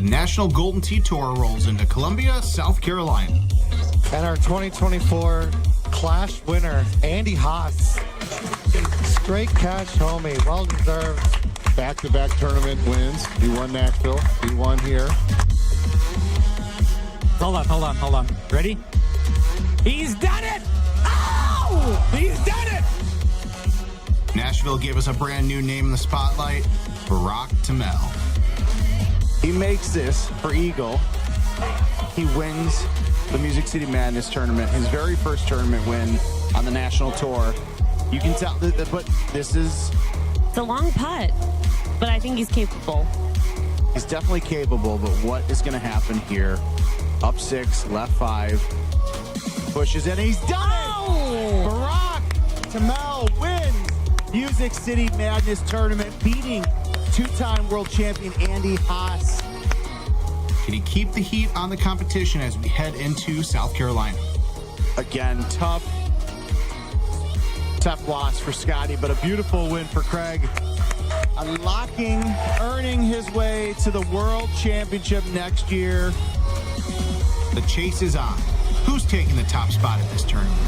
National Golden Tee Tour rolls into Columbia, South Carolina. And our 2024 Clash winner, Andy Haas. Straight cash homie, well deserved. Back-to-back tournament wins. He won Nashville. He won here. Hold on. Ready? He's done it! Oh! He's done it! Nashville gave us a brand new name in the spotlight, Barack Tamel. He makes this for Eagle. He wins the Music City Madness tournament, his very first tournament win on the national tour. You can tell, but this is... It's a long putt, but I think he's capable. He's definitely capable, but what is going to happen here? Up 6, left 5, pushes in, and he's done it! Barack Tamel wins Music City Madness tournament, beating two-time world champion Andy Haas. Can he keep the heat on the competition as we head into South Carolina? Again, tough loss for Scotty, but a beautiful win for Craig. Unlocking, earning his way to the World Championship next year. The chase is on. Who's taking the top spot at this tournament?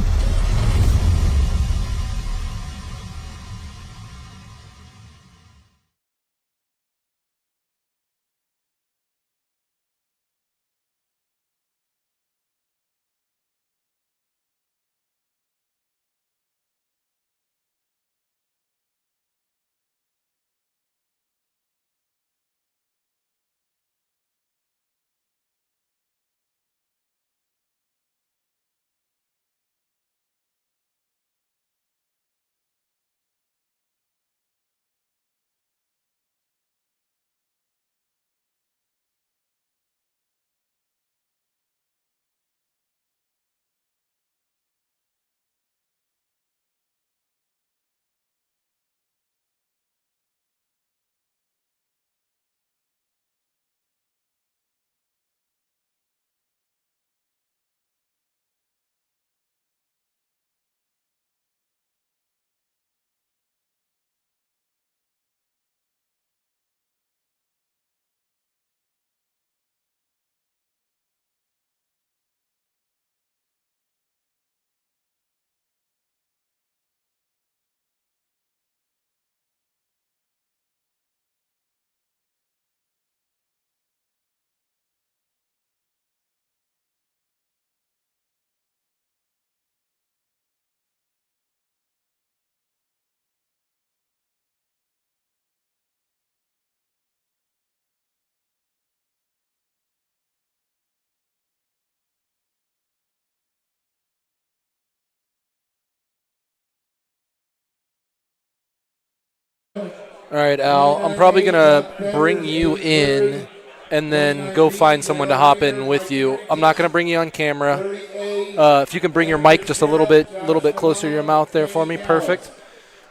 All right, Al, I'm probably going to bring you in and then go find someone to hop in with you. I'm not going to bring you on camera. If you can bring your mic just a little bit closer to your mouth there for me, perfect.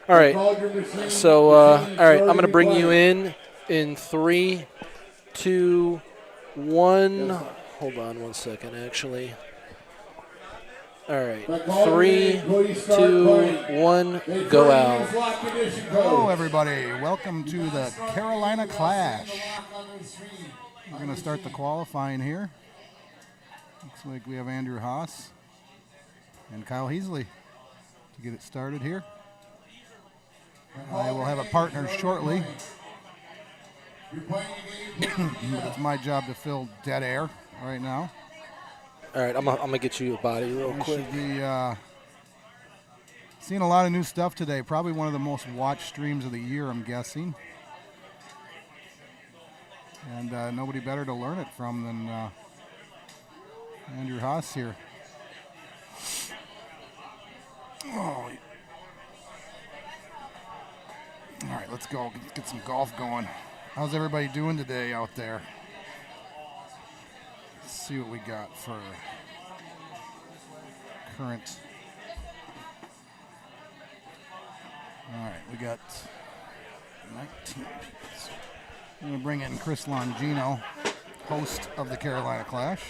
All right, so, all right, I'm going to bring you in 3, 2, 1. Hold on one second, actually. All right, 3, 2, 1, go Al. Hello, everybody. Welcome to the Carolina Clash. We're going to start the qualifying here. Looks like we have Andrew Haas and Kyle Heasley to get it started here. I will have a partner shortly. It's my job to fill dead air right now. All right, I'm gonna get you a body real quick. Should be seeing a lot of new stuff today. Probably one of the most watched streams of the year, I'm guessing. And nobody better to learn it from than Andrew Haas here. Oh. All right, let's go. Let's get some golf going. How's everybody doing today out there? See what we got for current. All right, we got 19. I'm going to bring in Chris Longino, host of the Carolina Clash.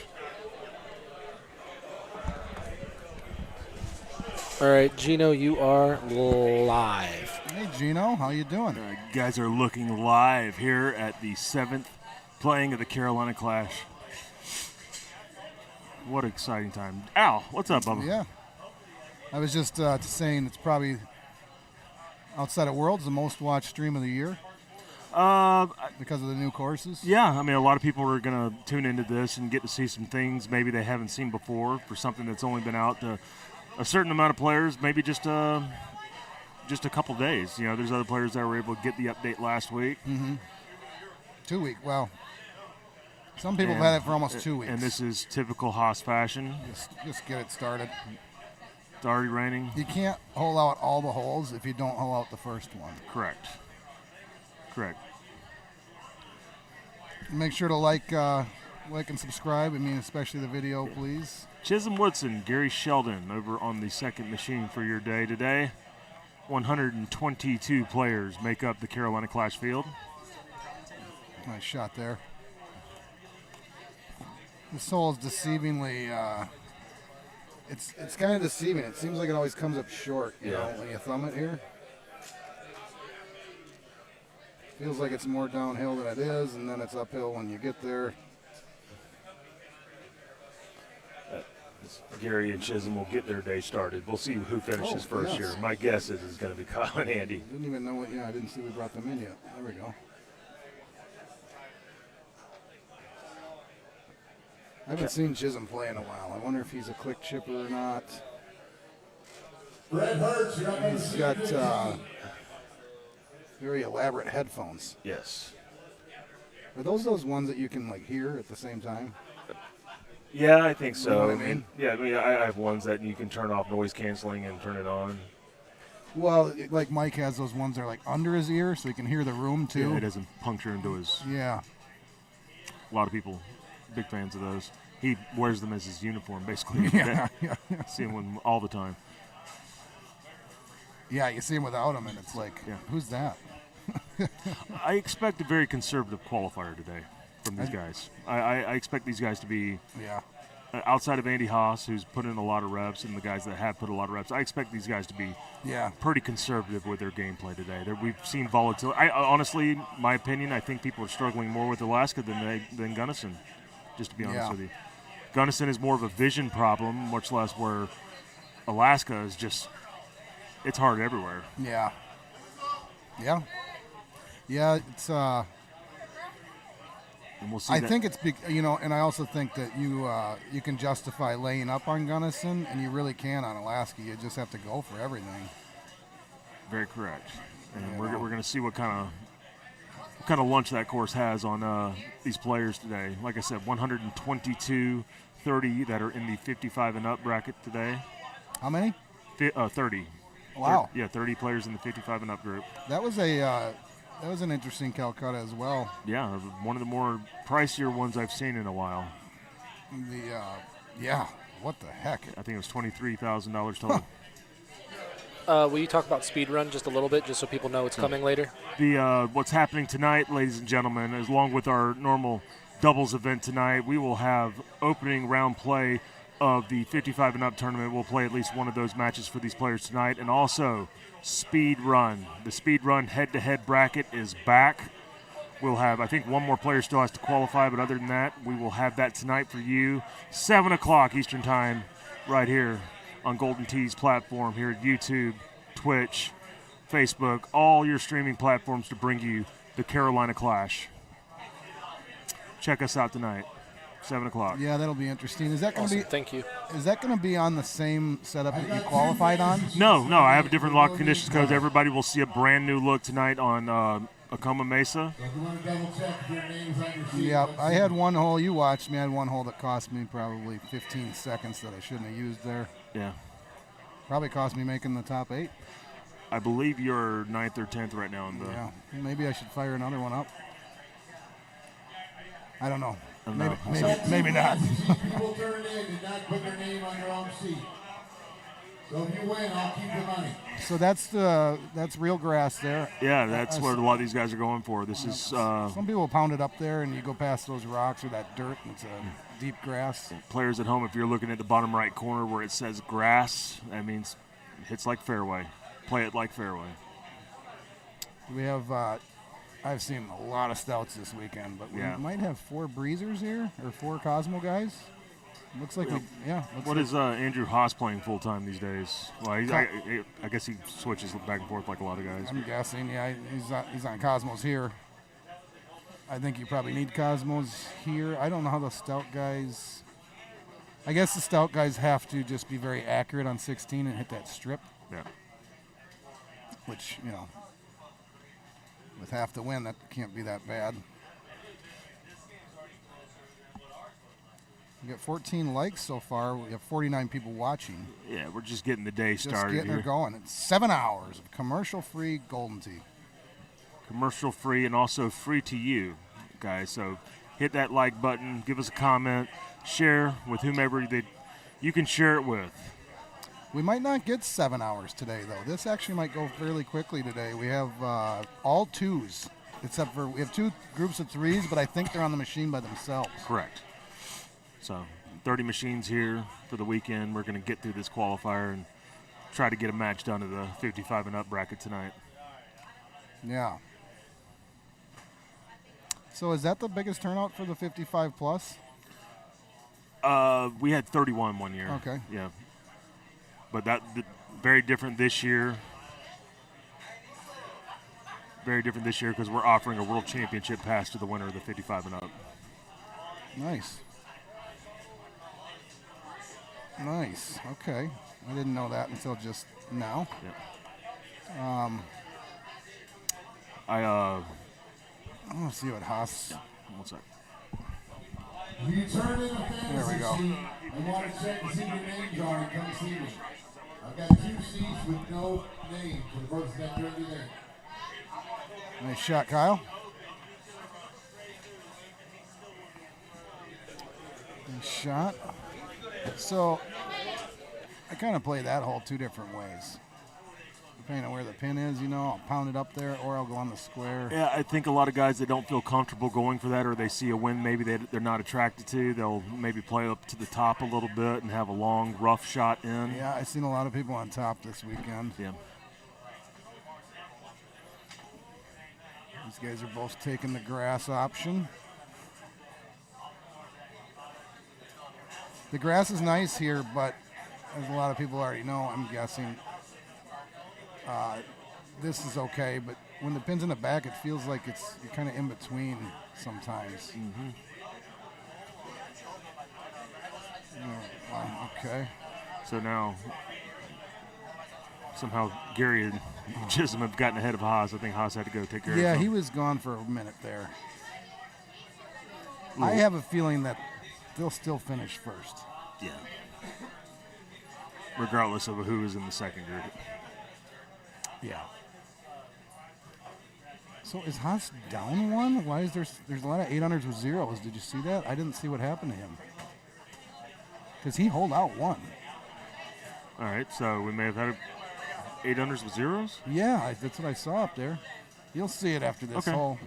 All right, Gino, you are live. Hey, Gino, how you doing? You guys are looking live here at the 7th playing at the Carolina Clash. What an exciting time. Al, what's up, Bubba? Yeah. I was just saying it's probably, outside of Worlds, the most watched stream of the year because of the new courses. Yeah, I mean, a lot of people are going to tune into this and get to see some things maybe they haven't seen before for something that's only been out to a certain amount of players, maybe just a couple days. You know, there's other players that were able to get the update last week. 2 week. Well, some people have had it for almost 2 weeks. And this is typical Haas fashion. Just get it started. It's already raining. You can't hole out all the holes if you don't hole out the first one. Correct. Make sure to like and subscribe. I mean, especially the video, please. Chisholm Woodson, Gary Sheldon over on the second machine for your day today. 122 players make up the Carolina Clash field. Nice shot there. This hole is deceivingly, it's kind of deceiving. It seems like it always comes up short, you know, when you thumb it here. Feels like it's more downhill than it is, and then it's uphill when you get there. Gary and Chisholm will get their day started. We'll see who finishes first here. My guess is it's going to be Kyle and Andy. Didn't even know what, I didn't see we brought them in yet. There we go. I haven't seen Chisholm play in a while. I wonder if he's a click chipper or not. He's got very elaborate headphones. Yes. Are those ones that you can like hear at the same time? Yeah, I think so. You know what I mean? Yeah, I mean, I have ones that you can turn off noise canceling and turn it on. Well, like Mike has those ones that are like under his ear so he can hear the room too. Yeah, it doesn't puncture into his. Yeah. A lot of people, big fans of those. He wears them as his uniform, basically. Yeah. See him with them all the time. Yeah, you see him without them, and it's like, who's that? I expect a very conservative qualifier today from these guys. I expect these guys to be outside of Andy Haas, who's put in a lot of reps, and the guys that have put a lot of reps. I expect these guys to be pretty conservative with their gameplay today. We've seen volatility. Honestly, my opinion, I think people are struggling more with Alaska than Gunnison, just to be honest with you. Gunnison is more of a vision problem, much less where Alaska is just, it's hard everywhere. Yeah. It's and we'll see I think it's and I also think that you can justify laying up on Gunnison, and you really can on Alaska. You just have to go for everything. Very correct. And we're going to see what kind of lunch that course has on these players today. Like I said, 122, 30 that are in the 55 and up bracket today. How many? 30. Wow. 30 players in the 55 and up group. That was an interesting Calcutta as well. Yeah, one of the more pricier ones I've seen in a while. What the heck? I think it was $23,000 total. Will you talk about speed run just a little bit, just so people know it's coming later? What's happening tonight, ladies and gentlemen, is along with our normal doubles event tonight, we will have opening round play of the 55 and up tournament. We'll play at least one of those matches for these players tonight, and also speed run. The speed run head-to-head bracket is back. We'll have, I think, one more player still has to qualify, but other than that, we will have that tonight for you, 7 o'clock Eastern Time, right here on Golden Tee's platform here at YouTube, Twitch, Facebook, all your streaming platforms to bring you the Carolina Clash. Check us out tonight, 7 o'clock. Yeah, that'll be interesting. Is that going to be? Thank you. Is that going to be on the same setup that you qualified on? No. I have a different lock conditions codes. Everybody will see a brand new look tonight on Acoma Mesa. Yeah, I had one hole. You watched me. I had one hole that cost me probably 15 seconds that I shouldn't have used there. Yeah. Probably cost me making the top 8. I believe you're 9th or 10th right now. Yeah. Maybe I should fire another one up. I don't know. Maybe not. People turn in and not put their name on your own seat. So if you win, I'll keep the money. So that's real grass there. Yeah, that's what a lot of these guys are going for. This is some people pound it up there, and you go past those rocks or that dirt, and it's a deep grass. Players at home, if you're looking at the bottom right corner where it says grass, that means it hits like fairway. Play it like fairway. We have I've seen a lot of stouts this weekend, but we Yeah. might have 4 breezers here, or 4 Cosmo guys. Looks like What is Andrew Haas playing full time these days? Well, I guess he switches back and forth like a lot of guys. I'm guessing, he's on Cosmos here. I think you probably need Cosmos here. I don't know how the stout guys. I guess the stout guys have to just be very accurate on 16 and hit that strip. Yeah. Which, with half the win, that can't be that bad. We got 14 likes so far. We have 49 people watching. Yeah, we're just getting the day started. Just getting her going. It's 7 hours of commercial-free Golden Tea. Commercial-free and also free to you, guys. So hit that like button, give us a comment, share with whomever that you can share it with. We might not get 7 hours today, though. This actually might go fairly quickly today. We have all 2s, except for we have 2 groups of 3s, but I think they're on the machine by themselves. Correct. So 30 machines here for the weekend. We're going to get through this qualifier and try to get a match done to the 55 and up bracket tonight. Yeah. So is that the biggest turnout for the 55 plus? We had 31 one year. Okay. Yeah. But very different this year. Very different this year because we're offering a world championship pass to the winner of the 55 and up. Nice. Nice. Okay. I didn't know that until just now. Yeah. I want to see what Haas. One sec. When you turn in the fantasy There we go. sheet, I want to check to see your names are and come see me. I've got 2 seats with no name for the person that turned it in. Nice shot, Kyle. Nice shot. So, I kind of play that hole 2 different ways. Depending on where the pin is, I'll pound it up there or I'll go on the square. Yeah, I think a lot of guys that don't feel comfortable going for that or they see a wind maybe they're not attracted to, they'll maybe play up to the top a little bit and have a long, rough shot in. Yeah, I've seen a lot of people on top this weekend. Yeah. These guys are both taking the grass option. The grass is nice here, but as a lot of people already know, I'm guessing this is okay. But when the pin's in the back, it feels like you're kind of in between sometimes. Mm-hmm. Okay. So now, somehow Gary and Chisholm have gotten ahead of Haas. I think Haas had to go take care of him. Yeah, he was gone for a minute there. I have a feeling that they'll still finish first. Yeah. Regardless of who is in the second group. Yeah. So is Haas down 1? Why is there's a lot of 800s with zeros? Did you see that? I didn't see what happened to him. Because he hold out 1. All right, so we may have had 800s with zeros? Yeah, that's what I saw up there. You'll see it after this hole.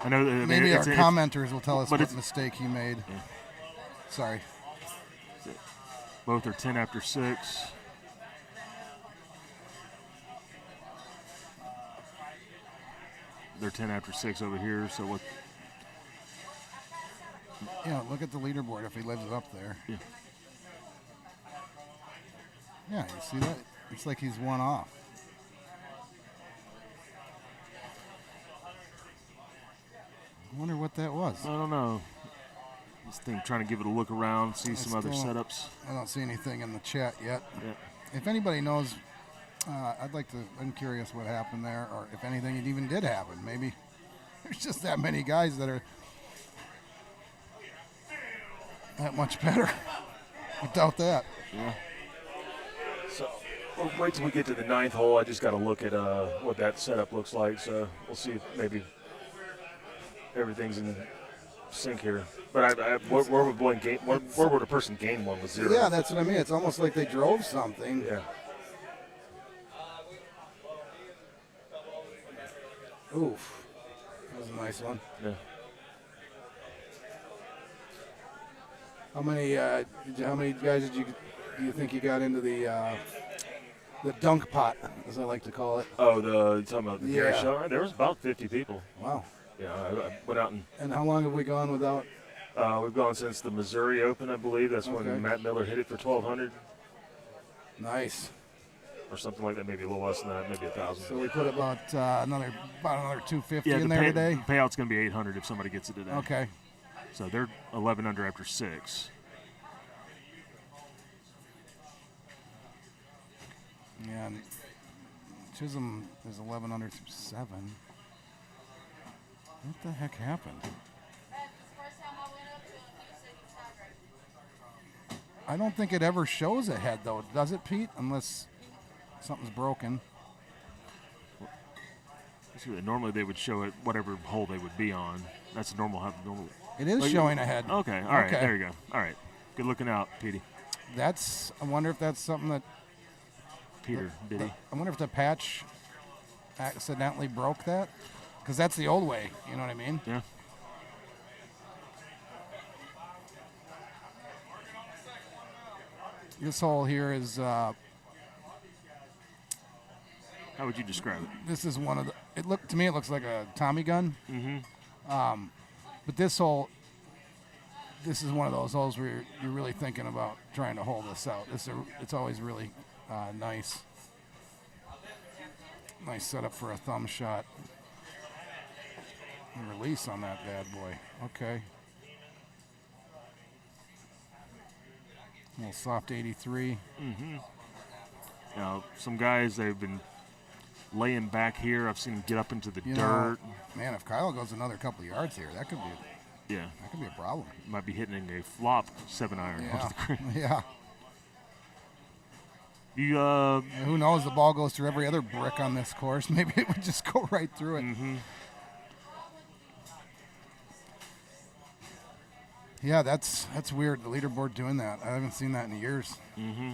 I know. Maybe our commenters will tell us what mistake he made. Yeah. Sorry. Both are 10 after 6. They're 10 after 6 over here, so what? Yeah, look at the leaderboard if he lives up there. Yeah. Yeah, you see that? It's like he's 1 off. I wonder what that was. I don't know. This thing trying to give it a look around, see some other setups. I don't see anything in the chat yet. Yeah. If anybody knows, I'm curious what happened there, or if anything it even did happen. Maybe there's just that many guys that are that much better without that. Yeah. So we'll wait till we get to the 9th hole. I just got to look at what that setup looks like. So we'll see if maybe everything's in sync here. But where would a person gain 1 with 0? Yeah, that's what I mean. It's almost like they drove something. Yeah. Oof. That was a nice one. Yeah. How many guys do you think you got into the the dunk pot, as I like to call it. Oh, you're talking about the Gary Yeah. show? There was about 50 people. Wow. Yeah, I went out and And how long have we gone without? we've gone since the Missouri Open, I believe. That's Okay. when Matt Miller hit it for 1,200 Nice. or something like that, maybe a little less than that, maybe 1,000. So we put about another 250 yeah, in there today. The payout's going to be 800 if somebody gets it today. Okay. So they're 11 under after 6. Yeah, and Chisholm is 11 under through 7. What the heck happened? I don't think it ever shows ahead, though, does it, Pete? Unless something's broken. Normally they would show it whatever hole they would be on. That's normal. It is showing ahead. Okay, all right, Okay. there you go. All right, good looking out, Petey. I wonder if that's something that, Peter, did he? I wonder if the patch accidentally broke that. Because that's the old way, you know what I mean? Yeah. This hole here is, How would you describe it? this is one of the, to me it looks like a Tommy gun. Mm-hmm. But this hole, this is one of those holes where you're really thinking about trying to hold this out. It's always really nice. Nice setup for a thumb shot. And release on that bad boy. Okay. A little soft 83. Mm-hmm. Now, some guys, they've been laying back here. I've seen them get up into the dirt. Man, if Kyle goes another couple of yards here, that could be a problem. Might be hitting a flop 7-iron. Yeah. Off the green. Yeah. You who knows? The ball goes through every other brick on this course. Maybe it would just go right through it. Mm-hmm. Yeah, that's weird. The leaderboard doing that. I haven't seen that in years. Mm-hmm.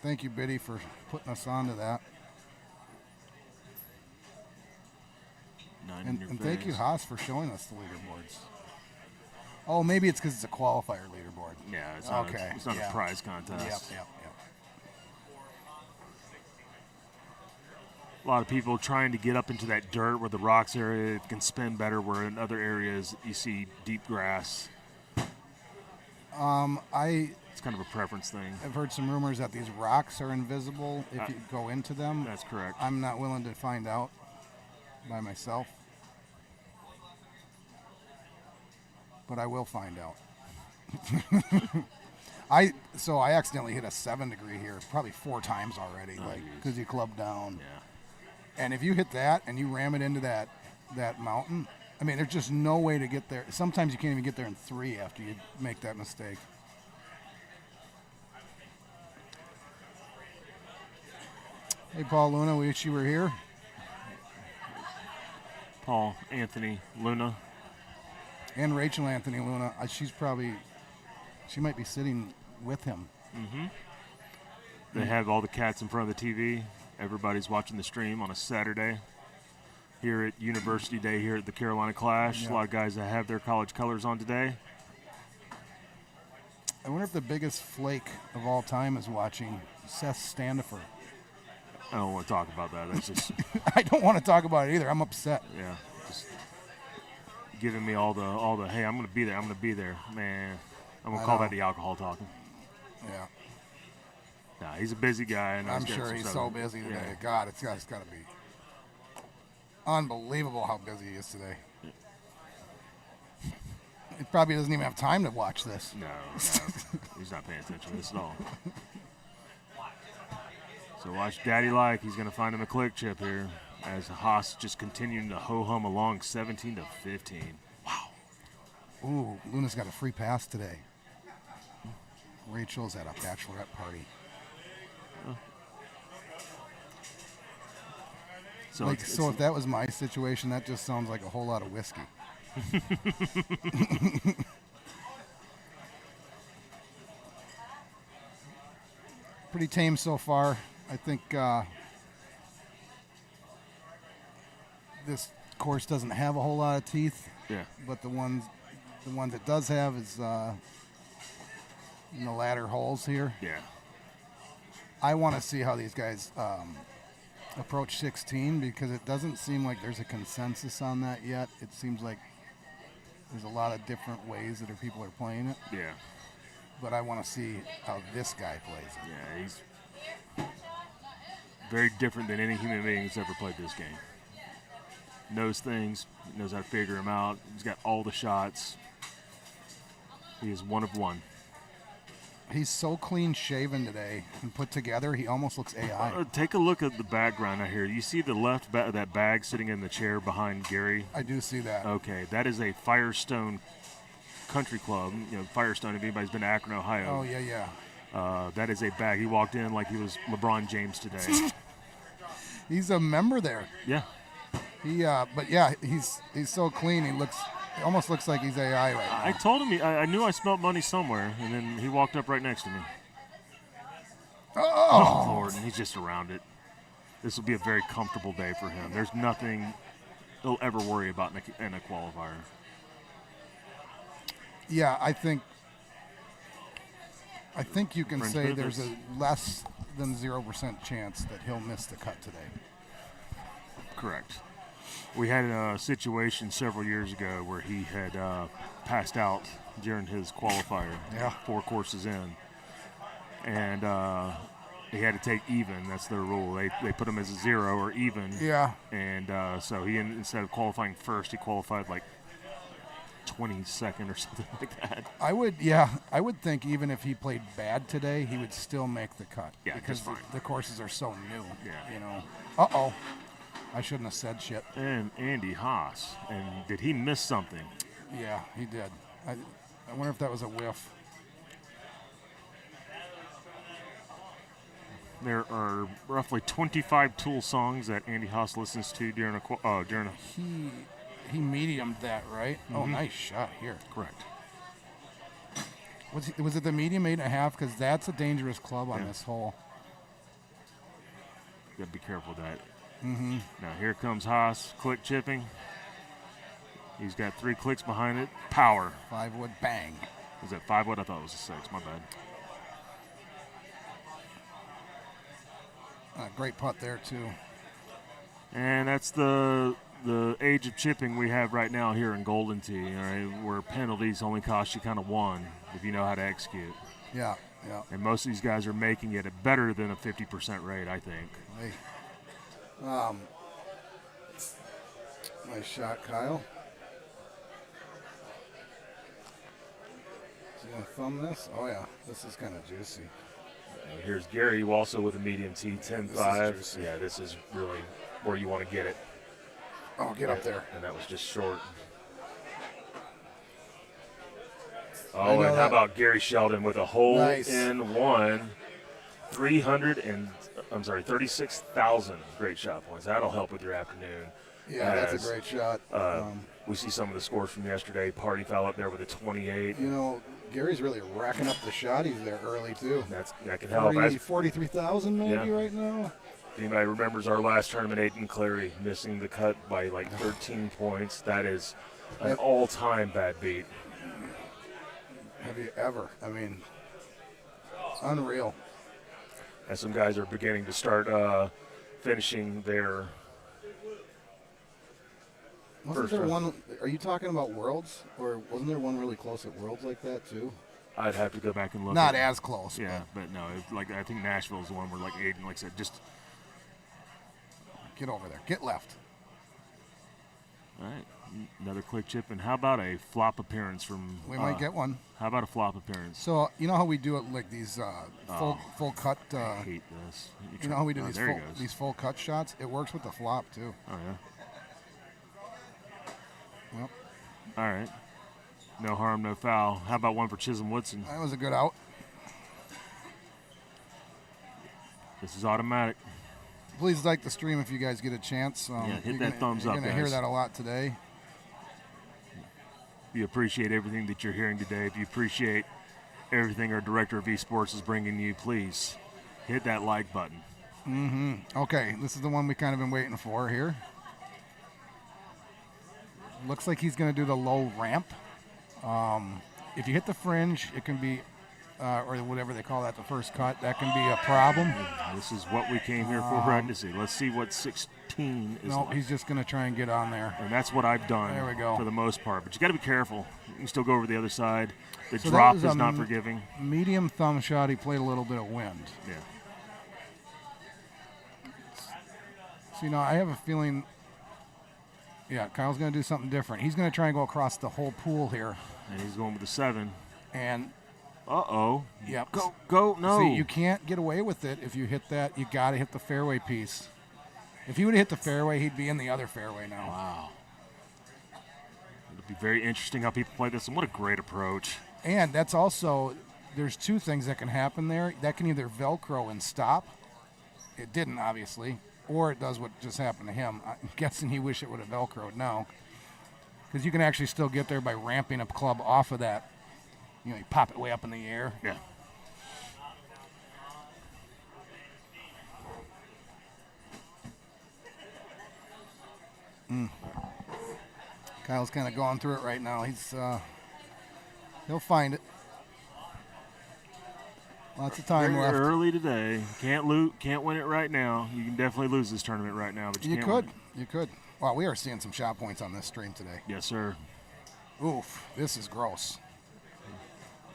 Thank you, Biddy, for putting us on to that. And thank you, Haas, for showing us the leaderboards. Oh, maybe it's because it's a qualifier leaderboard. Yeah, it's not, okay. It's not a prize contest. Yep. A lot of people trying to get up into that dirt where the rocks area it can spin better, where in other areas you see deep grass. It's kind of a preference thing. I've heard some rumors that these rocks are invisible if you go into them. That's correct. I'm not willing to find out by myself. But I will find out. I accidentally hit a 7-degree here probably 4 times already, because you club down. Yeah. And if you hit that and you ram it into that mountain, I mean, there's just no way to get there. Sometimes you can't even get there in 3 after you make that mistake. Hey, Paul Luna, we wish you were here. Paul, Anthony, Luna. And Rachel Anthony Luna. She might be sitting with him. Mm-hmm. They have all the cats in front of the TV. Everybody's watching the stream on a Saturday here at University Day here at the Carolina Clash. Yeah. A lot of guys that have their college colors on today. I wonder if the biggest flake of all time is watching Seth Standifer. I don't want to talk about that. That's just I don't want to talk about it either. I'm upset. Yeah, just giving me all the hey, I'm gonna be there, man. I'm gonna call that the alcohol talking. Yeah. Nah, he's a busy guy. And I'm sure he's so busy today. Yeah. God, it's got to be unbelievable how busy he is today. He probably doesn't even have time to watch this. No, he's not paying attention to this at all. So watch Daddy Like. He's going to find him a click chip here as Haas just continuing to ho-hum along 17-15. Wow. Ooh, Luna's got a free pass today. Rachel's at a bachelorette party. Oh. So if that was my situation, that just sounds like a whole lot of whiskey. Pretty tame so far. I think this course doesn't have a whole lot of teeth. Yeah. But the ones it does have is in the latter holes here. Yeah. I want to see how these guys approach 16 because it doesn't seem like there's a consensus on that yet. It seems like there's a lot of different ways that people are playing it. Yeah. But I want to see how this guy plays it. Yeah, he's very different than any human being that's ever played this game. Knows things, knows how to figure them out. He's got all the shots. He is one of one. He's so clean shaven today and put together, he almost looks AI. Take a look at the background out here. You see the left that bag sitting in the chair behind Gary? I do see that. Okay, that is a Firestone Country Club. You know, Firestone, if anybody's been to Akron, Ohio. Oh, yeah. That is a bag. He walked in like he was LeBron James today. He's a member there. Yeah. But yeah, he's so clean. He almost looks like he's AI right now. I told him I knew I smelled money somewhere, and then he walked up right next to me. Oh Lord, and he's just around it. This will be a very comfortable day for him. There's nothing he'll ever worry about in a qualifier. Yeah, I think you can Fringe say benefits. there's a less than 0% chance that he'll miss the cut today. Correct. We had a situation several years ago where he had passed out during his qualifier, 4 courses in, and he had to take even. That's their rule. They put him as a 0 or even. Yeah. And so he, instead of qualifying first, he qualified like 22nd or something like that. I would think even if he played bad today, he would still make the cut. Yeah, because fine. the courses are so new. Yeah. You know. Uh-oh. I shouldn't have said shit. And Andy Haas. And did he miss something? Yeah, he did. I wonder if that was a whiff. There are roughly 25 Tool songs that Andy Haas listens to during a He mediumed that, right? Oh, nice shot here. Correct. Was it the medium 8.5? Because that's a dangerous club on this hole. You got to be careful with that. Now here comes Haas, click chipping. He's got 3 clicks behind it. Power. 5-wood bang. Was that 5-wood? I thought it was a 6. My bad. Great putt there too. And that's the age of chipping we have right now here in Golden Tee, all right, where penalties only cost you kind of 1 if you know how to execute. Yeah. And most of these guys are making it at better than a 50% rate, I think. Hey. Nice shot, Kyle. Is he gonna thumb this? Oh yeah, this is kind of juicy. Here's Gary, also with a medium tee, 10-5. This is Yeah, this is really where you want to get it. Oh, get up there. And that was just short. Oh, and how about Gary Sheldon with a hole in one, 36,000 great shot points. That'll help with your afternoon. Yeah, that's a great shot. We see some of the scores from yesterday. Party foul up there with a 28. You know, Gary's really racking up the shotties there early too. That can help. 43,000 maybe right now. If anybody remembers our last tournament, Aiden Clary missing the cut by like 13 points. That is an all-time bad beat. Have you ever? I mean, unreal. And some guys are beginning to start finishing their. Wasn't there one? Are you talking about Worlds, or wasn't there one really close at Worlds like that too? I'd have to go back and look. Not as close. Yeah, but no, like I think Nashville's the one where like Aiden, like I said, just get over there, get left. All right, another quick chip, and how about a flop appearance from? We might get one. How about a flop appearance? So you know how we do it, like these full cut. I hate this. You know how we do these full cut shots? It works with the flop too. Oh yeah. Yep. All right. No harm, no foul. How about one for Chisholm Woodson? That was a good out. This is automatic. Please like the stream if you guys get a chance. Hit that thumbs up, You're going to hear that a lot today. If you appreciate everything that you're hearing today, if you appreciate everything our director of esports is bringing you, please hit that like button. Okay, this is the one we kind of been waiting for here. Looks like he's going to do the low ramp. If you hit the fringe, it can be or whatever they call that, the first cut, that can be a problem. This is what we came here for, right to see. Let's see what 16 is No, like. he's just going to try and get on there. And that's what I've done There we go. for the most part. But you got to be careful. You can still go over the other side. The So that drop was is a not forgiving. Medium thumb shot. He played a little bit of wind. Yeah. So, I have a feeling, Kyle's going to do something different. He's going to try and go across the whole pool here. And he's going with the 7. And uh-oh. Yep. Go, no. See, you can't get away with it if you hit that. You got to hit the fairway piece. If he would have hit the fairway, he'd be in the other fairway now. Wow. It'll be very interesting how people play this, and what a great approach. And that's also, there's two things that can happen there. That can either Velcro and stop. It didn't, obviously. Or it does what just happened to him. I'm guessing he wished it would have Velcroed now. Because you can actually still get there by ramping a club off of that. You pop it way up in the air. Yeah. Kyle's kind of going through it right now. He'll find it. Lots of time Very left. early today. Can't win it right now. You can definitely lose this tournament right now, but you can't win it. You could. Wow, we are seeing some shot points on this stream today. Yes, sir. Oof, this is gross.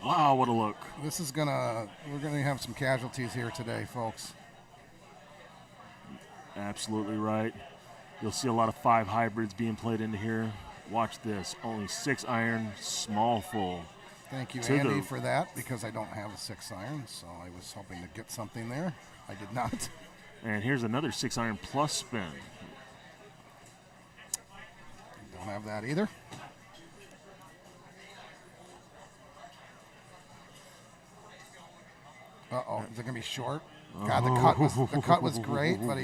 Wow, what a look. We're gonna have some casualties here today, folks. Absolutely right. You'll see a lot of 5 hybrids being played into here. Watch this. Only 6 iron, small full. Thank you, Andy, for that, because I don't have a 6 iron, so I was hoping to get something there. I did not. And here's another 6 iron plus spin. Don't have that either. Uh-oh, is it going to be short? God, the cut was great, but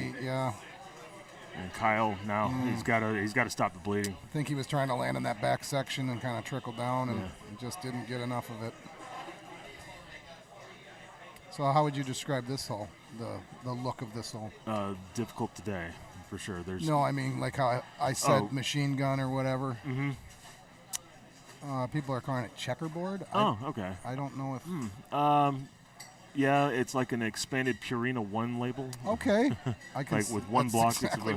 And Kyle now he's got to stop the bleeding. I think he was trying to land in that back section and kind of trickle down, and just didn't get enough of it. So how would you describe this hole? The look of this hole? Difficult today, for sure. No, I mean like how I said machine gun or whatever. Mm-hmm. People are calling it checkerboard. Okay. I don't know if. Yeah, it's like an expanded Purina 1 label. Okay. I can like with one block. Exactly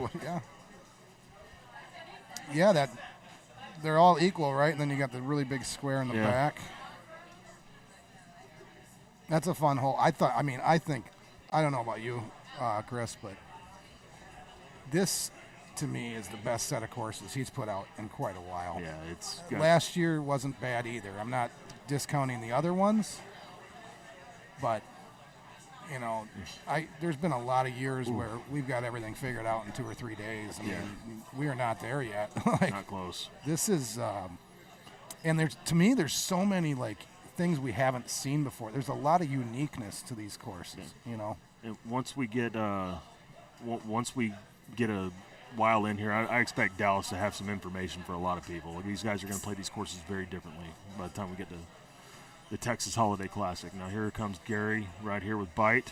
yeah, that they're all equal, right? And then you got the really big square in the back. That's a fun hole. I think, I don't know about you, Chris, but this, to me, is the best set of courses he's put out in quite a while. Yeah, it's last year wasn't bad either. I'm not discounting the other ones, but there's been a lot of years where we've got everything figured out in 2 or 3 days. I mean, we are not there yet. Not close. This is, and there's so many things we haven't seen before. There's a lot of uniqueness to these courses. And once we get a while in here, I expect Dallas to have some information for a lot of people. These guys are going to play these courses very differently by the time we get to the Texas Holiday Classic. Now here comes Gary right here with bite.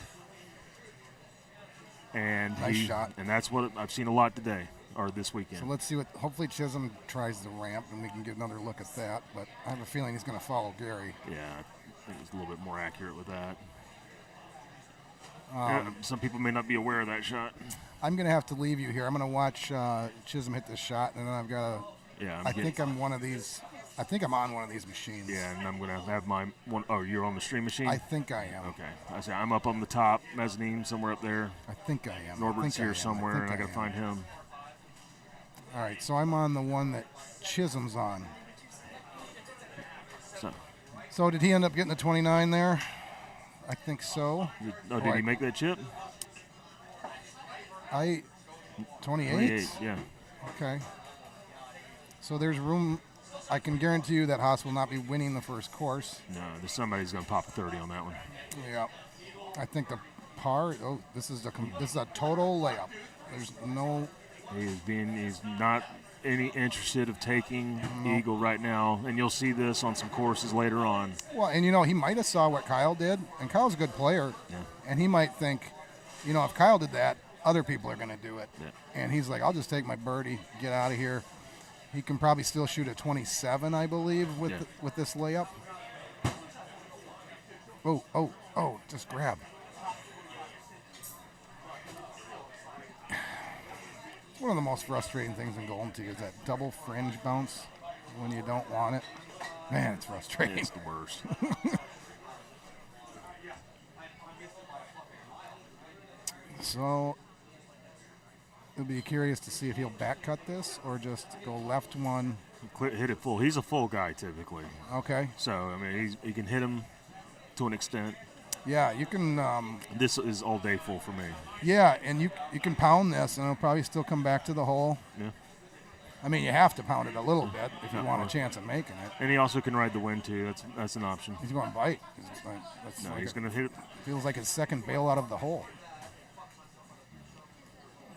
And nice shot. And that's what I've seen a lot today, or this weekend. So let's see hopefully Chisholm tries the ramp and we can get another look at that. But I have a feeling he's going to follow Gary. Yeah, I think he's a little bit more accurate with that. Some people may not be aware of that shot. I'm going to have to leave you here. I'm going to watch Chisholm hit this shot, and then I've got to. Yeah, I think I'm one of these. I think I'm on one of these machines. Yeah, and I'm going to have my one. Oh, you're on the stream machine? I think I am. Okay. I say I'm up on the top mezzanine somewhere up there. I think I am. Norbert's here somewhere, and I got to find him. All right, so I'm on the one that Chisholm's on. So did he end up getting the 29 there? I think so. Did he make that chip? 28? 28, yeah. Okay. So there's room. I can guarantee you that Haas will not be winning the first course. No, there's somebody's going to pop a 30 on that one. Yeah. I think the par. Oh, this is a total layup. There's no. He's not any interested of taking eagle right now, and you'll see this on some courses later on. Well, and he might have saw what Kyle did, and Kyle's a good player, and he might think, if Kyle did that, other people are going to do it. Yeah. And he's like, I'll just take my birdie, get out of here. He can probably still shoot a 27, I believe, with this layup. Oh, just grab. One of the most frustrating things in Golden Tee is that double fringe bounce when you don't want it. Man, it's frustrating. It's the worst. So, I'll be curious to see if he'll back cut this or just go left one. Hit it full. He's a full guy typically. Okay. So, I mean, he can hit him to an extent. Yeah, you can. This is all day full for me. Yeah, and you can pound this, and it'll probably still come back to the hole. Yeah. I mean, you have to pound it a little bit if you want a chance of making it. And he also can ride the wind too. That's an option. He's going to bite. He's going to hit it. Feels like his second bail out of the hole.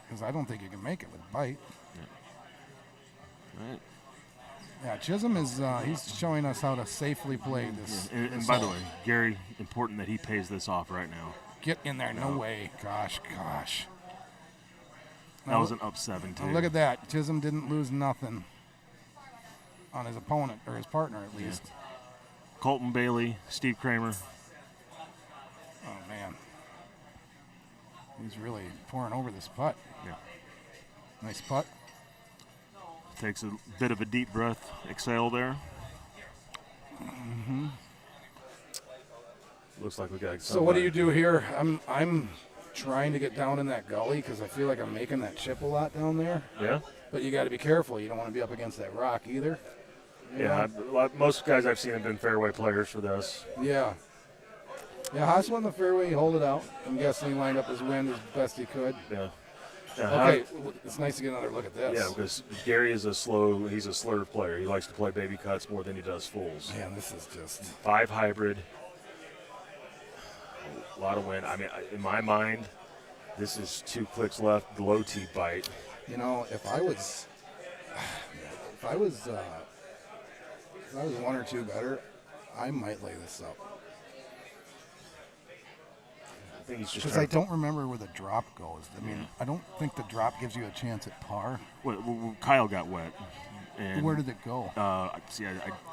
Because I don't think you can make it with bite. Yeah. Right. Yeah, Chisholm is he's showing us how to safely play this. Yeah. And by the way, Gary, important that he pays this off right now. Get in there. No way. Gosh. That was an up 7 too. Look at that. Chisholm didn't lose nothing on his opponent, or his partner at least. Yeah. Colton Bailey, Steve Kramer. Oh, man. He's really pouring over this putt. Yeah. Nice putt. Takes a bit of a deep breath, exhale there. Mm-hmm. Looks like we got. So what do you do here? I'm trying to get down in that gully because I feel like I'm making that chip a lot down there. Yeah. But you got to be careful. You don't want to be up against that rock either. Yeah. Most guys I've seen have been fairway players for this. Yeah. Yeah, Haas won the fairway. He hold it out. I'm guessing he lined up his wind as best he could. Yeah. Okay, it's nice to get another look at this. Yeah, because Gary is he's a slurve player. He likes to play baby cuts more than he does fulls. Man, this is just 5 hybrid. A lot of wind. I mean, in my mind, this is 2 clicks left, low tee bite. You know, if I was 1 or 2 better, I might lay this up. I think he's just because I don't remember where the drop goes. I mean, I don't think the drop gives you a chance at par. Well, Kyle got wet. And where did it go? See,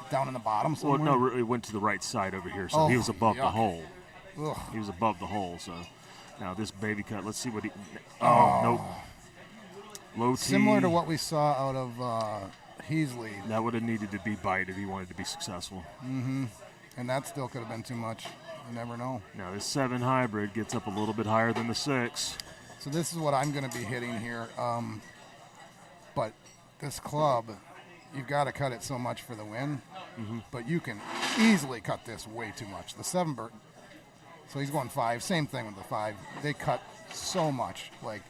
down in the bottom somewhere? Well, no, it went to the right side over here, so he was above the hole. Ugh. He was above the hole, so now this baby cut, let's see what he... Oh, nope. Low tee. Similar to what we saw out of Heasley. That would have needed to be bite if he wanted to be successful. Mm-hmm. And that still could have been too much. You never know. Now this 7 hybrid gets up a little bit higher than the 6. So this is what I'm going to be hitting here. But this club, you've got to cut it so much for the win. Mm-hmm. But you can easily cut this way too much. The 7 bird. So he's going 5. Same thing with the 5. They cut so much. Like,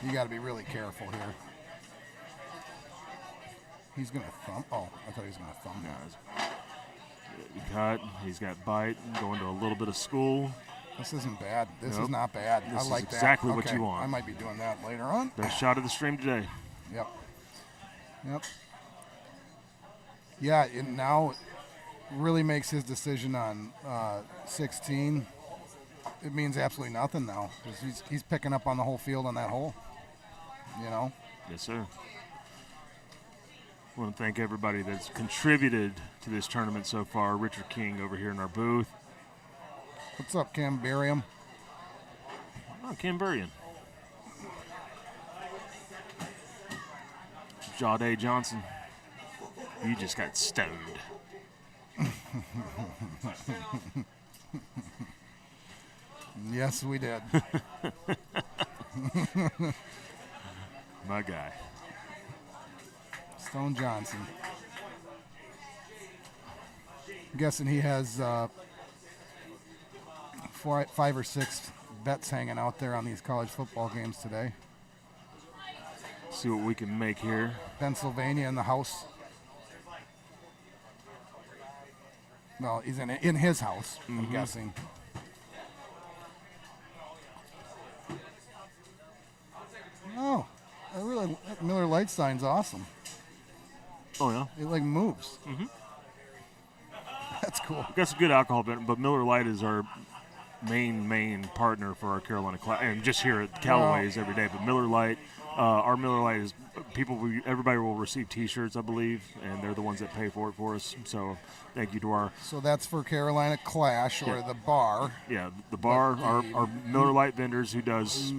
you got to be really careful here. He's going to thumb. Oh, I thought he was going to thumb. Cut. He's got bite. Going to a little bit of school. This isn't bad. This is not bad. This I like is exactly that. what you want. I might be doing that later on. Best shot of the stream today. Yep. Yeah, it now really makes his decision on 16. It means absolutely nothing now because he's picking up on the whole field on that hole. You know? Yes, sir. I want to thank everybody that's contributed to this tournament so far. Richard King over here in our booth. What's up, Cambarium? Oh, Cambarian. Jade Johnson. You just got stoned. Yes, we did. My guy. Stone Johnson. I'm guessing he has 5 or 6 bets hanging out there on these college football games today. See what we can make here. Pennsylvania in the house. Well, he's in his house, I'm guessing. Oh, that Miller Lite sign's awesome. Oh, yeah? It, like, moves. Mm-hmm. That's cool. We've got some good alcohol, but Miller Lite is our main partner for our Carolina class, and just here at Callaway's every day. But Miller Lite, our Miller Lite is everybody will receive T-shirts, I believe, and they're the ones that pay for it for us. So thank you to our. So that's for Carolina Clash or the bar. Yeah, the bar, our Miller Lite vendors who does.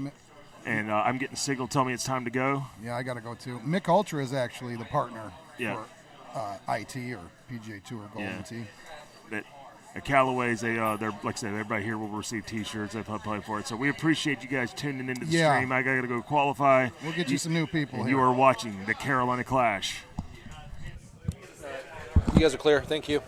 And I'm getting a signal telling me it's time to go. Yeah, I got to go too. Mick Ultra is actually the partner Yeah. for IT or PGA Tour Golden Tee. But at Callaway's, they're like I said, everybody here will receive T-shirts. They've play for it. So we appreciate you guys tuning into the stream. I got to go qualify. We'll get you some new people here. You are watching the Carolina Clash. You guys are clear. Thank you.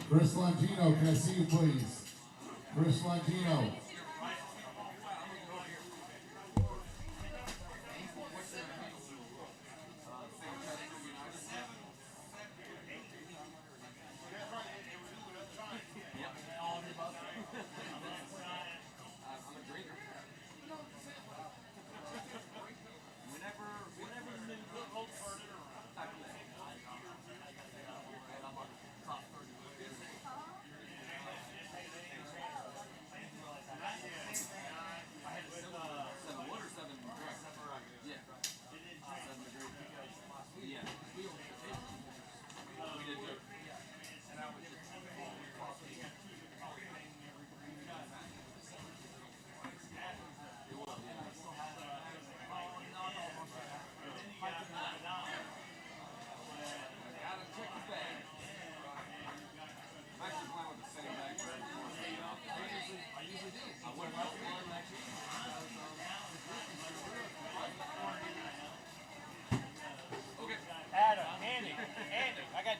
Chris Longino, can I see you, please? Chris Longino.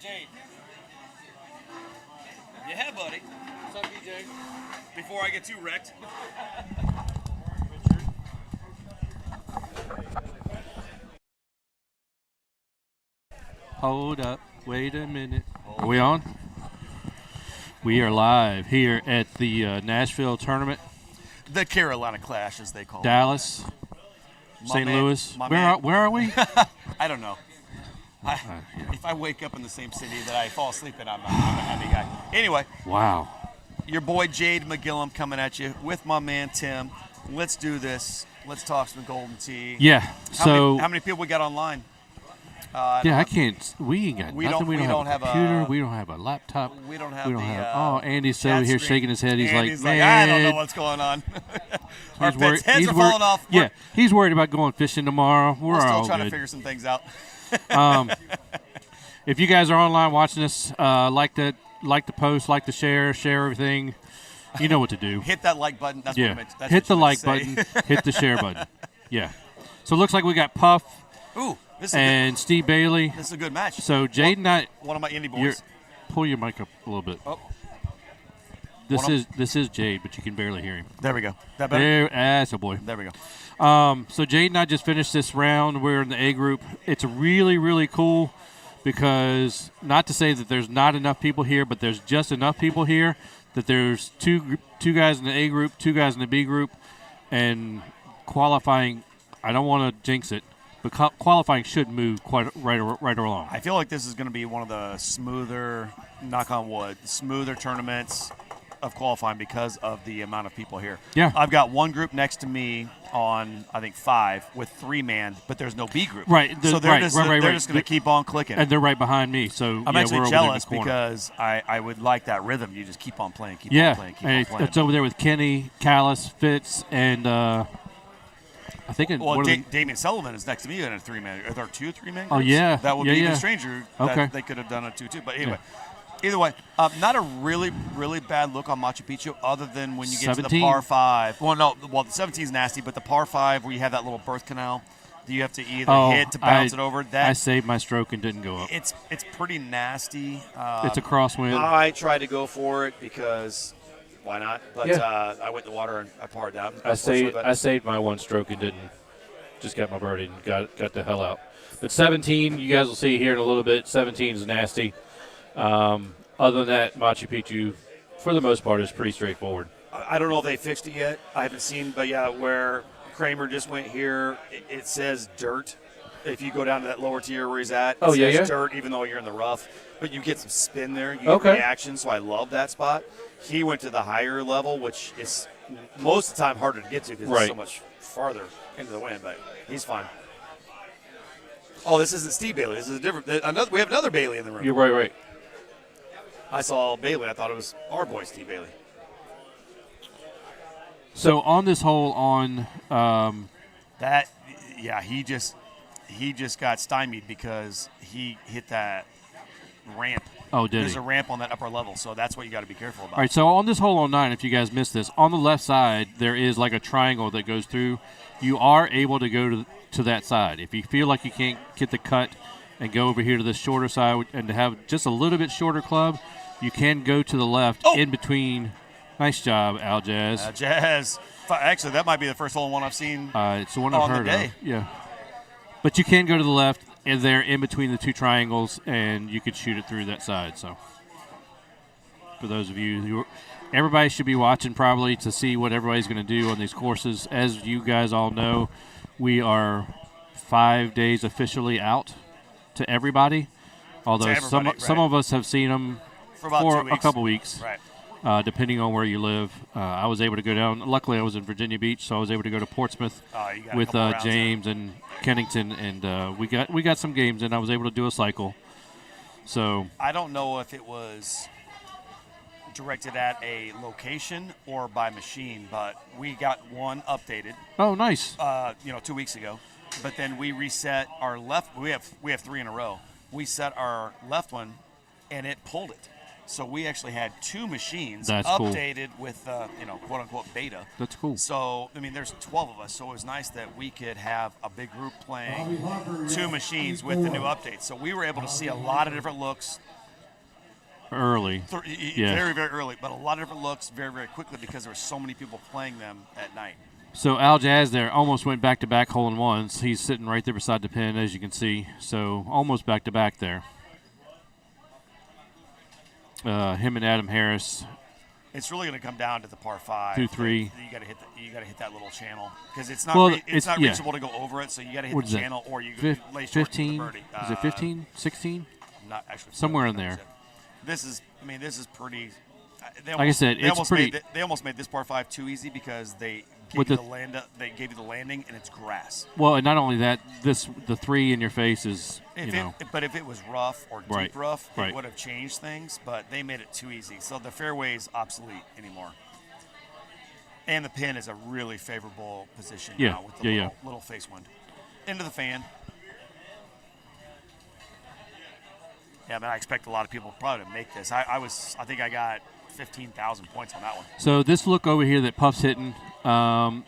Jade. Yeah, buddy. What's up, BJ? Before I get too wrecked. Hold up. Wait a minute. Are we on? We are live here at the Nashville tournament. The Carolina Clash, as they call Dallas, St. Louis. Where are we? I don't know. If I wake up in the same city that I fall asleep in, I'm a happy guy. Anyway. Wow. Your boy Jade McGillum coming at you with my man Tim. Let's do this. Let's talk some Golden Tee. Yeah. How many people we got online? I can't. We ain't got nothing. We don't have a computer. We don't have a laptop. We don't have Andy's over here shaking his head. He's Andy's like, I don't know what's going on. Our heads are falling off. Yeah, he's worried about going fishing tomorrow. We're still all trying good. to figure some things out. If you guys are online watching us, like the post, like the share everything. You know what to do. Hit that like button. That's yeah. what I meant. Hit the like button. Hit the share button. Yeah. So it looks like we got Puff. Ooh. And Steve Bailey. This is a good match. So Jade and I. One of my indie boys. Pull your mic up a little bit. Oh. This is Jade, but you can barely hear him. There we go. That better? That's a boy. There we go. So Jade and I just finished this round. We're in the A group. It's really, really cool because not to say that there's not enough people here, but there's just enough people here that there's two guys in the A group, 2 guys in the B group, and qualifying. I don't want to jinx it, but qualifying should move quite right along. I feel like this is going to be one of the smoother, knock on wood, smoother tournaments of qualifying because of the amount of people here. Yeah. I've got one group next to me on, I think, 5 with 3-man, but there's no B group. Right. So they're just going to keep on clicking. And they're right behind me. So I'm actually jealous because I would like that rhythm. You just keep on playing, keep on playing. It's over there with Kenny, Callis, Fitz, and I think Damian Sullivan is next to me in a 3-man. Are there 2 3-man groups? Oh, yeah. That would be even stranger. Okay. They could have done a 2-2. But anyway. Yeah. Either way, not a really, really bad look on Machu Picchu other than when you get 17? To the par 5. Well, no, the 17 is nasty, but the par 5 where you have that little birth canal that you have to either hit to bounce it over. I saved my stroke and didn't go up. It's pretty nasty. It's a crosswind. I tried to go for it because why not? But Yeah. I went in the water and I parred down. I saved my one stroke and didn't. Just got my birdie and got the hell out. But 17, you guys will see here in a little bit. 17 is nasty. Other than that, Machu Picchu, for the most part, is pretty straightforward. I don't know if they fixed it yet. I haven't seen, but yeah, where Kramer just went here, it says dirt. If you go down to that lower tier where he's at, it says dirt, even though you're in the rough. But you get some spin there. You get reaction, so I love that spot. He went to the higher level, which is most of the time harder to get to because it's so much farther into the wind, but he's fine. Oh, this isn't Steve Bailey. This is a different. We have another Bailey in the room. You're right. I saw Bailey. I thought it was our boy Steve Bailey. So on this hole, he just got stymied because he hit that ramp. Oh, did There's a ramp on that upper level, so that's what you got to be careful about. All right, so on this hole on 9, if you guys missed this, on the left side there is like a triangle that goes through. You are able to go to that side. If you feel like you can't get the cut and go over here to the shorter side and to have just a little bit shorter club, you can go to the left in between. Nice job, Al Jazz. Jazz. Actually, that might be the first hole in one I've seen. It's the one I've heard of. Yeah. But you can go to the left, and they're in between the two triangles, and you could shoot it through that side. So, for those of you who, everybody should be watching probably to see what everybody's going to do on these courses. As you guys all know, we are 5 days officially out to everybody. Although some of us have seen them for a couple weeks. Right. Depending on where you live. I was able to go down. Luckily, I was in Virginia Beach, so I was able to go to Portsmouth with James and Kennington, and we got some games, and I was able to do a cycle. So I don't know if it was directed at a location or by machine, but we got one updated. Oh, nice. 2 weeks ago, but then we reset our left. We have 3 in a row. We set our left one, and it pulled it. So we actually had 2 machines updated with, quote-unquote beta. That's cool. So, there's 12 of us, so it was nice that we could have a big group playing 2 machines with the new updates. So we were able to see a lot of different looks. Early. Very, very early, but a lot of different looks very, very quickly because there were so many people playing them at night. So Al Jazz there almost went back-to-back hole-in-ones. He's sitting right there beside the pin, as you can see. So almost back-to-back there. Him and Adam Harris. It's really going to come down to the par 5. 2-3. You got to hit that little channel because it's not reachable to go over it. So you got to hit the channel or you lay short 15. The birdie. Is it 15? 16? Not actually. Somewhere in there. This is pretty. Like I said, it's pretty. They almost made this par 5 too easy because they gave you the landing and it's grass. Well, and not only that, the 3 in your face is. But if it was rough or deep rough, right. It would have changed things. But they made it too easy, so the fairway is obsolete anymore. And the pin is a really favorable position now with the little face wind into the fan. Yeah, I expect a lot of people probably to make this. I think I got 15,000 points on that one. So this look over here that Puff's hitting,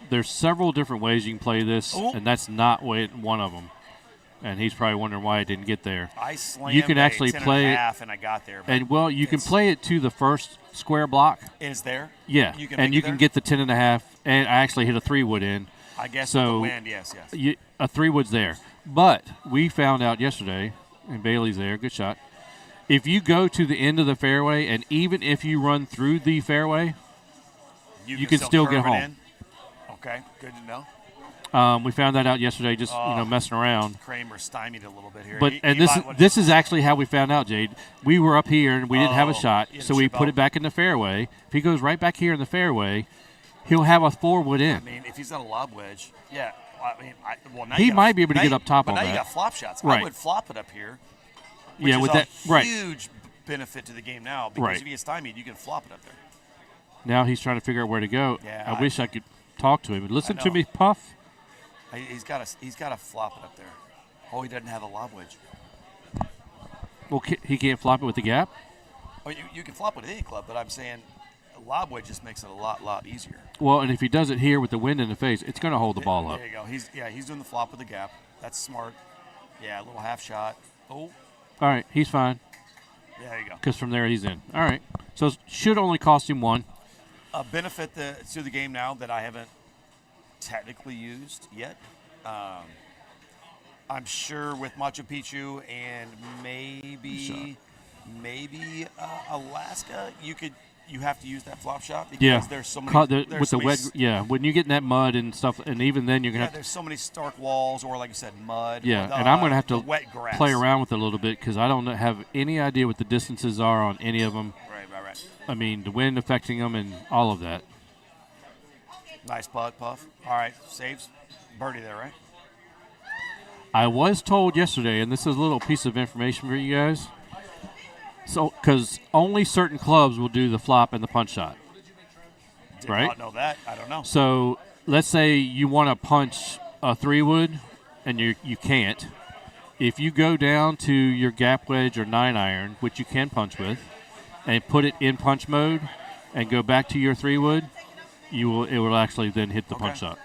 there's several different ways you can play this, and that's not one of them. And he's probably wondering why I didn't get there. I slammed you can actually 10 play and a it, half and I got there. And you can play it to the first square block. Is there? Yeah, you can get the 10 and a half, and I actually hit a 3-wood in. I guess so with the wind, yes. A 3-wood's there. But we found out yesterday, and Bailey's there, good shot. If you go to the end of the fairway, and even if you run through the fairway, you can still get home. Okay, good to know. We found that out yesterday, just messing around. Kramer stymied a little bit here. But this is actually how we found out, Jade. We were up here and we didn't have a shot, so we put it back in the fairway. If he goes right back here in the fairway, he'll have a 4-wood in. If he's got a lob wedge, yeah. Now he might be able to get up top on that. But now you got flop shots. Right. I would flop it up here. Which is a huge benefit to the game now because if he gets stymied, you can flop it up there. Now he's trying to figure out where to go. Yeah, I wish I could talk to him. Listen to me, Puff. He's got to flop it up there. Oh, he doesn't have a lob wedge. Well, he can't flop it with the gap? Oh, you can flop it with any club, but I'm saying a lob wedge just makes it a lot easier. Well, and if he does it here with the wind in the face, it's going to hold the ball up. There you go. He's doing the flop with the gap. That's smart. Yeah, a little half shot. Oh. All right, he's fine. Yeah, there you go. Because from there he's in. All right. So it should only cost him 1. A benefit to the game now that I haven't technically used yet. I'm sure with Machu Picchu and maybe Alaska, you have to use that flop shot because there's so many. With the wet, when you get in that mud and stuff, and even then you're gonna. There's so many stark walls, or like you said, mud. Yeah, and I'm gonna have to wet grass. play around with it a little bit because I don't have any idea what the distances are on any of them. Right. I mean, the wind affecting them and all of that. Nice putt, Puff. All right, saves, birdie there, right? I was told yesterday, and this is a little piece of information for you guys. So, because only certain clubs will do the flop and the punch shot. Did right? not know that. I don't know. So, let's say you want to punch a 3-wood, and you can't. If you go down to your gap wedge or 9-iron, which you can punch with, and put it in punch mode, and go back to your 3-wood, it will actually then hit the punch shot.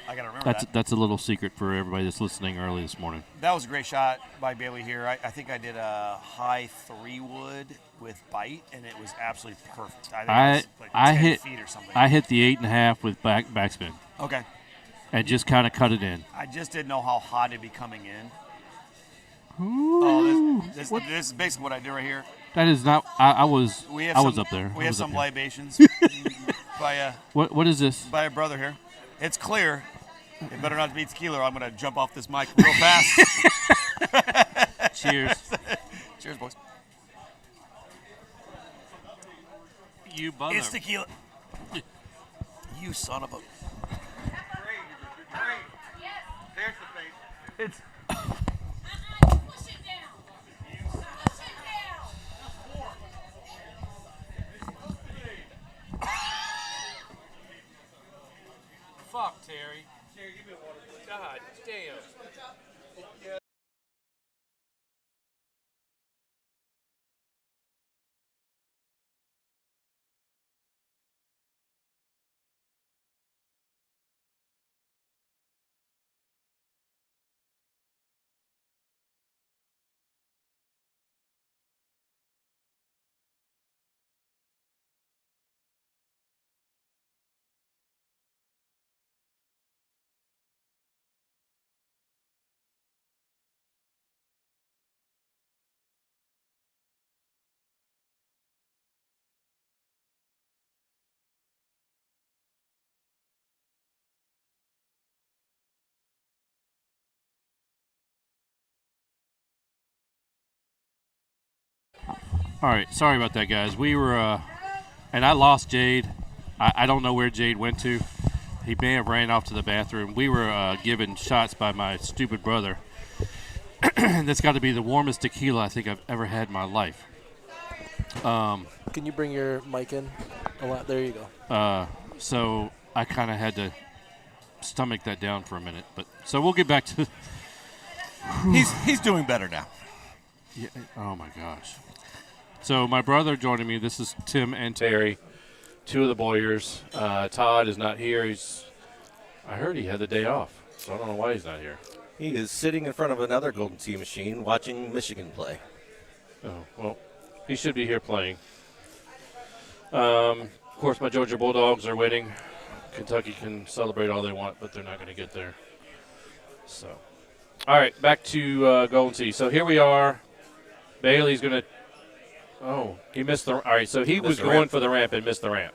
I gotta remember that. That's a little secret for everybody that's listening early this morning. That was a great shot by Bailey here. I think I did a high 3-wood with bite, and it was absolutely perfect. I think it was like 10 feet or something. I hit the 8.5 with backspin. Okay. And just kind of cut it in. I just didn't know how hot it'd be coming in. Ooh. Oh, this is basically what I do right here. That is not. I was up there. We have some libations by What is this? By a brother here. It's clear. It better not be tequila, or I'm going to jump off this mic real fast. Cheers. Cheers, boys. You bugger. It's tequila. You son of a... Great. Yes. There's the face. It's... Push it down. Push it down. Fuck, Terry. Terry, give me a water. God damn. All right, sorry about that, guys. We were, and I lost Jade. I don't know where Jade went to. He may have ran off to the bathroom. We were given shots by my stupid brother. That's got to be the warmest tequila I think I've ever had in my life. Can you bring your mic in a lot? There you go. So I kind of had to stomach that down for a minute. But so we'll get back to. He's doing better now. Yeah. Oh my gosh. So my brother joining me. This is Tim and Terry, two of the Boyers. Todd is not here. I heard he had the day off, so I don't know why he's not here. He is sitting in front of another Golden Tee machine watching Michigan play. Oh, well, he should be here playing. Of course, my Georgia Bulldogs are waiting. Kentucky can celebrate all they want, but they're not going to get there. So, all right, back to Golden Tee. So here we are. Bailey's going to – oh, he missed the – all right, so he was going for the ramp and missed the ramp.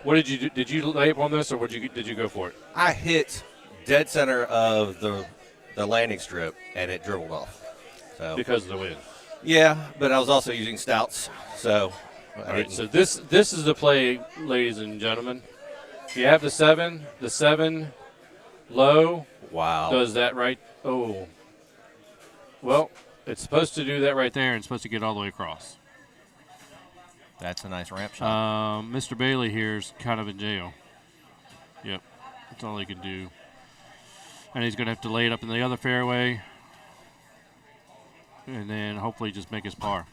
What did you do? Did you lay up on this, or did you go for it? I hit dead center of the landing strip, and it dribbled off. So because of the wind. Yeah, but I was also using stouts, so. All right, so this is the play, ladies and gentlemen. If you have the seven low. Wow. Does that right? Oh. Well, it's supposed to do that right there, and it's supposed to get all the way across. That's a nice ramp shot. Mr. Bailey here is kind of in jail. Yep, that's all he can do. And he's going to have to lay it up in the other fairway, and then hopefully just make his par.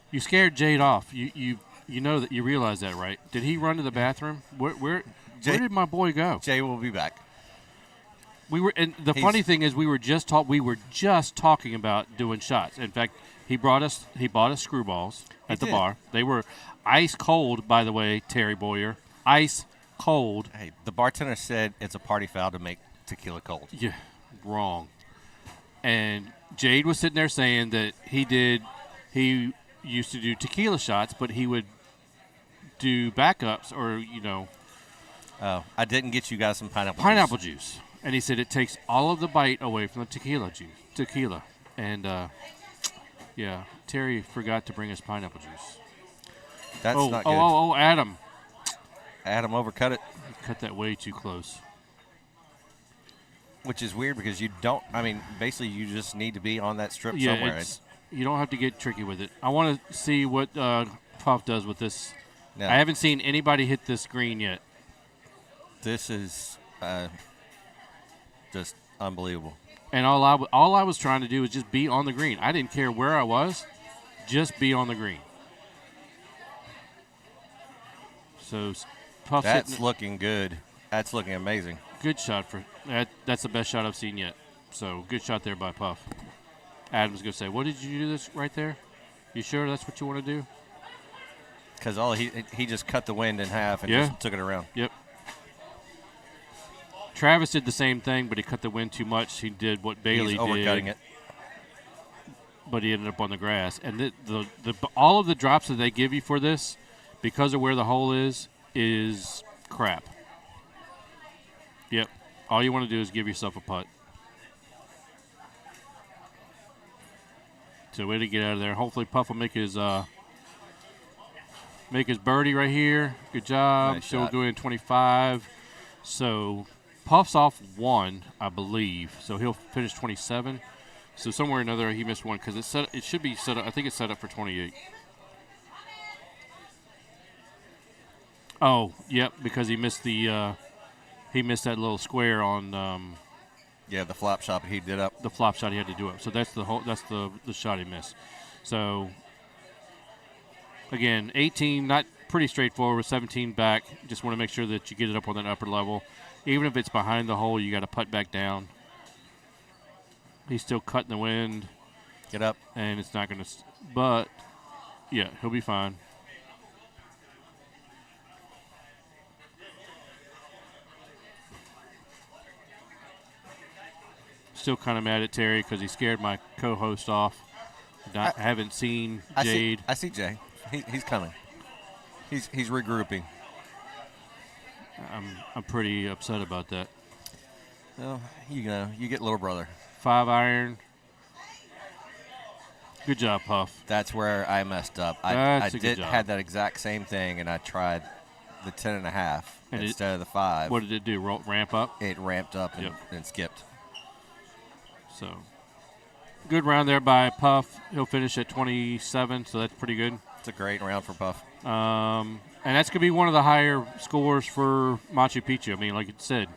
You scared Jade off. You know that, you realize that, right? Did he run to the bathroom? Where did my boy go? Jay will be back. We were, and the funny thing is, we were just talking about doing shots. In fact, he bought us screwballs at the bar. They were ice cold, by the way, Terry Boyer. Ice cold. Hey, the bartender said it's a party foul to make tequila cold. Yeah, wrong. And Jade was sitting there saying that he used to do tequila shots, but he would do backups or, Oh, I didn't get you guys some pineapple juice. And he said it takes all of the bite away from the tequila. And, yeah, Terry forgot to bring us pineapple juice. That's not good. Oh, Adam. Adam overcut it. He cut that way too close. Which is weird because basically you just need to be on that strip somewhere. You don't have to get tricky with it. I want to see what Puff does with this. No. I haven't seen anybody hit this green yet. This is just unbelievable. And all I was trying to do was just be on the green. I didn't care where I was, just be on the green. So Puff's That's looking good. That's looking amazing. Good shot for that. That's the best shot I've seen yet. So good shot there by Puff. Adam's gonna say, "What did you do this right there? You sure that's what you want to do?" Because he just cut the wind in half and just took it around. Yep. Travis did the same thing, but he cut the wind too much. He did what Bailey did. Overcutting it. But he ended up on the grass. And all of the drops that they give you for this, because of where the hole is crap. Yep. All you want to do is give yourself a putt. So way to get out of there. Hopefully Puff will make his birdie right here. Good job. Nice So we'll shot. go in 25. So Puff's off 1, I believe. So he'll finish 27. So somewhere or another he missed 1 because it should be set up. I think it's set up for 28. Oh, yep, because he missed that little square on. The flop shot he did up. The flop shot he had to do up. So that's the shot he missed. So again, 18, not pretty straightforward. 17 back. Just want to make sure that you get it up on that upper level. Even if it's behind the hole, you got to putt back down. He's still cutting the wind. Get up. And it's not going to. But yeah, he'll be fine. Still kind of mad at Terry because he scared my co-host off. I haven't seen Jade. I see Jay. He's coming. He's regrouping. I'm pretty upset about that. Well, you get little brother. 5-iron. Good job, Puff. That's where I messed up. I had that exact same thing, and I tried the 10.5 instead of the 5. What did it do? Ramp up? It ramped up and skipped. So, good round there by Puff. He'll finish at 27, so that's pretty good. It's a great round for Puff. And that's going to be one of the higher scores for Machu Picchu. I mean, like it said,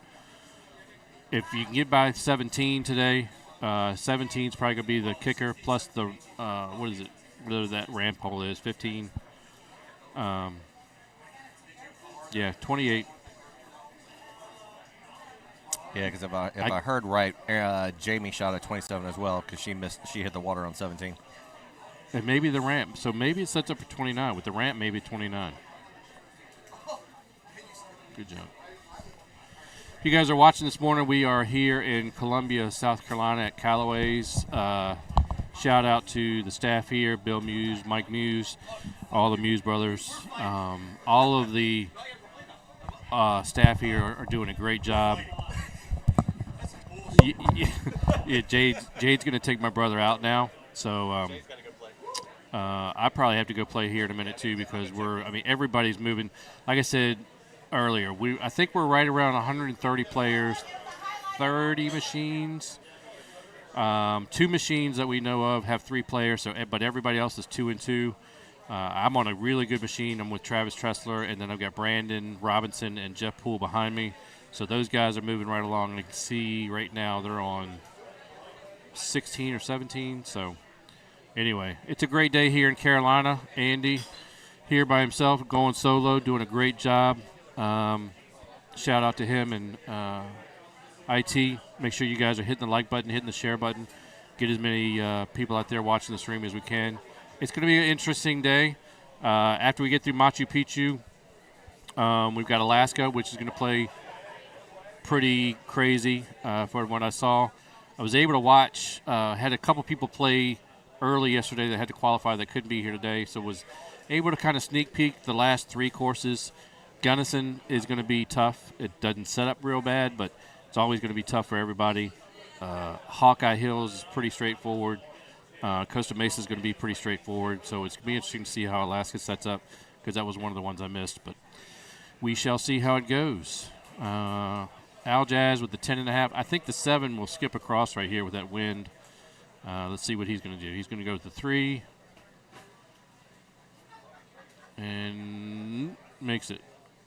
if you can get by 17 today, 17 is probably going to be the kicker, plus the, what is it, whatever that ramp hole is, 15. 28. Yeah, because if I heard right, Jamie shot at 27 as well because she hit the water on 17. And maybe the ramp. So maybe it sets up for 29. With the ramp, maybe 29. Good job. If you guys are watching this morning, we are here in Columbia, South Carolina at Callaway's. Shout out to the staff here, Bill Muse, Mike Muse, all the Muse brothers. All of the staff here are doing a great job. Yeah, Jade's going to take my brother out now. So I probably have to go play here in a minute too because everybody's moving. Like I said earlier, I think we're right around 130 players, 30 machines. 2 machines that we know of have 3 players, but everybody else is 2 and 2. I'm on a really good machine. I'm with Travis Tressler, and then I've got Brandon Robinson and Jeff Poole behind me. So those guys are moving right along, and you can see right now they're on 16 or 17. So anyway, it's a great day here in Carolina. Andy here by himself, going solo, doing a great job. Shout out to him and IT. Make sure you guys are hitting the like button, hitting the share button. Get as many people out there watching the stream as we can. It's going to be an interesting day. After we get through Machu Picchu, we've got Alaska, which is going to play pretty crazy for what I saw. I was able to watch, had a couple people play early yesterday that had to qualify that couldn't be here today, so was able to kind of sneak peek the last 3 courses. Gunnison is going to be tough. It doesn't set up real bad, but it's always going to be tough for everybody. Hawkeye Hills is pretty straightforward. Costa Mesa is going to be pretty straightforward, so it's going to be interesting to see how Alaska sets up, because that was one of the ones I missed, but we shall see how it goes. Al Jazz with the 10.5. I think the 7 will skip across right here with that wind. Let's see what he's going to do. He's going to go with the 3 and makes it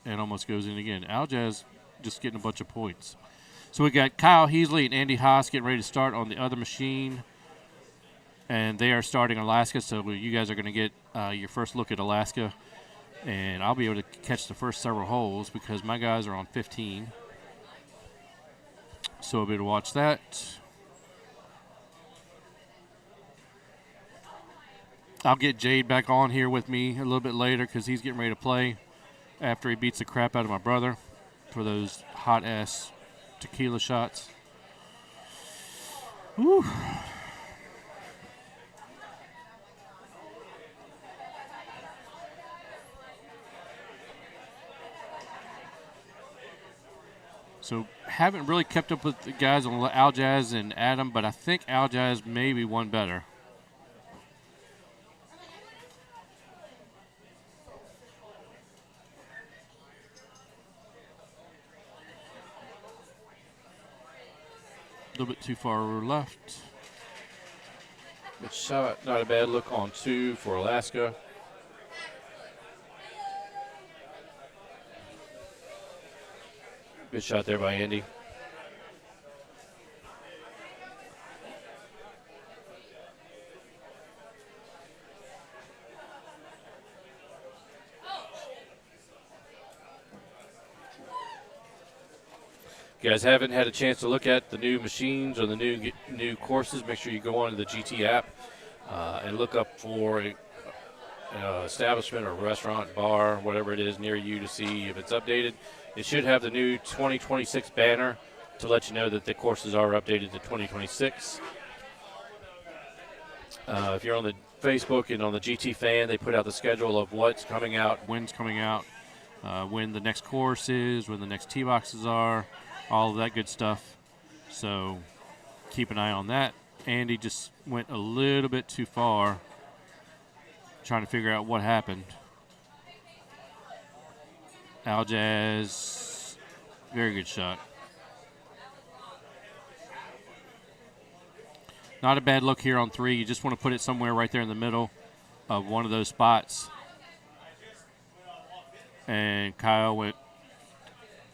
and almost goes in again. Al Jazz just getting a bunch of points. So we got Kyle Heasley and Andy Haas getting ready to start on the other machine, and they are starting Alaska, so you guys are going to get your first look at Alaska, and I'll be able to catch the first several holes because my guys are on 15. So I'll be able to watch that. I'll get Jade back on here with me a little bit later because he's getting ready to play after he beats the crap out of my brother for those hot-ass tequila shots. Woo. So haven't really kept up with the guys on Al Jazz and Adam, but I think Al Jazz may be one better. A little bit too far left. Good shot. Not a bad look on 2 for Alaska. Good shot there by Andy. If you guys haven't had a chance to look at the new machines or the new courses, make sure you go onto the GT app and look up for an establishment or restaurant, bar, whatever it is near you to see if it's updated. It should have the new 2026 banner to let you know that the courses are updated to 2026. If you're on the Facebook and on the GT fan, they put out the schedule of what's coming out, when's coming out, when the next course is, when the next tee boxes are, all of that good stuff. So keep an eye on that. Andy just went a little bit too far trying to figure out what happened. Al Jazz, very good shot. Not a bad look here on 3. You just want to put it somewhere right there in the middle of one of those spots. And Kyle went,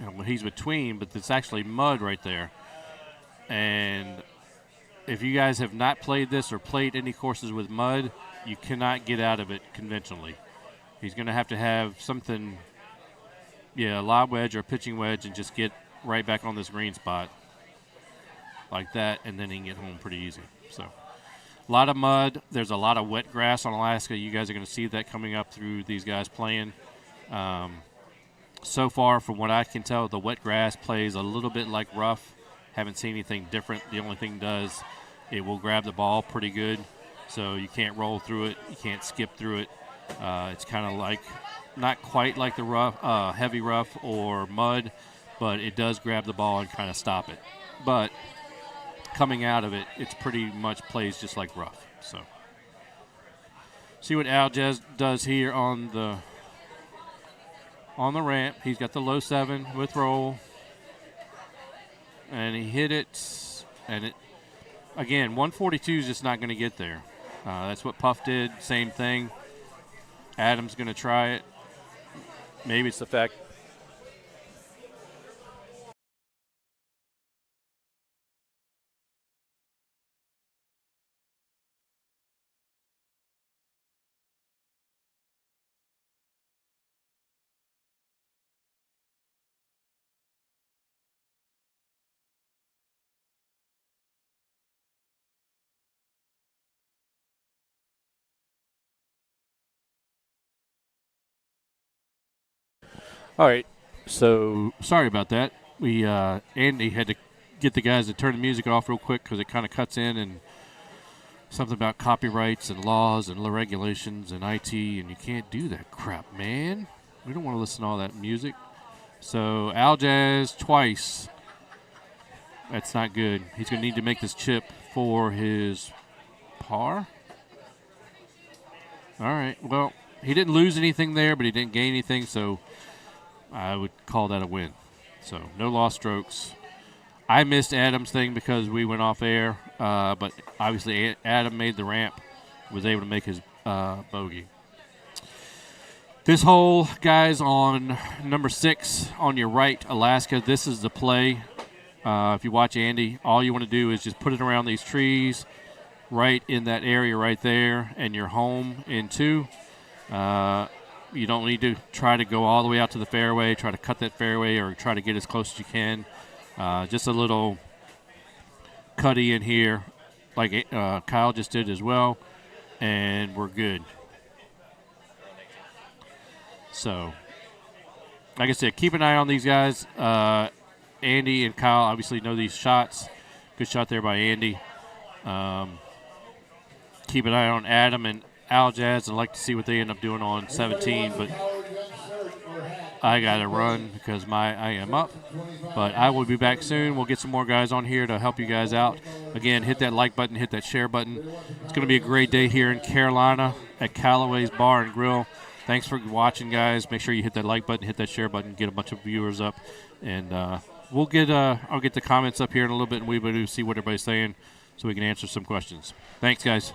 well, he's between, but it's actually mud right there. And if you guys have not played this or played any courses with mud, you cannot get out of it conventionally. He's going to have something, a lob wedge or a pitching wedge, and just get right back on this green spot like that, and then he can get home pretty easy. So a lot of mud. There's a lot of wet grass on Alaska. You guys are going to see that coming up through these guys playing. So far, from what I can tell, the wet grass plays a little bit like rough. Haven't seen anything different. The only thing does, it will grab the ball pretty good. So you can't roll through it. You can't skip through it. It's kind of like, not quite like the rough, heavy rough or mud, but it does grab the ball and kind of stop it. But coming out of it, it's pretty much plays just like rough. So see what Al Jazz does here on the ramp. He's got the low 7 with roll, and he hit it, and it again, 142 is just not going to get there. That's what Puff did. Same thing. Adam's going to try it. Maybe it's the fact All right. So sorry about that. We Andy had to get the guys to turn the music off real quick because it kind of cuts in and something about copyrights and laws and regulations and IT, and you can't do that crap, man. We don't want to listen to all that music. So Al Jazz twice. That's not good. He's going to need to make this chip for his par. All right. Well, he didn't lose anything there, but he didn't gain anything, so I would call that a win. So no lost strokes. I missed Adam's thing because we went off air, but obviously Adam made the ramp, was able to make his bogey. This hole, guys, on number 6 on your right, Alaska, this is the play. If you watch Andy, all you want to do is just put it around these trees right in that area right there, and you're home in 2. You don't need to try to go all the way out to the fairway, try to cut that fairway, or try to get as close as you can. Just a little cutty in here, like Kyle just did as well, and we're good. So, like I said, keep an eye on these guys. Andy and Kyle obviously know these shots. Good shot there by Andy. Keep an eye on Adam and Al Jazz. I'd like to see what they end up doing on 17, but I got to run because I am up. But I will be back soon. We'll get some more guys on here to help you guys out. Again, hit that like button, hit that share button. It's going to be a great day here in Carolina at Callaway's Bar and Grill. Thanks for watching, guys. Make sure you hit that like button, hit that share button, get a bunch of viewers up. And I'll get the comments up here in a little bit, and we will see what everybody's saying so we can answer some questions. Thanks, guys.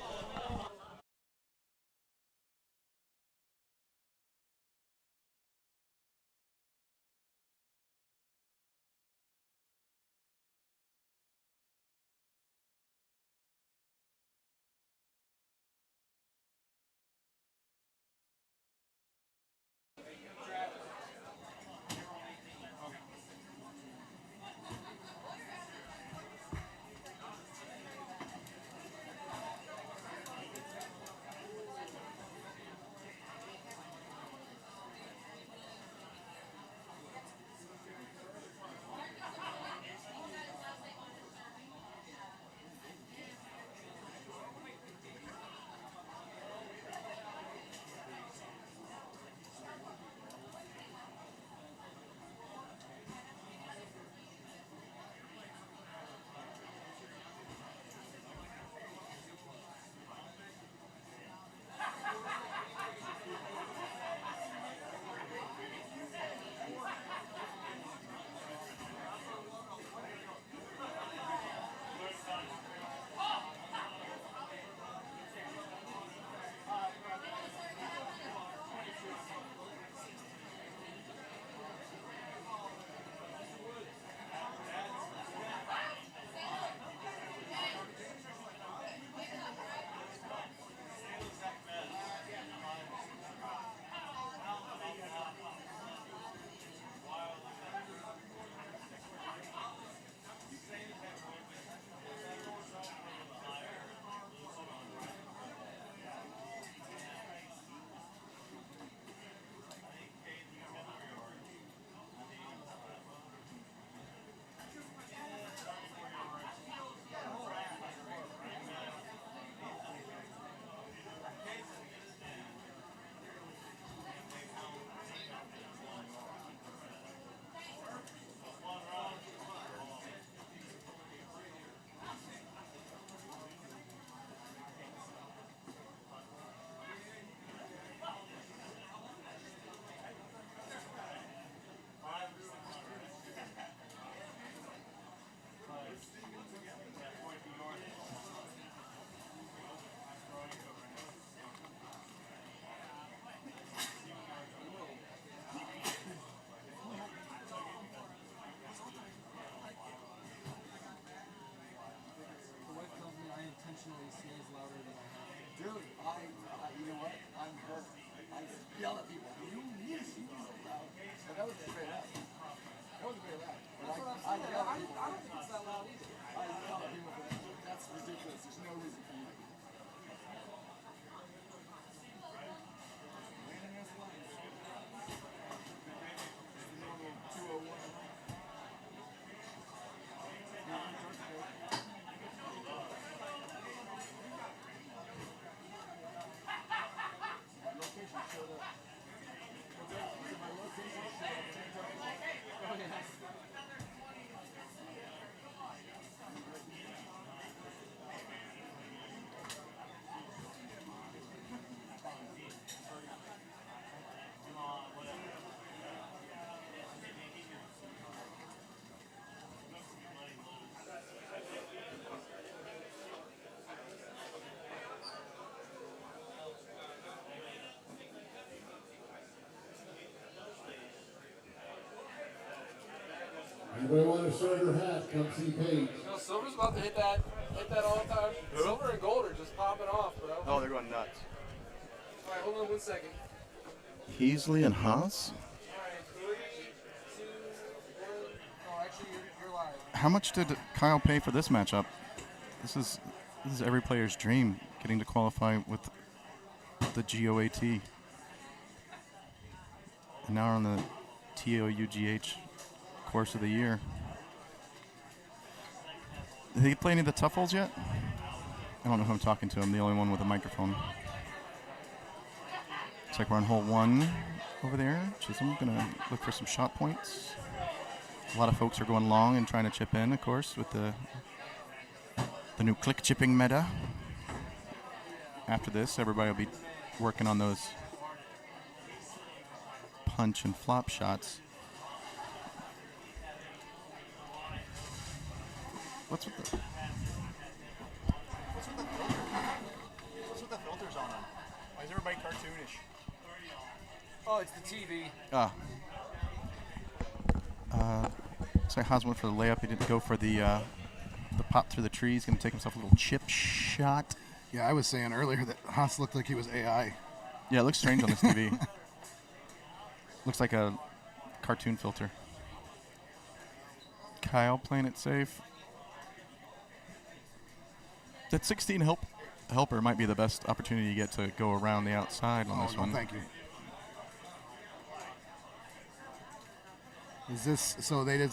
Everybody want a starter hat? Come see Paige. Silver's about to hit that all the time. Silver and gold are just popping off, bro. Oh, they're going nuts. All right, hold on 1 second. Heasley and Haas? How much did Kyle pay for this matchup? This is every player's dream, getting to qualify with the GOAT. And now we're on the TOUGH course of the year. Did he play any of the tough holes yet? I don't know who I'm talking to. I'm the only one with a microphone. Looks like we're on hole 1 over there. Chisholm gonna look for some shot points. A lot of folks are going long and trying to chip in, of course, with the new click chipping meta. After this, everybody will be working on those punch and flop shots. What's with the filters on them? Why is everybody cartoonish? Oh, it's the TV. So Haas went for the layup. He didn't go for the pop through the tree. He's going to take himself a little chip shot. Yeah, I was saying earlier that Haas looked like he was AI. Yeah, it looks strange on this TV. Looks like a cartoon filter. Kyle playing it safe. That 16 helper might be the best opportunity you get to go around the outside on this one. Thank you. Is this so? They did.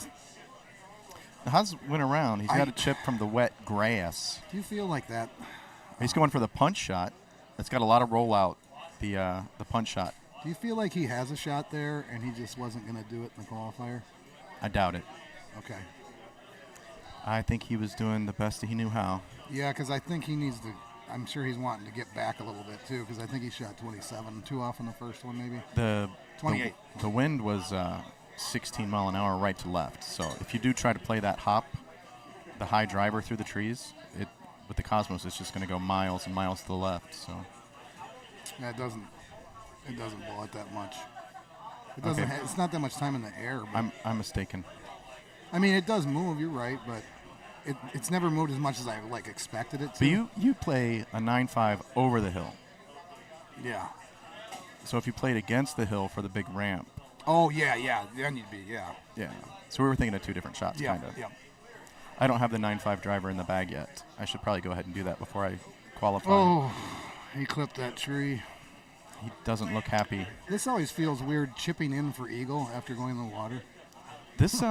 Haas went around. He's got a chip from the wet grass. Do you feel like that? He's going for the punch shot. It's got a lot of rollout. The punch shot. Do you feel like he has a shot there and he just wasn't going to do it in the qualifier? I doubt it. Okay. I think he was doing the best he knew how. Yeah, because I think he needs to. I'm sure he's wanting to get back a little bit too, because I think he shot 27 too off in the first one, maybe. 28. The wind was 16 mile an hour right to left. So if you do try to play that hop, the high driver through the trees, with the Cosmos, it's just going to go miles and miles to the left. So yeah, it doesn't blow it that much. It doesn't. Okay. It's not that much time in the air. But I'm mistaken. I mean, it does move. You're right, but it's never moved as much as I expected it to. But you play a 9.5 over the hill. Yeah. So if you played against the hill for the big ramp. Oh yeah. Then you'd be Yeah. So we were thinking of two different shots, kind of. Yeah. I don't have the 9.5 driver in the bag yet. I should probably go ahead and do that before I qualify. Oh, he clipped that tree. He doesn't look happy. This always feels weird chipping in for eagle after going in the water. This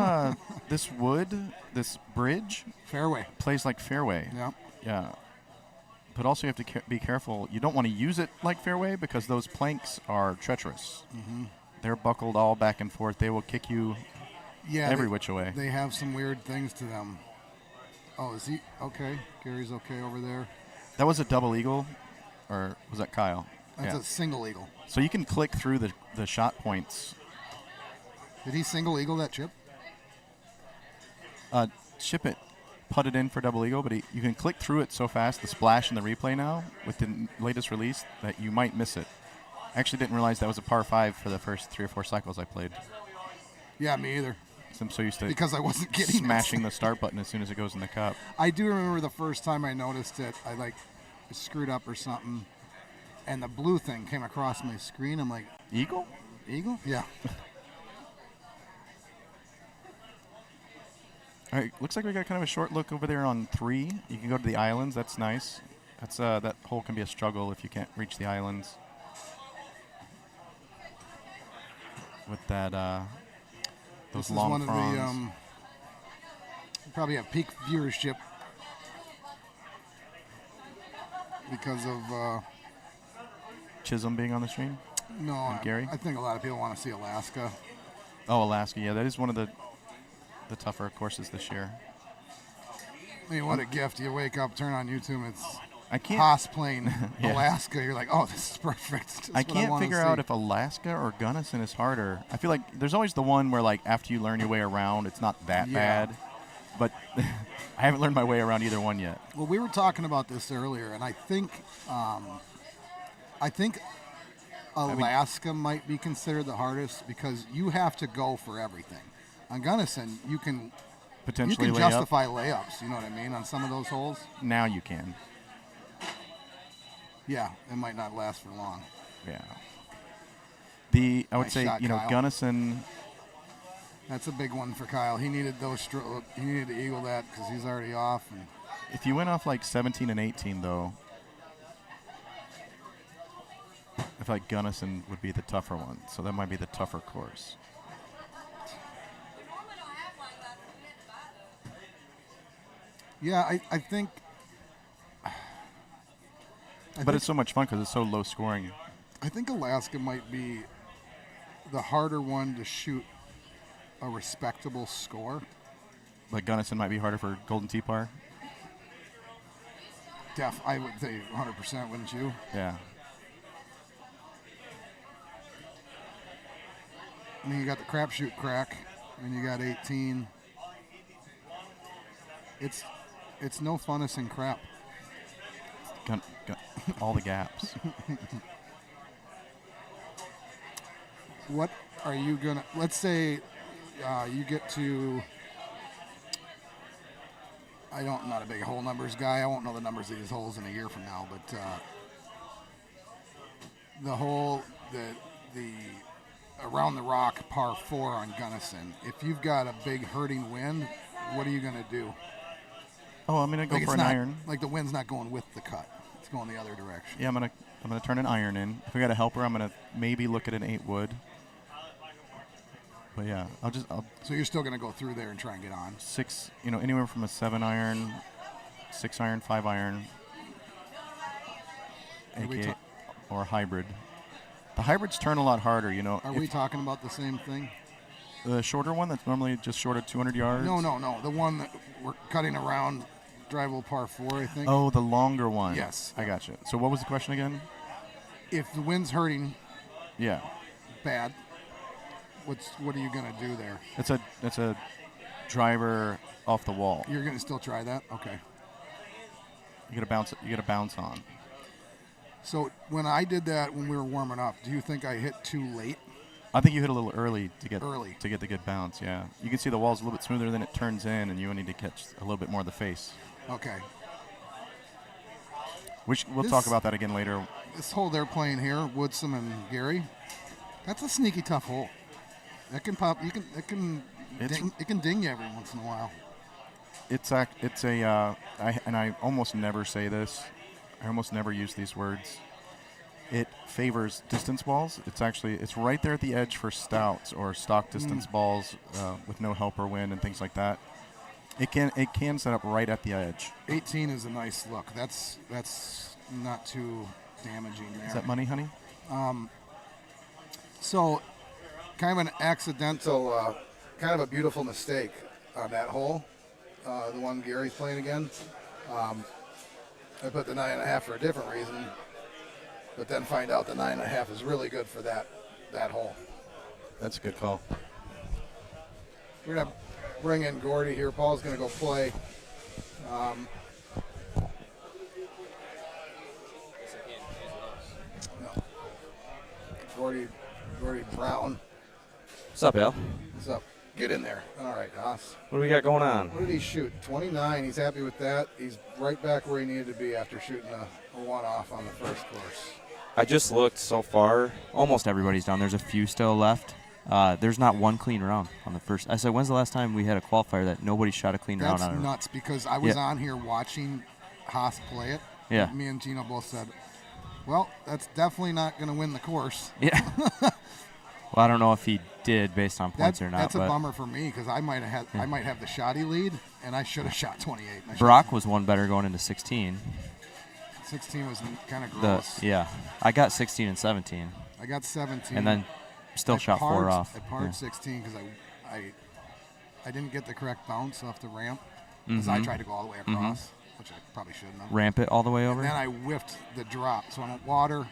this bridge, fairway, plays like fairway. Yeah. But also you have to be careful. You don't want to use it like fairway because those planks are treacherous. Mm-hmm. They're buckled all back and forth. They will kick you every which way. They have some weird things to them. Oh, is he okay? Gary's okay over there. That was a double eagle, or was that Kyle? That's a single eagle. So you can click through the shot points. Did he single eagle that chip? Chip it, put it in for double eagle, but you can click through it so fast, the splash and the replay now, with the latest release, that you might miss it. I actually didn't realize that was a par 5 for the first 3 or 4 cycles I played. Yeah, me either. I'm so used to because I wasn't getting smashing the start button as soon as it goes in the cup. I do remember the first time I noticed it. I screwed up or something, and the blue thing came across my screen. I'm like, Eagle? Eagle? Yeah. All right, looks like we got kind of a short look over there on 3. You can go to the islands. That's nice. That's that hole can be a struggle if you can't reach the islands. With that, those long fronds. This is one of the, probably have peak viewership because of Chisholm being on the stream. No, and Gary. I think a lot of people want to see Alaska. Oh, Alaska, yeah, that is one of the tougher courses this year. I mean, what a gift! You wake up, turn on YouTube, it's I can't Haas playing yeah. Alaska. You're like, oh, this is perfect. I can't figure out if Alaska or Gunnison is harder. I feel like there's always the one where, like, after you learn your way around, it's not that bad. But I haven't learned my way around either one yet. Well, we were talking about this earlier, and I think Alaska might be considered the hardest because you have to go for everything. On Gunnison, you can potentially justify layups. You know what I mean? On some of those holes. Now you can. Yeah, it might not last for long. Yeah. I would say, Kyle. Gunnison. That's a big one for Kyle. He needed he needed to eagle that because he's already off. And if you went off like 17 and 18, though, I feel like Gunnison would be the tougher one. So that might be the tougher course. Yeah, I think. But it's so much fun because it's so low scoring. I think Alaska might be the harder one to shoot a respectable score. Like Gunnison might be harder for Golden Tee Par? I would say 100%, wouldn't you? Yeah. I mean, you got the crapshoot crack, and you got 18. It's no funnest in crap. Got all the gaps. What are you gonna? Let's say you get to. I'm not a big hole numbers guy. I won't know the numbers of these holes in a year from now, but the hole, the around the rock par 4 on Gunnison. If you've got a big hurting wind, what are you gonna do? Oh, I'm gonna go for an iron. Like the wind's not going with the cut; it's going the other direction. Yeah, I'm gonna turn an iron in. If we got a helper, I'm gonna maybe look at an 8 wood. But yeah, So you're still gonna go through there and try and get on 6. Anywhere from a 7 iron, 6 iron, 5 iron, AKA, or hybrid. The hybrids turn a lot harder. Are we talking about the same thing? The shorter one that's normally just short of 200 yards. No. The one that we're cutting around. Drivable par 4, I think. Oh, the longer one. Yes. I got you. So what was the question again? If the wind's hurting bad, what are you going to do there? It's a driver off the wall. You're going to still try that? Okay. You get a bounce on. So when I did that when we were warming up, do you think I hit too late? I think you hit a little early to get the good bounce, yeah. You can see the wall's a little bit smoother than it turns in, and you need to catch a little bit more of the face. Okay. We'll talk about that again later. This hole they're playing here, Woodson and Gary, that's a sneaky tough hole. That can pop. It can ding you every once in a while. I almost never say this. I almost never use these words. It favors distance balls. It's right there at the edge for stouts or stock distance balls with no helper wind and things like that. It can set up right at the edge. 18 is a nice look. That's not too damaging there. Is that money, honey? So, kind of an accidental, kind of a beautiful mistake on that hole. The one Gary's playing again. I put the 9.5 for a different reason, but then find out the 9.5 is really good for that hole. That's a good call. We're gonna bring in Gordy here. Paul's gonna go play. Gordy Brown. What's up, Al? What's up? Get in there. All right, Haas. What do we got going on? What did he shoot? 29. He's happy with that. He's right back where he needed to be after shooting a one-off on the first course. I just looked so far. Almost everybody's done. There's a few still left. There's not one clean round on the first. I said, when's the last time we had a qualifier that nobody shot a clean round on it? That's nuts because I was on here watching Haas play it. Yeah. Me and Gino both said, well, that's definitely not going to win the course. Yeah. Well, I don't know if he did based on points or not. That's a bummer for me because I might have the shoddy lead, and I should have shot 28. Brock was one better going into 16. 16 was kind of gross. I got 16 and 17. I got 17. And then still shot 4 off. I parred 16 because I didn't get the correct bounce off the ramp because I tried to go all the way across, which I probably shouldn't have. Ramp it all the way over? And then I whiffed the drop. So I went water,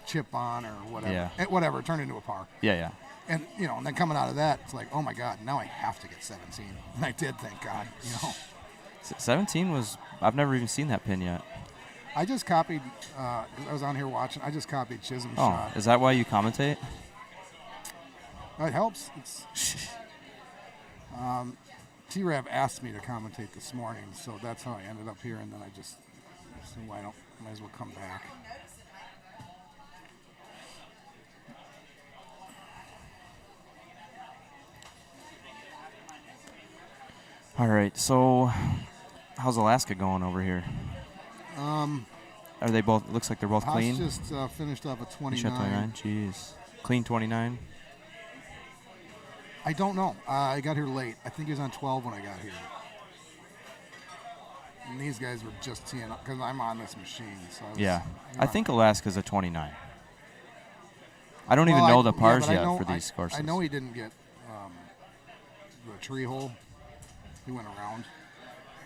chip on or whatever. Yeah. Whatever, it turned into a par. Yeah. And, and then coming out of that, it's like, oh, my God, now I have to get 17. And I did, thank God, 17 was, I've never even seen that pin yet. I just copied, I was on here watching, I just copied Chisholm's shot. Is that why you commentate? It helps. It's T-Rav asked me to commentate this morning, so that's how I ended up here, and then I just said, why don't, might as well come back. All right, so how's Alaska going over here? Are they both? Looks like they're both Haas clean. Just finished off a 29. Shot 29. Jeez, clean 29. I don't know. I got here late. I think he was on 12 when I got here. And these guys were just teeing up because I'm on this machine. So Yeah, I think Alaska's a 29. I don't even know the pars yet for these courses. I know he didn't get the tree hole. He went around.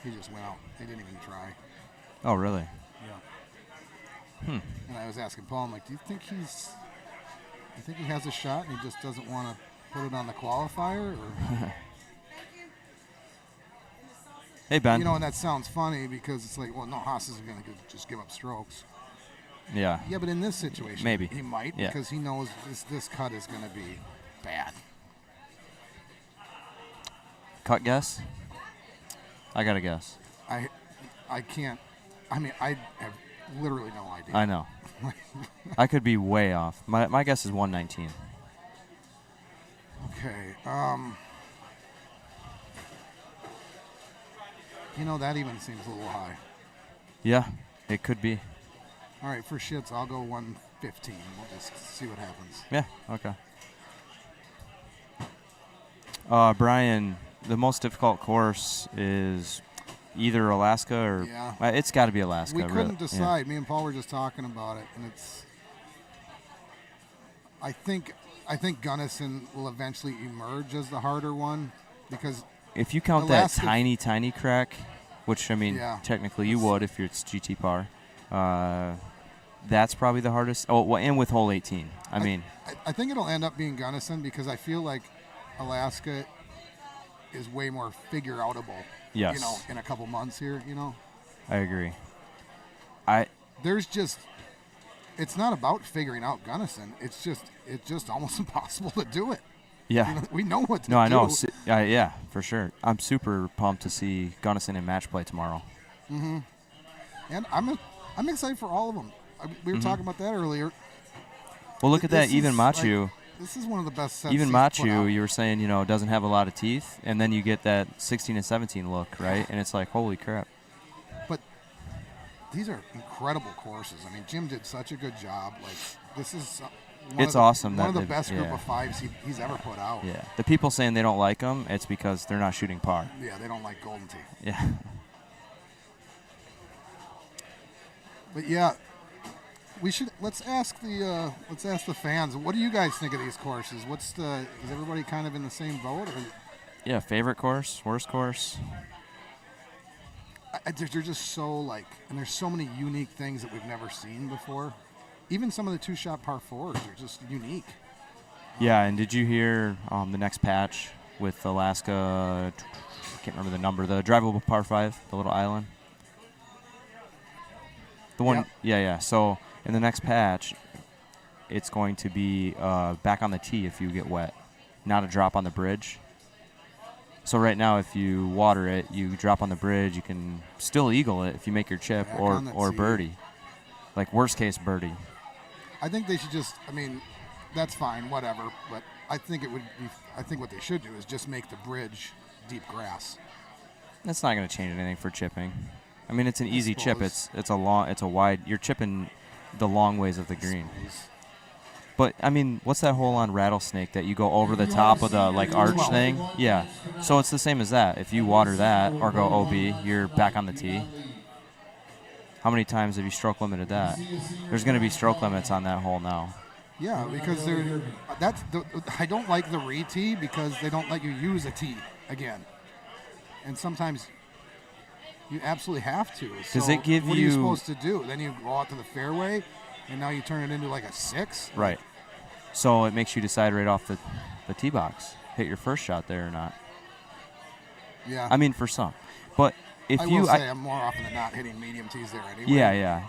He just went out. He didn't even try. Oh, really? Yeah. And I was asking Paul, I'm like, do you think he has a shot and he just doesn't want to put it on the qualifier? Or? Hey, Ben. You know, and that sounds funny because it's like, well, no, Haas isn't going to just give up strokes. Yeah. Yeah, but in this situation, maybe he might because he knows this cut is going to be bad. Cut guess? I got to guess. I can't. I mean, I have literally no idea. I know. I could be way off. My guess is 119. Okay. You know, that even seems a little high. Yeah, it could be. All right, for shits, I'll go 115. We'll just see what happens. Yeah, okay. Brian, the most difficult course is either Alaska or it's got to be Alaska. We couldn't really. decide. Me and Paul were just talking about it, and it's. I think Gunnison will eventually emerge as the harder one because. If you count Alaska, that tiny crack, which I mean technically you would if it's GT par, that's probably the hardest. Oh, well, and with hole 18. I think it'll end up being Gunnison because I feel like Alaska is way more figure-outable. Yes. You know, in a couple months here, you know. I agree. It's not about figuring out Gunnison. It's just almost impossible to do it. Yeah. You know, we know what to do. No, I know. Yeah, for sure. I'm super pumped to see Gunnison in match play tomorrow. Mm-hmm. And I'm excited for all of them. We were talking about that earlier. Well, look at that. Even Machu. This is one of the best sets. Even Machu, you were saying, doesn't have a lot of teeth, and then you get that 16 and 17 look, right? And it's like, holy crap. But these are incredible courses. I mean, Jim did such a good job. Like, this is awesome. One of the best group of fives he's ever put out. Yeah. The people saying they don't like them, it's because they're not shooting par. Yeah, they don't like golden tee. Yeah. But yeah, let's ask the fans. What do you guys think of these courses? Is everybody kind of in the same boat? Or? Yeah, favorite course, worst course. They're just so and there's so many unique things that we've never seen before. Even some of the two-shot par fours are just unique. Yeah, and did you hear the next patch with Alaska? I can't remember the number. The drivable par 5, the little island. The one, yeah. So in the next patch, it's going to be back on the tee if you get wet, not a drop on the bridge. So right now, if you water it, you drop on the bridge. You can still eagle it if you make your chip or birdie, like worst case birdie. I think they should just. I mean, that's fine, whatever. But I think it would be. I think what they should do is just make the bridge deep grass. That's not going to change anything for chipping. I mean, it's an easy chip. It's a wide. You're chipping the long ways of the green. But I mean, what's that hole on Rattlesnake that you go over the top of the arch thing? Yeah. So it's the same as that. If you water that or go OB, you're back on the tee. How many times have you stroke limited that? There's going to be stroke limits on that hole now. Yeah, because I don't like the re-tee because they don't let you use a tee again. And sometimes you absolutely have to. Does it give what are you supposed to do? Then you go out to the fairway, and now you turn it into a 6? Right. So it makes you decide right off the tee box, hit your first shot there or not. Yeah. I mean, for some. But if I you... will say I'm more often than not hitting medium tees there anyway. Yeah.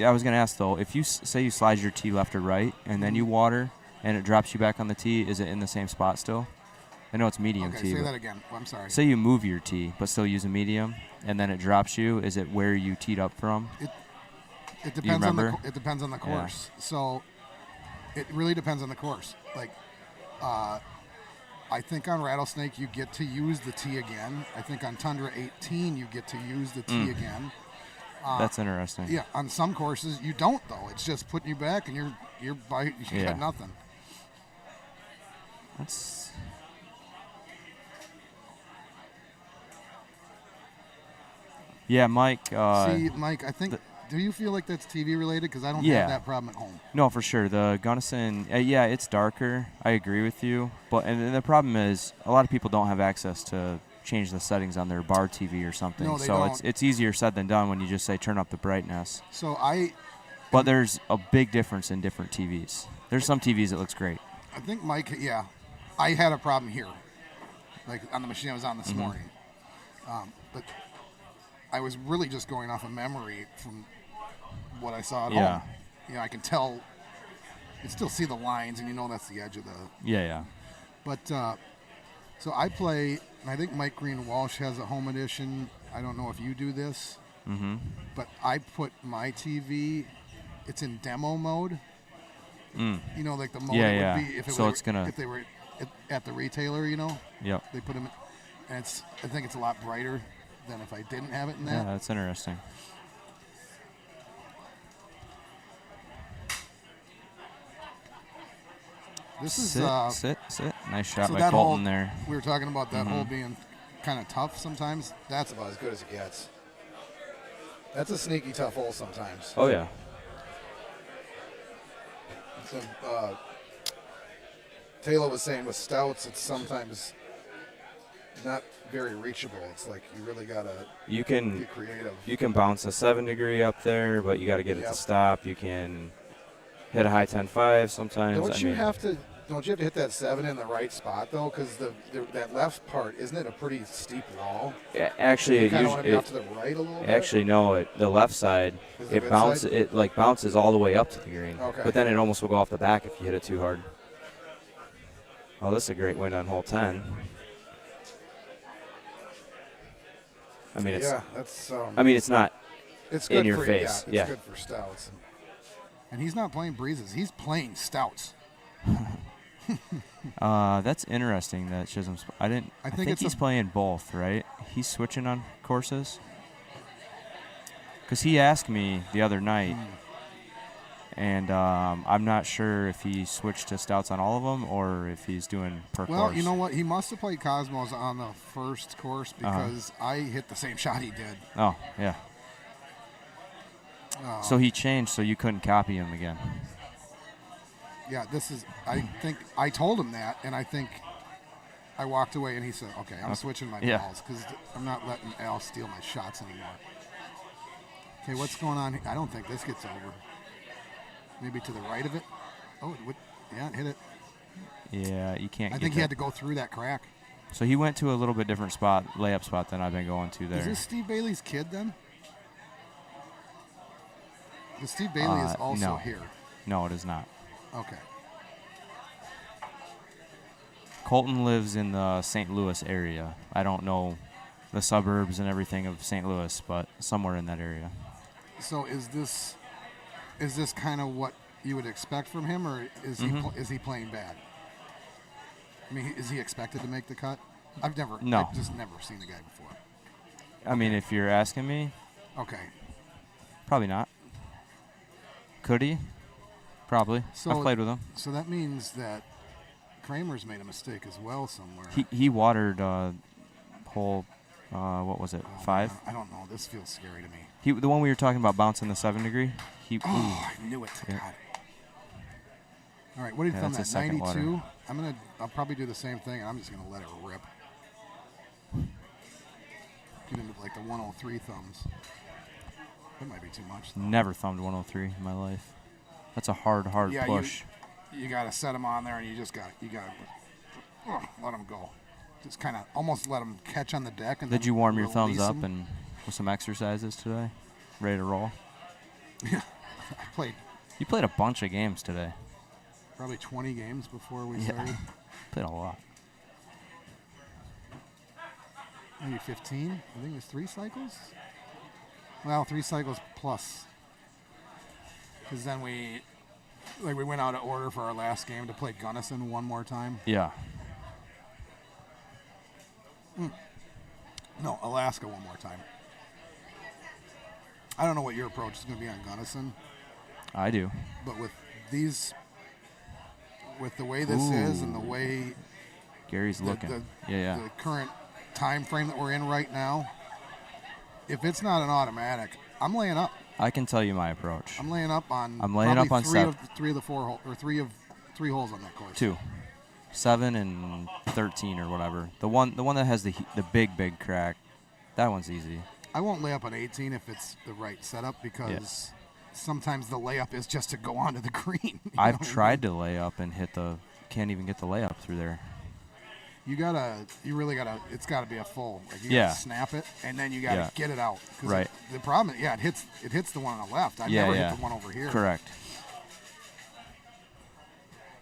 I was going to ask, though, if you say you slide your tee left or right, and then you water, and it drops you back on the tee, is it in the same spot still? I know it's medium Okay, tee. say that again. I'm sorry. Say you move your tee, but still use a medium, and then it drops you. Is it where you teed up from? It depends on remember? it depends on the course. Yeah. So it really depends on the course. Like, I think on Rattlesnake you get to use the tee again. I think on Tundra 18 you get to use the tee again. That's interesting. Yeah, on some courses you don't though. It's just putting you back, and you got nothing. That's. Yeah, Mike. See, Mike, I think. Do you feel like that's TV related? Because I don't have that problem at home. No, for sure. The Gunnison, yeah, it's darker. I agree with you. But and the problem is a lot of people don't have access to change the settings on their bar TV or something. No, they so don't. it's easier said than done when you just say turn up the brightness. So But there's a big difference in different TVs. There's some TVs that looks great. I think Mike. Yeah, I had a problem here, like on the machine I was on this morning, but I was really just going off of memory from what I saw at home. You know, I can tell. You can still see the lines, and you know that's the edge of the. Yeah. But so I play, and I think Mike Green Walsh has a home edition. I don't know if you do this, but I put my TV. It's in demo mode. You know, like the mode it would be if they were at the retailer. You know. Yep. They put them, and I think it's a lot brighter than if I didn't have it in that. Yeah, that's interesting. This is sit. Nice shot so by that Colton hole, there. We were talking about that hole being kind of tough sometimes. That's about as good as it gets. That's a sneaky tough hole sometimes. Oh yeah. So, Taylor was saying with stouts, it's sometimes not very reachable. It's like you really gotta be creative. You can bounce a 7 degree up there, but you got to get it to stop. You can hit a high 10-5 sometimes. Don't you have to hit that 7 in the right spot though? Because that left part, isn't it a pretty steep wall? Yeah, actually, you want to be off to the right a little bit. Actually, no. The left side, it bounces all the way up to the green. Okay. But then it almost will go off the back if you hit it too hard. Oh, this is a great win on hole 10. I mean, it's not in your face. It's good for stouts. And he's not playing breezes. He's playing stouts. That's interesting that Chisholm's. I think he's playing both, right? He's switching on courses. Because he asked me the other night, and I'm not sure if he switched to stouts on all of them or if he's doing per course. Well, you know what? He must have played Cosmos on the first course because I hit the same shot he did. Oh, yeah. So he changed so you couldn't copy him again. Yeah, I think I told him that, and I think I walked away, and he said, okay, I'm switching my balls because I'm not letting Al steal my shots anymore. Okay, what's going on here? I don't think this gets over. Maybe to the right of it. Oh, it hit it. Yeah, you can't I think he had to go through that crack. So he went to a little bit different layup spot than I've been going to there. Is this Steve Bailey's kid then? Because Steve Bailey is also here. No, it is not. Okay. Colton lives in the St. Louis area. I don't know the suburbs and everything of St. Louis, but somewhere in that area. So is this kind of what you would expect from him, or is he playing bad? I mean, is he expected to make the cut? I've just never seen the guy before. I mean, if you're asking me, okay, probably not. Could he? Probably. I've played with him. So that means that Kramer's made a mistake as well somewhere. He watered hole, what was it, 5? I don't know. This feels scary to me. The one we were talking about bouncing the 7 degree. I knew it. Yeah. God. All right, what did you thumb that? 92. Water. I'll probably do the same thing. I'm just gonna let it rip. Get into like the 103 thumbs. That might be too much. Though. Never thumbed 103 in my life. That's a hard push. You got to set them on there, and you gotta let them go. Just kind of almost let them catch on the deck. And did you warm your thumbs up them. and with some exercises today? Ready to roll? Yeah, I played. You played a bunch of games today. probably 20 games before we started. Played a lot. Maybe 15. I think it was 3 cycles. Well, 3 cycles plus. Because then we went out of order for our last game to play Gunnison one more time. Yeah. No, Alaska one more time. I don't know what your approach is going to be on Gunnison. I do. But with the way this is and the way Gary's looking. The current time frame that we're in right now, if it's not an automatic, I'm laying up. I can tell you my approach. I'm laying up on. I'm laying up on three of the 4 holes, or three holes on that course. 2, 7 and 13 or whatever. The one that has the big crack, that one's easy. I won't lay up on 18 if it's the right setup because sometimes the layup is just to go onto the green. I've tried to lay up and can't even get the layup through there. You really gotta, it's gotta be a full. Like you gotta snap it, and then you gotta get it out. Right. The problem, it hits the one on the left. I've never hit the one over here. Correct.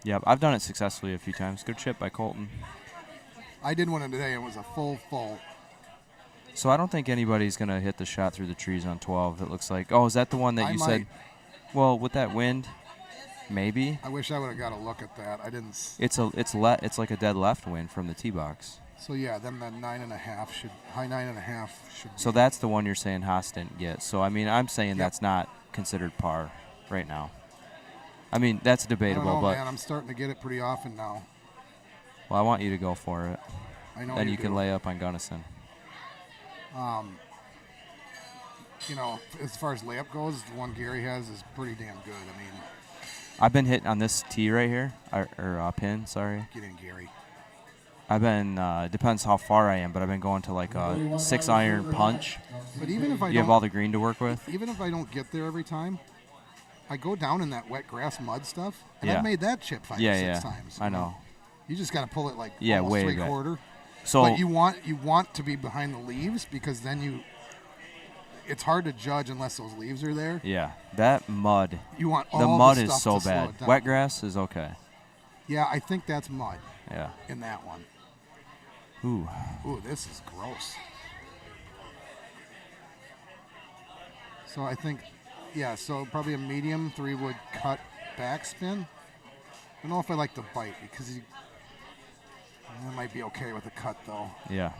Yep, I've done it successfully a few times. Good chip by Colton. I did one today, and it was a full. So I don't think anybody's going to hit the shot through the trees on 12, it looks like. Oh, is that the one that you said? Well, with that wind, maybe. I wish I would have got a look at that. I didn't. It's like a dead left wind from the tee box. So, yeah, then the 9.5 high 9.5 should So that's the one you're saying Haas didn't get. So, I mean, I'm saying that's not considered par right now. I mean, that's debatable. I don't know, but man, I'm starting to get it pretty often now. Well, I want you to go for it. I know then you can lay up on Gunnison. As far as layup goes, the one Gary has is pretty damn good. I mean, I've been hitting on this tee right here, or pin, sorry. Get in, Gary. I've been, depends how far I am, but I've been going to like a 6-iron punch. But even if you have all the green to work with? Even if I don't get there every time, I go down in that wet grass mud stuff, and I've made that chip 5 or 6 times. I know. You just got to pull it like almost way 3/4. So, but you want to be behind the leaves because then it's hard to judge unless those leaves are there. Yeah, that mud. You want the mud is so bad. Wet grass is okay. Yeah, I think that's mud. Yeah. In that one. Ooh, this is gross. So I think, so probably a medium 3-wood cut backspin. I don't know if I like the bite because that might be okay with a cut though. Yeah.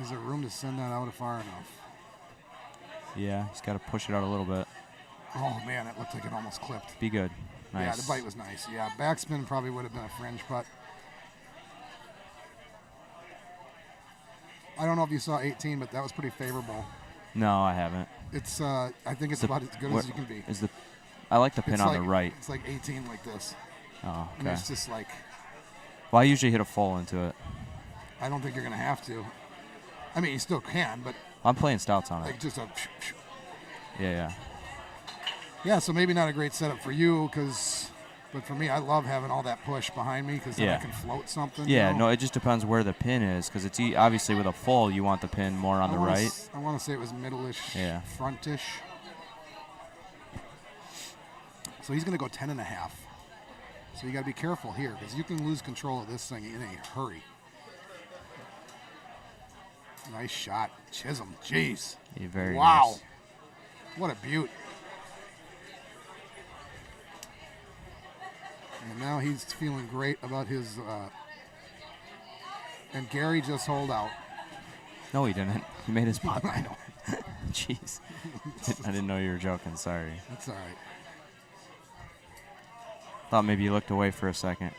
Is there room to send that out far enough? Yeah, he's got to push it out a little bit. Oh man, it looked like it almost clipped. Be good. Nice. Yeah, the bite was nice. Yeah, backspin probably would have been a fringe putt. I don't know if you saw 18, but that was pretty favorable. No, I haven't. It's I think it's about as good as you can be. I like the pin on the right. It's like 18 like this. Oh, okay. And it's just like. Well, I usually hit a full into it. I don't think you're going to have to. I mean, you still can, but. I'm playing stouts on it. Like just a. Yeah. Yeah, so maybe not a great setup for you, but for me, I love having all that push behind me because then I can float something. Yeah, no, it just depends where the pin is because it's obviously with a full, you want the pin more on the right. I want to say it was middle-ish, frontish. So he's going to go 10.5. So you got to be careful here because you can lose control of this thing in a hurry. Nice shot, Chisholm. Jeez. Yeah, very wow. Nice. What a beaut. And now he's feeling great about his. And Gary just holed out. No, he didn't. He made his putt. I know. Jeez. I didn't know you were joking. Sorry. That's all right. Thought maybe you looked away for a second.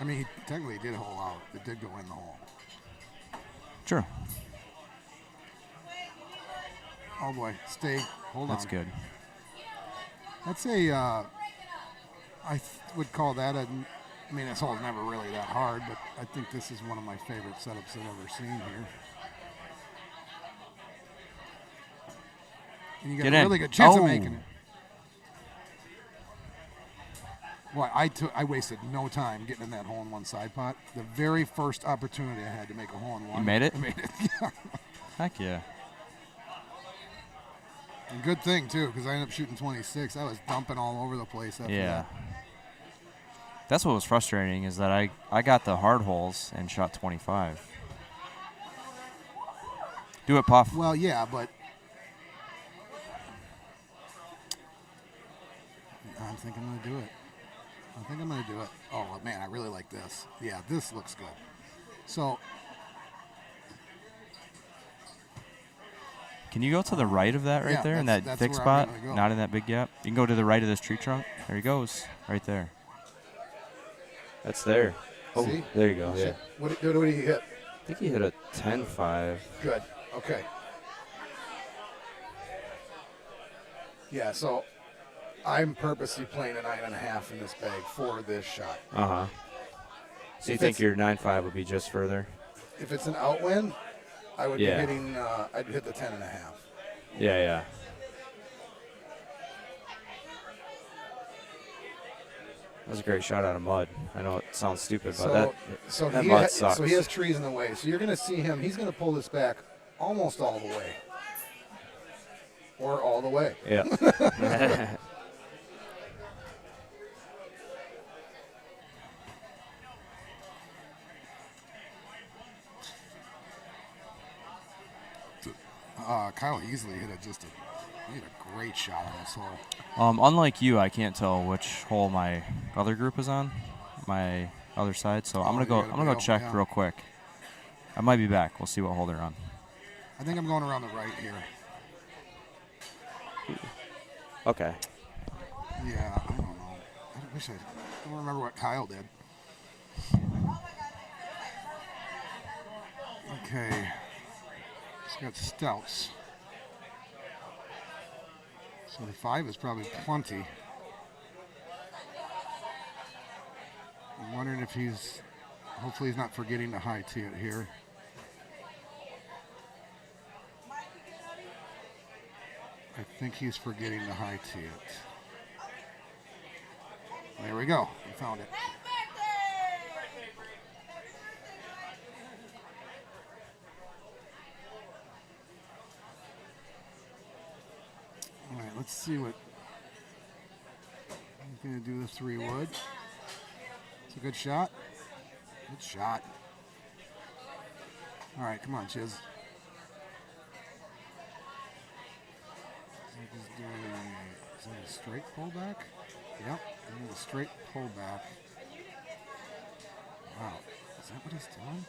I mean, he technically did hole out. It did go in the hole. True. Oh boy, stay. Hold on. That's good. That's a. I would call that a. I mean, this hole's never really that hard, but I think this is one of my favorite setups I've ever seen here. And you got a really good chance of making it. Boy, I wasted no time getting in that hole-in-one side pot. The very first opportunity I had to make a hole-in-one. You made it? I made it. Heck yeah. And good thing, too, because I ended up shooting 26. I was dumping all over the place after that. That's what was frustrating is that I got the hard holes and shot 25. Do it, Puff. Well, yeah, but I think I'm going to do it. I think I'm going to do it. Oh, man, I really like this. Yeah, this looks good. So, can you go to the right of that right there in that thick spot? Not in that big gap. You can go to the right of this tree trunk. There he goes, right there. That's there. Oh, see? There you go. Yeah. What did he hit? I think he hit a 10.5. Good. Okay. Yeah, so I'm purposely playing a 9.5 in this bag for this shot. Uh-huh. So you think your 9.5 would be just further? If it's an outwind, I would be hitting, I'd hit the 10.5. Yeah. That was a great shot out of mud. I know it sounds stupid, but that mud sucks. So he has trees in the way. So you're going to see him. He's going to pull this back almost all the way. Or all the way. Yeah. Kyle easily hit he hit a great shot on this hole. Unlike you, I can't tell which hole my other group is on, my other side. So I'm gonna go check real quick. I might be back. We'll see what hole they're on. I think I'm going around the right here. Okay. Yeah, I don't know. I don't remember what Kyle did. Okay. It's got stouts. So the 5 is probably plenty. I'm wondering if hopefully he's not forgetting to high tee it here. I think he's forgetting to high tee it. There we go. We found it. All right, let's see what he's going to do. The 3 wood. It's a good shot. Good shot. All right, come on, Chiz. Is that a straight pullback? Yep, a straight pullback. Wow, is that what he's doing?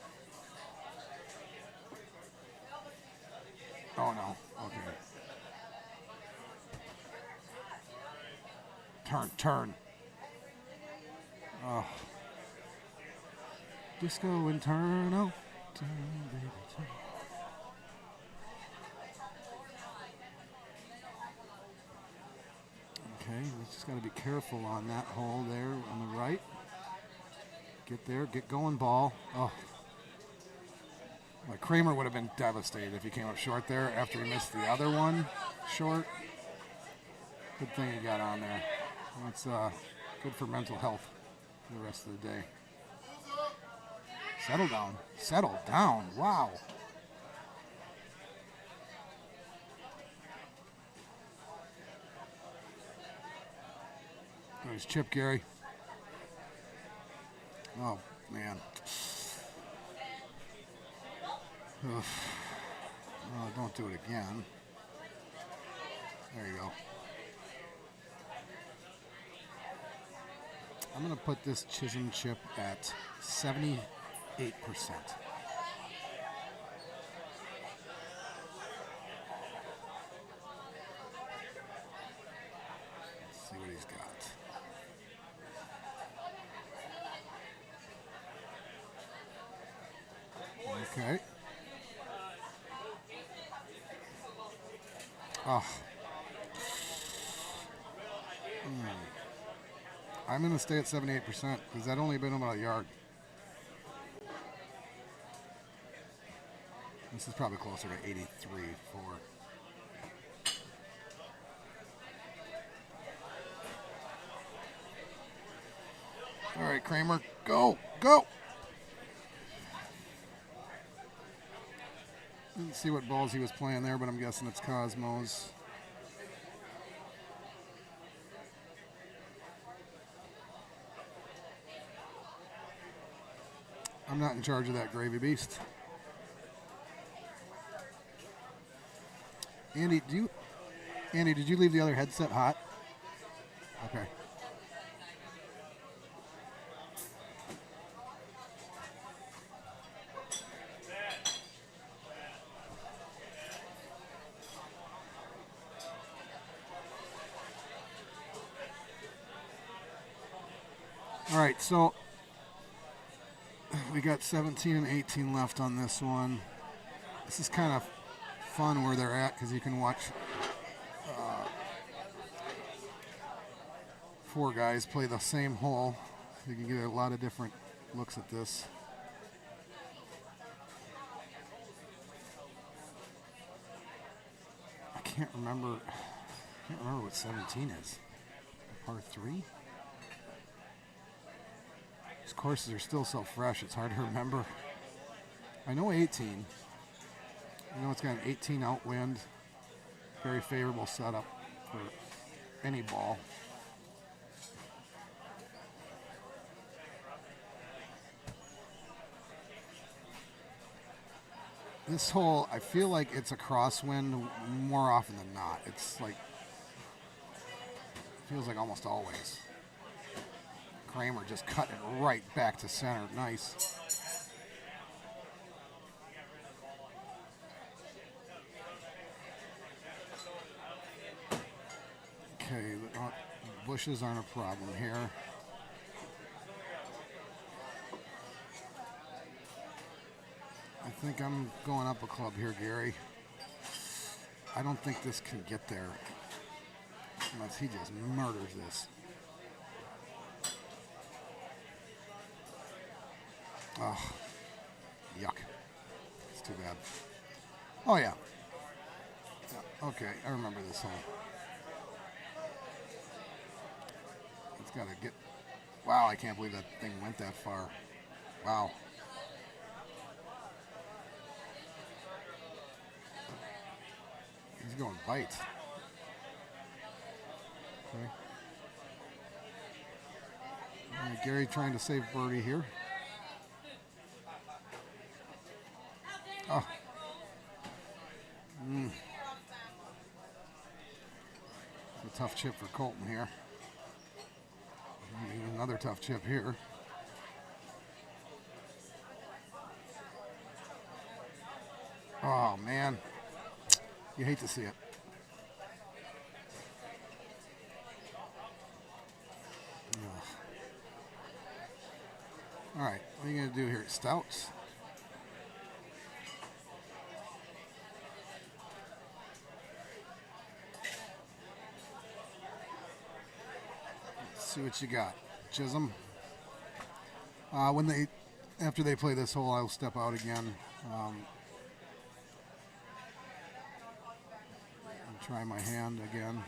Oh no, okay. Turn. Oh. Disco Inferno. Turn, baby, turn. Okay, we just got to be careful on that hole there on the right. Get there, get going, ball. Oh. Like Kramer would have been devastated if he came up short there after he missed the other one short. Good thing he got on there. That's good for mental health for the rest of the day. Settle down. Settle down. Wow. Nice chip, Gary. Oh, man. Ugh. Oh, don't do it again. There you go. I'm going to put this Chisholm chip at 78%. Let's see what he's got. Okay. Oh. I'm going to stay at 78% because that only been about a yard. This is probably closer to 83 for. All right, Kramer, go. Didn't see what balls he was playing there, but I'm guessing it's Cosmos. not in charge of that gravy beast. Andy, did you leave the other headset hot? Okay. All right, so we got 17 and 18 left on this one. This is kind of fun where they're at because you can watch 4 guys play the same hole. You can get a lot of different looks at this. I can't remember what 17 is. Par 3? These courses are still so fresh, it's hard to remember. I know 18. I know it's got an 18 out wind. Very favorable setup for any ball. This hole, I feel like it's a crosswind more often than not. It's like, feels like almost always. Kramer just cutting it right back to center. Nice. Okay, bushes aren't a problem here. I think I'm going up a club here, Gary. I don't think this can get there unless he just murders this. Oh, yuck. It's too bad. Oh, yeah. Okay, I remember this hole. It's got to get... Wow, I can't believe that thing went that far. Wow. He's going bite. Okay. Gary trying to save birdie here. Oh. It's a tough chip for Colton here. Another tough chip here. Oh, man. You hate to see it. Ugh. All right, what are you going to do here? Stouts? Let's see what you got. Chisholm. After they play this hole, I'll step out again. Try my hand again.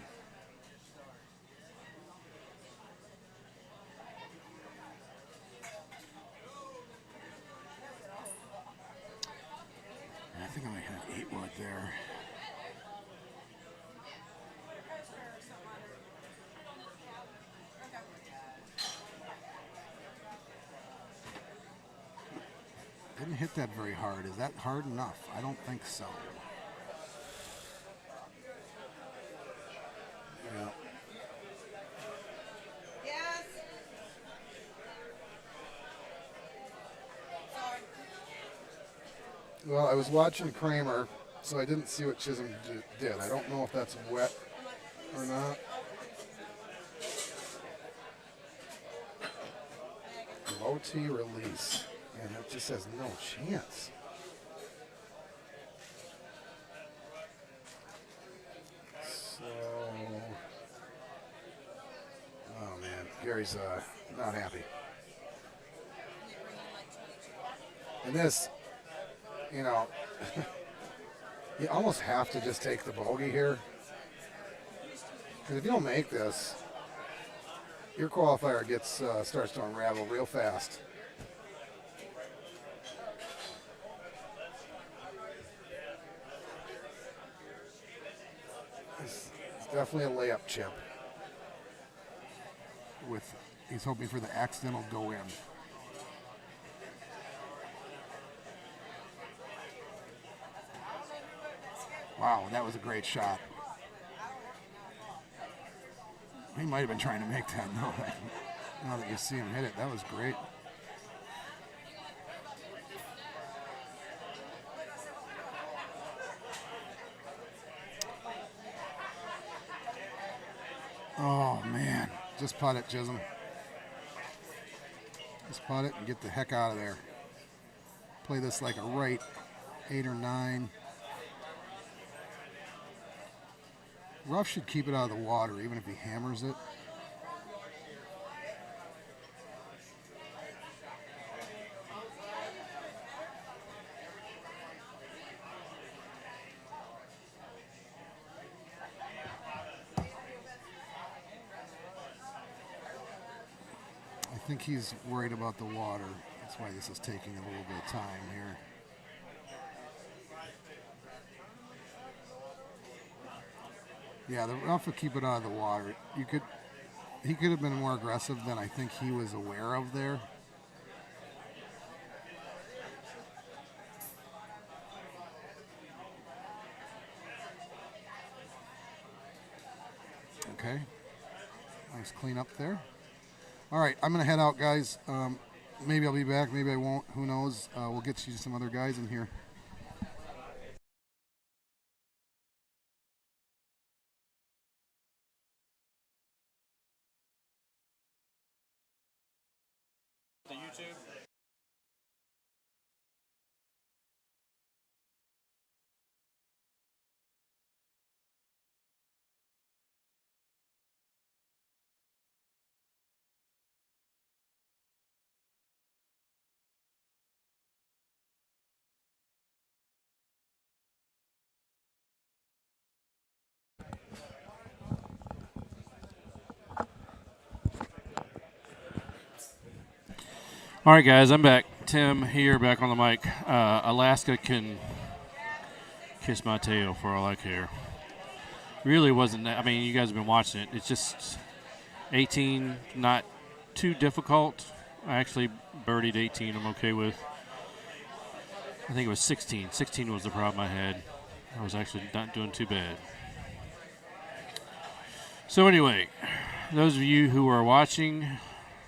I think I might have 8-wood there. Didn't hit that very hard. Is that hard enough? I don't think so. Yeah. Yes. Well, I was watching Kramer, so I didn't see what Chisholm did. I don't know if that's wet or not. Low T release. And it just says no chance. So, oh man, Gary's not happy. And this, you know, you almost have to just take the bogey here. Because if you don't make this, your qualifier starts to unravel real fast. It's definitely a layup chip. He's hoping for the accidental go in. Wow, that was a great shot. He might have been trying to make that. No, now that you see him hit it, that was great. Oh, man. Just putt it, Chisholm. Just putt it and get the heck out of there. Play this like a right 8 or 9. Ruff should keep it out of the water, even if he hammers it. I think he's worried about the water. That's why this is taking a little bit of time here. Yeah, the Ruff would keep it out of the water. He could have been more aggressive than I think he was aware of there. Okay. Nice clean up there. All right, I'm going to head out, guys. Maybe I'll be back. Maybe I won't. Who knows? We'll get you some other guys in here. The YouTube. All right, guys, I'm back. Tim here, back on the mic. Alaska can kiss my tail for all I care. Really wasn't that. I mean, you guys have been watching it. It's just 18, not too difficult. I actually birdied 18. I'm okay with. I think it was 16. 16 was the problem I had. I was actually not doing too bad. So anyway, those of you who are watching,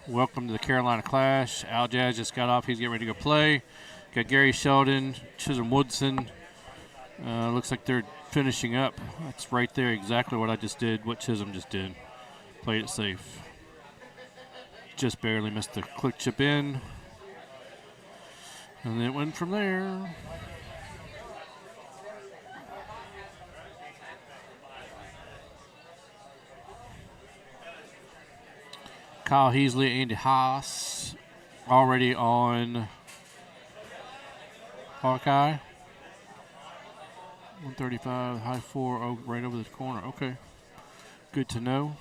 welcome to the Carolina Clash. Al Jazz just got off. He's getting ready to go play. Got Gary Sheldon, Chisholm Woodson. Looks like they're finishing up. That's right there, exactly what I just did, what Chisholm just did. Played it safe. Just barely missed the click chip in. And it went from there. Kyle Heasley, Andy Haas, already on Hawkeye. 135, high 4, oh, right over the corner. Okay, good to know.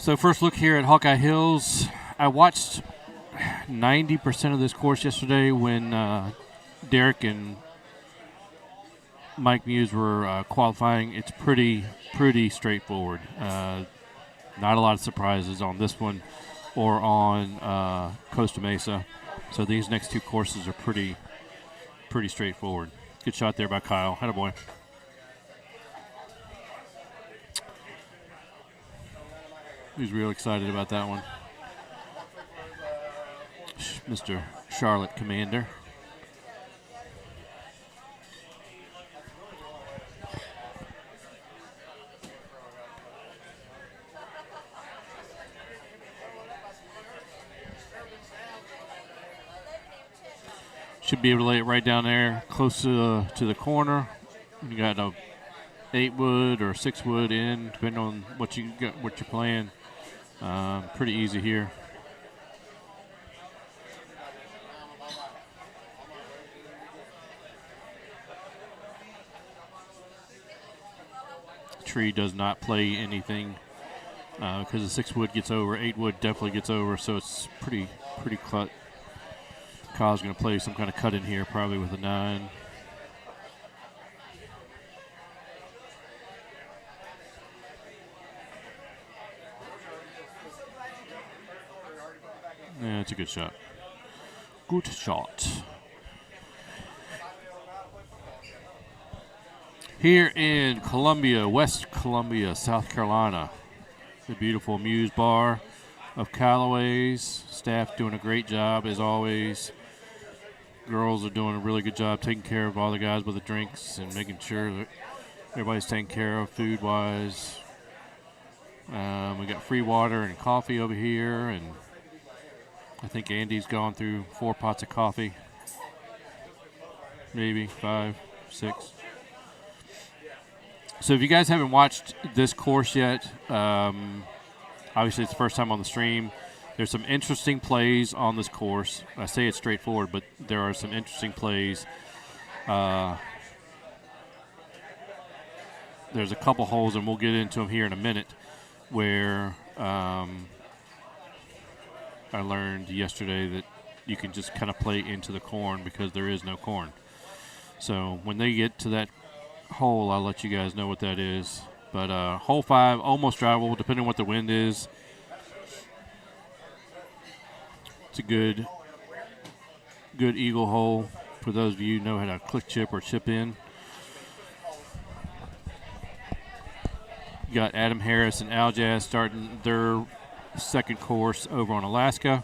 So first look here at Hawkeye Hills. I watched 90% of this course yesterday when Derek and Mike Muse were qualifying. It's pretty straightforward. Not a lot of surprises on this one or on Costa Mesa. So these next two courses are pretty straightforward. Good shot there by Kyle. Attaboy. He's real excited about that one. Mr. Charlotte Commander. Should be able to lay it right down there, close to the corner. You got a 8-wood or 6-wood in, depending on what you're playing. Pretty easy here. Tree does not play anything because the 6-wood gets over. 8-wood definitely gets over, so it's pretty cut. Kyle's going to play some kind of cut in here, probably with a 9. Yeah, it's a good shot. Good shot. Here in Columbia, West Columbia, South Carolina, the beautiful Muse Bar of Callaway's. Staff doing a great job as always. Girls are doing a really good job taking care of all the guys with the drinks and making sure that everybody's taken care of food-wise. We got free water and coffee over here, and I think Andy's gone through 4 pots of coffee, maybe 5, 6. So if you guys haven't watched this course yet, obviously it's the first time on the stream. There's some interesting plays on this course. I say it's straightforward, but there are some interesting plays. There's a couple holes, and we'll get into them here in a minute, where I learned yesterday that you can just kind of play into the corn because there is no corn. So when they get to that hole, I'll let you guys know what that is. But hole 5, almost drivable, depending on what the wind is. It's a good eagle hole for those of you who know how to click chip or chip in. You got Adam Harris and Al Jazz starting their second course over on Alaska.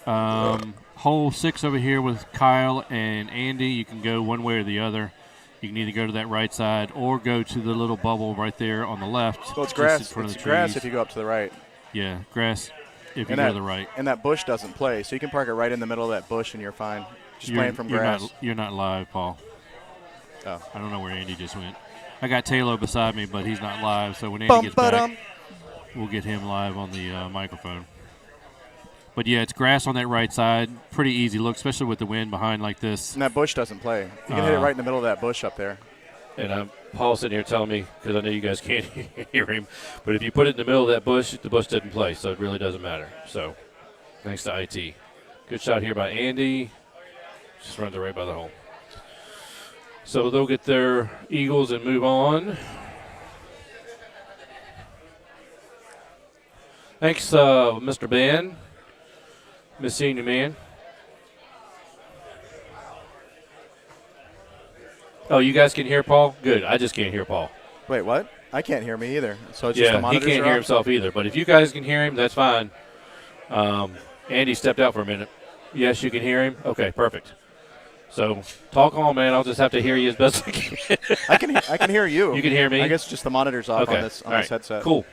Hole 6 over here with Kyle and Andy. You can go one way or the other. You can either go to that right side or go to the little bubble right there on the left. So it's grass. It's grass if you go up to the right. Yeah, grass if you go to the right. And that bush doesn't play, so you can park it right in the middle of that bush and you're fine. Just playing from grass. You're not live, Paul. Oh. I don't know where Andy just went. I got Taylor beside me, but he's not live. So when Andy gets back, we'll get him live on the microphone. But, yeah, it's grass on that right side. Pretty easy look, especially with the wind behind like this. And that bush doesn't play. You can hit it right in the middle of that bush up there. And Paul's sitting here telling me, because I know you guys can't hear him, but if you put it in the middle of that bush, the bush doesn't play, so it really doesn't matter. So, thanks to IT. Good shot here by Andy. Just runs it right by the hole. So they'll get their eagles and move on. Thanks, Mr. Ben. Miss Senior Man. Oh, you guys can hear Paul? Good. I just can't hear Paul. Wait, what? I can't hear me either. So it's just the he monitors can't are hear off? himself either. But if you guys can hear him, that's fine. Andy stepped out for a minute. Yes, you can hear him? Okay, perfect. So talk on, man. I'll just have to hear you as best I can. I can hear you. You can hear me? I guess just the monitors off on this All right. headset. Cool.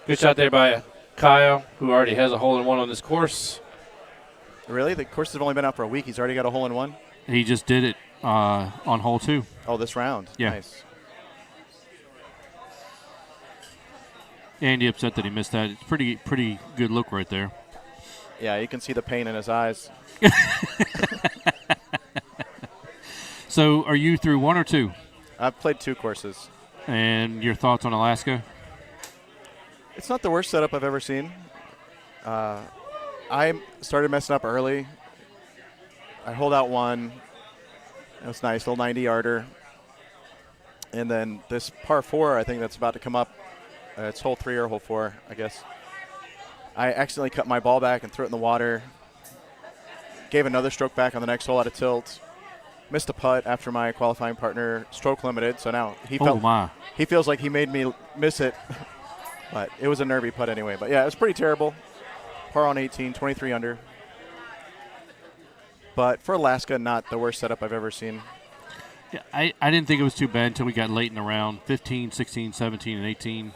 Good shot there by Kyle, who already has a hole-in-one on this course. Really? The course has only been out for a week. He's already got a hole-in-one? He just did it on hole 2. Oh, this round. Yeah. Nice. Andy upset that he missed that. It's pretty good look right there. Yeah, you can see the pain in his eyes. So are you through 1 or 2? I've played 2 courses. And your thoughts on Alaska? It's not the worst setup I've ever seen. I started messing up early. I holed out 1. It was nice, little 90-yarder. And then this par 4, I think that's about to come up. It's hole 3 or hole 4, I guess. I accidentally cut my ball back and threw it in the water. Gave another stroke back on the next hole out of tilt. Missed a putt after my qualifying partner stroke limited, so now he feels like he made me miss it. But it was a nervy putt anyway. But, yeah, it was pretty terrible. Par on 18, 23 under. But for Alaska, not the worst setup I've ever seen. Yeah, I didn't think it was too bad until we got late in the round. 15, 16, 17, and 18.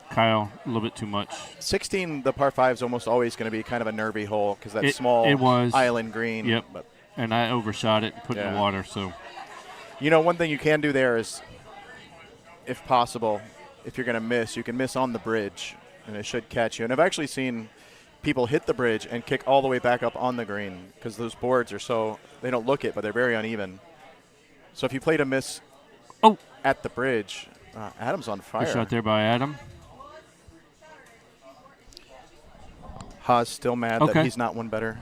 Kyle, a little bit too much. 16, the par 5 is almost always going to be kind of a nervy hole because that small island green. Yep. But and I overshot it and put it in the water. So, you know, one thing you can do there is, if possible, if you're going to miss, you can miss on the bridge, and it should catch you. And I've actually seen people hit the bridge and kick all the way back up on the green because those boards are they don't look it, but they're very uneven. So if you played a miss at the bridge, Adam's on fire. Good shot there by Adam. Haas still mad that he's not one better.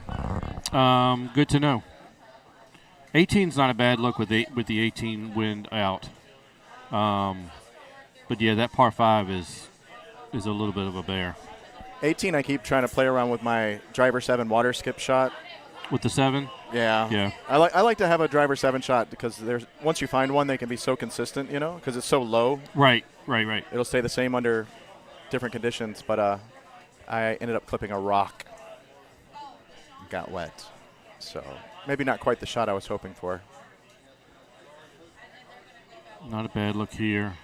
Good to know. 18's not a bad look with the 18 wind out. But yeah, that par 5 is is a little bit of a bear. 18, I keep trying to play around with my driver 7 water skip shot. With the 7? Yeah. Yeah. I like to have a driver 7 shot because once you find one, they can be so consistent, because it's so low. Right. It'll stay the same under different conditions, but I ended up clipping a rock. Got wet. So maybe not quite the shot I was hoping for. Not a bad look here.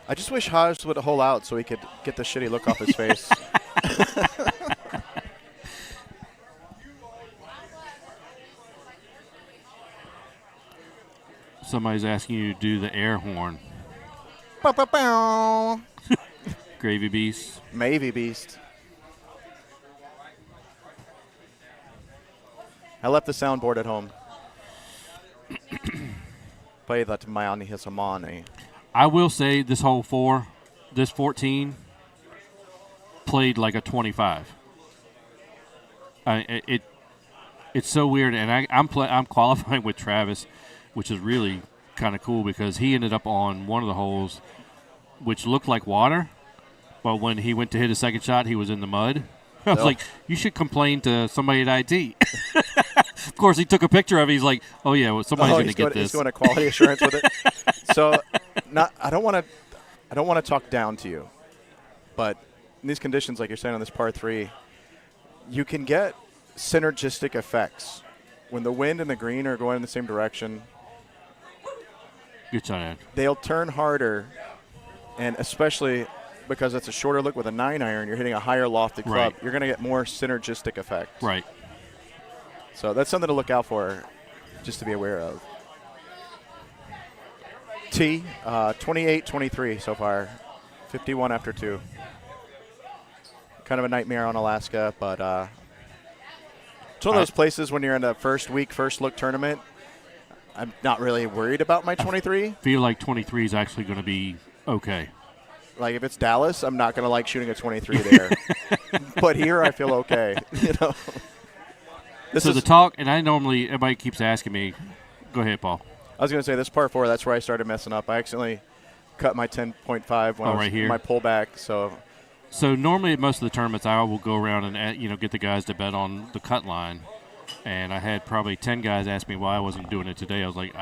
I just wish Haas would hole out so he could get the shitty look off his face. Somebody's asking you to do the air horn. Gravy Beast. Maybe Beast. I left the soundboard at home. Play that Mayani Hisamani. I will say this 14 played like a 25. It's so weird, and I'm qualifying with Travis, which is really kind of cool because he ended up on one of the holes, which looked like water, but when he went to hit his second shot, he was in the mud. I was like, you should complain to somebody at IT. Of course, he took a picture of it. He's like, oh, yeah, well, somebody's going to get this. He's doing a quality assurance with it. So I don't want to talk down to you, but in these conditions, like you're saying on this par 3, you can get synergistic effects. When the wind and the green are going in the same direction, good shot, Ed. They'll turn harder, and especially because it's a shorter look with a 9-iron, you're hitting a higher lofted club. Right. You're going to get more synergistic effects. Right. So that's something to look out for, just to be aware of. T, 28-23 so far, 51 after 2. Kind of a nightmare on Alaska, but it's one of those places when you're in the first look tournament, I'm not really worried about my 23. I feel like 23 is actually going to be okay. Like if it's Dallas, I'm not going to like shooting a 23 there. But here I feel okay, So the talk, and everybody keeps asking me, go ahead, Paul. I was going to say this par 4, that's where I started messing up. I accidentally cut my 10.5 when I was right here. my pullback. So normally at most of the tournaments, I will go around and get the guys to bet on the cut line. And I had probably 10 guys ask me why I wasn't doing it today. I was like,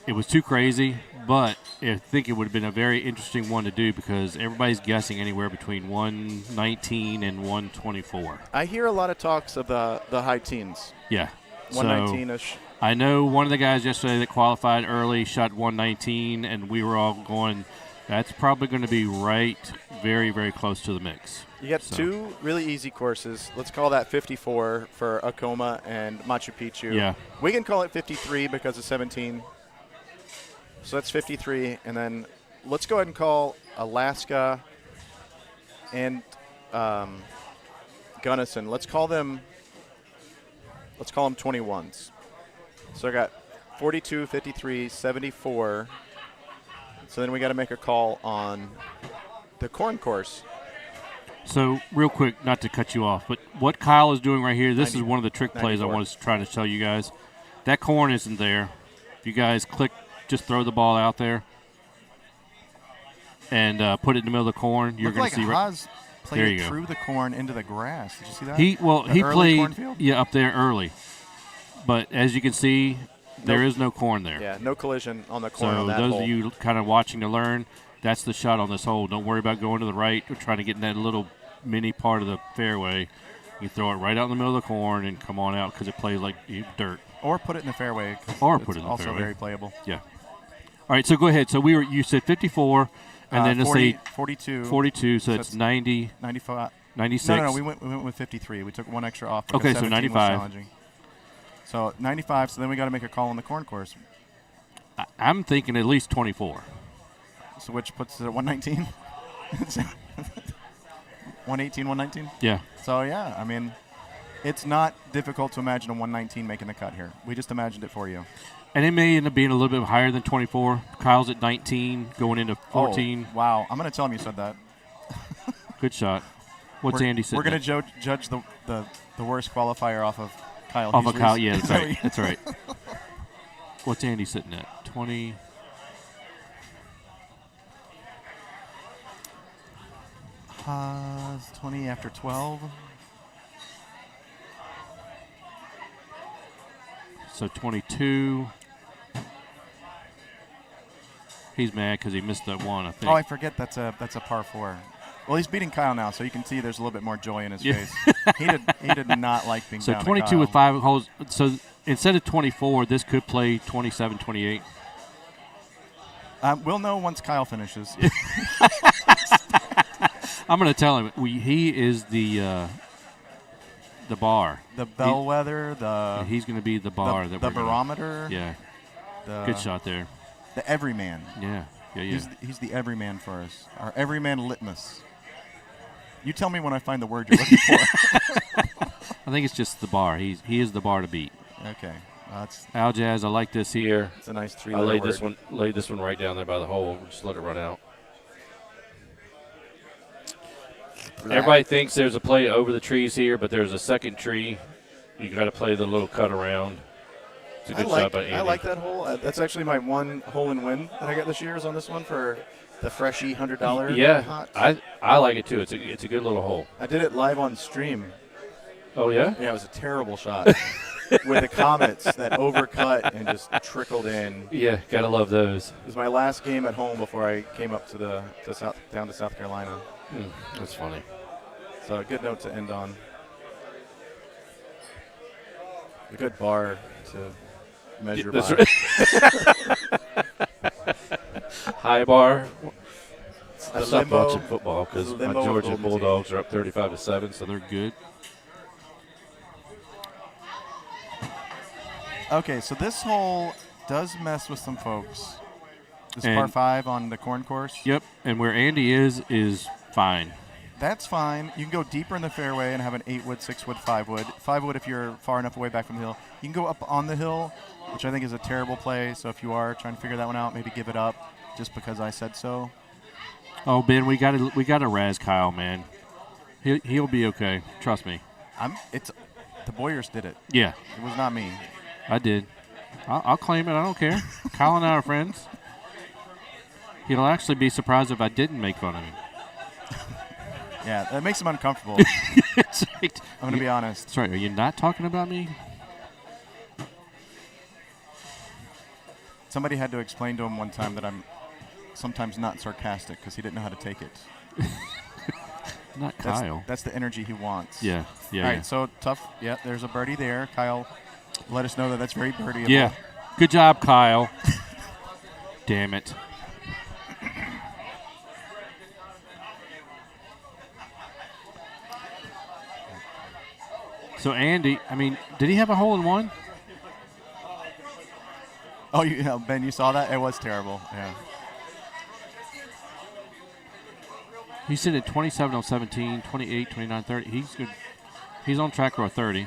it was too crazy, but I think it would have been a very interesting one to do because everybody's guessing anywhere between 119 and 124. I hear a lot of talks of the high teens. Yeah. 119-ish. So I know one of the guys yesterday that qualified early shot 119, and we were all going, that's probably going to be right very, very close to the mix. You got two really easy courses. Let's call that 54 for Acoma and Machu Picchu. Yeah. We can call it 53 because of 17. So that's 53. And then let's go ahead and call Alaska and Gunnison. Let's call them 21s. So I got 42, 53, 74. So then we got to make a call on the corn course. So real quick, not to cut you off, but what Kyle is doing right here, this 90, is one of the trick plays 94. I was trying to tell you guys. That corn isn't there. If you guys click, just throw the ball out there and put it in the middle of the corn. You're going to see Haas played there you it go. through the corn into the grass. Did you see that? He played cornfield? up there early, but as you can see, there is no corn there. Yeah, no collision on the corn So on that those hole. of you kind of watching to learn, that's the shot on this hole. Don't worry about going to the right or trying to get in that little mini part of the fairway. You throw it right out in the middle of the corn and come on out because it plays like dirt. Or put it in the fairway. Or put it in the also fairway. very playable. Yeah. All right, so go ahead. So you said 54, and then let's 40, say 42. 42, so it's 90. 95. 96. No, we went with 53. We took one extra off. because Okay, so 17 was 95. challenging. So 95, so then we got to make a call on the corn course. I'm thinking at least 24. So which puts it at 119? 118, 119? Yeah. So, yeah, I mean, it's not difficult to imagine a 119 making the cut here. We just imagined it for you. And it may end up being a little bit higher than 24. Kyle's at 19, going into 14. Oh, wow. I'm going to tell him you said that. Good shot. What's Andy saying? We're going to judge the worst qualifier off of Kyle. Off of Hughes. Kyle, yeah, that's right. That's right. What's Andy sitting at? 20. It's 20 after 12. So 22. He's mad because he missed that one, I think. Oh, I forget that's a par 4. Well, he's beating Kyle now, so you can see there's a little bit more joy in his face. He did not like being down to 22 Kyle. with 5 holes. So instead of 24, this could play 27, 28. We'll know once Kyle finishes. I'm going to tell him he is the bar. The bellwether, he's going to be the bar. The barometer. Yeah. Good shot there. The everyman. Yeah. He's the everyman for us. Our everyman litmus. You tell me when I find the word you're looking for. I think it's just the bar. He is the bar to beat. Okay. Al Jazz, I like this here. It's a nice 3-letter I laid word. this one right down there by the hole. Just let it run out. Everybody thinks there's a play over the trees here, but there's a second tree. You got to play the little cut around. It's a good shot by Andy. I like that hole. That's actually my one hole in win that I got this year is on this one for the Freshie $100. Yeah, I like it too. It's a good little hole. I did it live on stream. Oh yeah? Yeah, it was a terrible shot. With the comets that overcut and just trickled in. Yeah, gotta love those. It was my last game at home before I came up down to South Carolina. That's funny. So a good note to end on. A good bar to measure by. High bar. I The stopped limbo- watching football because the my limbo of Georgia Ovaltine. Bulldogs are up 35-7, so they're good. Okay, so this hole does mess with some folks. This And- par 5 on the corn course. Yep, and where Andy is fine. That's fine. You can go deeper in the fairway and have an 8-wood, 6-wood, 5-wood. 5-wood if you're far enough away back from the hill. You can go up on the hill, which I think is a terrible play. So if you are trying to figure that one out, maybe give it up just because I said so. Oh, Ben, we got to razz Kyle, man. He'll be okay. Trust me. The Boyers did it. Yeah. It was not me. I did. I'll claim it. I don't care. Kyle and I are friends. He'll actually be surprised if I didn't make fun of him. Yeah, that makes him uncomfortable. It's like, I'm going to be honest. That's right. Are you not talking about me? Somebody had to explain to him one time that I'm sometimes not sarcastic because he didn't know how to take it. Not Kyle. That's the energy he wants. Yeah. All right, so tough. Yeah, there's a birdie there. Kyle, let us know that's very birdieable. Yeah. Good job, Kyle. Damn it. So, Andy, did he have a hole in one? Oh, Ben, you saw that? It was terrible. Yeah. He's sitting at 27 on 17, 28, 29, 30. He's good. He's on track for a 30.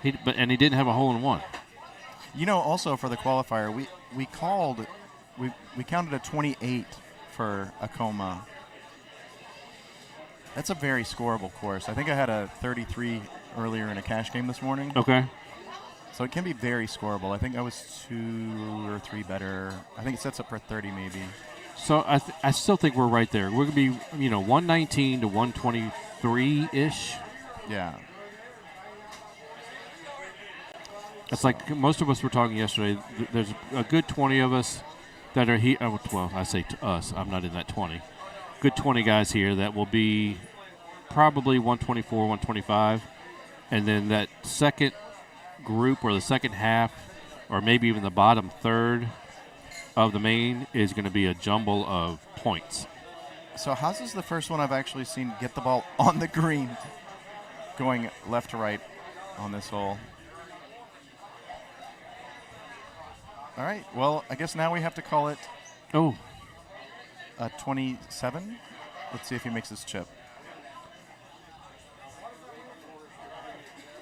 And he didn't have a hole in one. Also for the qualifier, we counted a 28 for Acoma. That's a very scoreable course. I think I had a 33 earlier in a cash game this morning. Okay. So it can be very scoreable. I think I was 2 or 3 better. I think it sets up for 30 maybe. So I still think we're right there. We're going to be, 119 to 123-ish. Yeah. It's like most of us were talking yesterday. There's a good 20 of us that are here. Well, I say to us. I'm not in that 20. Good 20 guys here that will be probably 124, 125. And then that second group or the second half or maybe even the bottom third of the main is going to be a jumble of points. So how's this the first one I've actually seen get the ball on the green going left to right on this hole? All right. Well, I guess now we have to call it a 27. Let's see if he makes his chip.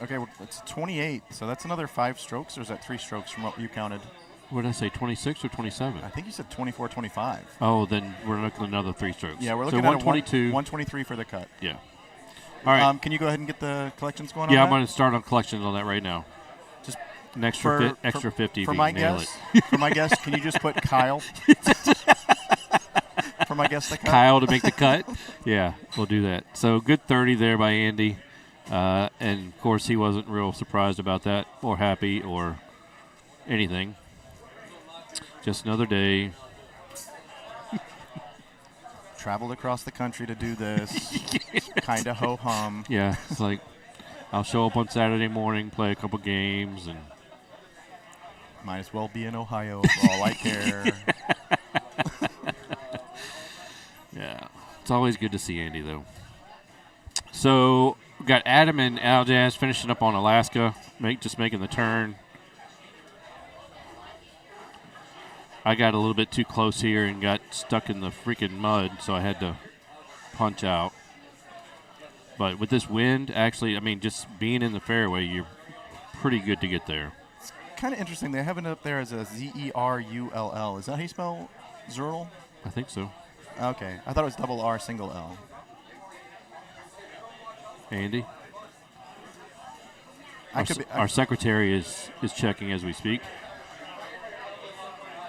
Okay, it's 28. So that's another 5 strokes, or is that 3 strokes from what you counted? What did I say, 26 or 27? I think you said 24, 25. Oh, then we're looking at another 3 strokes. Yeah, we're looking at 122. 123 for the cut. Yeah. All right. Can you go ahead and get the collections going on Yeah, that? I'm going to start on collections on that right now. Just an extra 50 for if my you nail guess. it. For my guess, can you just put Kyle? For my guest to cut. Kyle to make the cut. Yeah, we'll do that. So good 30 there by Andy. And, of course, he wasn't real surprised about that or happy or anything. Just another day. Traveled across the country to do this. Kind of ho-hum. Yeah, it's like I'll show up on Saturday morning, play a couple games, and might as well be in Ohio for all I care. Yeah, it's always good to see Andy, though. So we got Adam and Aljaz finishing up on Alaska, just making the turn. I got a little bit too close here and got stuck in the freaking mud, so I had to punch out. But with this wind, actually, I mean, just being in the fairway, you're pretty good to get there. It's kind of interesting. They have it up there as a Zerull. Is that how you spell Zerl? I think so. Okay. I thought it was double R, single L. Andy? Our secretary is checking as we speak.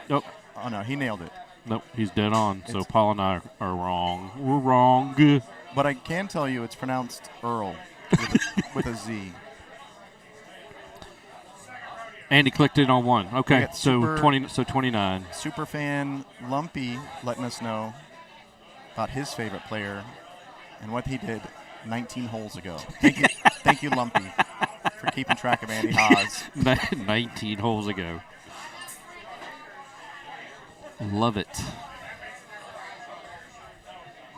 Nope. Oh, no, he nailed it. Nope, he's dead on. So Paul and I are wrong. We're wrong. But I can tell you it's pronounced Earl with a Z. Andy clicked in on one. Okay, so 29. Superfan Lumpy letting us know about his favorite player and what he did 19 holes ago. Thank you, Lumpy, for keeping track of Andy Haas. 19 holes ago. Love it.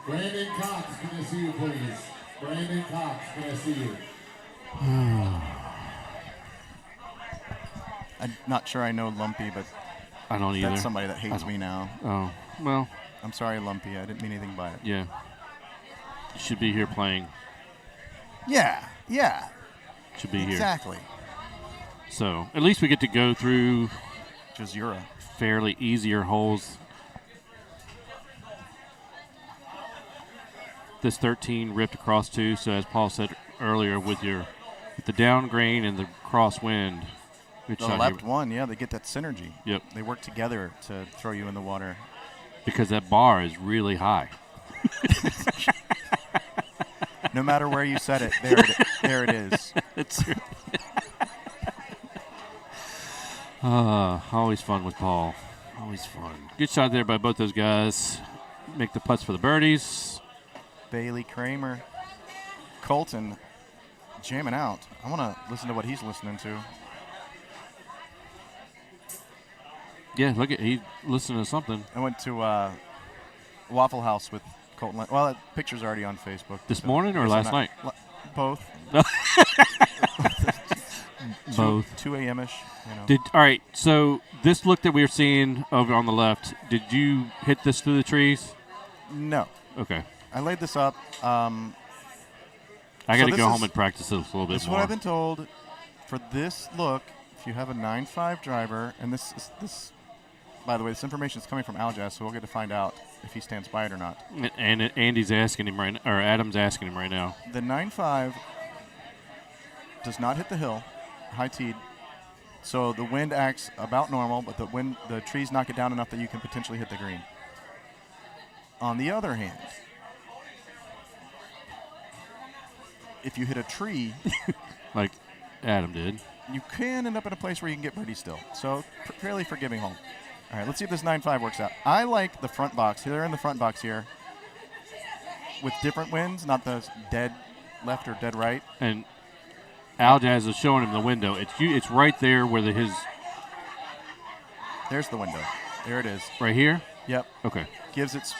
Brandon Cox, can I see you, please? Brandon Cox, can I see you? I'm not sure I know Lumpy, but I don't either. That's somebody that hates me now. Oh, well. I'm sorry, Lumpy. I didn't mean anything by it. Yeah. You should be here playing. Yeah. Should be here. Exactly. So, at least we get to go through Jazura. Fairly easier holes. This 13 ripped across two, so as Paul said earlier, with the down grain and the crosswind, good the shot left here. one, yeah, they get that synergy. Yep. They work together to throw you in the water. Because that bar is really high. No matter where you set it, there it is. It's always fun with Paul. Always fun. Good shot there by both those guys. Make the putts for the birdies. Bailey Kramer. Colton jamming out. I want to listen to what he's listening to. Yeah, look at he listening to something. I went to Waffle House with Colton. Well, that picture's already on Facebook. This morning or last night? Both. Both. 2 a.m.-ish. You know. All right, so this look that we were seeing over on the left, did you hit this through the trees? No. Okay. I laid this up. I got to go home and practice this a little bit This is more. what I've been told. For this look, if you have a 9.5 driver, and this, by the way, this information is coming from Aljaz, so we'll get to find out if he stands by it or not. And Andy's asking him right now, or Adam's asking him right now. The 9.5 does not hit the hill, high teed. So the wind acts about normal, but the trees knock it down enough that you can potentially hit the green. On the other hand, if you hit a tree, like Adam did, you can end up in a place where you can get birdie still. So fairly forgiving hole. All right, let's see if this 9.5 works out. I like the front box. They're in the front box here with different winds, not the dead left or dead right. And Aljaz is showing him the window. It's right there where his. There's the window. There it is. Right here? Yep. Okay. Gives its.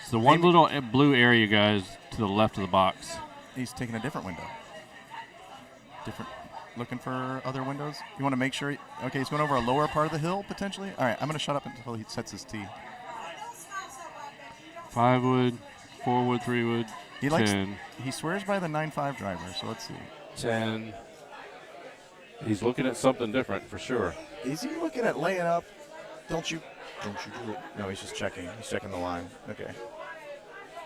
It's the one little blue area, guys, to the left of the box. He's taking a different window. Looking for other windows. You want to make sure. Okay, he's going over a lower part of the hill potentially. All right, I'm going to shut up until he sets his tee. 5 wood, 4 wood, 3 wood. He 10. He swears by the 9.5 driver. So let's see. 10. He's looking at something different for sure. Is he looking at laying up? Don't you do it? No, he's just checking. He's checking the line. Okay.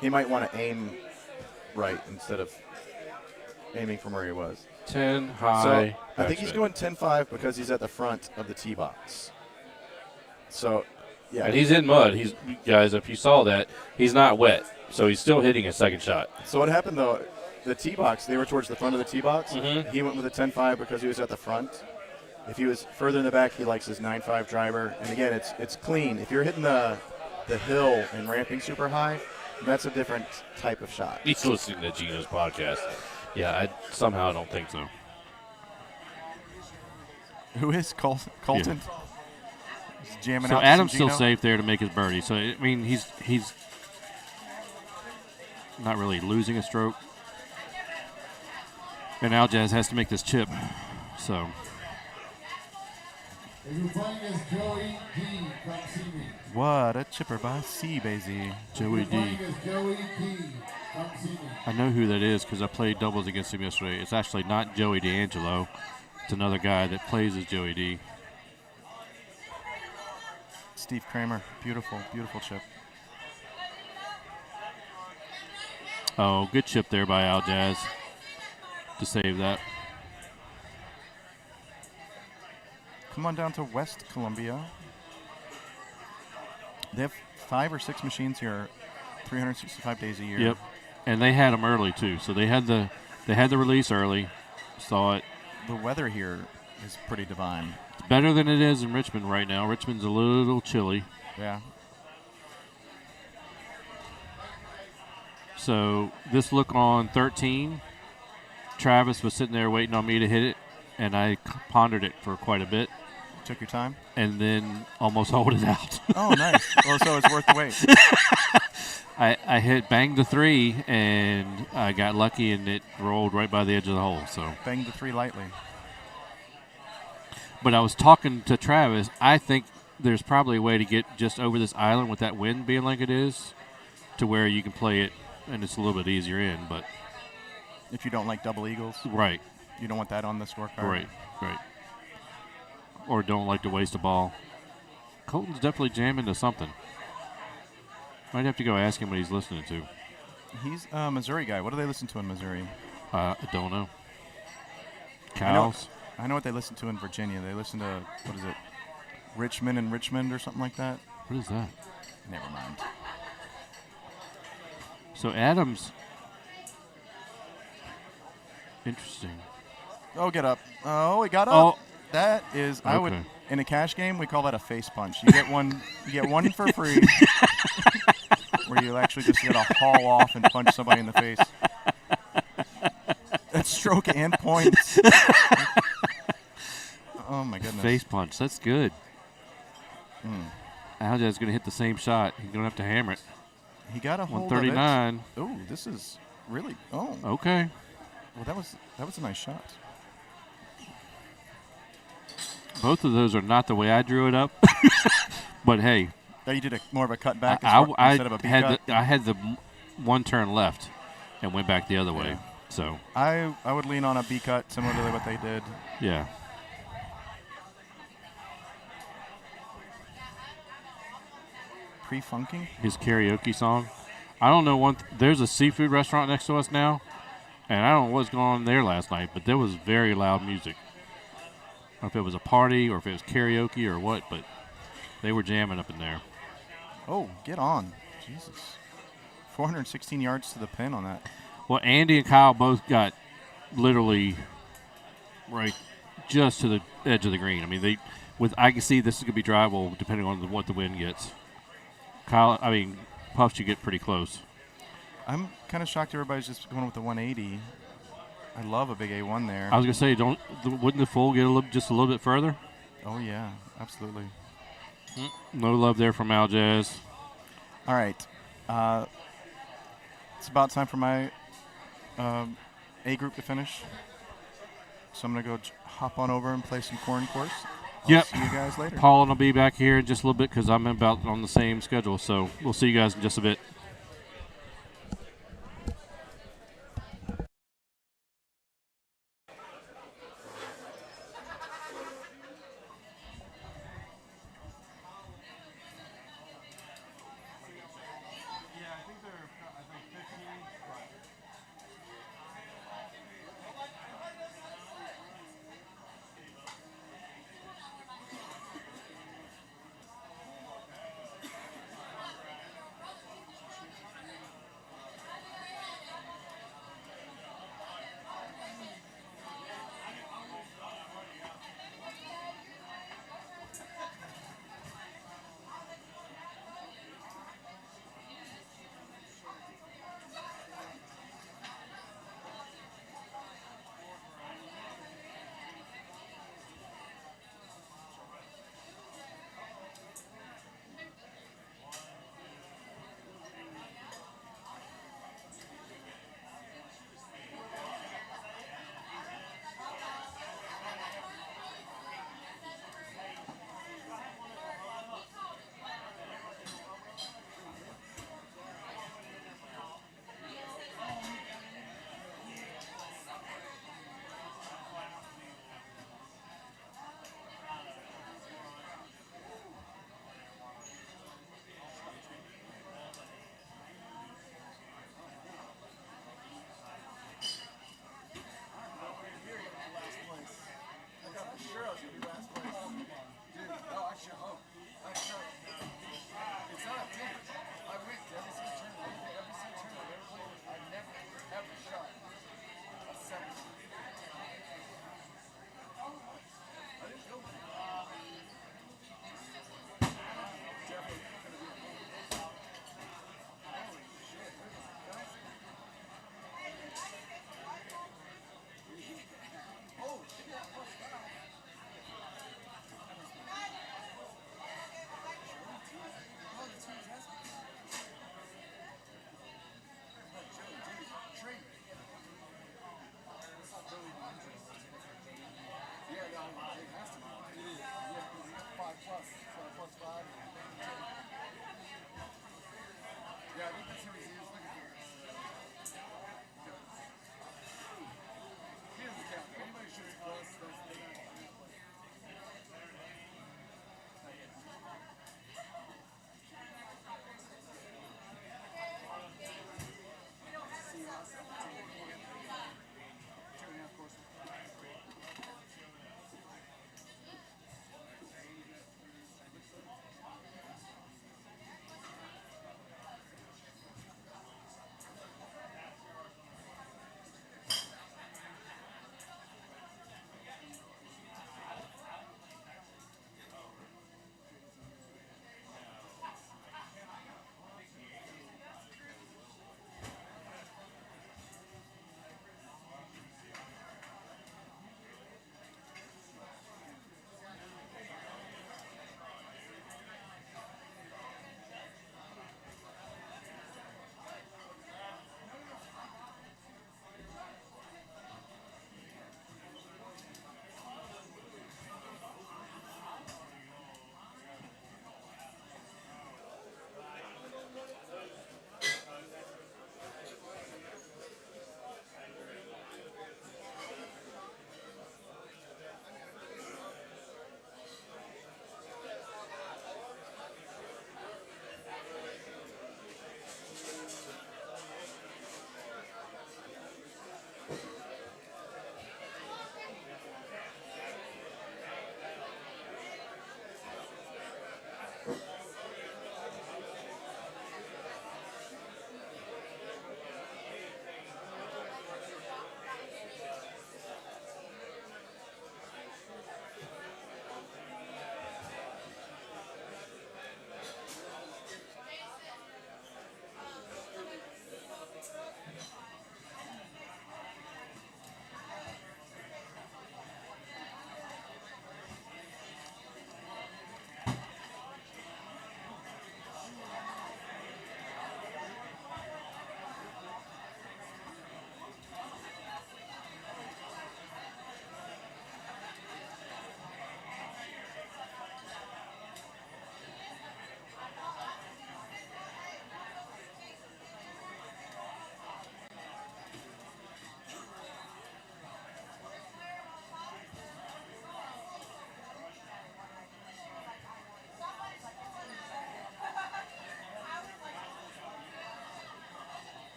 He might want to aim right instead of aiming from where he was. 10 high. So I think he's going 10.5 because he's at the front of the tee box. So Yeah. And he's in mud. He's guys, if you saw that, he's not wet, so he's still hitting a second shot. So what happened though? The tee box, they were towards the front of the tee box. Mhm. He went with a 10-5 because he was at the front. If he was further in the back, he likes his 9-5 driver. And again, it's clean. If you're hitting the hill and ramping super high, that's a different type of shot. He's listening to Gino's podcast. Yeah, I somehow don't think so. Who is Colton? Yeah. He's jamming So out. Adam's some still Gino? safe there to make his birdie. So I mean, he's not really losing a stroke. And Aljaz has to make this chip. So If you're playing as Joey D, come see me. What a chipper by C-Bazy. Joey D. Playing as Joey D, come see me. I know who that is because I played doubles against him yesterday. It's actually not Joey D'Angelo. It's another guy that plays as Joey D. Steve Kramer. Beautiful, beautiful chip. Oh, good chip there by Aljaz to save that. Come on down to West Columbia. They have 5 or 6 machines here, 365 days a year. Yep, and they had them early too. So they had the release early. Saw it. The weather here is pretty divine. It's better than it is in Richmond right now. Richmond's a little chilly. Yeah. So this look on 13, Travis was sitting there waiting on me to hit it, and I pondered it for quite a bit. Took your time? And then almost hold it out. Oh, nice. Well, so it's worth the wait. I banged the 3, and I got lucky, and it rolled right by the edge of the hole. So Banged the 3 lightly. But I was talking to Travis. I think there's probably a way to get just over this island with that wind being like it is to where you can play it, and it's a little bit easier in. But if you don't like double eagles. Right. You don't want that on the scorecard. Right. Or don't like to waste a ball. Colton's definitely jamming to something. Might have to go ask him what he's listening to. He's a Missouri guy. What do they listen to in Missouri? I don't know. Cows? I know what they listen to in Virginia. They listen to, what is it, Richmond and Richmond or something like that? What is that? Never mind. So Adams. Interesting. Oh, get up. Oh, he got up. Oh. That is, I would, Okay. in a cash game, we call that a face punch. You get one for free where you actually just get to haul off and punch somebody in the face. That's stroke and points. Oh, my goodness. Face punch. That's good. Aljaz's going to hit the same shot. He's going to have to hammer it. He got a hold of it. 139. Oh, this is really, oh. Okay. Well, that was a nice shot. Both of those are not the way I drew it up. But, hey. Oh, you did more of a cut back instead of a B cut? cut? I had the one turn left and went back the other way. So I would lean on a B cut, similar to what they did. Yeah. Pre-funking? His karaoke song. I don't know. There's a seafood restaurant next to us now, and I don't know what's going on there last night, but there was very loud music. I don't know if it was a party or if it was karaoke or what, but they were jamming up in there. Oh, get on. Jesus. 416 yards to the pin on that. Well, Andy and Kyle both got literally right just to the edge of the green. I mean, I can see this is going to be drivable depending on what the wind gets. Puffs, you get pretty close. I'm kind of shocked everybody's just going with the 180. I love a big A1 there. I was going to say, wouldn't the full get just a little bit further? Oh, yeah, absolutely. No love there from Aljaz. All right. It's about time for my A group to finish. So I'm going to go hop on over and play some corn course. I'll see you guys later. Paul and I'll be back here in just a little bit because I'm about on the same schedule. So we'll see you guys in just a bit.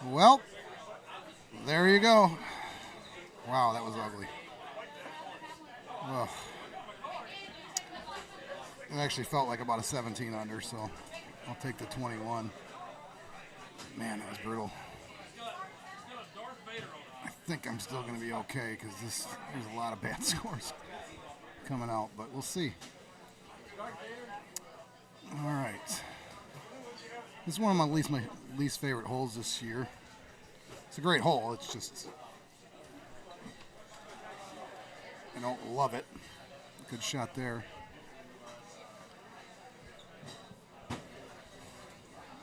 Well, there you go. Wow, that was ugly. Ugh. It actually felt like about a 17 under, so I'll take the 21. Man, that was brutal. I think I'm still going to be okay because there's a lot of bad scores coming out, but we'll see. All right. This is one of my least favorite holes this year. It's a great hole. It's just I don't love it. Good shot there.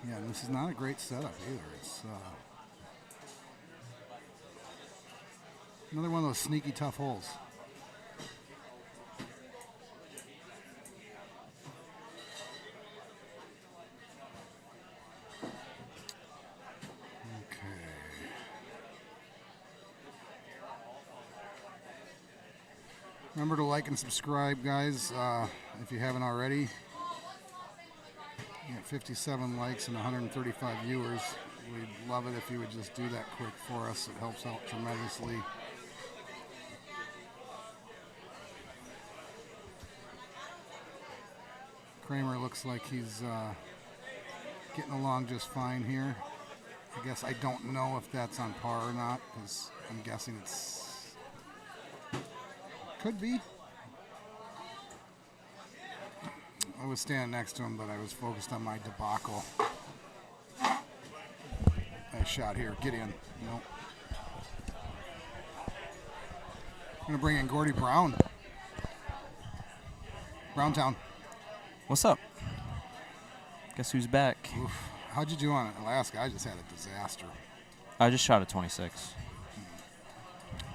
Yeah, and this is not a great setup either. It's another one of those sneaky tough holes. Remember to like and subscribe, guys, if you haven't already. You got 57 likes and 135 viewers. We'd love it if you would just do that quick for us. It helps out tremendously. Kramer looks like he's getting along just fine here. I guess I don't know if that's on par or not, because I'm guessing it's could be. I was standing next to him, but I was focused on my debacle. Nice shot here. Get in. Nope. I'm going to bring in Gordy Brown. Browntown. What's up? Guess who's back? Oof. How'd you do on Alaska? I just had a disaster. I just shot a 26.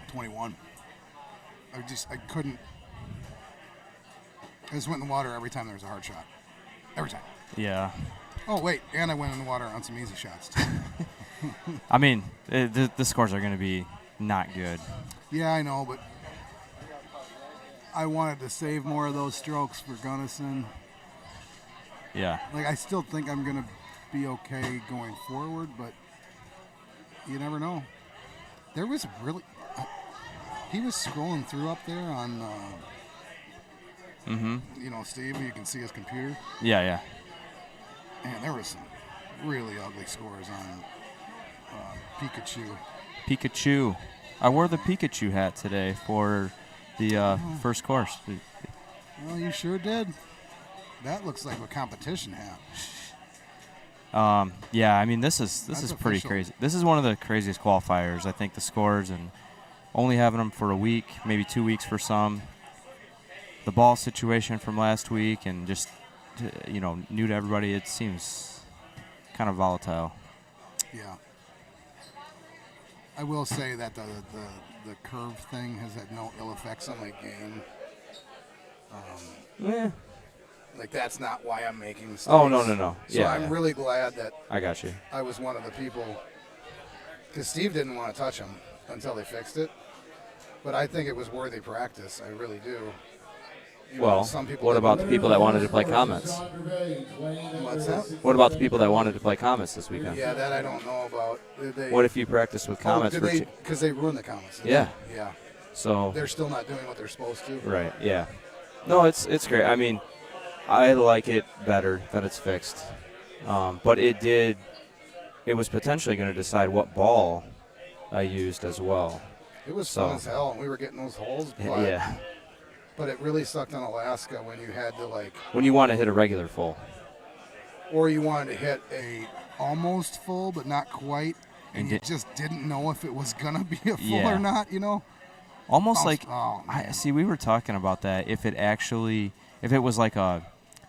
21. I couldn't. I just went in the water every time there was a hard shot. Every time. Yeah. Oh, wait. And I went in the water on some easy shots, too. I mean, the scores are going to be not good. Yeah, I know, but I wanted to save more of those strokes for Gunnison. Yeah. Like, I still think I'm going to be okay going forward, but you never know. There was really... he was scrolling through up there on... you know, Steve, you can see his computer. Yeah, yeah. And there was some really ugly scores on Pikachu. Pikachu. I wore the Pikachu hat today for the first course. Well, you sure did. That looks like a competition hat. Yeah, I mean, this is pretty official. crazy. This is one of the craziest qualifiers. I think the scores and only having them for a week, maybe 2 weeks for some. The ball situation from last week and just, you know, new to everybody, it seems kind of volatile. Yeah. I will say that the curve thing has had no ill effects on my game. Yeah. Like, that's not why I'm making mistakes. Oh, no. So Yeah, I'm really glad that I got you. I was one of the people, because Steve didn't want to touch them until they fixed it. But I think it was worthy practice. I really do. You know, Well, some people what didn't. about the people that wanted to play Comets? What's that? What about the people that wanted to play Comets this weekend? Yeah, that I don't know about. What if you practiced with Comets? Because they ruined the Comets. Yeah. Yeah. So they're still not doing what they're supposed to. Right. Yeah. No, it's great. I mean, I like it better that it's fixed, but it was potentially going to decide what ball I used as well. It was fun as hell, and we were getting those holes. But, yeah. But it really sucked on Alaska when you had to, like... When you want to hit a regular full. Or you wanted to hit a almost full, but not quite, and you just didn't know if it was going to be a full or not, you know? Almost like... we were talking about that. If it was like a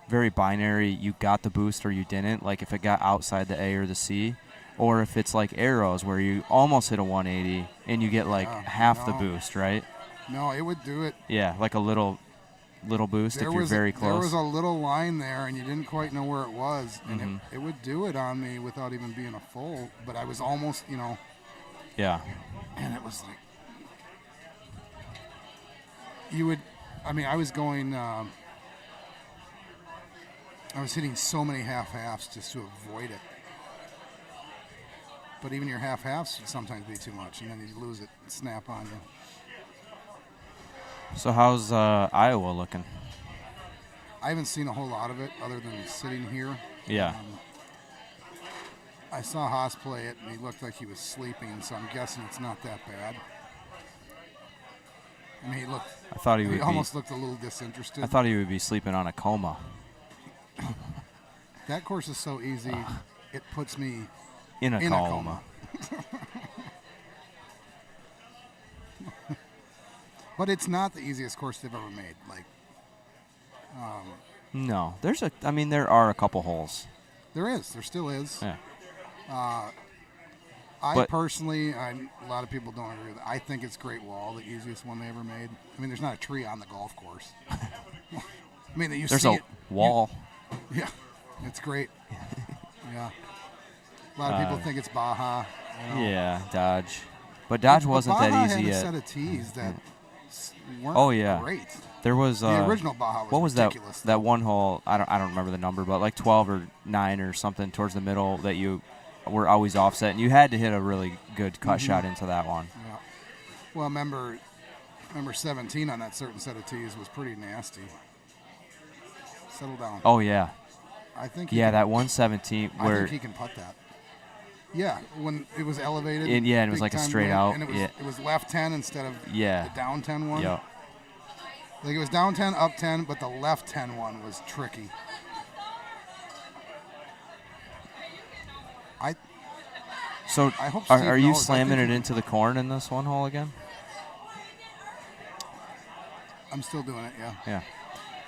very binary, you got the boost or you didn't, like if it got outside the A or the C, or if it's like arrows where you almost hit a 180 and you get like half the boost, right? No, it would do it. Yeah, like a little boost if you're very close. There was a little line there, and you didn't quite know where it was, and it would do it on me without even being a full, but I was almost, you know. Yeah. And it was like, I was going, I was hitting so many half-halves just to avoid it. But even your half-halves would sometimes be too much, and then you lose it, snap on you. So how's Iowa looking? I haven't seen a whole lot of it other than sitting here. Yeah. I saw Haas play it, and he looked like he was sleeping, so I'm guessing it's not that bad. I mean, he almost looked a little disinterested. I thought he would be sleeping on a coma. That course is so easy, it puts me in a coma. But it's not the easiest course they've ever made. No, there are a couple holes. There still is. Yeah. Personally, a lot of people don't agree with it. I think it's Great Wall, the easiest one they ever made. I mean, there's not a tree on the golf course. I mean, there's a wall. Yeah, it's great. Yeah. A lot of people think it's Baja. Yeah, Dodge. But Dodge wasn't Baja that easy had yet. a set of tees that weren't great. There was the original Baja was what was ridiculous. that one hole? I don't remember the number, but like 12 or 9 or something towards the middle that you were always offset, and you had to hit a really good cut shot into that one. Yeah. Well, remember 17 on that certain set of tees was pretty nasty. Settle down. Oh yeah. I think. That 117 where I think he can putt that. Yeah, when it was elevated. And it was like a straight out. And it was left 10 instead of the down 10 one. Yeah. Like it was down 10, up 10, but the left 10 one was tricky. So I hope are you slamming it into the corn in this one hole again? I'm still doing it, yeah. Yeah.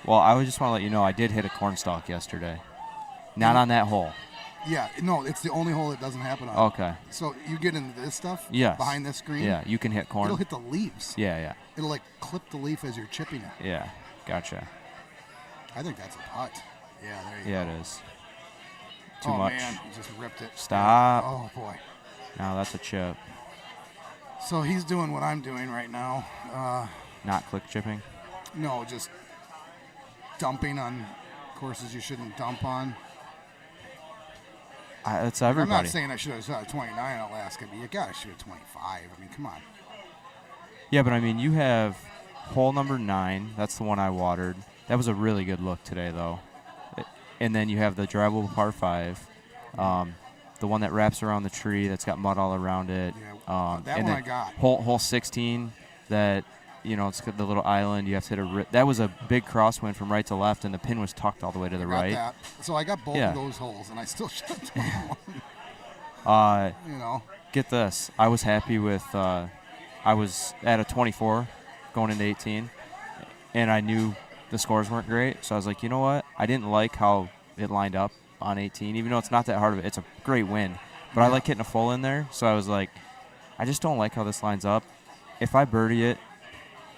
Well, I would just want to let you know I did hit a cornstalk yesterday. Not on that hole. Yeah, no, it's the only hole it doesn't happen on. Okay. So you get into this stuff behind this screen. Yeah, you can hit corn. It'll hit the leaves. Yeah. It'll like clip the leaf as you're chipping it. Yeah, gotcha. I think that's a putt. Yeah, there you go. Yeah, it is. Too much. Oh, man, he just ripped it. Stop. Oh, boy. No, that's a chip. So he's doing what I'm doing right now. Not click chipping? No, just dumping on courses you shouldn't dump on. That's everybody. I'm not saying I should have shot a 29 in Alaska, but you got to shoot a 25. I mean, come on. Yeah, but I mean, you have hole number 9. That's the one I watered. That was a really good look today, though. And then you have the drivable par 5, the one that wraps around the tree that's got mud all around it. Yeah, that one I got. Hole 16, that it's got the little island. You have to hit that was a big crosswind from right to left, and the pin was tucked all the way to the right. That. So I got both of those holes, and I still shot 21. Get this. I was happy with. I was at a 24 going into 18, and I knew the scores weren't great. So I was like, you know what? I didn't like how it lined up on 18, even though it's not that hard of it. It's a great win, but I like hitting a full in there. So I was like, I just don't like how this lines up. If I birdie it,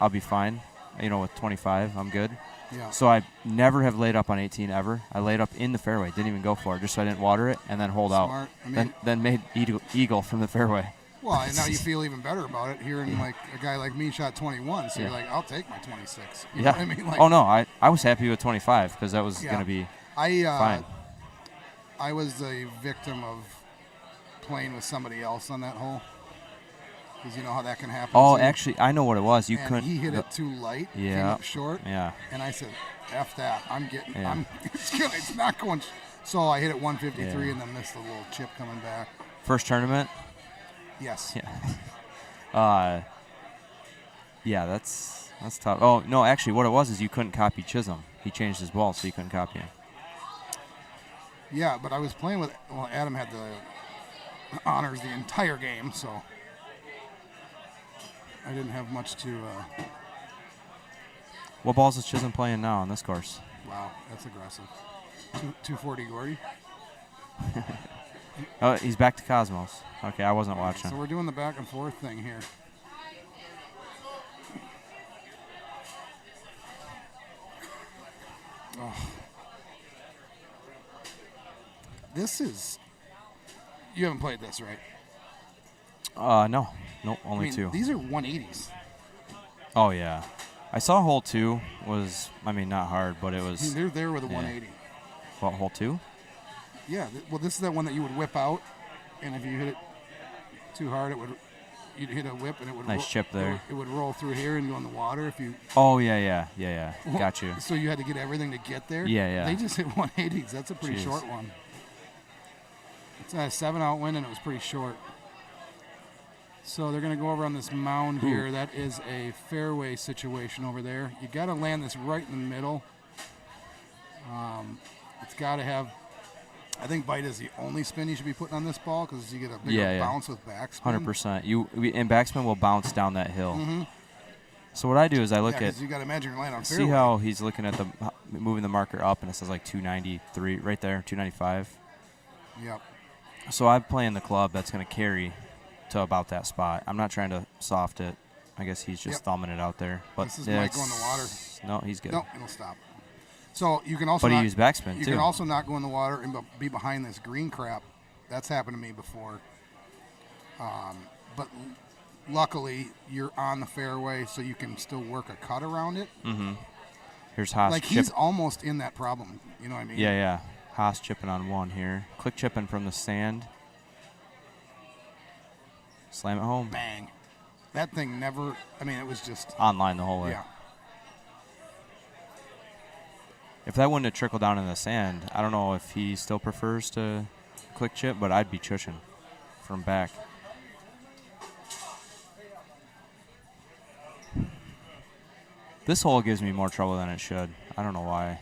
I'll be fine. With 25, I'm good. Yeah. So I never have laid up on 18 ever. I laid up in the fairway, didn't even go for it, just so I didn't water it, and then hold Smart. out. Then made eagle from the fairway. Well, and now you feel even better about it. Hearing like a guy like me shot 21, so you're like, I'll take my 26. You know what I mean? Like, oh no, I was happy with 25 because that was going to be fine. I was a victim of playing with somebody else on that hole. Because you know how that can happen. Oh, actually, I know what it was. You couldn't. He hit it too light. Yeah. Came up short. Yeah. And I said, "F that! I'm getting. Yeah. It's not going." So I hit it 153 and then missed a little chip coming back. First tournament. Yes. Yeah. Yeah, that's tough. Oh no, actually, what it was is you couldn't copy Chisholm. He changed his ball, so you couldn't copy him. Yeah, but I was playing with. Well, Adam had the honors the entire game, so. I didn't have much to. What balls is Chisholm playing now on this course? Wow, that's aggressive. 240 Gordy. Oh, he's back to Cosmos. Okay, I wasn't watching. So we're doing the back and forth thing here. Oh. This is. You haven't played this, right? No. Nope, only 2. These are 180s. Oh, yeah. I saw hole 2 was, not hard, but it was... They're there with a 180. What, hole 2? Yeah. Well, this is that one that you would whip out, and if you hit it too hard, you'd hit a whip and it would Nice chip there. It would roll through here and go in the water if you. Oh yeah. Got you. So you had to get everything to get there. Yeah. They just hit 180s. That's a pretty short one. It's a 7-out wind and it was pretty short. So they're going to go over on this mound here. That is a fairway situation over there. You got to land this right in the middle. It's got to have. I think bite is the only spin you should be putting on this ball because you get a bigger bounce with backspin. 100%. And backspin will bounce down that hill. Mm-hmm. So what I do is I look at. You got to imagine you're landing on fairway. See how he's looking at moving the marker up, and it says like 293 right there, 295. Yep. So I'm playing the club that's going to carry to about that spot. I'm not trying to soft it. I guess he's just thumbing it out there. But this is Mike going in the water. No, he's good. No, it'll stop. So you can also. But he used backspin too. You can also not go in the water and be behind this green crap. That's happened to me before. But luckily you're on the fairway, so you can still work a cut around it. Mm-hmm. Here's Haas. Like he's almost in that problem. You know what I mean? Yeah. Haas chipping on one here. Click chipping from the sand. Slam it home. Bang. That thing never. I mean, it was just online the whole way. Yeah. If that wouldn't have trickled down in the sand, I don't know if he still prefers to click chip, but I'd be chushing from back. This hole gives me more trouble than it should. I don't know why.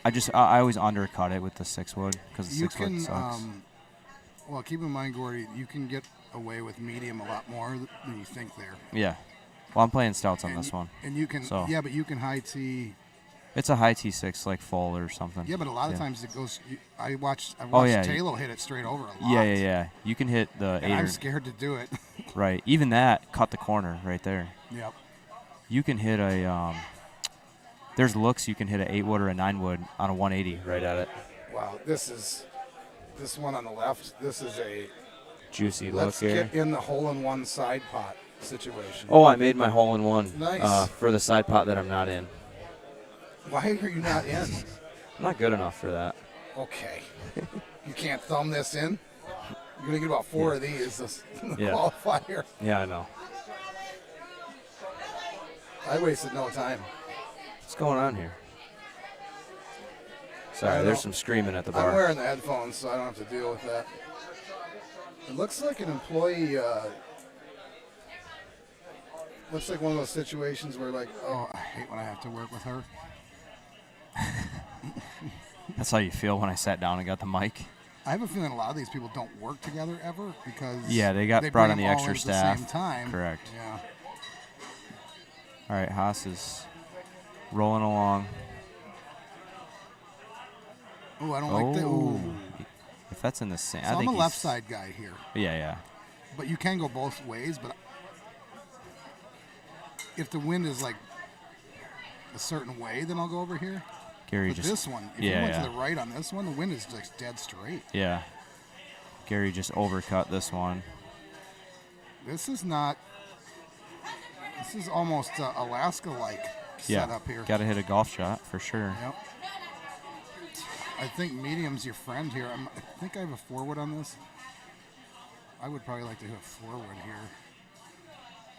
I always undercut it with the 6-wood because the 6-wood sucks. Well, keep in mind, Gordy, you can get away with medium a lot more than you think there. Yeah. Well, I'm playing stouts on this one. And you can, so. Yeah, but you can high tee. It's a high T6, like full or something. Yeah, but a lot of times it goes. I watched Taylor hit it straight over a lot. Yeah. You can hit the 8. I'm scared to do it. Right. Even that cut the corner right there. Yep. You can hit a. There's looks you can hit an 8-wood or a 9-wood on a 180 right at it. Wow, this one on the left. This is a juicy look here. Let's get in the hole-in-one side pot situation. Oh, I made my hole-in-one. Nice. For the side pot that I'm not in. Why are you not in? I'm not good enough for that. Okay. You can't thumb this in? You're going to get about 4 of these in the qualifier. Yeah, I know. I wasted no time. What's going on here? Sorry, there's some screaming at the bar. I'm wearing the headphones, so I don't have to deal with that. It looks like an employee... looks like one of those situations where, like, oh, I hate when I have to work with her. That's how you feel when I sat down and got the mic. I have a feeling a lot of these people don't work together ever because they got brought on the extra staff. At the same time. Correct. Yeah. All right, Haas is rolling along. Oh, I don't like that. Ooh. If that's in the sand, so I think I'm a left side guy here. Yeah. But you can go both ways. But if the wind is like a certain way, then I'll go over here. Gary but just this one, if you went to the right on this one, the wind is just dead straight. Yeah. Gary just overcut this one. This is not. This is almost Alaska-like setup here. Got to hit a golf shot for sure. Yep. I think medium's your friend here. I think I have a 4-wood on this. I would probably like to hit a 4-wood here.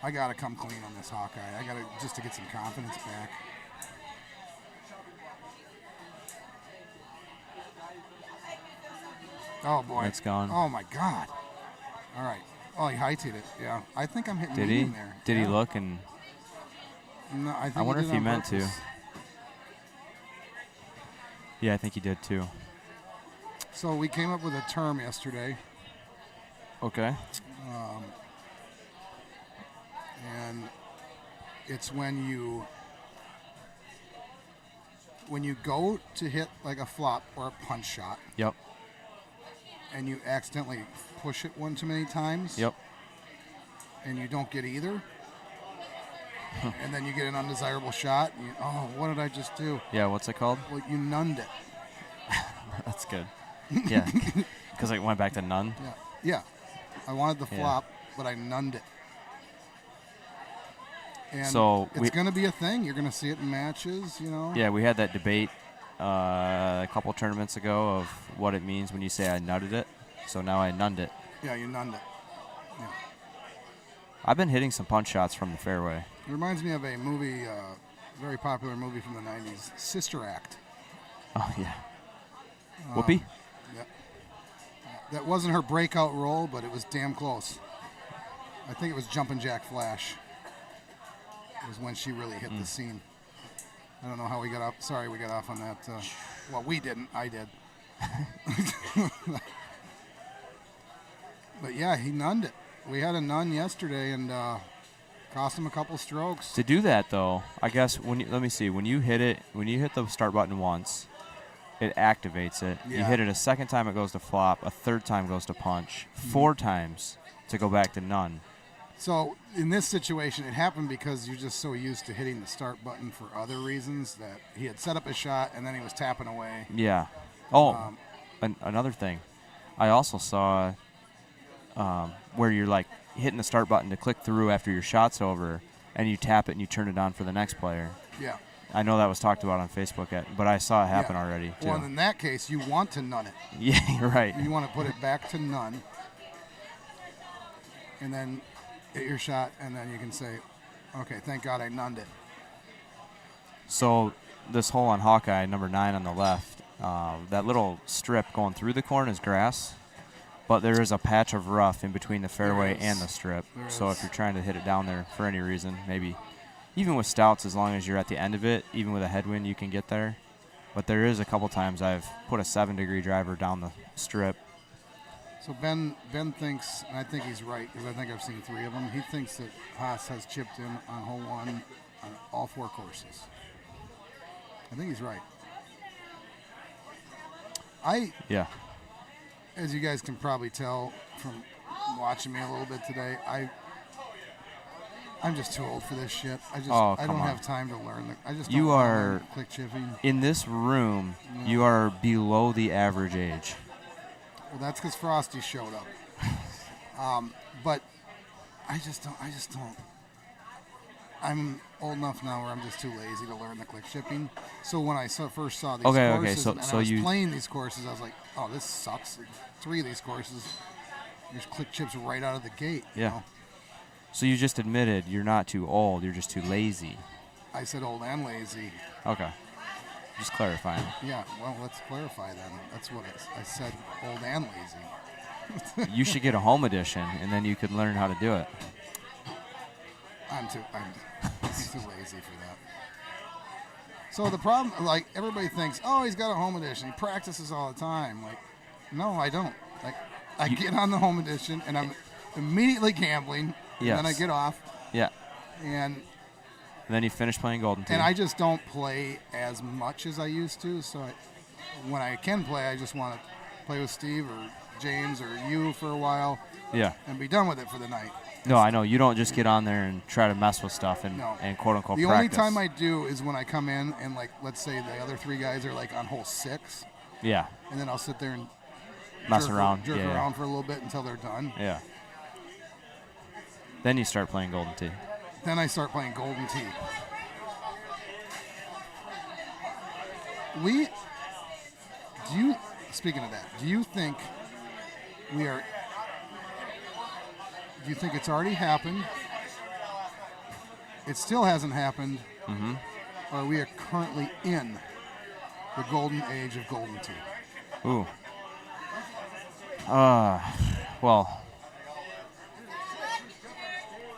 I got to come clean on this Hawkeye. I got to just to get some confidence back. Oh boy, it's gone. Oh my God! All right. Oh, he high-teed it. Yeah, I think I'm hitting medium there. Did he look and? No, I think. I wonder if he meant purpose. to. Yeah, I think he did too. So we came up with a term yesterday. Okay. And it's when you go to hit like a flop or a punch shot. Yep. And you accidentally push it one too many times. Yep. And you don't get either. And then you get an undesirable shot. And what did I just do? Yeah, what's it called? Well, you nunned it. That's good. Yeah, because I went back to none. Yeah. I wanted the flop, but I nunned it. And so it's going to be a thing. You're going to see it in matches, Yeah, we had that debate a couple tournaments ago of what it means when you say I nutted it. So now I nunned it. Yeah, you nunned it. Yeah. I've been hitting some punch shots from the fairway. It reminds me of a movie, very popular movie from the 90s, Sister Act. Oh, yeah. Whoopi? Yeah. That wasn't her breakout role, but it was damn close. I think it was Jumpin' Jack Flash. It was when she really hit the scene. I don't know how we got up. Sorry, we got off on that. Well, we didn't. I did. But yeah, he nunned it. We had a none yesterday and cost him a couple strokes. To do that, though, I guess let me see. When you hit the start button once, it activates it. Yeah. You hit it a second time, it goes to flop. A third time goes to punch. 4 times to go back to none. So in this situation, it happened because you're just so used to hitting the start button for other reasons that he had set up a shot and then he was tapping away. Yeah. Oh, another thing. I also saw where you're like hitting the start button to click through after your shot's over, and you tap it and you turn it on for the next player. Yeah. I know that was talked about on Facebook, but I saw it happen already, too. Well, in that case, you want to none it. Yeah, you're right. You want to put it back to none, and then hit your shot, and then you can say, okay, thank God I nunned it. So this hole on Hawkeye, number 9 on the left, that little strip going through the corn is grass, but there is a patch of rough in between the fairway and the strip. So if you're trying to hit it down there for any reason, maybe even with stouts, as long as you're at the end of it, even with a headwind, you can get there. But there is a couple times I've put a 7-degree driver down the strip. So Ben thinks, and I think he's right, because I think I've seen 3 of them, he thinks that Haas has chipped in on hole 1 on all 4 courses. I think he's right. Yeah. As you guys can probably tell from watching me a little bit today, I'm just too old for this shit. I don't have time to learn. I just don't want to learn click chipping. In this room, you are below the average age. Well, that's because Frosty showed up. But I just don't. I'm old enough now where I'm just too lazy to learn the click chipping. So when I first saw these courses and I was playing these courses, I was like, oh, this sucks. 3 of these courses, there's click chips right out of the gate. Yeah. You know? So you just admitted you're not too old, you're just too lazy. I said old and lazy. Okay. Just clarifying. Yeah, well, let's clarify then. That's what I said, old and lazy. You should get a home edition, and then you could learn how to do it. I'm too lazy for that. So the problem, like, everybody thinks, oh, he's got a home edition. He practices all the time. Like, no, I don't. Like, I get on the home edition, and I'm immediately gambling. And then I get off. Yeah. And then you finish playing Golden Tee. And I just don't play as much as I used to. So when I can play, I just want to play with Steve or James or you for a while. Yeah. And be done with it for the night. No, I know. You don't just get on there and try to mess with stuff and quote-unquote the practice. The only time I do is when I come in and, like, let's say the other 3 guys are, like, on hole 6. Yeah. And then I'll sit there and mess around. Jerk around for a little bit until they're done. Yeah. Then you start playing Golden Tee. Then I start playing Golden Tee. Speaking of that, do you think it's already happened? It still hasn't happened. Mm-hmm. Or we are currently in the golden age of Golden Tee? Ooh. Well,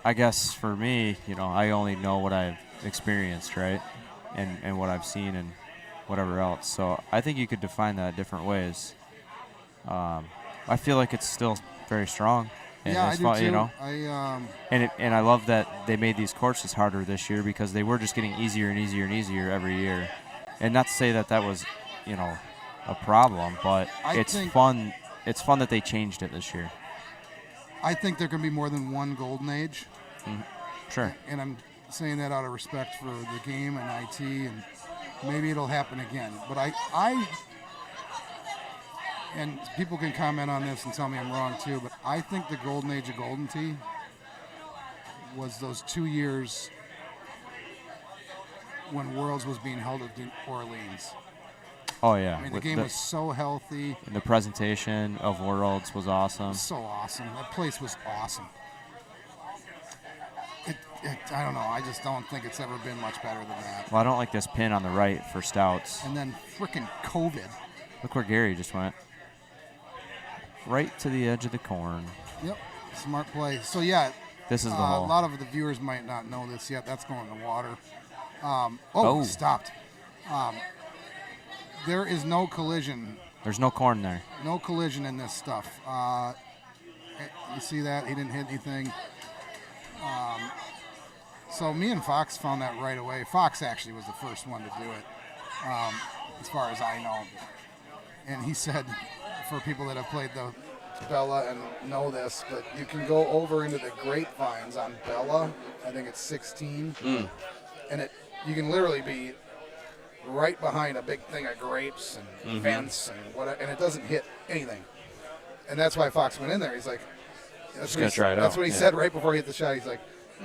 I guess for me, I only know what I've experienced, right? And what I've seen and whatever else. So I think you could define that different ways. I feel like it's still very strong. And yeah, it's I do fun, too. And I love that they made these courses harder this year because they were just getting easier and easier and easier every year. And not to say that was, a problem, but it's fun. It's fun that they changed it this year. I think there can be more than one golden age. Sure. And I'm saying that out of respect for the game and IT, and maybe it'll happen again. But I and people can comment on this and tell me I'm wrong too, but I think the golden age of Golden Tee was those 2 years when Worlds was being held at Orleans. Oh, yeah. I mean, the game was so healthy. And the presentation of Worlds was awesome. It was so awesome. That place was awesome. I don't know. I just don't think it's ever been much better than that. Well, I don't like this pin on the right for Stouts. And then frickin' COVID. Look where Gary just went. Right to the edge of the corn. Yep. Smart play. So, yeah. This is the hole. A lot of the viewers might not know this yet. That's going in the water. Oh, stopped. There is no collision. There's no corn there. No collision in this stuff. You see that? He didn't hit anything. So me and Fox found that right away. Fox actually was the first one to do it, as far as I know. And he said, for people that have played the Bella and know this, but you can go over into the grapevines on Bella. I think it's 16. And you can literally be right behind a big thing of grapes and fence and whatever, and it doesn't hit anything. And that's why Fox went in there. He's like, Just gonna try it out. That's what he said right before he hit the shot. He's like,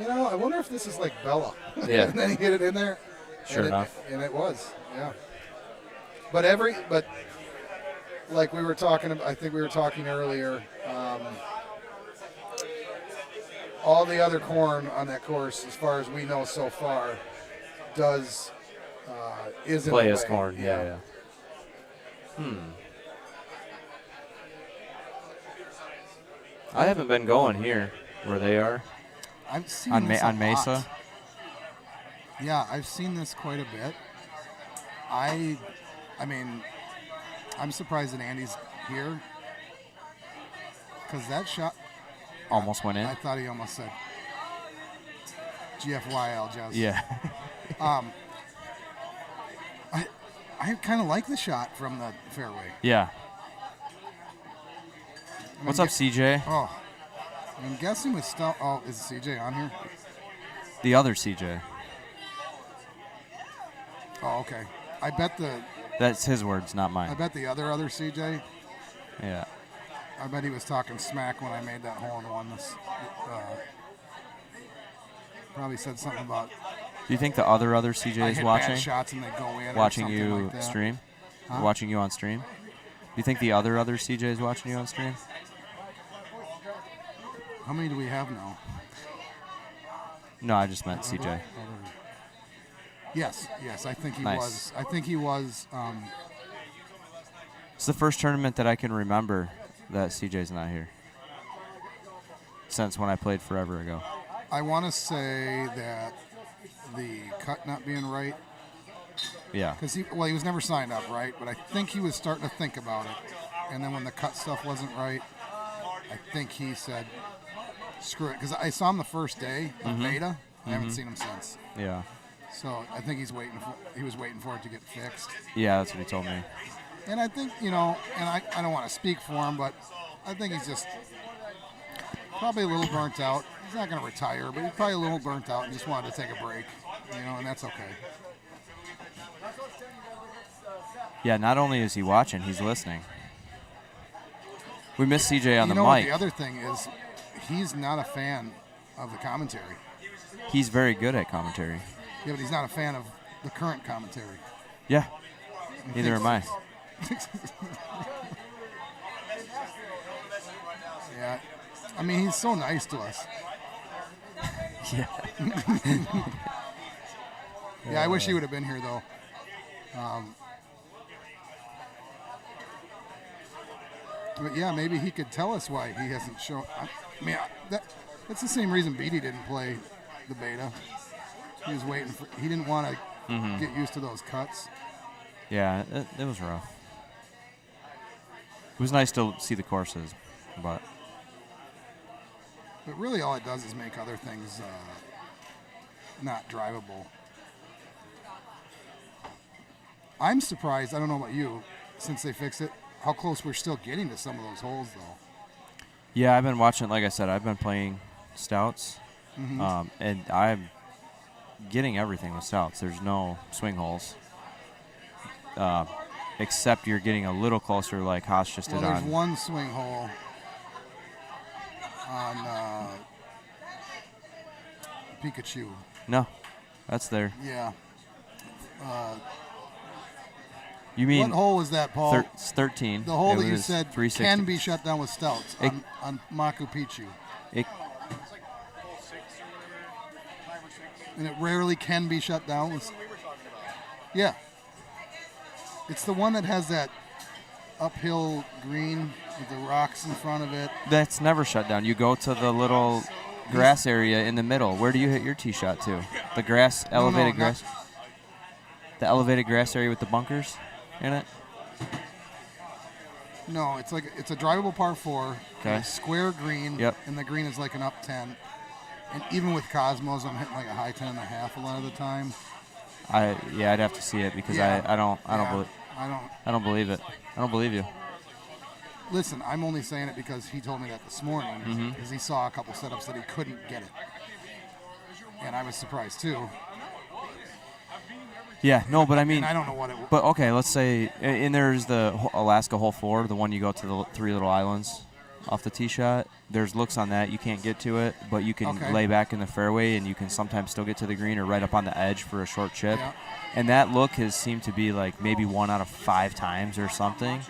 I wonder if this is like Bella. Yeah. And then he hit it in there. Sure enough. And it was, yeah. But like we were talking about, I think we were talking earlier, all the other corn on that course, as far as we know so far, is play in as corn. Yeah. I haven't been going here where they are. I've seen on this on a Mesa. lot. Yeah, I've seen this quite a bit. I mean, I'm surprised that Andy's here because that shot Almost went in. I thought he almost said GFYL, Jess. Yeah. I kind of like the shot from the fairway. Yeah. I What's mean, up, CJ? Oh, I'm guessing with Stout. Oh, is CJ on here? The other CJ. Oh, okay. I bet That's his words, not mine. I bet the other CJ. Yeah. I bet he was talking smack when I made that hole in one. Probably said something about. Do you think the other CJ I is hit watching? bad shots and they go in. Watching or you something like that. stream? Huh? Watching you on stream? Do you think the other CJ is watching you on stream? How many do we have now? No, I just meant CJ. Yes, I think he Nice. was. I think he was. It's the first tournament that I can remember that CJ's not here. Since when I played forever ago. I want to say that the cut not being right. Yeah. Because he was never signed up, right? But I think he was starting to think about it. And then when the cut stuff wasn't right, I think he said, screw it. Because I saw him the first day of beta. I haven't seen him since. Yeah. So I think he was waiting for it to get fixed. Yeah, that's what he told me. And I think, and I don't want to speak for him, but I think he's just probably a little burnt out. He's not going to retire, but he's probably a little burnt out and just wanted to take a break, and that's okay. Yeah, not only is he watching, he's listening. We miss CJ on the mic. What the other thing is, he's not a fan of the commentary. He's very good at commentary. Yeah, but he's not a fan of the current commentary. Yeah. Neither am I. Yeah. I mean, he's so nice to us. Yeah. Yeah, I wish he would have been here, though. But yeah, maybe he could tell us why he hasn't shown. I mean, that's the same reason Beatty didn't play the beta. He was waiting for. He didn't want to get used to those cuts. Yeah, it was rough. It was nice to see the courses, but really all it does is make other things not drivable. I'm surprised, I don't know about you, since they fixed it, how close we're still getting to some of those holes, though. yeah, I've been watching. Like I said, I've been playing Stouts, and I'm getting everything with Stouts. There's no swing holes, except you're getting a little closer, like Haas just did on. There's one swing hole on Pikachu. No, that's there. Yeah. You mean what hole is that, Paul? It's 13. The hole It that you was said 360. can be shut down with stouts on Machu Picchu. And it rarely can be shut down with. Yeah. It's the one that has that uphill green with the rocks in front of it. That's never shut down. You go to the little grass area in the middle. Where do you hit your tee shot to? The grass, elevated grass? The elevated grass area with the bunkers in it? No, it's a drivable par 4, Okay. a square green, Yep. and the green is like an up 10. And even with Cosmos, I'm hitting like a high 10.5 a lot of the time. I'd have to see it because I don't believe it. I don't believe you. Listen, I'm only saying it because he told me that this morning because he saw a couple setups that he couldn't get it. And I was surprised too. Yeah, no, but I mean, and I don't know what it. But okay, let's say, and there's the Alaska hole 4, the one you go to the 3 little islands off the tee shot. There's looks on that you can't get to it, but you can lay back in the fairway, and you can sometimes still get to the green or right up on the edge for a short chip. Yeah. And that look has seemed to be like maybe 1 out of 5 times or something.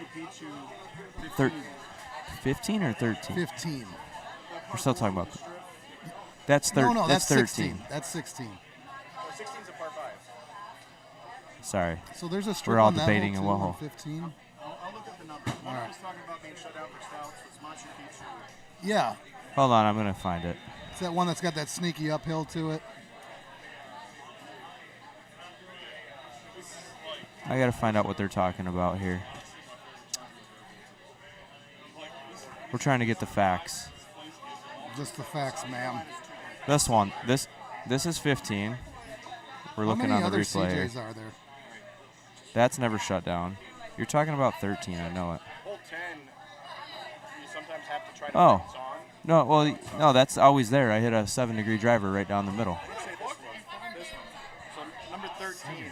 15 or 13? 15. We're still talking about. That's 13. No, that's 13. 16. That's 16. 16's a par 5. Sorry. So there's a strip We're all on that debating hole in what too, hole. 15. I'll look at the numbers. All right. He's talking about being shut down for stouts. It's Machu Picchu. Yeah. Hold on, I'm gonna find it. It's that one that's got that sneaky uphill to it. I gotta find out what they're talking about here. We're trying to get the facts. Just the facts, ma'am. This one, this is 15. We're looking How many on the other replay. here. CJs are there? That's never shut down. You're talking about 13. I know it. Hole 10, you sometimes have to try to Oh, bounce on. no. Well, no, that's always there. I hit a 7-degree driver right down the middle. Let's say this one. This one. So number 13.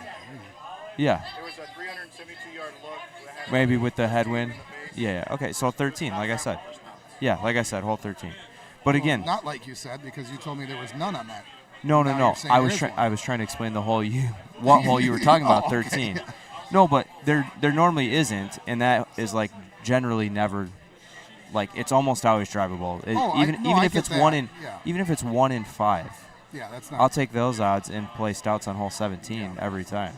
Yeah. There was a 372-yard look. That had Maybe with the headwind. Yeah. Okay. So 13, like I said. Yeah, like I said, hole 13. But again, Not like you said, because you told me there was none on that. no. Now you're saying I there was is one. I was trying to explain the hole what hole you were talking about. Oh, okay. 13. No, but there normally isn't, and that is like generally never. Like it's almost always drivable. Even I if get it's that. 1 in Yeah. even if it's 1 in 5. Yeah, that's not. I'll take those odds and play stouts on hole 17 every time.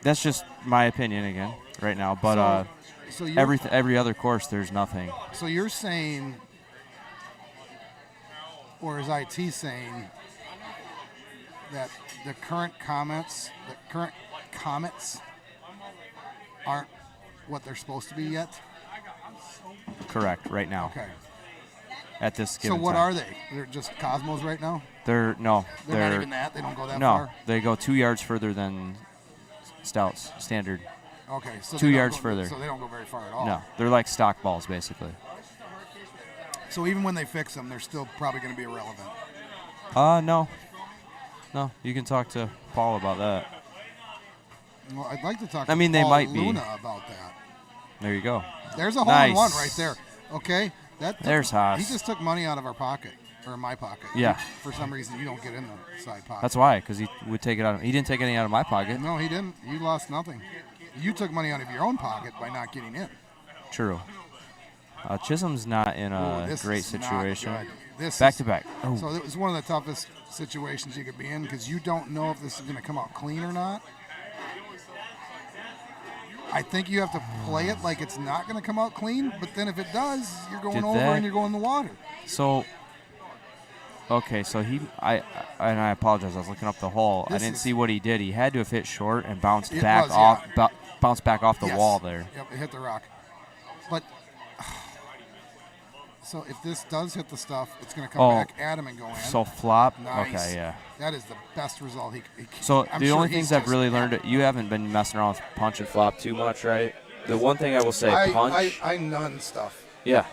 That's just my opinion again right now, but so you're- every other course there's nothing. So you're saying, or is IT saying, that the current comets aren't what they're supposed to be yet? Correct, right now. Okay. At this So given what time. are they? They're just Cosmos right now? They're not even that? They don't go that no, far? they go 2 yards further than stouts standard. Okay, so 2 they don't yards go- further. So they don't go very far at all. No, they're like stock balls basically. So even when they fix them, they're still probably going to be irrelevant. No, you can talk to Paul about that. Well, I'd like to talk I to mean, they Paul might be. Luna about that. There you go. There's a hole Nice. in one right there. Okay, There's Haas. He just took money out of our pocket, or my pocket. Yeah. For some reason, you don't get in the side pocket. That's why, because he would take it out. He didn't take any out of my pocket. No, he didn't. You lost nothing. You took money out of your own pocket by not getting in. True. Chisholm's not in a Ooh, this great is not situation. good. This Back is- to back. Oh. So it was one of the toughest situations you could be in because you don't know if this is going to come out clean or not. I think you have to play it like it's not going to come out clean, but then if it does, you're going Did over that- and you're going in the water. So, okay, so I apologize. I was looking up the hole. I This didn't is- see what he did. He had to have hit short and bounced It back was, off, yeah. bounced back off the Yes. wall there. Yep, it hit the rock. But so if this does hit the stuff, it's going to come back at him and go in. So flop. Nice. Okay, yeah. That is the best result he So I'm the sure only he's things I've just- really learned, you haven't been messing around with punch and flop too much, right? The one thing I will say, punch. I none stuff. Yeah.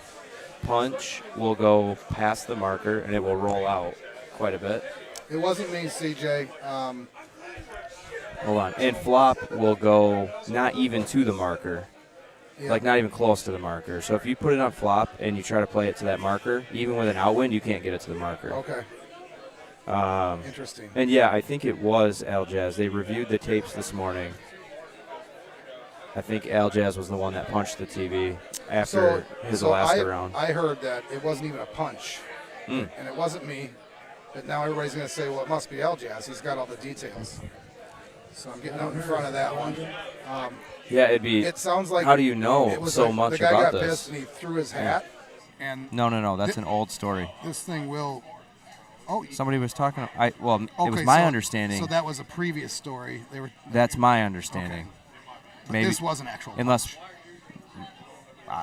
Punch will go past the marker and it will roll out quite a bit. It wasn't me, CJ. Hold on. And flop will go not even to the marker. Yeah. Like not even close to the marker. So if you put it on flop and you try to play it to that marker, even with an outwind, you can't get it to the marker. Okay. Interesting. And yeah, I think it was Al Jazz. They reviewed the tapes this morning. I think Al Jazz was the one that punched the TV after his Alaska round. I heard that it wasn't even a punch, and it wasn't me. But now everybody's going to say, well, it must be Al Jazz. He's got all the details. So I'm getting out in front of that one. Yeah, it'd be. It sounds like. How do you know so much about this? The guy got this? pissed and he threw his hat. And No. That's an old story. This thing will. Oh, somebody was talking. It was okay, my understanding. So that was a previous story. That's my understanding. But Maybe this was an actual. Unless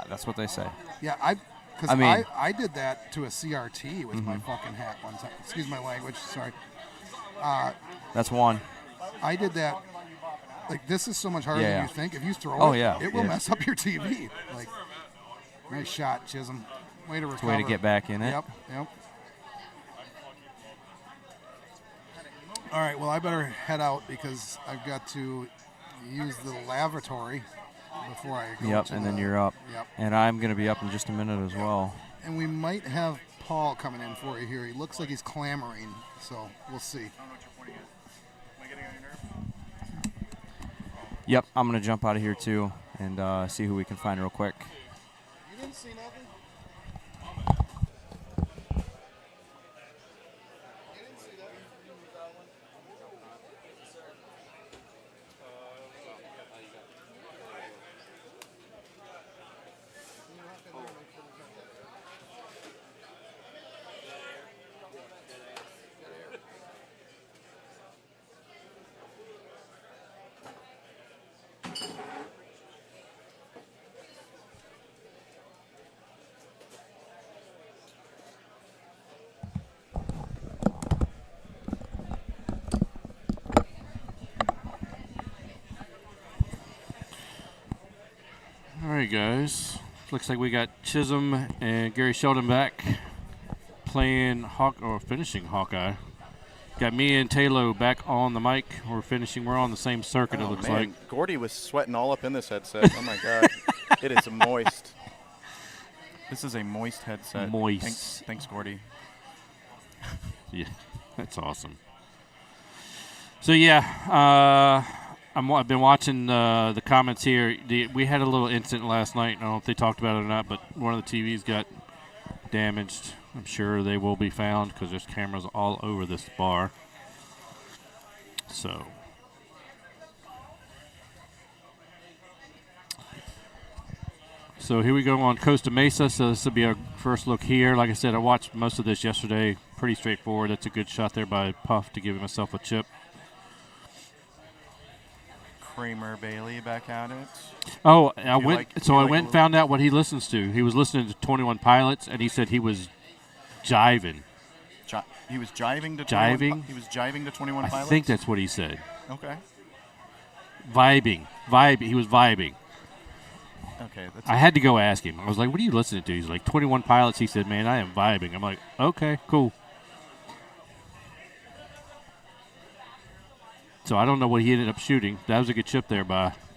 that's what they say. Yeah, I did that to a CRT with my fucking hat one time. Excuse my language. Sorry. That's one. I did that. Like, this is so much harder than you think. If you throw it will mess up your TV. Like, nice shot, Chisholm. Way to recover. Way to get back in it. Yep. All right, well, I better head out because I've got to use the lavatory before I go. Yep, and then you're up. Yep. And I'm going to be up in just a minute as well. And we might have Paul coming in for you here. He looks like he's clamoring, so we'll see. Yep, I'm going to jump out of here too and see who we can find real quick. You didn't see nothing? All right, guys. Looks like we got Chisholm and Gary Sheldon back playing finishing Hawkeye. Got me and Taylor back on the mic. We're finishing. We're on the same circuit. It looks like. Gordy was sweating all up in this headset. Oh my God, it is moist. This is a moist headset. Moist. Thanks, Gordy. Yeah, that's awesome. So yeah. I've been watching the comments here. We had a little incident last night. I don't know if they talked about it or not, but one of the TVs got damaged. I'm sure they will be found because there's cameras all over this bar. So here we go on Costa Mesa. So this will be our first look here. Like I said, I watched most of this yesterday. Pretty straightforward. That's a good shot there by Puff to give himself a chip. Kramer Bailey back at it. Oh, I went and found out what he listens to. He was listening to 21 Pilots, and he said he was jiving. He was jiving to jiving. He was jiving to 21 Pilots. I think that's what he said. Okay. Vibing. He was vibing. Okay. I had to go ask him. I was like, "What are you listening to?" He's like, 21 Pilots. He said, "Man, I am vibing." I'm like, "Okay, cool." So I don't know what he ended up shooting. That was a good chip there,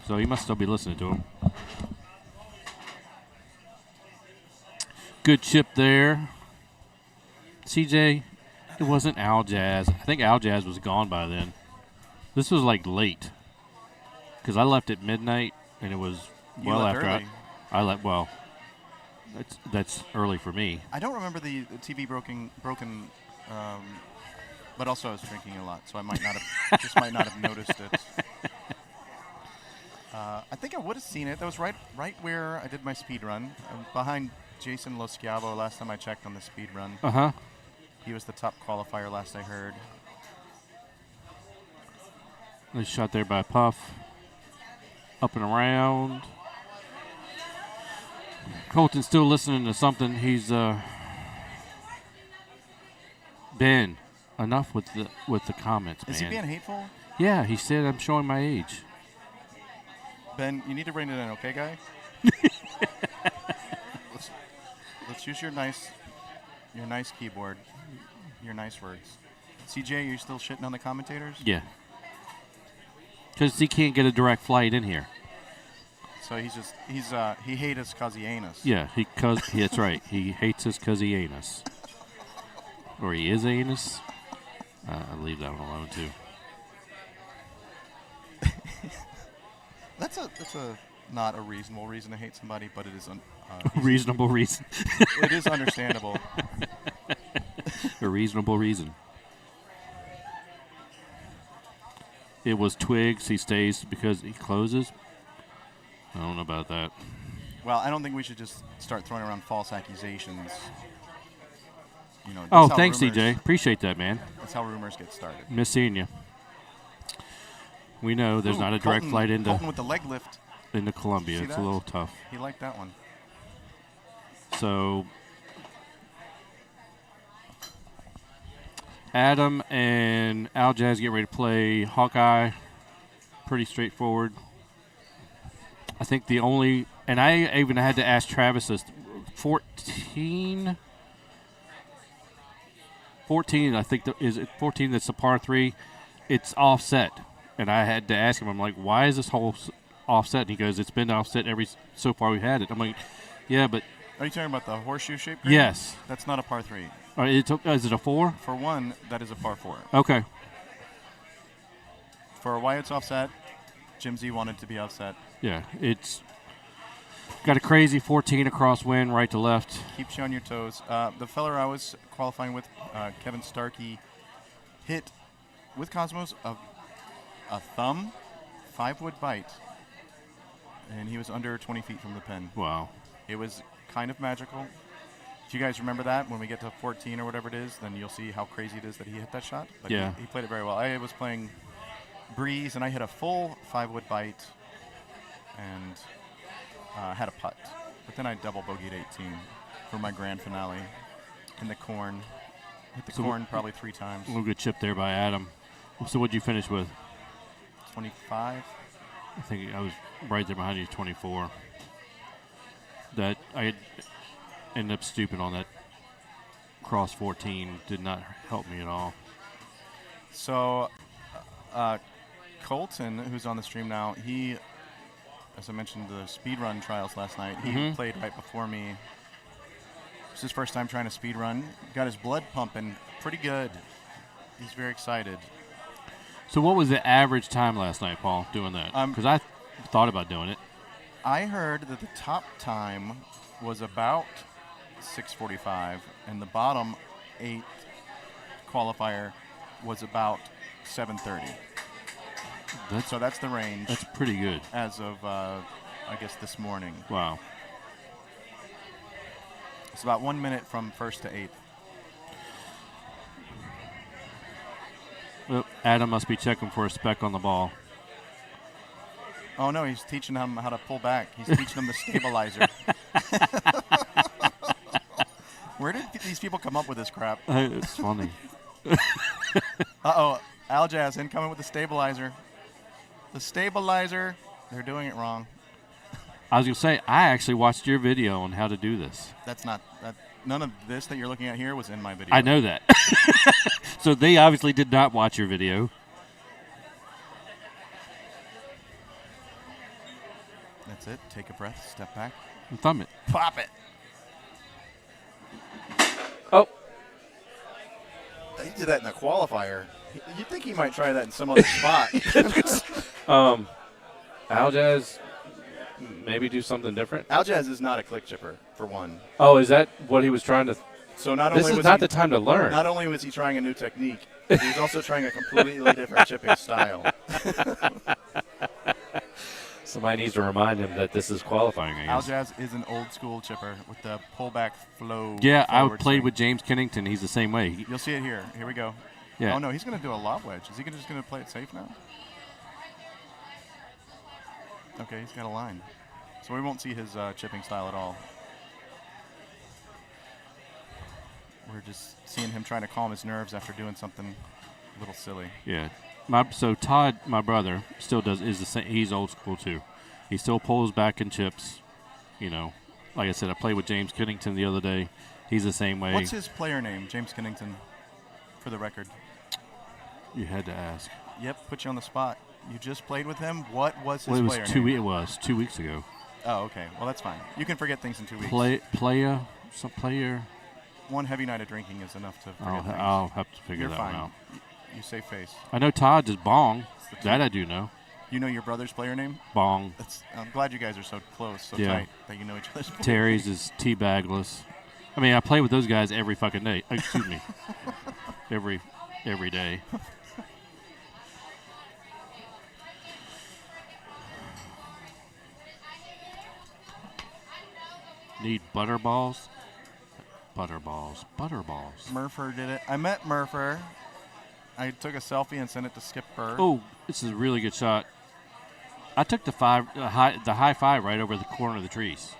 so he must still be listening to him. Good chip there. CJ, it wasn't Al Jazz. I think Al Jazz was gone by then. This was like late. Because I left at midnight, and it was well after I left. Well, that's early for me. I don't remember the TV broken. But also I was drinking a lot, so I might not have noticed it. I think I would have seen it. That was right where I did my speed run. Behind Jason Loschiavo last time I checked on the speed run. Uh-huh. He was the top qualifier last I heard. Nice shot there by Puff. Up and around. Colton's still listening to something. He's Ben. Enough with the comments, man. Is he being hateful? Yeah, he said I'm showing my age. Ben, you need to rein it in, okay, guy? let's use your nice keyboard, your nice words. CJ, are you still shitting on the commentators? Yeah. Because he can't get a direct flight in here. So he hates us because he ain't us. Yeah, that's right. He hates us because he ain't us. Or he is anus. I'll leave that one alone, too. That's a not a reasonable reason to hate somebody, but it is reasonable reason. It is understandable. A reasonable reason. It was Twigs. He stays because he closes. I don't know about that. Well, I don't think we should just start throwing around false accusations. You know. Oh, thanks, CJ. Appreciate that, man. That's how rumors get started. Miss seeing you. We know there's not a direct flight into Colton with the leg lift. Into Columbia. See It's that? a little tough. He liked that one. So Adam and Al Jazz get ready to play Hawkeye. Pretty straightforward. I think the only, and I even had to ask Travis this, 14, I think, is it 14 that's the par 3? It's offset. And I had to ask him, I'm like, why is this whole offset? And he goes, it's been offset so far we've had it. I'm like, yeah, but. Are you talking about the horseshoe shape? Yes. That's not a par 3. Is it a 4? For one, that is a par 4. Okay. For why it's offset, Jim Z wanted to be offset. Yeah, it's got a crazy 14 across wind, right to left. Keeps you on your toes. The fella I was qualifying with, Kevin Starkey, hit with Cosmos a thumb 5-wood bite, and he was under 20 feet from the pin. Wow. It was kind of magical. If you guys remember that, when we get to 14 or whatever it is, then you'll see how crazy it is that he hit that shot. But yeah. He played it very well. I was playing breeze, and I hit a full 5-wood bite and had a putt. But then I double bogeyed 18 for my grand finale in the corn. Hit the corn probably 3 times. A little good chip there by Adam. So what'd you finish with? 25. I think I was right there behind you, 24. That I ended up stooping on that cross 14. Did not help me at all. So Colton, who's on the stream now, he, as I mentioned, the speed run trials last night, he played right before me. It's his first time trying to speed run. Got his blood pumping pretty good. He's very excited. So what was the average time last night, Paul, doing that? Because I thought about doing it. I heard that the top time was about 6:45, and the bottom 8 qualifier was about 7:30. So that's the range. That's pretty good. As of, I guess, this morning. Wow. It's about 1 minute from 1st to 8th. Well, Adam must be checking for a speck on the ball. Oh, no, he's teaching him how to pull back. He's teaching him the stabilizer. Where did these people come up with this crap? It's funny. Uh-oh, Al Jazz incoming with the stabilizer. The stabilizer, they're doing it wrong. I was going to say, I actually watched your video on how to do this. That's not, none of this that you're looking at here was in my video. I know that. So they obviously did not watch your video. That's it. Take a breath, step back. And thumb it. Pop it. Oh. He did that in the qualifier. You'd think he might try that in some other spot. Al Jazz, maybe do something different? Al Jazz is not a click chipper, for one. Oh, is that what he was trying to? So not this only is was not he, the time to learn. Not only was he trying a new technique, he was also trying a completely different chipping style. Somebody needs to remind him that this is qualifying, I guess. Al Jazz is an old school chipper with the pullback flow. Yeah, I played with James Kennington. He's the same way. You'll see it here. Here we go. Yeah. Oh, no, he's going to do a lob wedge. Is he just going to play it safe now? Okay, he's got a line. So we won't see his chipping style at all. We're just seeing him trying to calm his nerves after doing something a little silly. Yeah. So Todd, my brother, still is the same. He's old school too. He still pulls back and chips. You know, like I said, I played with James Kennington the other day. He's the same way. What's his player name, James Kennington, for the record? You had to ask. Yep, put you on the spot. You just played with him. What was his player name? It was 2 weeks ago. Oh, okay. Well, that's fine. You can forget things in 2 weeks. Player. One heavy night of drinking is enough to forget things. I'll have to figure You're that fine. one out. You save face. I know Todd is bong. That I do know. You know your brother's player name? Bong. I'm glad you guys are so close, so Yeah. tight that you know each other's player Terry's names. is teabagless. I mean, I play with those guys every fucking day. Excuse me. every day. Need butter balls? Butter balls. Murpher did it. I met Murpher. I took a selfie and sent it to Skipper. Oh, this is a really good shot. I took the high five right over the corner of the trees.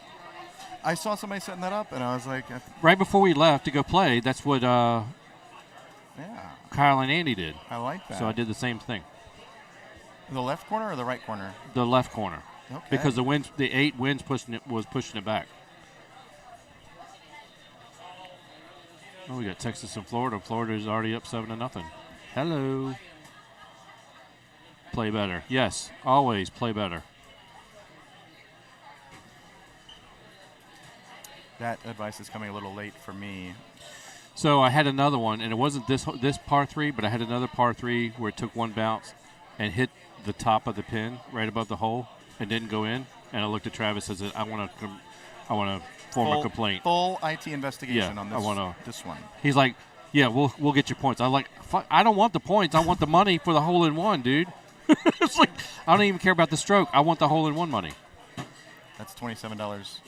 I saw somebody setting that up, and I was like, Right before we left to go play, that's what yeah, Kyle and Andy did. I like that. So I did the same thing. The left corner or the right corner? The left corner. Okay. Because the 8 winds pushing it back. Oh, we got Texas and Florida. Florida is already up 7-0. Hello. Play better. Yes, always play better. That advice is coming a little late for me. So I had another one, and it wasn't this par 3, but I had another par 3 where it took one bounce and hit the top of the pin right above the hole and didn't go in. And I looked at Travis and said, I want to form a complaint. Full IT investigation on this. This one. He's like, yeah, we'll get your points. I'm like, fuck, I don't want the points. I want the money for the hole-in-one, dude. It's like, I don't even care about the stroke. I want the hole-in-one money. That's $27.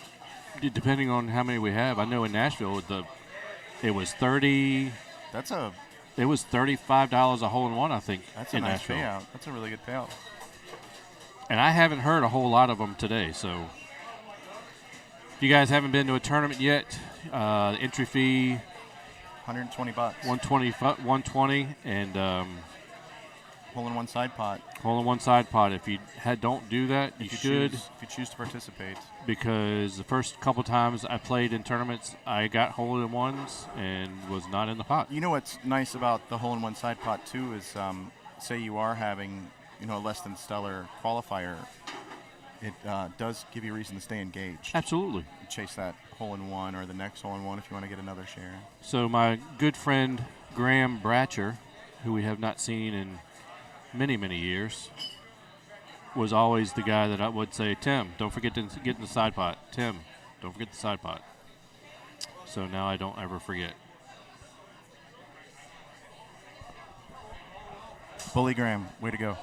Depending on how many we have. I know in Nashville it was 30. It was $35 a hole-in-one, I think. That's a in nice Nashville. payout. That's a really good payout. And I haven't heard a whole lot of them today, so if you guys haven't been to a tournament yet, the entry fee $120. $120 and hole-in-one side pot. Hole-in-one side pot. If you don't do that, you should. If you choose to participate. Because the first couple times I played in tournaments, I got hole-in-ones and was not in the pot. You know what's nice about the hole-in-one side pot too is, say you are having, a less than stellar qualifier, it does give you a reason to stay engaged. Absolutely. Chase that hole-in-one or the next hole-in-one if you want to get another share. So my good friend Graham Bratcher, who we have not seen in many, many years, was always the guy that I would say, Tim, don't forget to get in the side pot. Tim, don't forget the side pot. So now I don't ever forget. Bully Graham, way to go.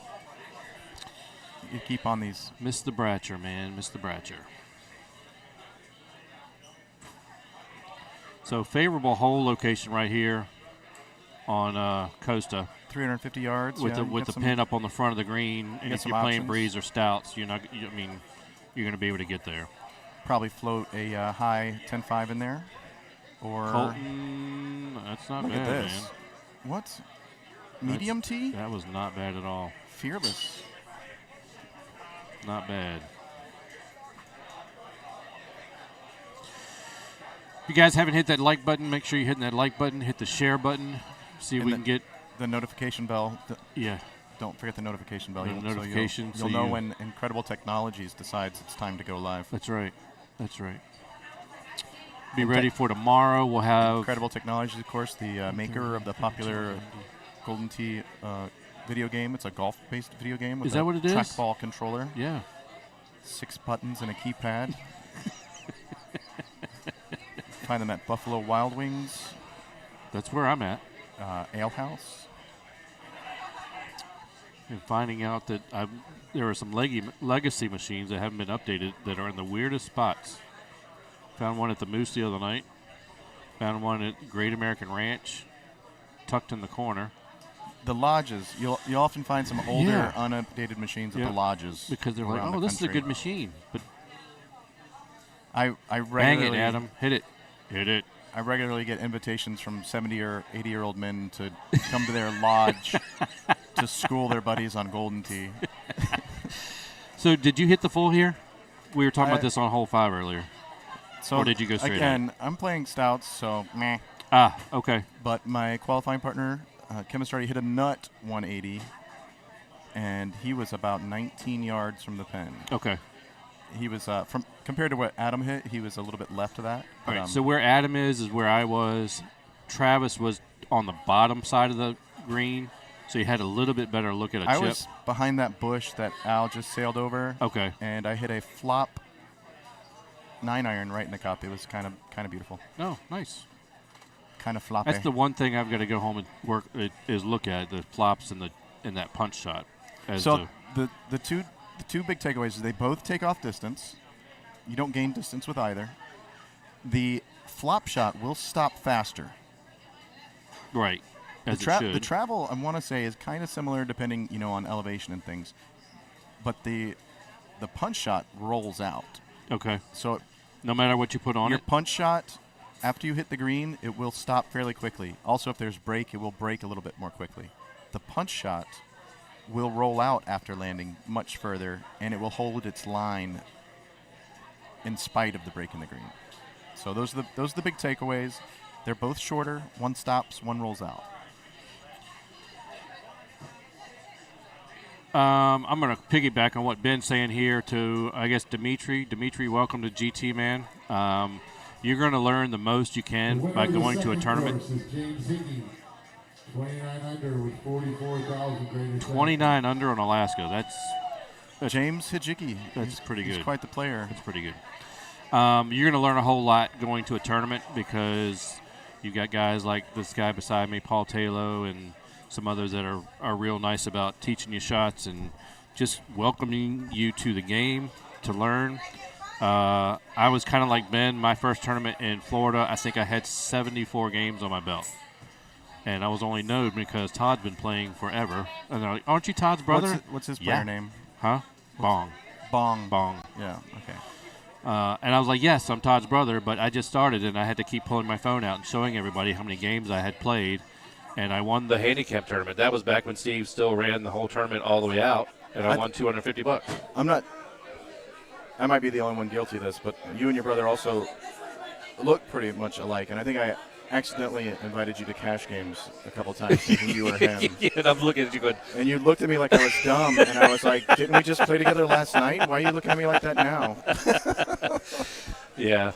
You keep on these. Mr. Bratcher, man, Mr. Bratcher. So favorable hole location right here on Costa. 350 yards. With the pin up on the front of the green, and if you're playing breeze or stouts, you're going to be able to get there. Probably float a high 10-5 in there, or Colton. That's not look bad, at this. man. What? Medium tee? That was not bad at all. Fearless. Not bad. If you guys haven't hit that like button, make sure you're hitting that like button. Hit the share button. See if we can get the notification bell. Yeah. Don't forget the notification bell. The notification. You'll know when Incredible Technologies decides it's time to go live. That's right. Be ready for tomorrow. We'll have Incredible Technologies, of course, the maker of the popular Golden Tee video game. It's a golf-based video game with Is that what it is? Trackball controller. Yeah. 6 buttons and a keypad. Find them at Buffalo Wild Wings. That's where I'm at. Ale House. And finding out that there are some legacy machines that haven't been updated that are in the weirdest spots. Found one at the Moose the other night. Found one at Great American Ranch, tucked in the corner. The lodges. You'll often find some older, unupdated machines at the lodges. Because they're like, oh, this is a good machine. But I regularly bang it, Adam. Hit it. Hit it. I regularly get invitations from 70 or 80-year-old men to come to their lodge to school their buddies on Golden Tee. So did you hit the full here? We were talking about this on hole 5 earlier. So or did you go straight again, I'm playing stouts, so meh. Ah, okay. But my qualifying partner, Chemist, already hit a nut 180, and he was about 19 yards from the pin. Okay. He was compared to what Adam hit, he was a little bit left of that. All right, so where Adam is where I was. Travis was on the bottom side of the green, so you had a little bit better look at a I chip. was behind that bush that Al just sailed over. Okay. And I hit a flop 9-iron right in the cup. It was kind of beautiful. Oh, nice. Kind of floppy. That's the one thing I've got to go home and work is look at the flops and that punch shot. So the two big takeaways is they both take off distance. You don't gain distance with either. The flop shot will stop faster. Right. As it should. The travel, I want to say, is kind of similar depending, on elevation and things. But the punch shot rolls out. Okay. So no matter what you put on your it? punch shot, after you hit the green, it will stop fairly quickly. Also, if there's break, it will break a little bit more quickly. The punch shot will roll out after landing much further, and it will hold its line in spite of the break in the green. So those are the big takeaways. They're both shorter. One stops, one rolls out. I'm going to piggyback on what Ben's saying here to, I guess, Dimitri. Dimitri, welcome to GT, man. You're going to learn the most you can by going to a tournament. 29 under with 44,000 29 under on Alaska. That's James Hijiki. That's pretty good. He's quite the player. That's pretty good. You're going to learn a whole lot going to a tournament because you got guys like this guy beside me, Paul Taylor, and some others that are real nice about teaching you shots and just welcoming you to the game to learn. I was kind of like Ben. My first tournament in Florida, I think I had 74 games on my belt. And I was only known because Todd's been playing forever. And they're like, aren't you Todd's brother? What's his player name? Huh? Bong. Bong. Yeah, okay. And I was like, yes, I'm Todd's brother, but I just started, and I had to keep pulling my phone out and showing everybody how many games I had played. And I won the handicap tournament. That was back when Steve still ran the whole tournament all the way out, and I won $250. I might be the only one guilty of this, but you and your brother also look pretty much alike, and I think I accidentally invited you to cash games a couple times thinking you were him. Yeah, and I'm looking at you going, and you looked at me like I was dumb, and I was like, didn't we just play together last night? Why are you looking at me like that now? Yeah.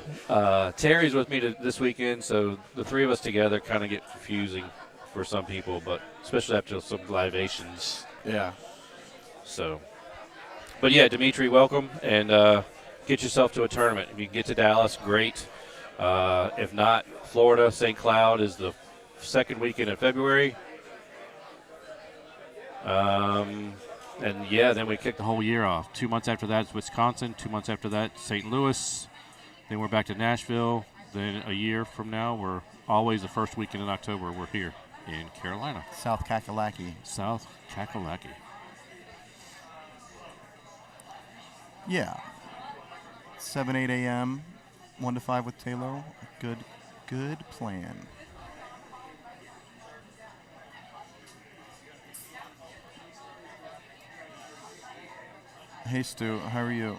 Terry's with me this weekend, so the three of us together kind of get confusing for some people, but especially after some libations. Yeah. So, but yeah, Dimitri, welcome, and get yourself to a tournament. If you can get to Dallas, great. If not, Florida, St. Cloud is the second weekend in February. And yeah, then we kick the whole year off. 2 months after that is Wisconsin. 2 months after that, St. Louis. Then we're back to Nashville. Then a year from now, we're always the first weekend in October. We're here in Carolina. South Kakalaki. South Kakalaki. Yeah. 7, 8 a.m., 1 to 5 with Taylor. Good plan. Hey, Stu, how are you?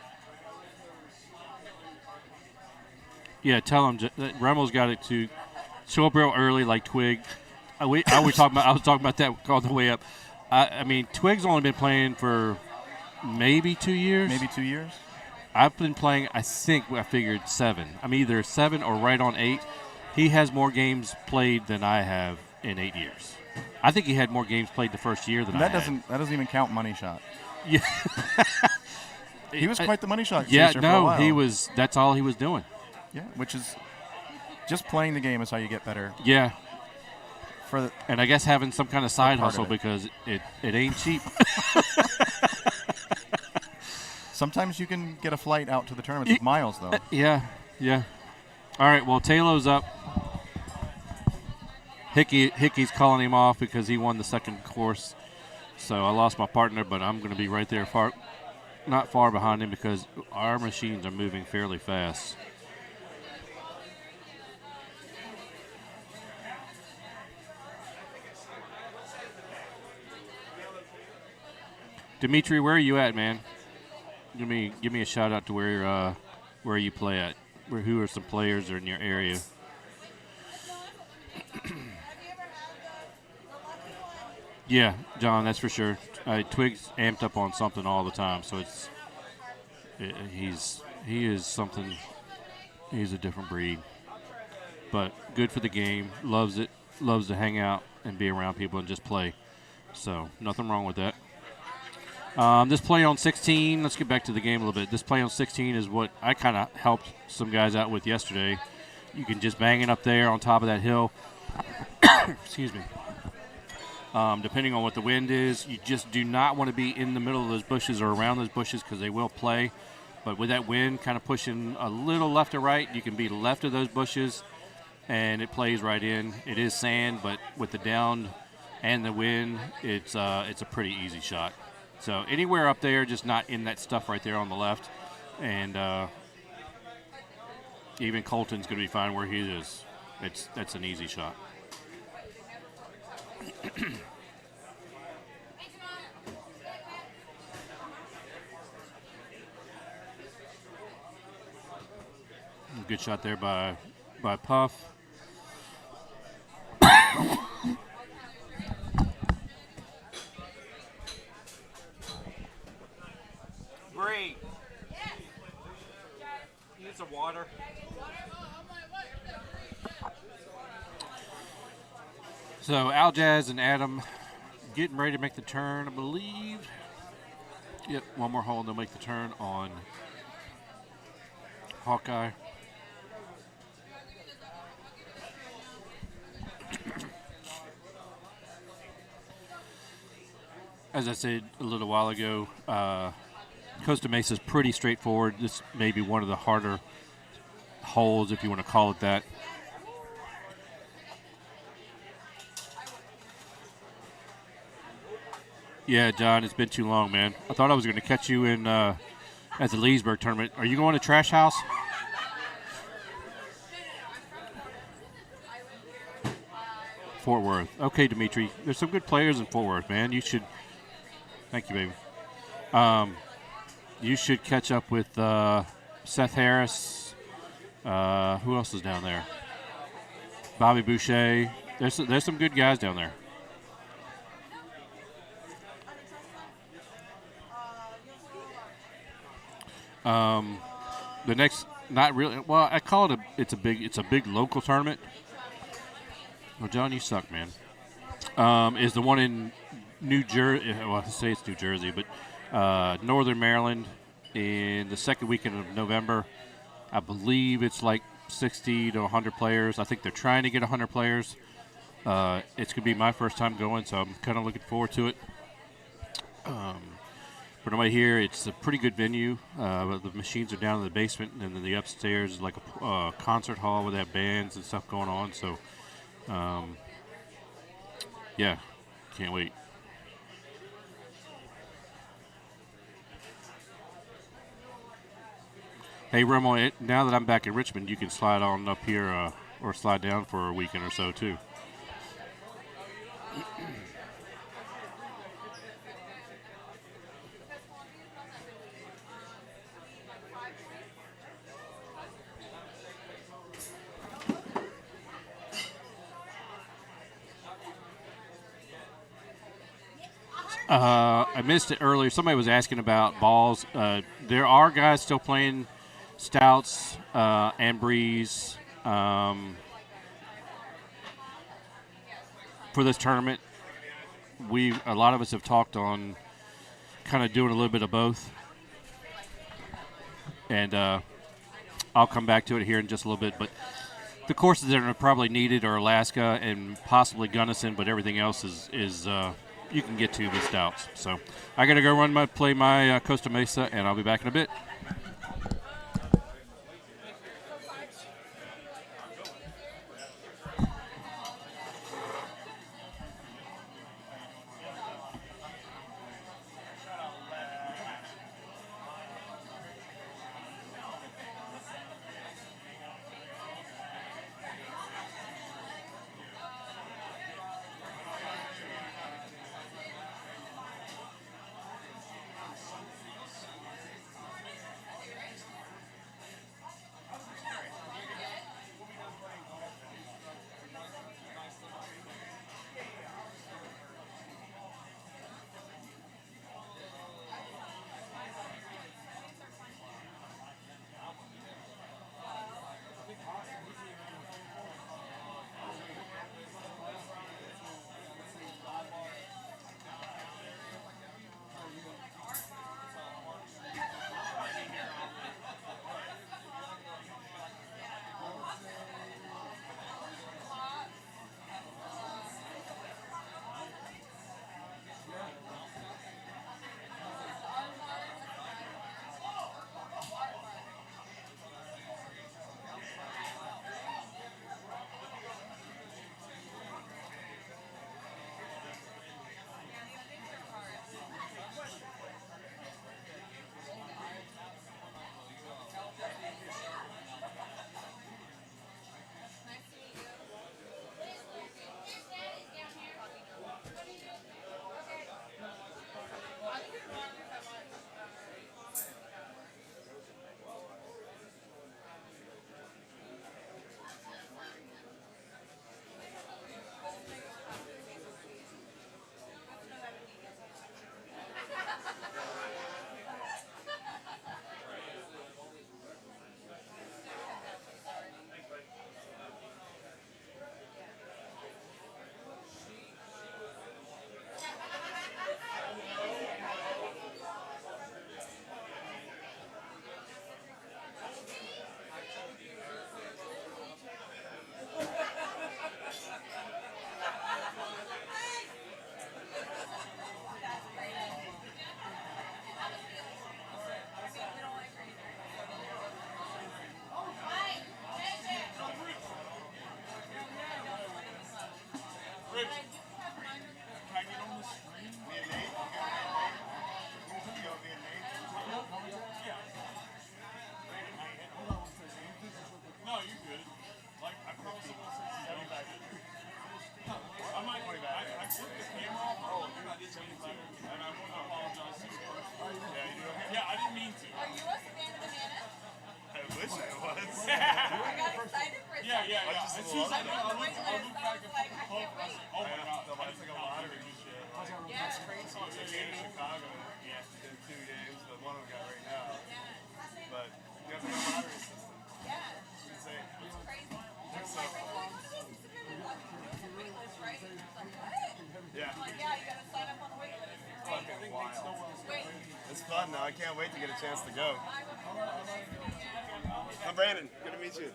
Yeah, tell him that Remo's got it to show up real early like Twig. I was talking about that on the way up. I mean, Twig's only been playing for maybe 2 years. Maybe 2 years? I've been playing, I figured 7. I'm either 7 or right on 8. He has more games played than I have in 8 years. I think he had more games played the first year than I had. That doesn't even count money shot. Yeah. He was quite the money shot chaser for a while. He was. That's all he was doing. Yeah, which is just playing the game is how you get better. Yeah. And I guess having some kind of side hustle because it ain't cheap. Sometimes you can get a flight out to the tournament with miles, though. Yeah. All right, well, Taylor's up. Hickey's calling him off because he won the second course. So I lost my partner, but I'm going to be right there, not far behind him because our machines are moving fairly fast. Dimitri, where are you at, man? Give me a shout out to where you play at. Who are some players are in your area? Yeah, John, that's for sure. Twig's amped up on something all the time, so he is something. He's a different breed, but good for the game. Loves it. Loves to hang out and be around people and just play. So nothing wrong with that. This play on 16, let's get back to the game a little bit. This play on 16 is what I kind of helped some guys out with yesterday. You can just bang it up there on top of that hill. Excuse me. Depending on what the wind is, you just do not want to be in the middle of those bushes or around those bushes because they will play. But with that wind kind of pushing a little left or right, you can be left of those bushes, and it plays right in. It is sand, but with the down and the wind, it's a pretty easy shot. So anywhere up there, just not in that stuff right there on the left. And even Colton's going to be fine where he is. That's an easy shot. Good shot there by Puff. Bree. You need some water? So Aljaz and Adam getting ready to make the turn, I believe. Yep, one more hole and they'll make the turn on Hawkeye. As I said a little while ago, Costa Mesa is pretty straightforward. This may be one of the harder holes, if you want to call it that. Yeah, John, it's been too long, man. I thought I was going to catch you in at the Leesburg tournament. Are you going to Trash House? Fort Worth. Okay, Dimitri. There's some good players in Fort Worth, man. You should. Thank you, baby. You should catch up with Seth Harris. Who else is down there? Bobby Boucher. There's some good guys down there. The next, not really. Well, I call it it's a big local tournament. Well, John, you suck, man. Is the one in New Jersey? Well, I say it's New Jersey, but Northern Maryland in the second weekend of November. I believe it's like 60 to 100 players. I think they're trying to get 100 players. It's gonna be my first time going, so I'm kind of looking forward to it. For nobody here, it's a pretty good venue. The machines are down in the basement, and then the upstairs is like a concert hall where they have bands and stuff going on. So, yeah, can't wait. Hey, Remo, now that I'm back in Richmond, you can slide on up here or slide down for a weekend or so, too. I missed it earlier. Somebody was asking about balls. There are guys still playing stouts and breeze for this tournament. A lot of us have talked on kind of doing a little bit of both, and I'll come back to it here in just a little bit. But the courses that are probably needed are Alaska and possibly Gunnison, but everything else is you can get to with stouts. So I got to go play my Costa Mesa, and I'll be back in a bit. It's fun now. I can't wait to get a chance to go. I'm Brandon. Good to meet you.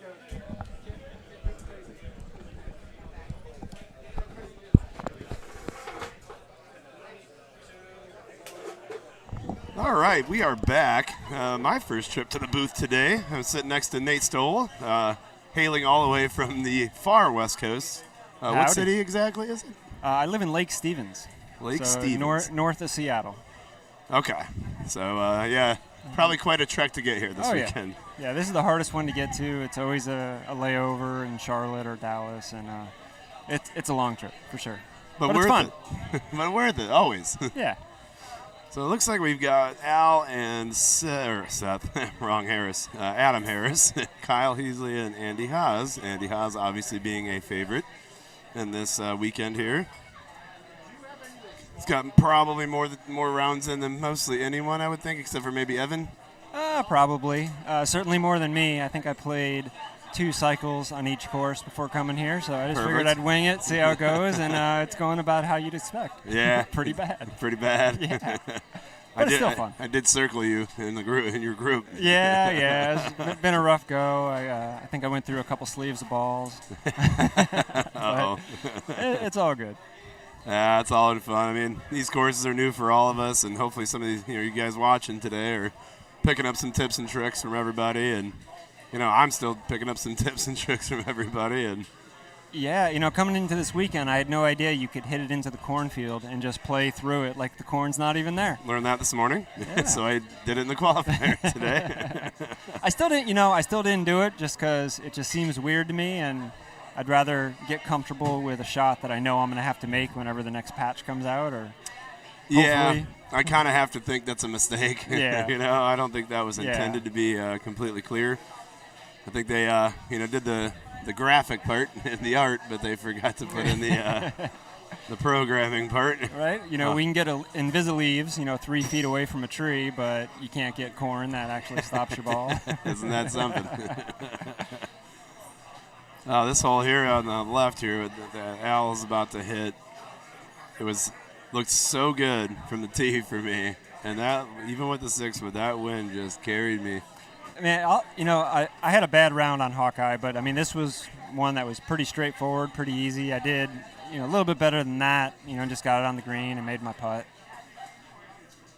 All right, we are back. My first trip to the booth today. I'm sitting next to Nate Stoll, hailing all the way from the far west coast. What city exactly is it? I live in Lake Stevens. Lake so Stevens. North of Seattle. Okay. So, yeah, probably quite a trek to get here this weekend. Yeah, this is the hardest one to get to. It's always a layover in Charlotte or Dallas, and it's a long trip for sure. But it's fun. But worth it, always. Yeah. So it looks like we've got Al and Seth, wrong Harris, Adam Harris, Kyle Heasley, and Andy Haas. Andy Haas obviously being a favorite in this weekend here. He's got probably more rounds in than mostly anyone, I would think, except for maybe Evan. Probably. Certainly more than me. I think I played 2 cycles on each course before coming here, so I just figured I'd wing it, see how it goes, and it's going about how you'd expect. Yeah. Pretty bad. Pretty bad. Yeah. But it's still fun. I did circle you in the group, in your group. Yeah. It's been a rough go. I think I went through a couple sleeves of balls. Uh-oh. It's all good. Yeah, it's all in fun. I mean, these courses are new for all of us, and hopefully some of these, you guys watching today are picking up some tips and tricks from everybody, and I'm still picking up some tips and tricks from everybody. And yeah, coming into this weekend, I had no idea you could hit it into the cornfield and just play through it like the corn's not even there. Learned that this morning, yeah. So I did it in the qualifier today. I still didn't do it just because it just seems weird to me, and I'd rather get comfortable with a shot that I know I'm going to have to make whenever the next patch comes out, or yeah, I kind of have to think that's a mistake. Yeah. I don't think that was intended to be completely clear. I think they, did the graphic part and the art, but they forgot to put in the programming part. Right. We can get Invisileaves, 3 feet away from a tree, but you can't get corn that actually stops your ball. Isn't that something? This hole here on the left here that Al is about to hit, looked so good from the tee for me, and that even with the 6-wood, that wind just carried me. I mean, I had a bad round on Hawkeye, but I mean this was one that was pretty straightforward, pretty easy. I did a little bit better than that. Just got it on the green and made my putt.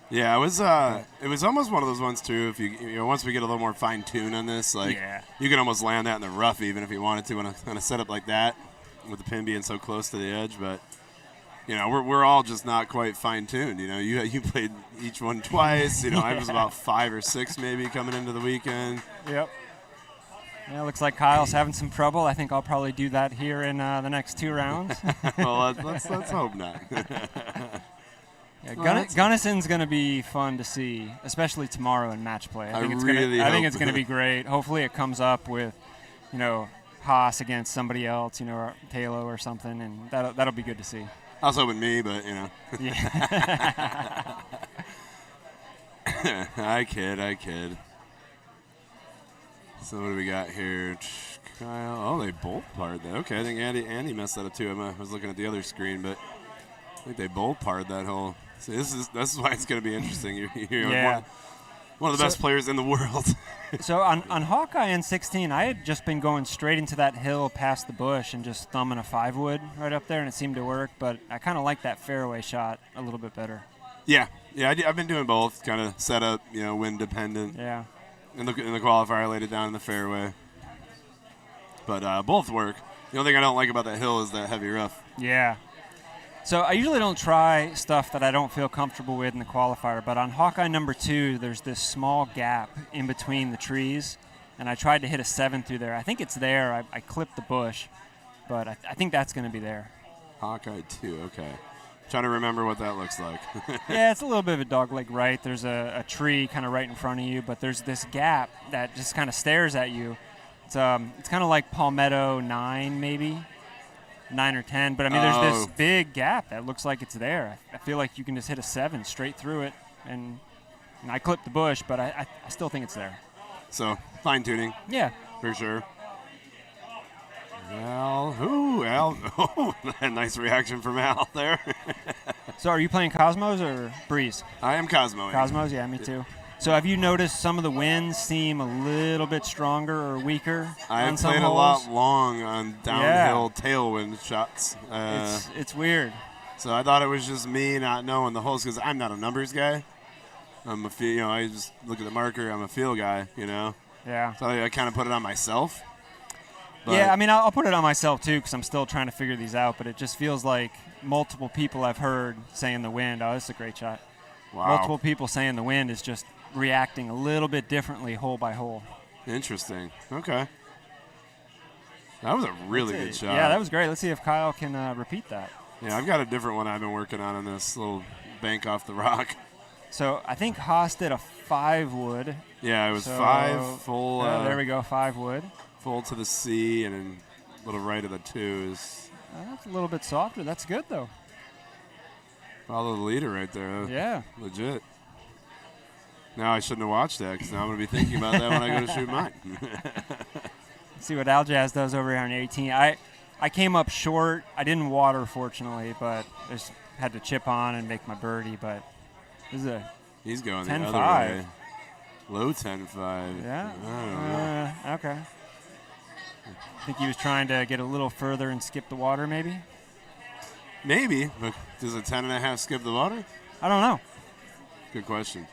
Yeah, it was almost one of those ones too. If you once we get a little more fine tune on this, you can almost land that in the rough even if you wanted to on a setup like that, with the pin being so close to the edge. But we're all just not quite fine tuned. You played each one twice. I was about 5 or 6 maybe coming into the weekend. Yep. Yeah, looks like Kyle's having some trouble. I think I'll probably do that here in the next 2 rounds. Well, let's hope not. Yeah, Gunnison's going to be fun to see, especially tomorrow in match play. I think it's going to be great. Hopefully it comes up with, Haas against somebody else, or Talo or something, and that'll be good to see. I was hoping me, but Yeah. I kid. So what do we got here? Kyle. Oh, they both parred that. Okay, I think Andy messed that up too. I was looking at the other screen, but I think they both parred that hole. So this is why it's going to be interesting. You're one of the best players in the world. So on Hawkeye in 16, I had just been going straight into that hill past the bush and just thumbing a 5-wood right up there, and it seemed to work. But I kind of like that fairway shot a little bit better. Yeah, I've been doing both, kind of set up, wind dependent. Yeah. In the qualifier, I laid it down in the fairway. But both work. The only thing I don't like about that hill is that heavy rough. Yeah. So I usually don't try stuff that I don't feel comfortable with in the qualifier, but on Hawkeye number 2, there's this small gap in between the trees, and I tried to hit a 7 through there. I think it's there. I clipped the bush, but I think that's going to be there. Hawkeye 2, okay. Trying to remember what that looks like. Yeah, it's a little bit of a dogleg right. There's a tree kind of right in front of you, but there's this gap that just kind of stares at you. It's kind of like Palmetto 9 maybe, 9 or 10. But, I mean, there's this big gap that looks like it's there. I feel like you can just hit a 7 straight through it. And I clipped the bush, but I still think it's there. So, fine-tuning. Yeah. For sure. Al, oh, nice reaction from Al there. So are you playing Cosmos or Breeze? I am Cosmo. Cosmos, yeah, me too. So have you noticed some of the winds seem a little bit stronger or weaker? I have played a lot long on downhill tailwind shots. It's weird. So I thought it was just me not knowing the holes because I'm not a numbers guy. I'm a feel, I just look at the marker. I'm a feel guy, Yeah. So I kind of put it on myself. But yeah, I mean, I'll put it on myself, too, because I'm still trying to figure these out. But it just feels like multiple people I've heard saying the wind, oh, this is a great shot. Wow. Multiple people saying the wind is just reacting a little bit differently hole by hole. Interesting. Okay. That was a really good shot. Yeah, that was great. Let's see if Kyle can repeat that. Yeah, I've got a different one I've been working on this little bank off the rock. So I think Haas did a 5 wood. Yeah, it was 5 full. There we go, 5 wood. Full to the C and then a little right of the 2 is. That's a little bit softer. That's good, though. Follow the leader right there. Yeah. Legit. Now I shouldn't have watched that because now I'm going to be thinking about that when I go to shoot mine. See what Aljaz does over here on 18. I came up short. I didn't water, fortunately, but I just had to chip on and make my birdie. But this is a He's going 10-5. the other way. Low 10-5. Yeah. I don't know. Okay. I think he was trying to get a little further and skip the water, maybe? Maybe, but does a 10.5 skip the water? I don't know. Good question.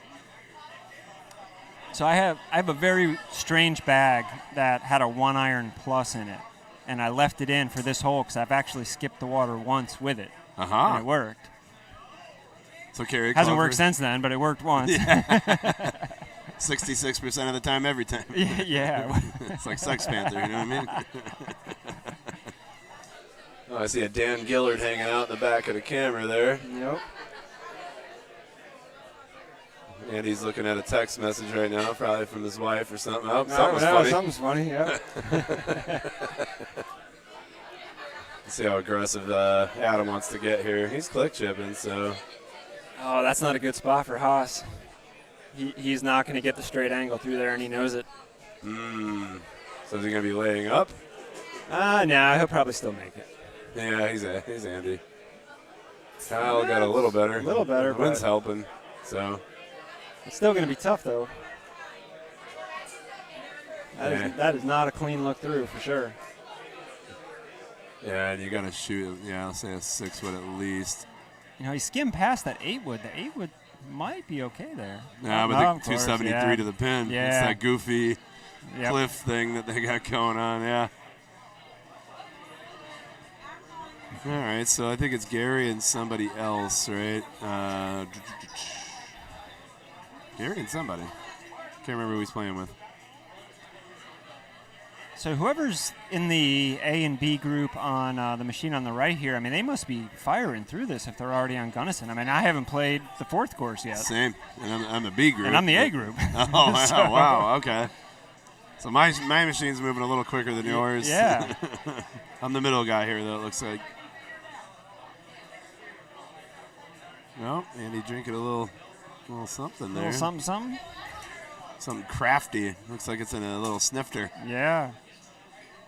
So I have a very strange bag that had a 1-iron plus in it, and I left it in for this hole because I've actually skipped the water once with it, and it worked. So carry hasn't worked since then, but it worked once. Yeah. 66% of the time, every time. Yeah. It's like Sex Panther, you know what I mean? Oh, I see a Dan Gillard hanging out in the back of the camera there. Yep. And he's looking at a text message right now, probably from his wife or something. Oh, Something's funny, yeah. Let's see how aggressive Adam wants to get here. He's click chipping, so. Oh, that's not a good spot for Haas. He's not going to get the straight angle through there, and he knows it. So is he going to be laying up? No, he'll probably still make it. Yeah, he's Andy. Kyle got a little better. A little better, The wind's but helping, so. It's still going to be tough, though. That is not a clean look through, for sure. Yeah, and you got to shoot, I'll say a 6 wood at least. He skimmed past that 8 wood. The 8 wood might be okay there. Yeah, but the 273 to the pin. Yeah. It's that goofy cliff thing that they got going on, yeah. All right, so I think it's Gary and somebody else, right? Gary and somebody. Can't remember who he's playing with. So whoever's in the A and B group on the machine on the right here, I mean, they must be firing through this if they're already on Gunnison. I mean, I haven't played the 4th course yet. Same, and I'm the B group. And I'm the A group. Oh, wow, so. Wow, okay. So my machine's moving a little quicker than yours. Yeah. I'm the middle guy here, though, it looks like. Well, Andy drinking a little something there. A little something? Something crafty. Looks like it's in a little snifter. Yeah.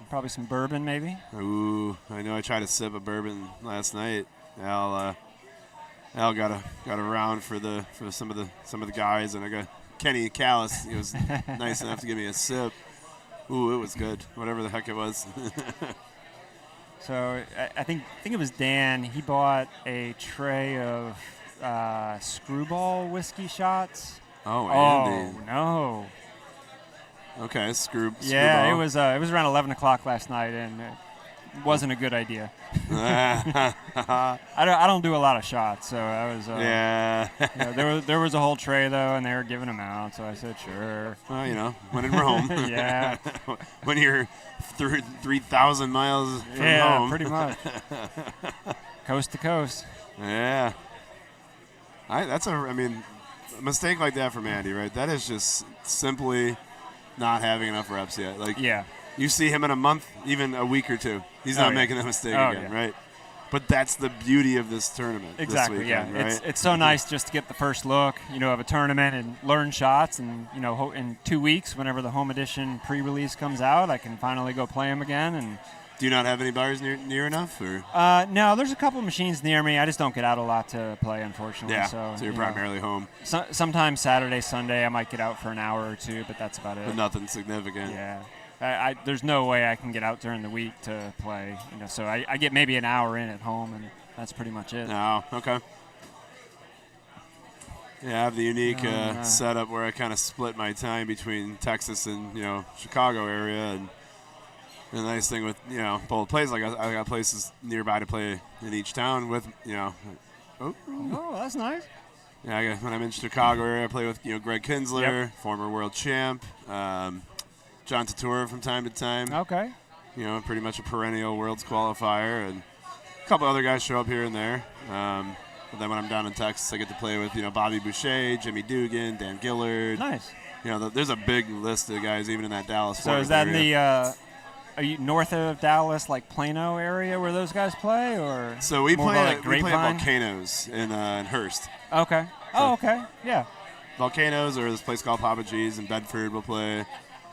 Probably some bourbon, maybe. Ooh, I know. I tried to sip a bourbon last night. Al got a round for some of the guys, and I got Kenny Callis. He was nice enough to give me a sip. Ooh, it was good. Whatever the heck it was. So I think it was Dan. He bought a tray of Screwball whiskey shots. Oh, Andy. Oh no. Okay, Yeah, Screwball. it was around 11 o'clock last night, and wasn't a good idea. I don't do a lot of shots, so I was. There was a whole tray though, and they were giving them out, so I said sure. Well, when in Rome. Yeah. When you're 3,000 miles from home. Yeah, pretty much. Coast to coast. Yeah. A mistake like that from Andy, right? That is just simply not having enough reps yet. You see him in a month, even a week or two. He's not making that mistake again, right? But that's the beauty of this tournament. Exactly, this weekend, right? It's so nice just to get the first look, of a tournament and learn shots. And, in 2 weeks, whenever the home edition pre-release comes out, I can finally go play them again. And do you not have any bars near enough? Or? No, there's a couple machines near me. I just don't get out a lot to play, unfortunately. Yeah, so you're primarily home. Sometimes Saturday, Sunday, I might get out for an hour or two, but that's about it. But nothing significant. Yeah. There's no way I can get out during the week to play. So I get maybe an hour in at home, and that's pretty much it. Oh, okay. Yeah, I have the unique setup where I kind of split my time between Texas and Chicago area, and the nice thing with both places, I got places nearby to play in each town with Oh, that's nice. Yeah, when I'm in Chicago area, I play with Greg Kinsler, former world champ. John Tatura from time to time. Okay. Pretty much a perennial worlds qualifier, and a couple other guys show up here and there. But then when I'm down in Texas, I get to play with Bobby Boucher, Jimmy Dugan, Dan Gillard. Nice. There's a big list of guys even in that Dallas. So is that area. in the? Are you north of Dallas, like Plano area, where those guys play, or? So we play at Grapevine? Volcanoes in Hearst. Okay. So okay. Yeah. Volcanoes, or this place called Papa G's in Bedford, we'll play.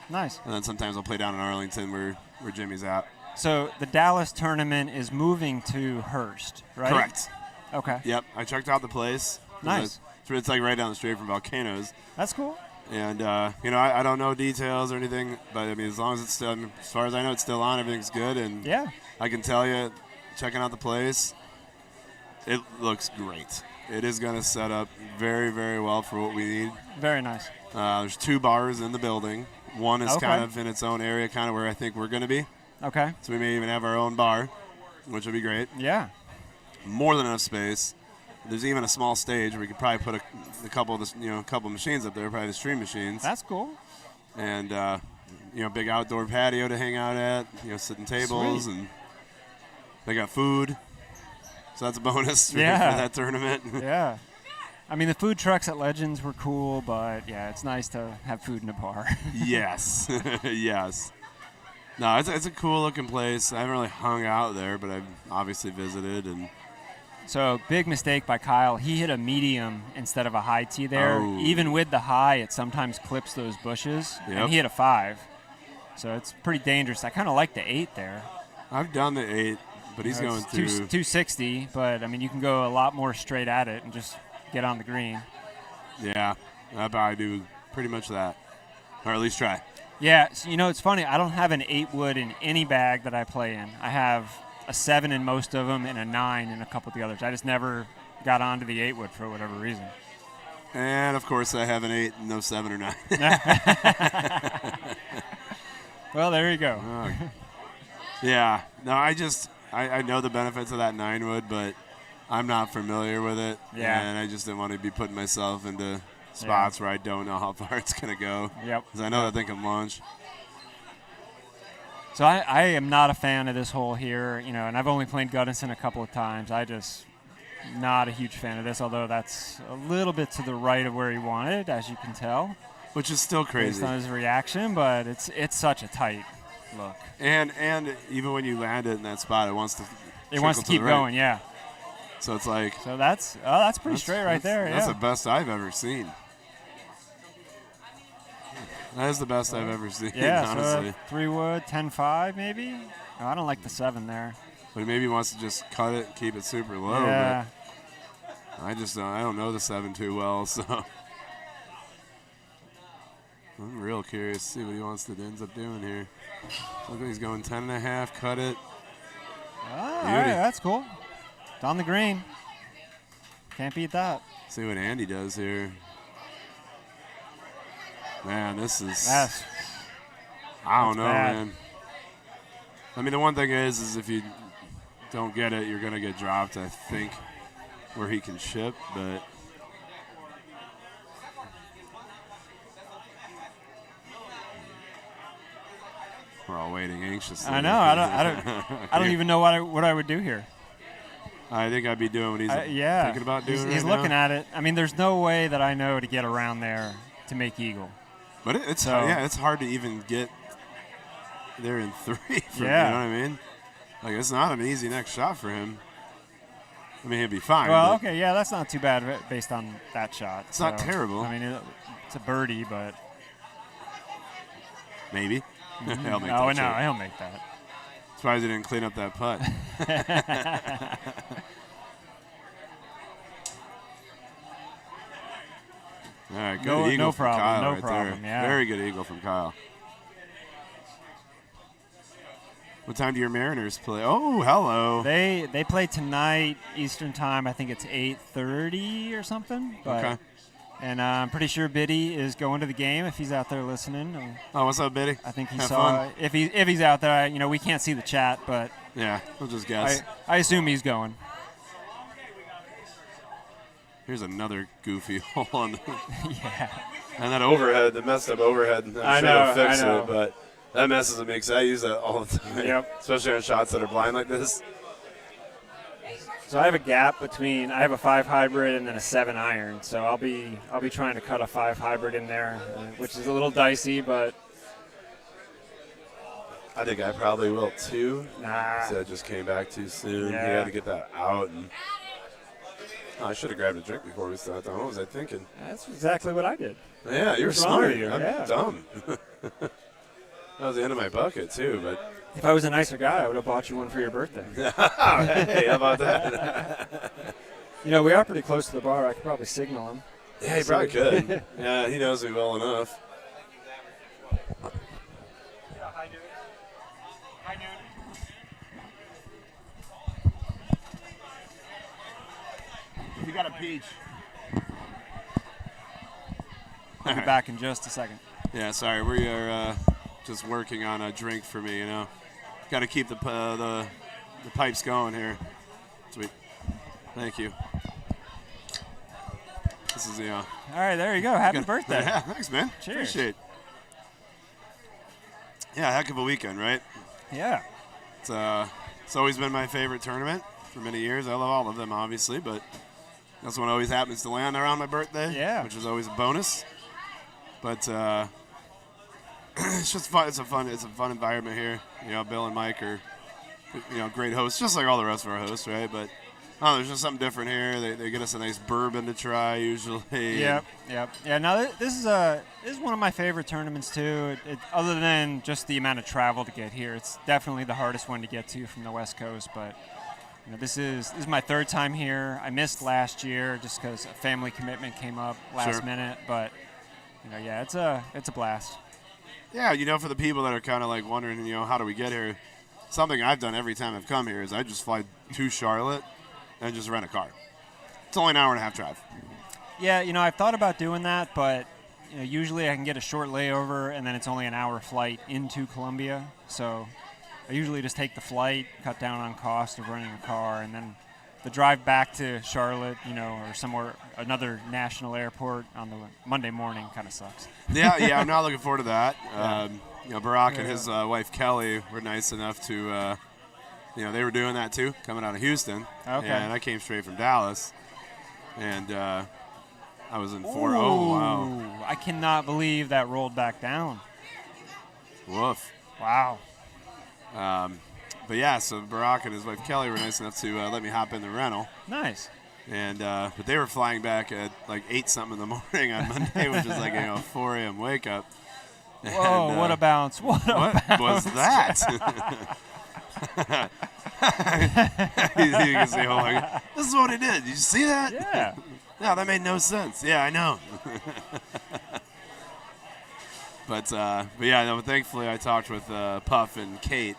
Nice. And then sometimes I'll play down in Arlington where Jimmy's at. So the Dallas tournament is moving to Hearst, right? Correct. Okay. Yep. I checked out the place. Nice. It's like right down the street from Volcanoes. That's cool. And, I don't know details or anything, but, as long as it's still, as far as I know, it's still on, everything's good. And yeah, I can tell you, checking out the place, it looks great. It is going to set up very, very well for what we need. Very nice. There's 2 bars in the building. One is kind of in its own area, kind of where I think we're going to be. Okay. So we may even have our own bar, which would be great. Yeah. More than enough space. There's even a small stage where we could probably put a couple of couple machines up there, probably the stream machines. That's cool. And big outdoor patio to hang out at. Sitting tables. Sweet. And they got food, so that's a bonus for that tournament. Yeah. I mean, the food trucks at Legends were cool, but yeah, it's nice to have food in a bar. Yes, yes. No, it's a cool looking place. I haven't really hung out there, but I've obviously visited. And so big mistake by Kyle. He hit a medium instead of a high tee there. Oh. Even with the high, it sometimes clips those bushes. Yep. And he hit a 5, so it's pretty dangerous. I kind of like the 8 there. I've done the 8, but he's going through 260. But I mean, you can go a lot more straight at it and just get on the green. Yeah, I do pretty much that, or at least try. Yeah, so, it's funny. I don't have an 8 wood in any bag that I play in. I have a 7 in most of them and a 9 in a couple of the others. I just never got onto the 8 wood for whatever reason. And of course, I have an 8, no 7 or 9. Well, there you go. Yeah, no, I know the benefits of that 9 wood, but I'm not familiar with it. Yeah. And I just didn't want to be putting myself into spots where I don't know how far it's going to go. Yep. Because I know that thing can launch. So I am not a fan of this hole here, and I've only played Gunnison a couple of times. I just not a huge fan of this, although that's a little bit to the right of where he wanted, as you can tell. Which is still crazy. Based on his reaction, but it's such a tight look. And even when you land it in that spot, it wants to keep going, yeah. So it's like... So that's pretty straight right there, That's the best I've ever seen. That is the best I've ever seen, honestly. So 3 wood, 10-5 maybe? Oh, I don't like the 7 there. But maybe he wants to just cut it, keep it super low. Yeah. But I don't know the 7 too well, so... I'm real curious to see what he ends up doing here. Look like he's going 10.5, cut it. All right, that's cool. It's on the green. Can't beat that. See what Andy does here. Man, this is... I don't know, bad. man. I mean, the one thing is if you don't get it, you're going to get dropped, I think, where he can chip, but we're all waiting anxiously. I know. I don't even know what I would do here. I think I'd be doing what he's thinking about doing. He's right looking now. at it. I mean, there's no way that I know to get around there to make eagle. But it's hard to even get there in 3. You know what I mean? Like, it's not an easy next shot for him. I mean, he'll be fine. Well, okay, yeah, that's not too bad based on that shot. It's not terrible. I mean, it's a birdie, but maybe. He'll make that. No, he'll make that. Surprised he didn't clean up that putt. All right, good eagle from Kyle right there. Yeah. Very good eagle from Kyle. What time do your Mariners play? Oh, hello. They play tonight Eastern time. I think it's 8:30 or something. But, okay. And I'm pretty sure Biddy is going to the game if he's out there listening. Oh, what's up, Biddy? I think he Have saw. fun. If he's out there, we can't see the chat, but yeah, we'll just guess. I assume he's going. Here's another goofy hole on the yeah. And that overhead, the messed up overhead. I'm sure they'll fix it, but that messes with me because I use that all the time. Yep. Especially on shots that are blind like this. So I have a gap between. I have a 5 hybrid and then a 7 iron. So I'll be trying to cut a 5 hybrid in there, which is a little dicey, but I think I probably will too. Nah. So I just came back too soon. Yeah. He had to get that out. And I should have grabbed a drink before we started. What was I thinking? That's exactly what I did. Yeah, you're What's wrong smart. with you? I'm Yeah. dumb. That was the end of my bucket too, but if I was a nicer guy, I would have bought you one for your birthday. Hey, how about that? We are pretty close to the bar. I could probably signal him. Yeah, he probably could. Yeah, he knows me well enough. You got a peach. I'll be back in just a second. Yeah, sorry. We are just working on a drink for me, Got to keep the pipes going here. Sweet. Thank you. This is, All right, there you go. Happy birthday. Yeah, thanks, man. Cheers. Appreciate it. Yeah, heck of a weekend, right? Yeah. It's always been my favorite tournament for many years. I love all of them, obviously, but this one always happens to land around my birthday. Yeah. Which is always a bonus. But it's just fun. It's a fun environment here. Bill and Mike are, great hosts, just like all the rest of our hosts, right? But there's just something different here. They get us a nice bourbon to try usually. Yep. Yeah. Now this is one of my favorite tournaments too. Other than just the amount of travel to get here, it's definitely the hardest one to get to from the West Coast. But this is my 3rd time here. I missed last year just because a family commitment came up last minute, but. Yeah, it's a blast. Yeah, for the people that are kind of like wondering, how do we get here? Something I've done every time I've come here is I just fly to Charlotte and just rent a car. It's only an hour and a half drive. Yeah, I've thought about doing that, but usually I can get a short layover and then it's only an hour flight into Columbia. So I usually just take the flight, cut down on cost of renting a car, and then the drive back to Charlotte, or somewhere, another national airport on the Monday morning kind of sucks. Yeah, I'm not looking forward to that. Barack and his wife Kelly were nice enough to, they were doing that too, coming out of Houston. Okay. And I came straight from Dallas, and I was in 4. Ooh, oh, wow. I cannot believe that rolled back down. Woof. Wow. But yeah, so Barack and his wife Kelly were nice enough to let me hop in the rental. Nice. And but they were flying back at like 8-something in the morning on Monday, which is like 4 a.m. wake up. Whoa! And, what a bounce! What bounce was that? You can see, this is what he did. Did you see that? Yeah. No, that made no sense. Yeah, I know. But yeah, no, thankfully I talked with Puff and Kate.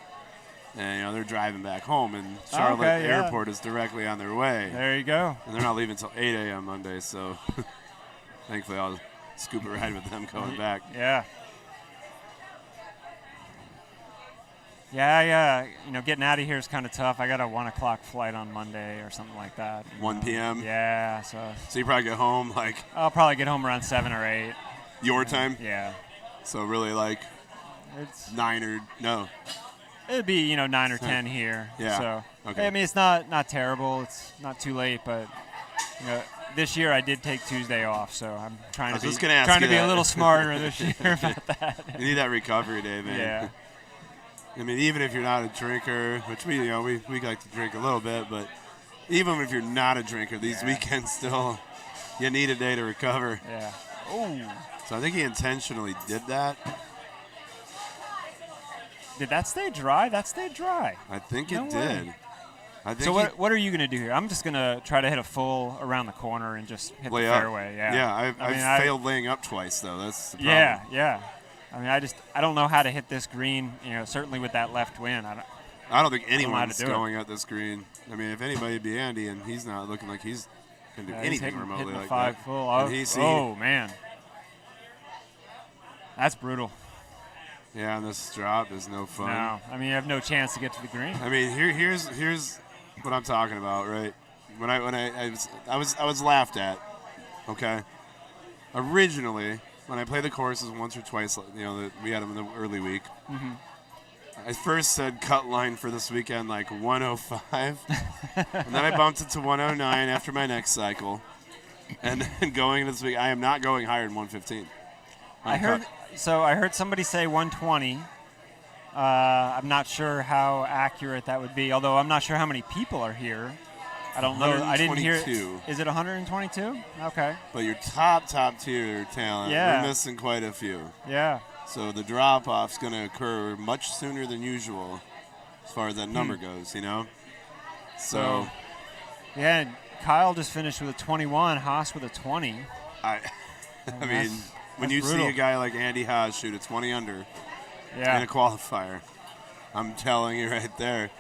And they're driving back home, and Charlotte Airport is directly on their way. There you go. And they're not leaving until 8 a.m. Monday, so thankfully I'll scoop a ride with them going back. Yeah. Yeah, getting out of here is kind of tough. I got a 1 o'clock flight on Monday or something like that. 1 p.m.? Yeah, so you probably get home I'll probably get home around 7 or 8. Your time? Yeah. So really it's 9 or no? It'd be 9 or 10 here. Yeah. So okay. I mean, it's not terrible. It's not too late, but this year I did take Tuesday off, so I'm trying to be a little smarter this year about that. You need that recovery day, man. Yeah. I mean, even if you're not a drinker, which we like to drink a little bit, but even if you're not a drinker, these weekends still, you need a day to recover. Yeah. Oh. So I think he intentionally did that. Did that stay dry? That stayed dry. I think No it way. did. I think So what are you going to do here? I'm just going to try to hit a full around the corner and just hit the lay up. fairway. Yeah. Yeah, I've failed laying up twice, though. That's the problem. Yeah. I mean, I don't know how to hit this green. Certainly with that left wind. I don't think know how to anyone's do it. going at this green. I mean, if anybody, it'd be Andy, and he's not looking like he's going to do anything remotely hitting like the 5 that. full. And Man. That's brutal. Yeah, and this drop is no fun. No, I mean, you have no chance to get to the green. I mean, here's what I'm talking about, right? When I was laughed at, okay? Originally, when I played the courses once or twice, we had them in the early week. Mm-hmm. I first said cut line for this weekend 105, and then I bumped it to 109 after my next cycle, and then going into this week, I am not going higher than 115. I heard somebody say 120. I'm not sure how accurate that would be, although I'm not sure how many people are here. I don't know. I didn't hear. Is it 122? Okay. But your top tier talent, we're missing quite a few. Yeah. So the drop-off's going to occur much sooner than usual as far as that number goes, So. Yeah, and Kyle just finished with a 21, Haas with a 20. I mean, when you see a guy like Andy Haas shoot a 20 under in a qualifier, I'm telling you right there,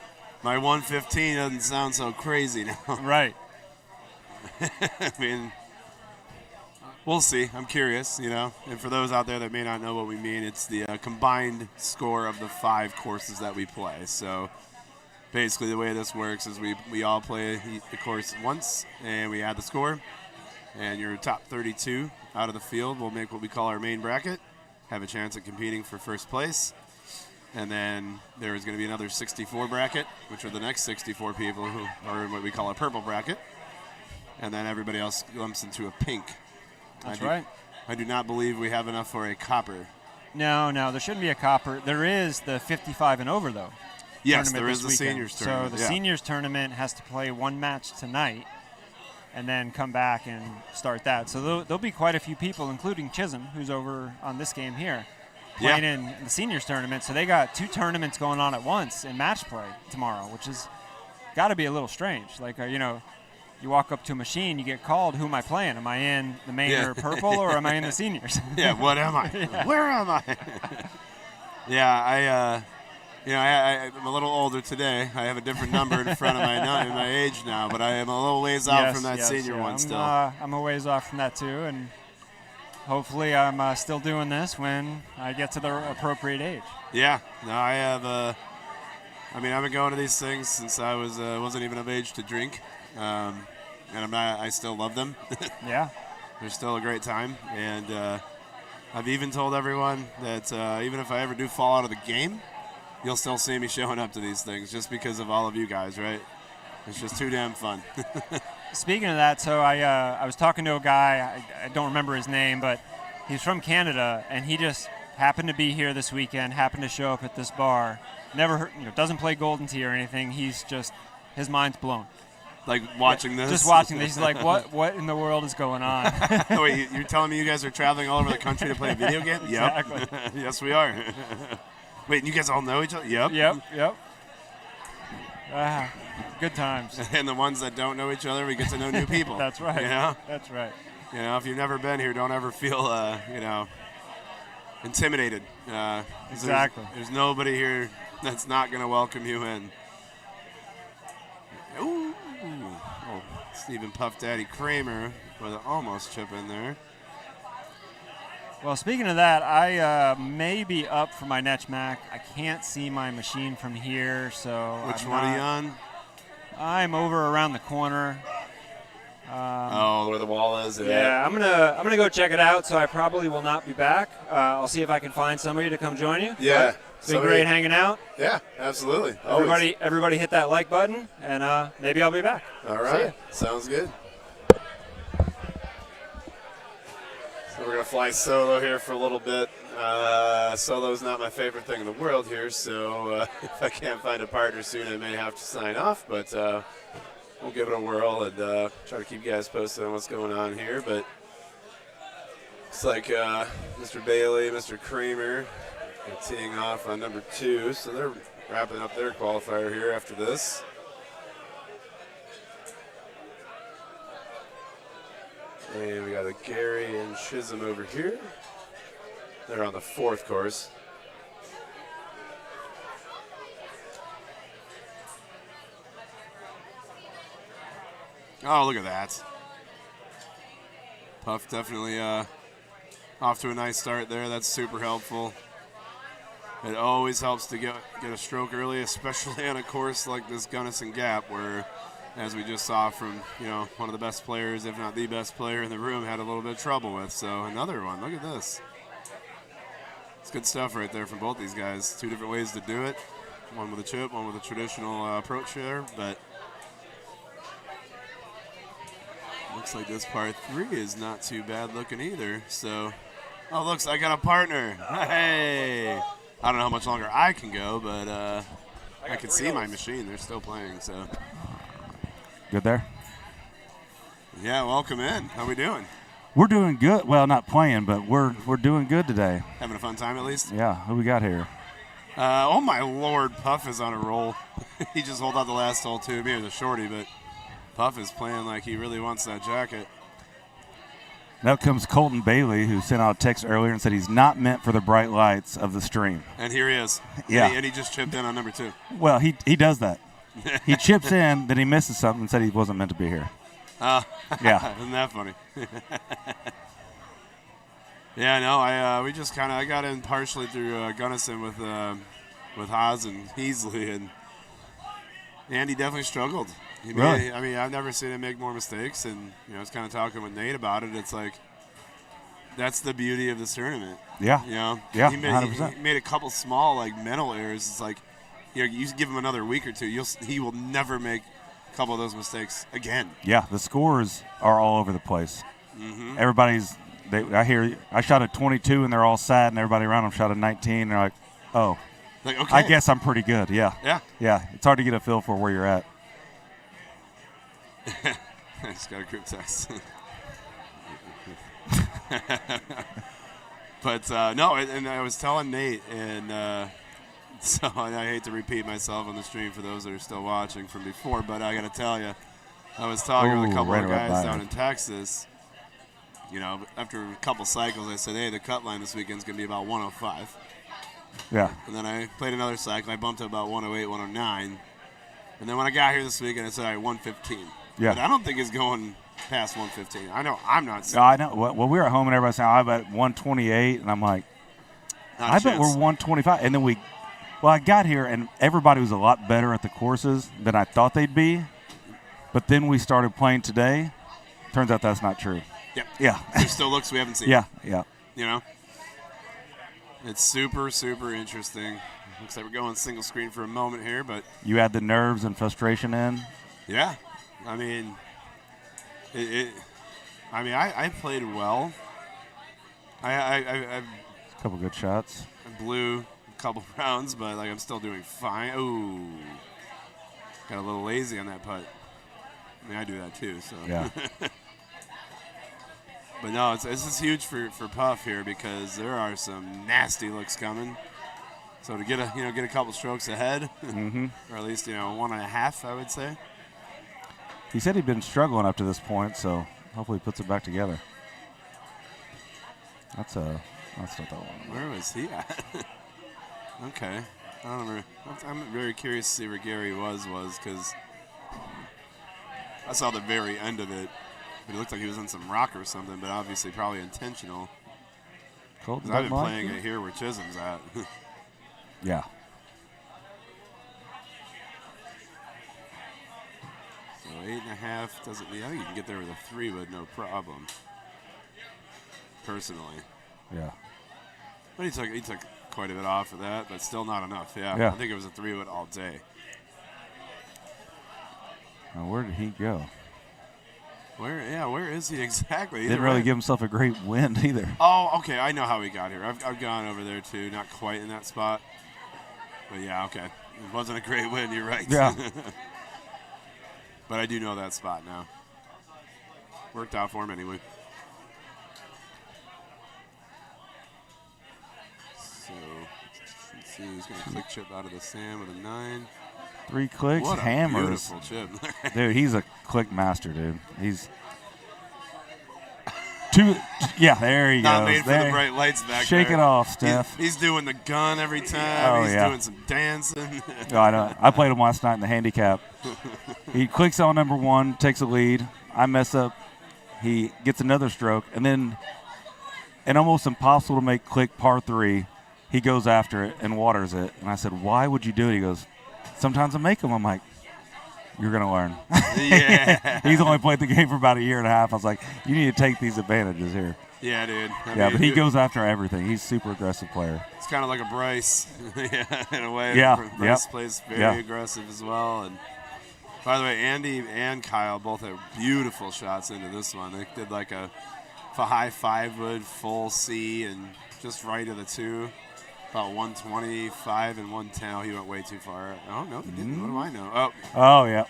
my 115 doesn't sound so crazy now. Right. I mean, we'll see. I'm curious, And for those out there that may not know what we mean, it's the combined score of the 5 courses that we play. So basically the way this works is we all play the course once, and we add the score. And your top 32 out of the field will make what we call our main bracket, have a chance at competing for first place. And then there is going to be another 64 bracket, which are the next 64 people who are in what we call a purple bracket. And then everybody else lumps into a pink. That's right. I do not believe we have enough for a copper. No, there shouldn't be a copper. There is the 55 and over, though. Yes, there is the seniors tournament. So the seniors tournament has to play one match tonight and then come back and start that. So there'll be quite a few people, including Chisholm, who's over on this game here, playing in the seniors tournament. So they got 2 tournaments going on at once in match play tomorrow, which is got to be a little strange. You walk up to a machine, you get called, who am I playing? Am I in the main or purple, or am I in the seniors? Yeah, what am I? Yeah. Where am I? Yeah, I'm a little older today. I have a different number in front of my age now, but I am a little ways out from that senior one still. I'm a ways off from that too, and hopefully I'm still doing this when I get to the appropriate age. Yeah, no, I have. I've been going to these things since I wasn't even of age to drink, and I still love them. Yeah, they're still a great time, and I've even told everyone that even if I ever do fall out of the game, you'll still see me showing up to these things just because of all of you guys, right? It's just too damn fun. Speaking of that, so I was talking to a guy, I don't remember his name, but he's from Canada, and he just happened to be here this weekend, happened to show up at this bar. Never heard, doesn't play Golden Tee or anything. He's just, his mind's blown. Like watching this? Just watching this. He's like, what in the world is going on? Wait, you're telling me you guys are traveling all over the country to play a video game? Exactly. Yep. Yes, we are. Wait, you guys all know each other? Yep. Yep. Good times. And the ones that don't know each other, we get to know new people. That's right. That's right. If you've never been here, don't ever feel, intimidated. Exactly. There's nobody here that's not going to welcome you in. Ooh. Oh, Stephen Puff Daddy Kramer with an almost chip in there. Well, speaking of that, I may be up for my Netch Mac. I can't see my machine from here, so Which one are you on? I'm over around the corner. Where the wall is. Yeah, I'm gonna go check it out. So I probably will not be back. I'll see if I can find somebody to come join you. Yeah, it's been great hanging out. Yeah, absolutely. Everybody hit that like button, and maybe I'll be back. All right, sounds good. So we're gonna fly solo here for a little bit. Solo's not my favorite thing in the world here, so if I can't find a partner soon, I may have to sign off. But we'll give it a whirl and try to keep you guys posted on what's going on here. But looks like Mr. Bailey, Mr. Kramer are teeing off on number 2, so they're wrapping up their qualifier here after this. And we got a Gary and Chisholm over here. They're on the 4th course. Oh, look at that. Puff definitely off to a nice start there. That's super helpful. It always helps to get a stroke early, especially on a course like this Gunnison Gap, where, as we just saw from one of the best players, if not the best player in the room, had a little bit of trouble with. So another one. Look at this. It's good stuff right there from both these guys. 2 different ways to do it. One with a chip, one with a traditional approach there, but looks like this par 3 is not too bad looking either. So, oh, looks, I got a partner. Hey, I don't know how much longer I can go, but I can see my machine. They're still playing, so. Good there? Yeah, welcome in. How we doing? We're doing good. Well, not playing, but we're doing good today. Having a fun time at least? Yeah. Who we got here? Oh, my Lord. Puff is on a roll. He just hold out the last hole, too. Maybe the shorty, but Puff is playing like he really wants that jacket. Now comes Colton Bailey, who sent out a text earlier and said he's not meant for the bright lights of the stream. And here he is. Yeah. And he just chipped in on number 2. Well, he does that. He chips in, then he misses something and said he wasn't meant to be here. Yeah. Isn't that funny? Yeah, no, I got in partially through Gunnison with Haas and Heasley, and Andy definitely struggled. Really? I mean, I've never seen him make more mistakes, and I was kind of talking with Nate about it. It's like that's the beauty of this tournament. Yeah. Yeah. He 100%. made a couple small mental errors. It's like you give him another week or 2, he will never make a couple of those mistakes again. Yeah, the scores are all over the place. Mm-hmm. I shot a 22 and they're all sad, and everybody around them shot a 19. And they're like, oh, okay. I guess I'm pretty good. Yeah. Yeah. Yeah. It's hard to get a feel for where you're at. I just got a group text. But no, and I was telling Nate, and so I hate to repeat myself on the stream for those that are still watching from before, but I got to tell you, I was talking with a couple of guys down in Texas. After a couple cycles, I said, hey, the cut line this weekend's going to be about 105. Yeah. And then I played another cycle. I bumped to about 108, 109. And then when I got here this weekend, I said, all right, 115. Yeah. But I don't think it's going past 115. I know I'm not. I know. Well, we were at home and everybody saying, I bet 128. And I'm like, I bet we're 125. And then I got here and everybody was a lot better at the courses than I thought they'd be. But then we started playing today. Turns out that's not true. Yep. Yeah. There's still looks we haven't seen. Yeah. It's super, super interesting. Looks like we're going single screen for a moment here, but you add the nerves and frustration in. Yeah, I mean, I played well. I a couple good shots. I blew a couple rounds, but I'm still doing fine. Ooh, got a little lazy on that putt. I mean, I do that too. So yeah. But no, this is huge for Puff here because there are some nasty looks coming. So to get a couple strokes ahead, or at least 1.5, I would say. He said he'd been struggling up to this point, so hopefully he puts it back together. That's not that one. Where was he at? Okay, I don't remember. I'm very curious to see where Gary was because I saw the very end of it. It looked like he was on some rock or something, but obviously probably intentional. Colton I've been doesn't playing like it here where Chisholm's at. Yeah. So 8.5 doesn't. Yeah, I think you can get there with a 3 with no problem. Personally. Yeah. But he took quite a bit off of that, but still not enough. Yeah. Yeah. I think it was a 3 wood all day. Now, where did he go? Where is he exactly? Didn't really give himself a great wind either. Oh, okay. I know how he got here. I've gone over there too. Not quite in that spot. But yeah, okay. It wasn't a great win. You're right. Yeah. But I do know that spot now. Worked out for him anyway. So let's see. He's going to click chip out of the sand with a 9. 3 clicks, what a hammers. beautiful chip. Dude, he's a click master, dude. He's 2. Yeah, there he Not goes. made for the bright lights back Shake there. it off, Steph. He's doing the gun every time. Oh, He's yeah. doing some dancing. No, I know. I played him last night in the handicap. He clicks on number 1, takes a lead. I mess up. He gets another stroke, and then an almost impossible to make click par 3. He goes after it and waters it. And I said, why would you do it? He goes, sometimes I make them. I'm like, you're going to learn. Yeah. He's only played the game for about a year and a half. I was like, you need to take these advantages here. Yeah, dude. I Yeah, mean, but he goes after everything. He's a super aggressive player. It's kind of like a Bryce, yeah, in a way. Yeah, Bryce yep. plays very Yeah. aggressive as well. And by the way, Andy and Kyle both had beautiful shots into this one. They did like a high 5 wood, full C, and just right of the 2. About 125 and 110. Oh, he went way too far. Oh, no, he didn't. What do I know? Oh, yeah.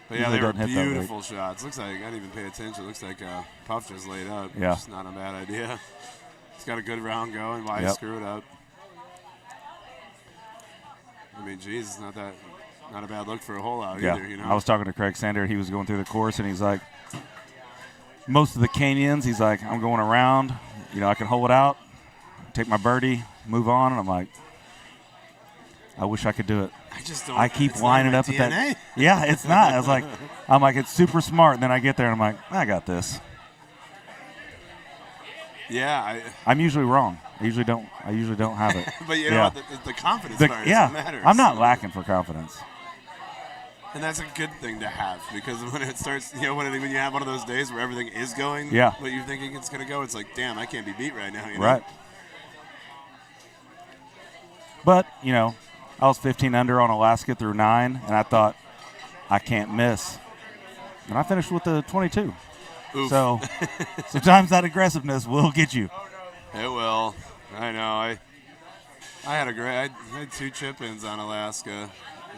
But yeah, Usually they were doesn't hit that beautiful shots. Looks like I didn't even pay attention. Looks like Puff just laid up. Yeah. It's not a bad idea. He's got a good round going. Why Yep. screw it up? I mean, geez, it's not a bad look for a hole out Yeah. either. You know. I was talking to Craig Sander. He was going through the course, and he's like, most of the canyons, he's like, I'm going around. You know, I can hold it out, take my birdie, move on. And I'm like, I wish I could do it. I just don't. I keep it's lining not up my at that. DNA. Yeah, it's not. I was like, it's super smart. And then I get there and I'm like, I got this. Yeah, I'm usually wrong. I usually don't have it. But you know Yeah. what? The confidence part yeah, matters. I'm not lacking for confidence. And that's a good thing to have, because when it starts, you know, when you have one of those days where everything is going, Yeah. what you're thinking it's going to go, it's like, damn, I can't be beat right now. You know? Right. But, you know, I was 15 under on Alaska through 9, and I thought, I can't miss. And I finished with a 22. Oof. So sometimes that aggressiveness will get you. It will. I know. I had I had 2 chip-ins on Alaska,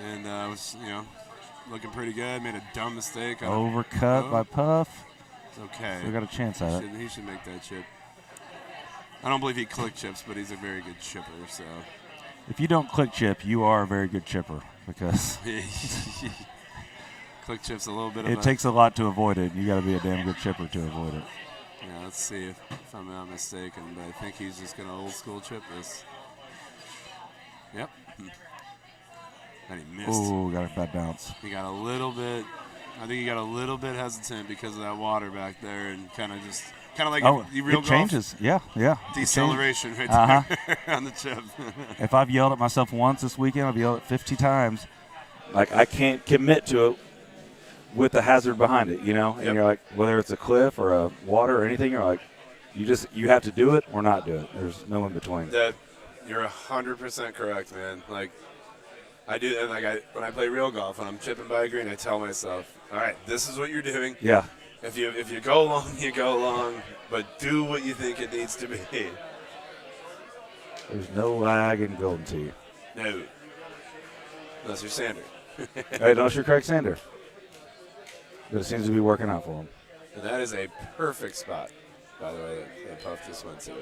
and was, you know, looking pretty good. Made a dumb mistake. Overcut by Puff. It's okay. Still got a chance at it. He should make that chip. I don't believe he click chips, but he's a very good chipper. So If you don't click chip, you are a very good chipper, because click chips a little bit of it takes a lot to avoid it. You got to be a damn good chipper to avoid it. Yeah, let's see if I'm not mistaken, but I think he's just going to old school chip this. Yep. And he missed. Ooh, got a bad bounce. He got a little bit. I think he got a little bit hesitant because of that water back there, and kind of like real it changes. golf. Yeah. Deceleration right there on the chip. If I've yelled at myself once this weekend, I've yelled it 50 times. Like, I can't commit to it with the hazard behind it, you know? And you're like, whether it's a cliff or a water or anything, you're like, you have to do it or not do it. There's no in between. You're 100% correct, man. Like, I do, and like when I play real golf, when I'm chipping by a green, I tell myself, all right, this is what you're doing. Yeah. If you go long, you go long, but do what you think it needs to be. There's no lag in Golden Tee. No. Unless you're Sander. Hey, unless you're Craig Sander. But it seems to be working out for him. And that is a perfect spot, by the way, that Puff just went to.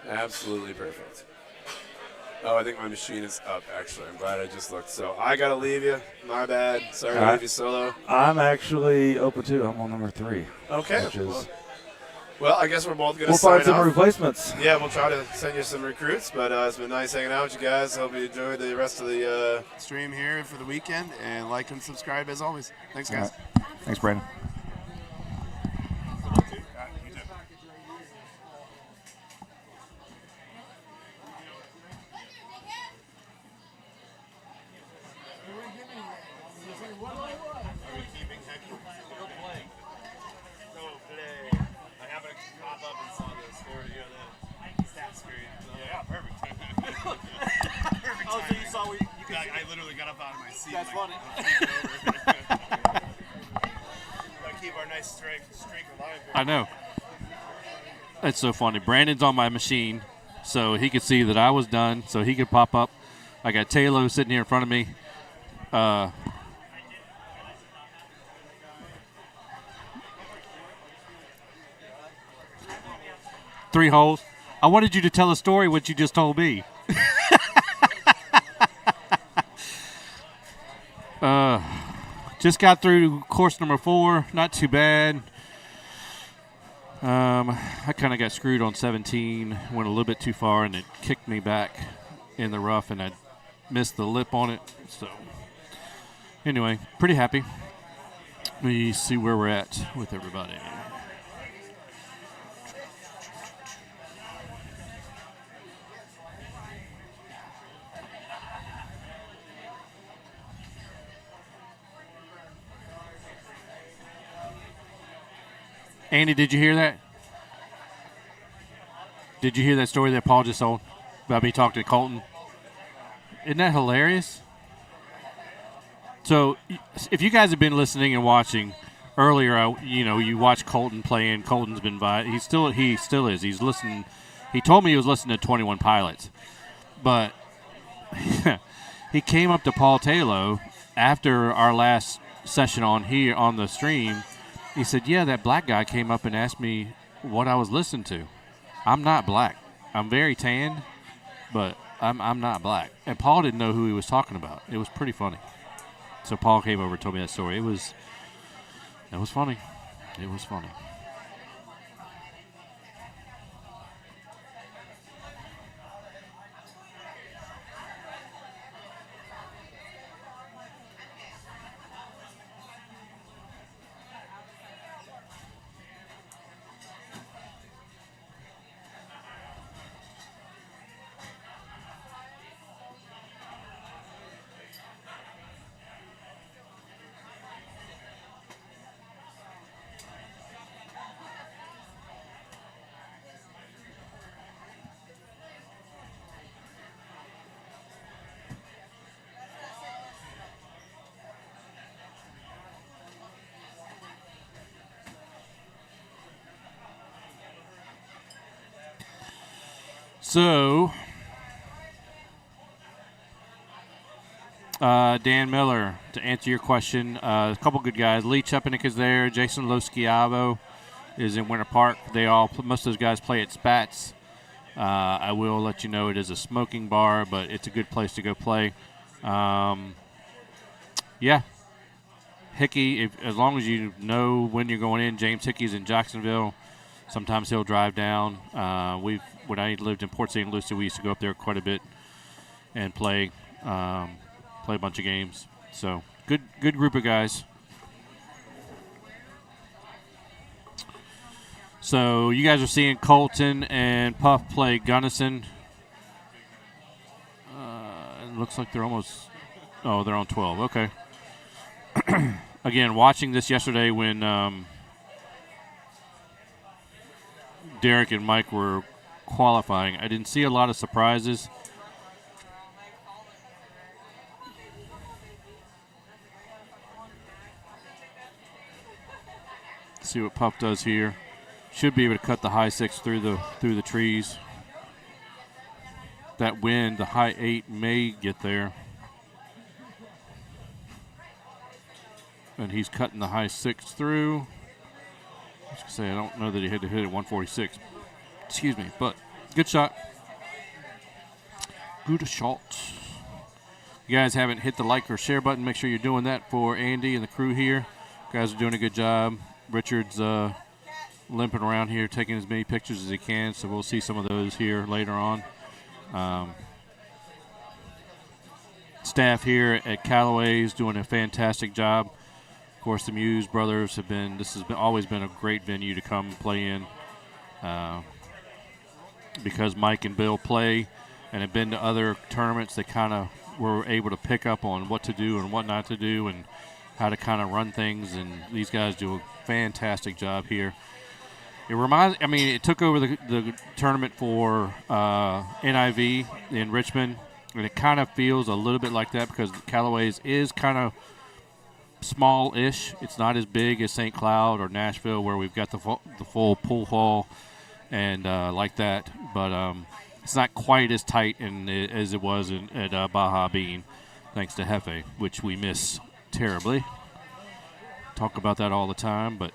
Absolutely perfect. Oh, I think my machine is up, actually. I'm glad I just looked. So I got to leave you. My bad. Sorry to leave you solo. I'm actually open too. I'm on number 3. Okay. Which is well, I guess we're both going to We'll sign find some off. replacements. Yeah, we'll try to send you some recruits, but it's been nice hanging out with you guys. Hope you enjoy the rest of the stream here for the weekend, and like and subscribe as always. Thanks, guys. All right. Thanks, Brandon. I happened to pop up and saw the story, the stat screen. Yeah, perfect. Perfect. Oh, so you saw I literally got up out of my seat. That's funny. Keep our nice streak alive here. I know. That's so funny. Brandon's on my machine, so he could see that I was done, so he could pop up. I got Taylor sitting here in front of me. 3 holes. I wanted you to tell a story what you just told me. Just got through course number 4. Not too bad. I kind of got screwed on 17. Went a little bit too far, and it kicked me back in the rough, and I missed the lip on it. So anyway, pretty happy. Let me see where we're at with everybody. Andy, did you hear that? Did you hear that story that Paul just told about me talking to Colton? Isn't that hilarious? So, if you guys have been listening and watching earlier, you watch Colton playing. Colton's been he still is. He's listening. He told me he was listening to 21 Pilots, but he came up to Paul Taylor after our last session on the stream. He said, "Yeah, that black guy came up and asked me what I was listening to. I'm not black. I'm very tan, but I'm not black." And Paul didn't know who he was talking about. It was pretty funny. So Paul came over and told me that story. It was funny. It was funny. So, Dan Miller, to answer your question, a couple good guys. Lee Chepanik is there. Jason Loschiavo is in Winter Park. Most of those guys play at Spats. I will let you know it is a smoking bar, but it's a good place to go play. Yeah. Hickey, as long as you know when you're going in, James Hickey's in Jacksonville. Sometimes he'll drive down. When I lived in Port St. Lucie, we used to go up there quite a bit and play a bunch of games. So good group of guys. So you guys are seeing Colton and Puff play Gunnison. It looks like they're almost. Oh, they're on 12. Okay. Again, watching this yesterday when Derek and Mike were qualifying, I didn't see a lot of surprises. See what Puff does here. Should be able to cut the high 6 through the trees. That wind, the high 8 may get there. And he's cutting the high 6 through. I was going to say, I don't know that he had to hit it 146. Excuse me, but good shot. Good shot. If you guys haven't hit the like or share button, make sure you're doing that for Andy and the crew here. You guys are doing a good job. Richard's limping around here, taking as many pictures as he can, so we'll see some of those here later on. Staff here at Callaway is doing a fantastic job. Of course, the Muse brothers always been a great venue to come play in. Because Mike and Bill play and have been to other tournaments, they kind of we're able to pick up on what to do and what not to do and how to kind of run things. And these guys do a fantastic job here. It took over the tournament for NIV in Richmond, and it kind of feels a little bit like that because Callaway's is kind of small-ish. It's not as big as St. Cloud or Nashville where we've got the full pool hall and like that. But it's not quite as tight as it was at Baja Bean, thanks to Hefe, which we miss terribly. Talk about that all the time, but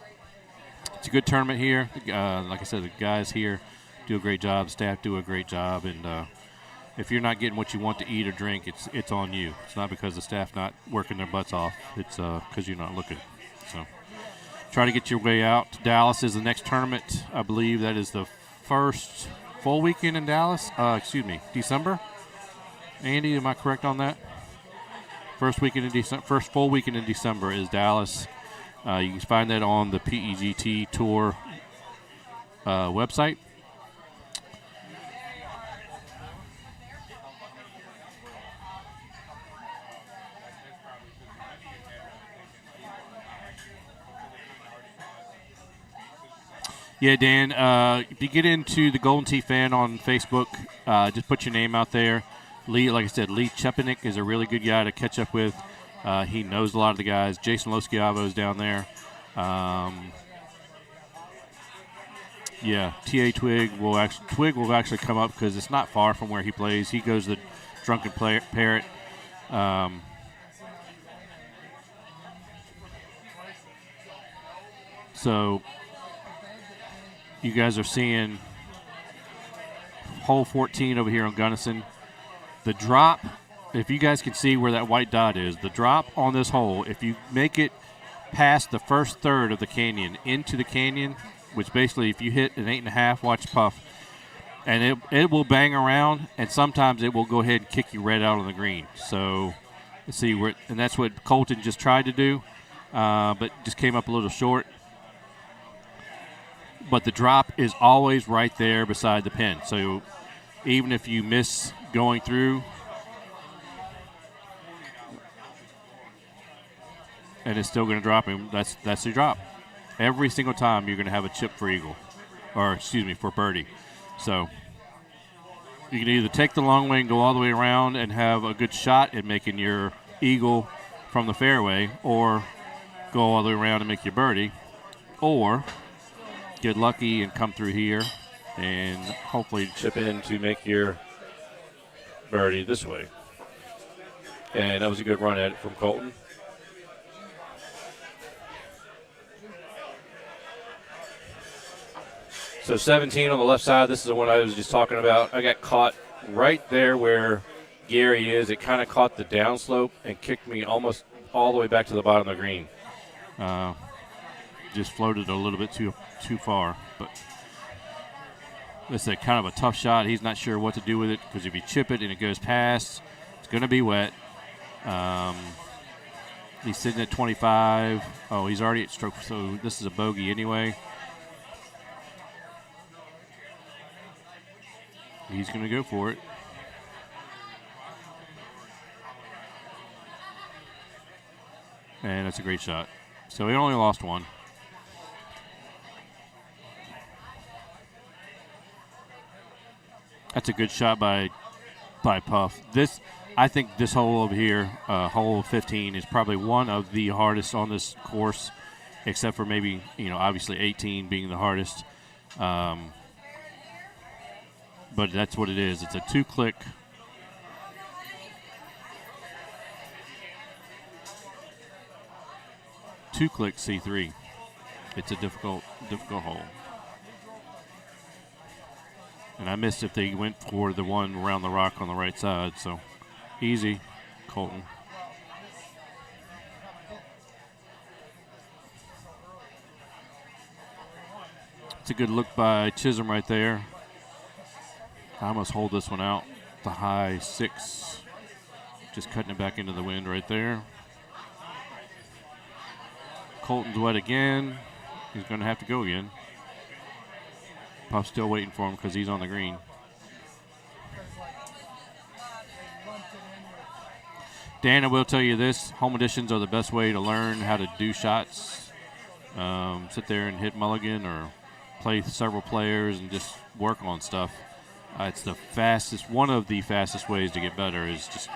it's a good tournament here. Like I said, the guys here do a great job. Staff do a great job. And if you're not getting what you want to eat or drink, it's on you. It's not because the staff not working their butts off. It's because you're not looking. So try to get your way out. Dallas is the next tournament. I believe that is the first full weekend in Dallas. December. Andy, am I correct on that? First full weekend in December is Dallas. You can find that on the PEGT Tour website. Yeah, Dan, if you get into the Golden Tee fan on Facebook, just put your name out there. Lee, like I said, Lee Chepanik is a really good guy to catch up with. He knows a lot of the guys. Jason Loschiavo is down there. T.A. Twig will actually come up because it's not far from where he plays. He goes to the Drunken Parrot. So you guys are seeing hole 14 over here on Gunnison. The drop, if you guys can see where that white dot is, the drop on this hole, if you make it past the first third of the canyon into the canyon, which basically if you hit an 8.5, watch puff, and it will bang around, and sometimes it will go ahead and kick you right out on the green. So let's see where, and that's what Colton just tried to do, but just came up a little short. But the drop is always right there beside the pin. So even if you miss going through, and it's still going to drop him, that's the drop. Every single time you're going to have a chip for eagle, for birdie. So you can either take the long way and go all the way around and have a good shot at making your eagle from the fairway, or go all the way around and make your birdie, or get lucky and come through here and hopefully chip in to make your birdie this way. And that was a good run at it from Colton. So 17 on the left side, this is the one I was just talking about. I got caught right there where Gary is. It kind of caught the downslope and kicked me almost all the way back to the bottom of the green. Just floated a little bit too far, but this is kind of a tough shot. He's not sure what to do with it because if you chip it and it goes past, it's going to be wet. He's sitting at 25. Oh, he's already at stroke, so this is a bogey anyway. He's going to go for it. And that's a great shot. So he only lost one. That's a good shot by Puff. I think this hole over here, hole 15, is probably one of the hardest on this course, except for maybe, obviously 18 being the hardest. But that's what it is. It's a two-click. Two-click C3. It's a difficult hole. And I missed if they went for the one around the rock on the right side. So easy, Colton. It's a good look by Chisholm right there. I almost hold this one out. The high 6. Just cutting it back into the wind right there. Colton's wet again. He's going to have to go again. Puff's still waiting for him because he's on the green. Dan, I will tell you this: home editions are the best way to learn how to do shots. Sit there and hit mulligan or play several players and just work on stuff. It's the fastest, one of the fastest ways to get better is just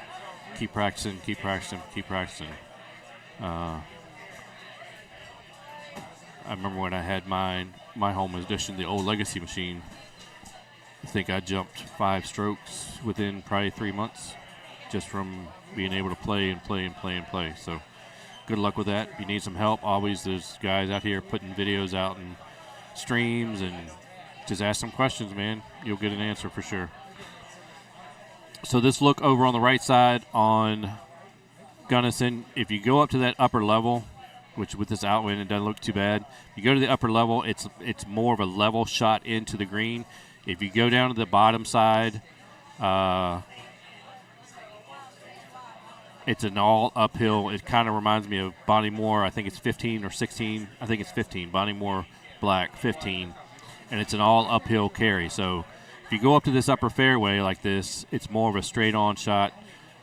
keep practicing, keep practicing, keep practicing. I remember when I had my home edition, the old Legacy machine. I think I jumped 5 strokes within probably 3 months just from being able to play and play and play and play. So good luck with that. If you need some help, always there's guys out here putting videos out and streams, and just ask some questions, man. You'll get an answer for sure. So this look over on the right side on Gunnison, if you go up to that upper level, which with this outwind it doesn't look too bad. If you go to the upper level, it's more of a level shot into the green. If you go down to the bottom side, it's an all uphill. It kind of reminds me of Bonnie Moore. I think it's 15 or 16. I think it's 15. Bonnie Moore Black, 15. And it's an all uphill carry. So if you go up to this upper fairway like this, it's more of a straight on shot,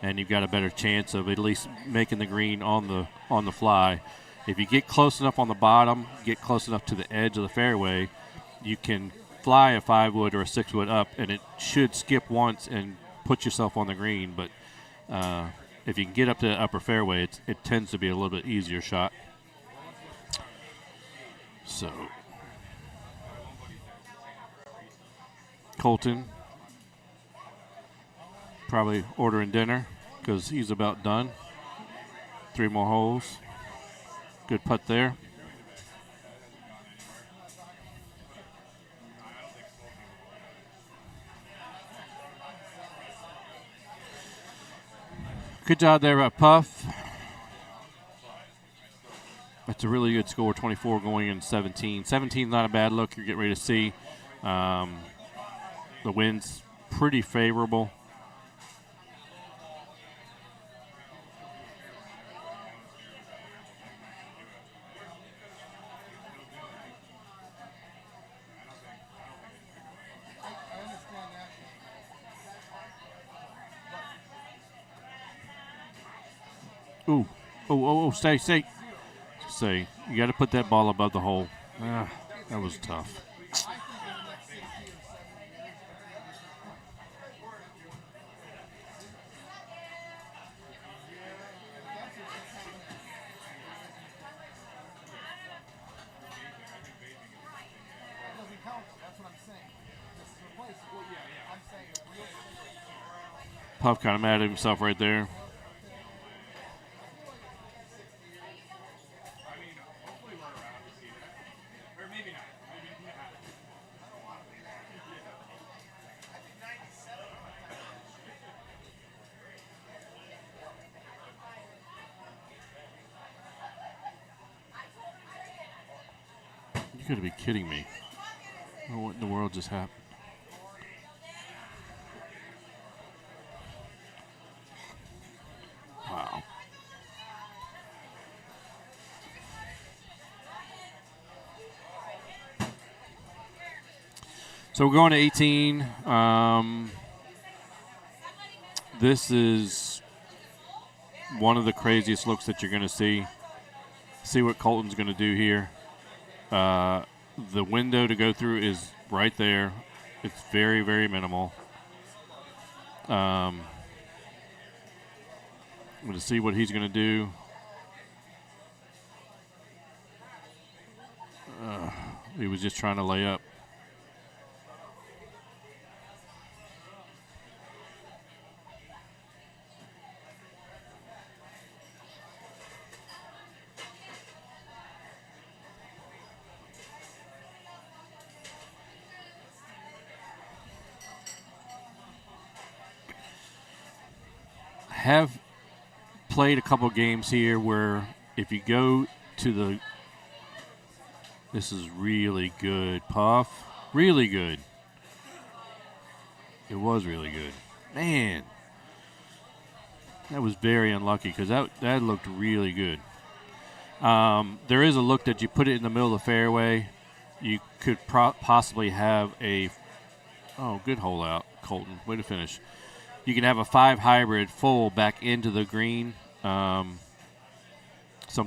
and you've got a better chance of at least making the green on the fly. If you get close enough on the bottom, get close enough to the edge of the fairway, you can fly a 5-wood or a 6-wood up, and it should skip once and put yourself on the green. But if you can get up to the upper fairway, it tends to be a little bit easier shot. So Colton probably ordering dinner because he's about done. 3 more holes. Good putt there. Good job there, Puff. That's a really good score, 24 going in 17. 17 is not a bad look. You're getting ready to see. The wind's pretty favorable. Ooh. Oh, stay. You got to put that ball above the hole. That was tough. Puff kind of mad at himself right there. You gotta be kidding me. Oh, what in the world just happened? Wow. So we're going to 18. This is one of the craziest looks that you're going to see. See what Colton's going to do here. The window to go through is right there. It's very, very minimal. I'm going to see what he's going to do. He was just trying to lay up. Have played a couple games here where if you go to the, this is really good, Puff, really good. It was really good. Man, that was very unlucky because that looked really good. There is a look that you put it in the middle of the fairway. You could possibly have a, oh, good hole out, Colton. Way to finish. you can have a 5 hybrid full back into the green. Something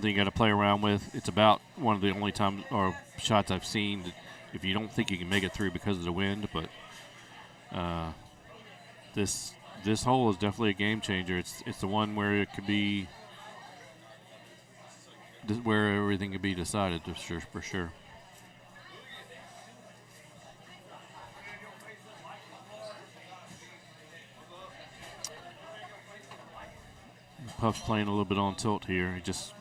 you got to play around with. It's about one of the only times or shots I've seen that if you don't think you can make it through because of the wind, but this hole is definitely a game changer. It's the one where it could be where everything could be decided for sure. Puff's playing a little bit on tilt here. He just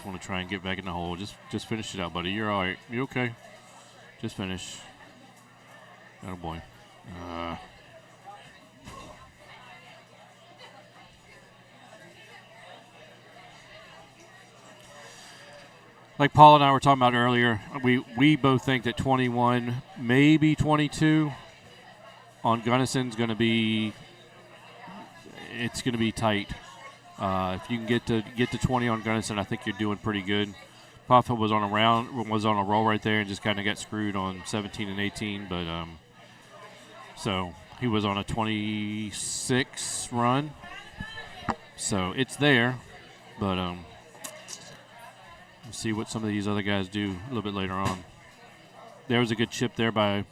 want to try and get back in the hole. Just finish it out, buddy. You're all right. You okay? Just finish. Atta boy. Like Paul and I were talking about earlier, we both think that 21, maybe 22 on Gunnison's going to be. It's going to be tight. If you can get to 20 on Gunnison, I think you're doing pretty good. Puff was on a roll right there and just kind of got screwed on 17 and 18, but so he was on a 26 run. So it's there, but we'll see what some of these other guys do a little bit later on. There was a good chip there by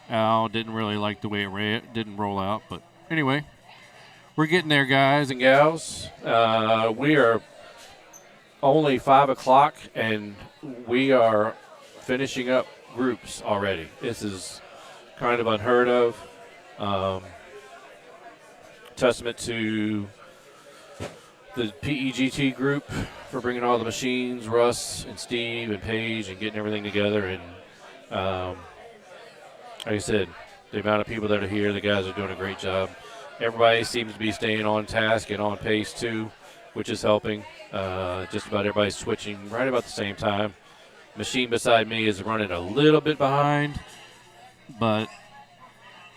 Al. Didn't really like the way it didn't roll out, but anyway. We're getting there, guys and gals. We are only 5 o'clock, and we are finishing up groups already. This is kind of unheard of. Testament to the PEGT group for bringing all the machines, Russ and Steve and Paige, and getting everything together. And like I said, the amount of people that are here, the guys are doing a great job. Everybody seems to be staying on task and on pace, too, which is helping. Just about everybody's switching right about the same time. Machine beside me is running a little bit behind, but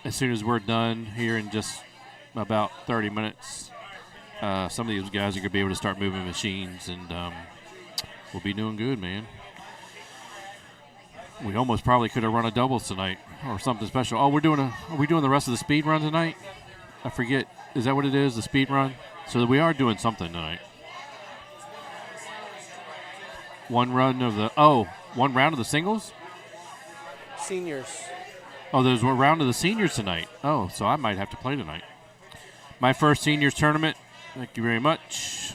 as soon as we're done here in just about 30 minutes, some of these guys are going to be able to start moving machines, and we'll be doing good, man. We almost probably could have run a doubles tonight or something special. Oh, are we doing the rest of the speed run tonight? I forget. Is that what it is, the speed run? So we are doing something tonight. One round of the singles? Seniors. Oh, there's one round of the seniors tonight. Oh, so I might have to play tonight. My first seniors tournament. Thank you very much.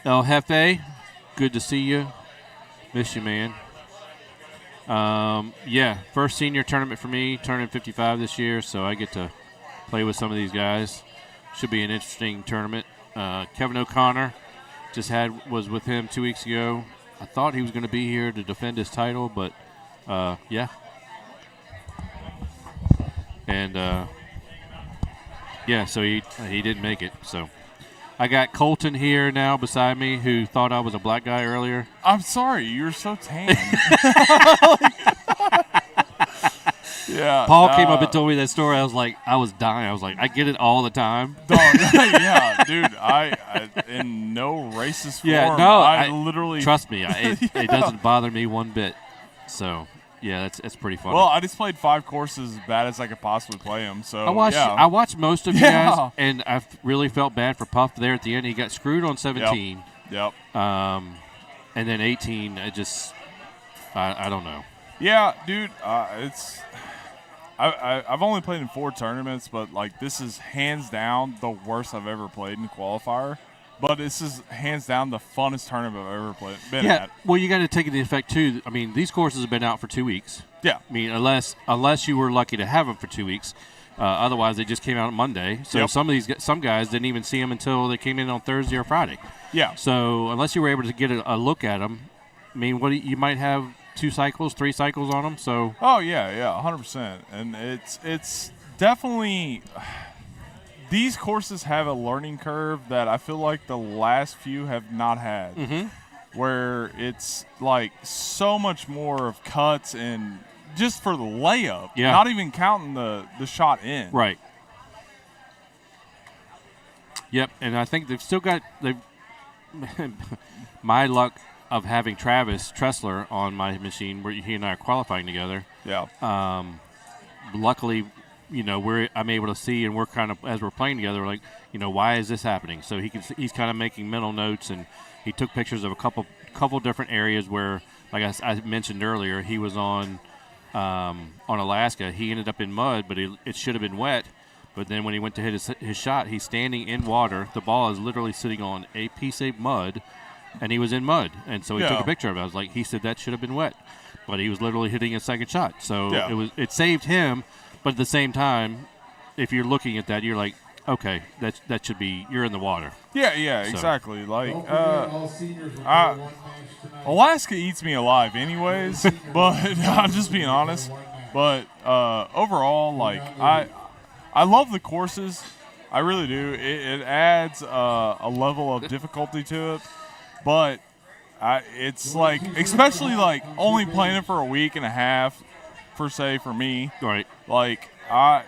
El Jefe, good to see you. Miss you, man. Yeah, first senior tournament for me, turning 55 this year, so I get to play with some of these guys. Should be an interesting tournament. Kevin O'Connor was with him 2 weeks ago. I thought he was going to be here to defend his title, but yeah. And yeah, so he didn't make it. So I got Colton here now beside me, who thought I was a black guy earlier. I'm sorry, you're so tan. Yeah. Paul came up and told me that story. I was dying. I was like, I get it all the time. Yeah, dude. I in no racist form. Yeah, no. I literally trust me. It doesn't bother me one bit. So yeah, it's pretty funny. Well, I just played 5 courses as bad as I could possibly play them. So I watched most of you guys, and I really felt bad for Puff there at the end. He got screwed on 17. Yep. And then 18. I don't know. Yeah, dude. I've only played in 4 tournaments, but like this is hands down the worst I've ever played in qualifier. But this is hands down the funnest tournament I've ever been at. Well, you got to take into effect too. I mean, these courses have been out for 2 weeks. Yeah. I mean, unless you were lucky to have them for 2 weeks. Otherwise, they just came out on Monday. So some guys didn't even see them until they came in on Thursday or Friday. Yeah. So unless you were able to get a look at them, I mean, you might have 2 cycles, 3 cycles on them. So. Oh yeah, 100%, and it's definitely. These courses have a learning curve that I feel like the last few have not had, where it's like so much more of cuts and just for the layup, not even counting the shot in. Right. Yep, and I think they've still got my luck of having Travis Tressler on my machine, where he and I are qualifying together. Yeah. Luckily, I'm able to see, and we're kind of, as we're playing together, like, why is this happening? So he's kind of making mental notes, and he took pictures of a couple different areas where, like I mentioned earlier, he was on Alaska. He ended up in mud, but it should have been wet. But then when he went to hit his shot, he's standing in water. The ball is literally sitting on a piece of mud, and he was in mud. And so he took a picture of it. I was like, he said that should have been wet, but he was literally hitting a second shot. So it saved him. But at the same time, if you're looking at that, you're like, okay, that should be, you're in the water. Yeah, exactly. Like, Alaska eats me alive anyways, but I'm just being honest. But overall, like, I love the courses. I really do. It adds a level of difficulty to it. But it's like, especially like only playing it for a week and a half, per se, for me. Right. Like, I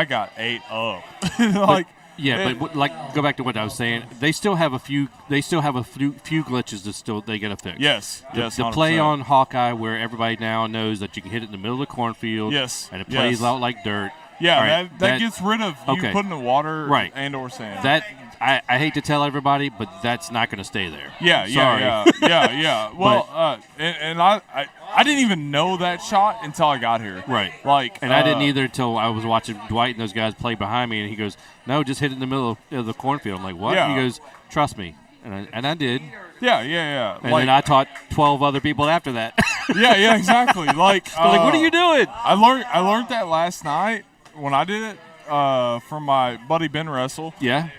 got ate up. Like, but go back to what I was saying. They still have a few glitches that they got to fix. Yes. The play on Hawkeye, where everybody now knows that you can hit it in the middle of the cornfield. Yes. And it plays out like dirt. Yeah, right, that gets rid of you putting the water and or sand. That I hate to tell everybody, but that's not going to stay there. Yeah. Well, I didn't even know that shot until I got here. Right. Like, and I didn't either until I was watching Dwight and those guys play behind me, and he goes, "No, just hit it in the middle of the cornfield." I'm like, "What?" Yeah. He goes, "Trust me," and I did. Yeah. And then I taught 12 other people after that. Yeah, exactly. Like, like, what are you doing? I learned that last night when I did it. From my buddy Ben Russell. Yeah.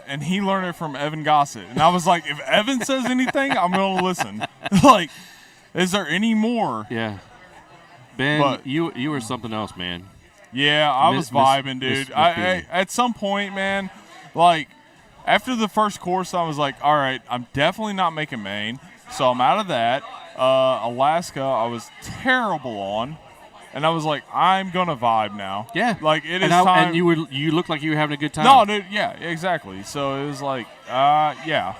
And he learned it from Evan Gossett. And I was like, if Evan says anything, I'm going to listen. Like, is there any more? Yeah. Ben, you were something else, man. Yeah, I was vibing, dude. I at some point, man, like, after the first course, I was like, all right, I'm definitely not making main. So I'm out of that. Alaska, I was terrible on. And I was like, I'm gonna vibe now. Yeah, like it is time. And you looked like you were having a good time. No, dude. Yeah, exactly. So it was like, yeah.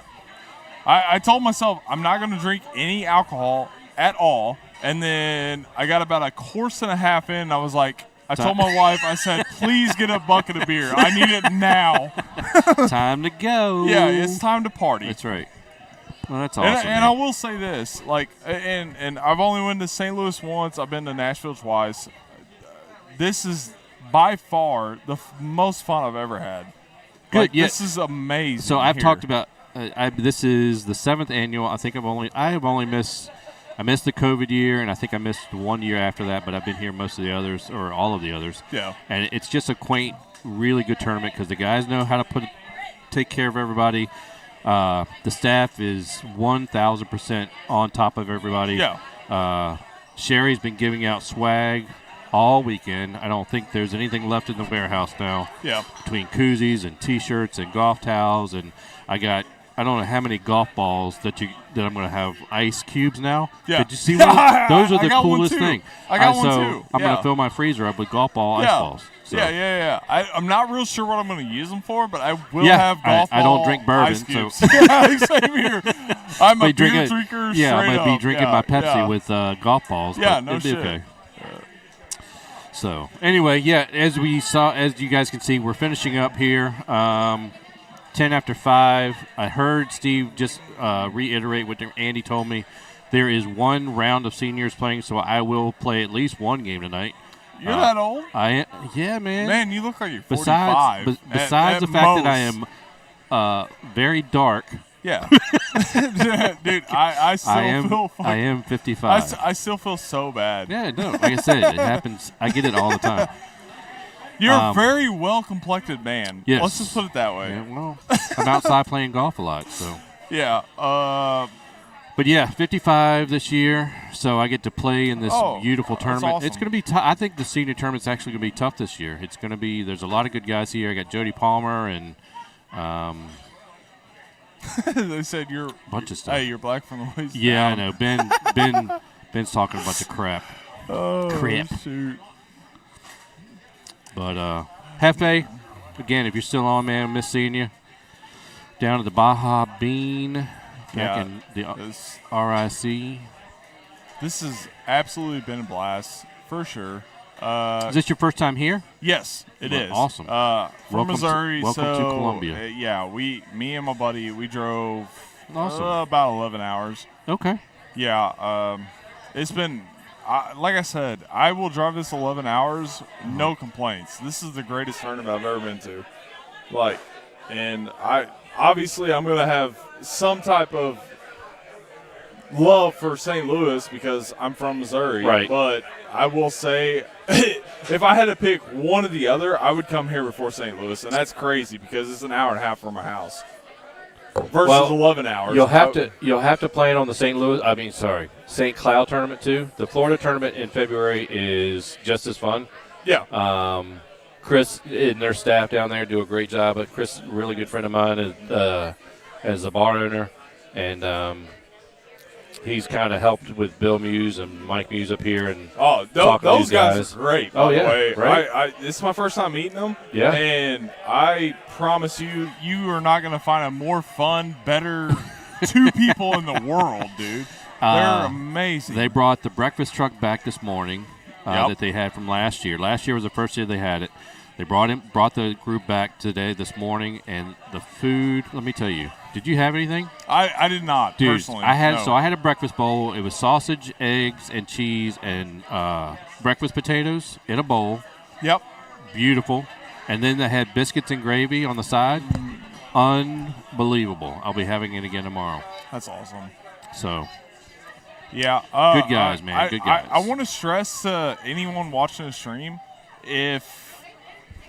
I told myself I'm not gonna drink any alcohol at all. And then I got about a course and a half in. And I was like, I told my wife, I said, please get a bucket of beer. I need it now. Time to go. Yeah, it's time to party. That's right. Well, that's awesome. And I will say this, like, and I've only been to St. Louis once. I've been to Nashville twice. This is by far the most fun I've ever had. Good. Like, this is amazing. So I've talked about. This is the 7th annual. I think I have only missed. I missed the COVID year, and I think I missed 1 year after that. But I've been here most of the others, or all of the others. Yeah. And it's just a quaint, really good tournament because the guys know how to take care of everybody. The staff is 1,000% on top of everybody. Yeah. Sherry's been giving out swag all weekend. I don't think there's anything left in the warehouse now. Yeah. Between koozies and T-shirts and golf towels, and I don't know how many golf balls that I'm going to have ice cubes now. Yeah. Did you see one? Those are the coolest thing. I got one too. So I'm going to fill my freezer up with golf ball ice balls. So. Yeah. I'm not real sure what I'm going to use them for, but I will have golf ball I don't drink bourbon, ice cubes. so yeah, same here. I'm a beer drinker. Yeah, I'm going to be drinking my Pepsi with golf balls. Yeah, but no shit. Okay. So anyway, as you guys can see, we're finishing up here. 10 after 5. I heard Steve just reiterate what Andy told me. There is one round of seniors playing, so I will play at least one game tonight. You're that old? Yeah, man. Man, you look like you're 45. Besides the fact that I am very dark. Yeah. Dude, I still feel fine. I am 55. I still feel so bad. Yeah, no, like I said, it happens. I get it all the time. You're a very well-complected man. Yes. Let's just put it that way. Yeah, well, I'm outside playing golf a lot, so. Yeah. But yeah, 55 this year, so I get to play in this beautiful tournament. Awesome. It's going to be I think the senior tournament's actually going to be tough this year. It's going to be. There's a lot of good guys here. I got Jody Palmer and. They said you're a bunch of stuff. Hey, you're black from the waist Yeah, down. I know. Ben's talking a bunch of crap. Oh, crap. Shoot. But Hefe, again, if you're still on, man, miss seeing you. Down at the Baja Bean, back in the RIC. This has absolutely been a blast for sure. Is this your first time here? Yes, it is. Awesome. From Missouri. Welcome to Columbia. Yeah, me and my buddy, we drove Awesome. About 11 hours. Okay. Yeah, it's been, like I said, I will drive this 11 hours, no complaints. This is the greatest tournament I've ever been to. And obviously I'm going to have some type of love for St. Louis because I'm from Missouri. Right. But I will say, if I had to pick one or the other, I would come here before St. Louis, and that's crazy because it's an hour and a half from my house versus 11 hours. You'll have to plan on the St. Cloud tournament too. The Florida tournament in February is just as fun. Yeah. Chris and their staff down there do a great job. But Chris, a really good friend of mine, as a bar owner, and he's kind of helped with Bill Muse and Mike Muse up here. And those guys are great. By the way. Right? This is my first time meeting them. Yeah. And I promise you are not going to find a more fun, better two people in the world, dude. They're amazing. They brought the breakfast truck back this morning that they had from last year. Last year was the first year they had it. They brought the group back this morning, and the food. Let me tell you. Did you have anything? I did not, dude, personally. I had a breakfast bowl. It was sausage, eggs, and cheese, and breakfast potatoes in a bowl. Yep. Beautiful. And then they had biscuits and gravy on the side. Unbelievable. I'll be having it again tomorrow. That's awesome. So. Yeah. Good guys, man. Good guys. I want to stress to anyone watching the stream, if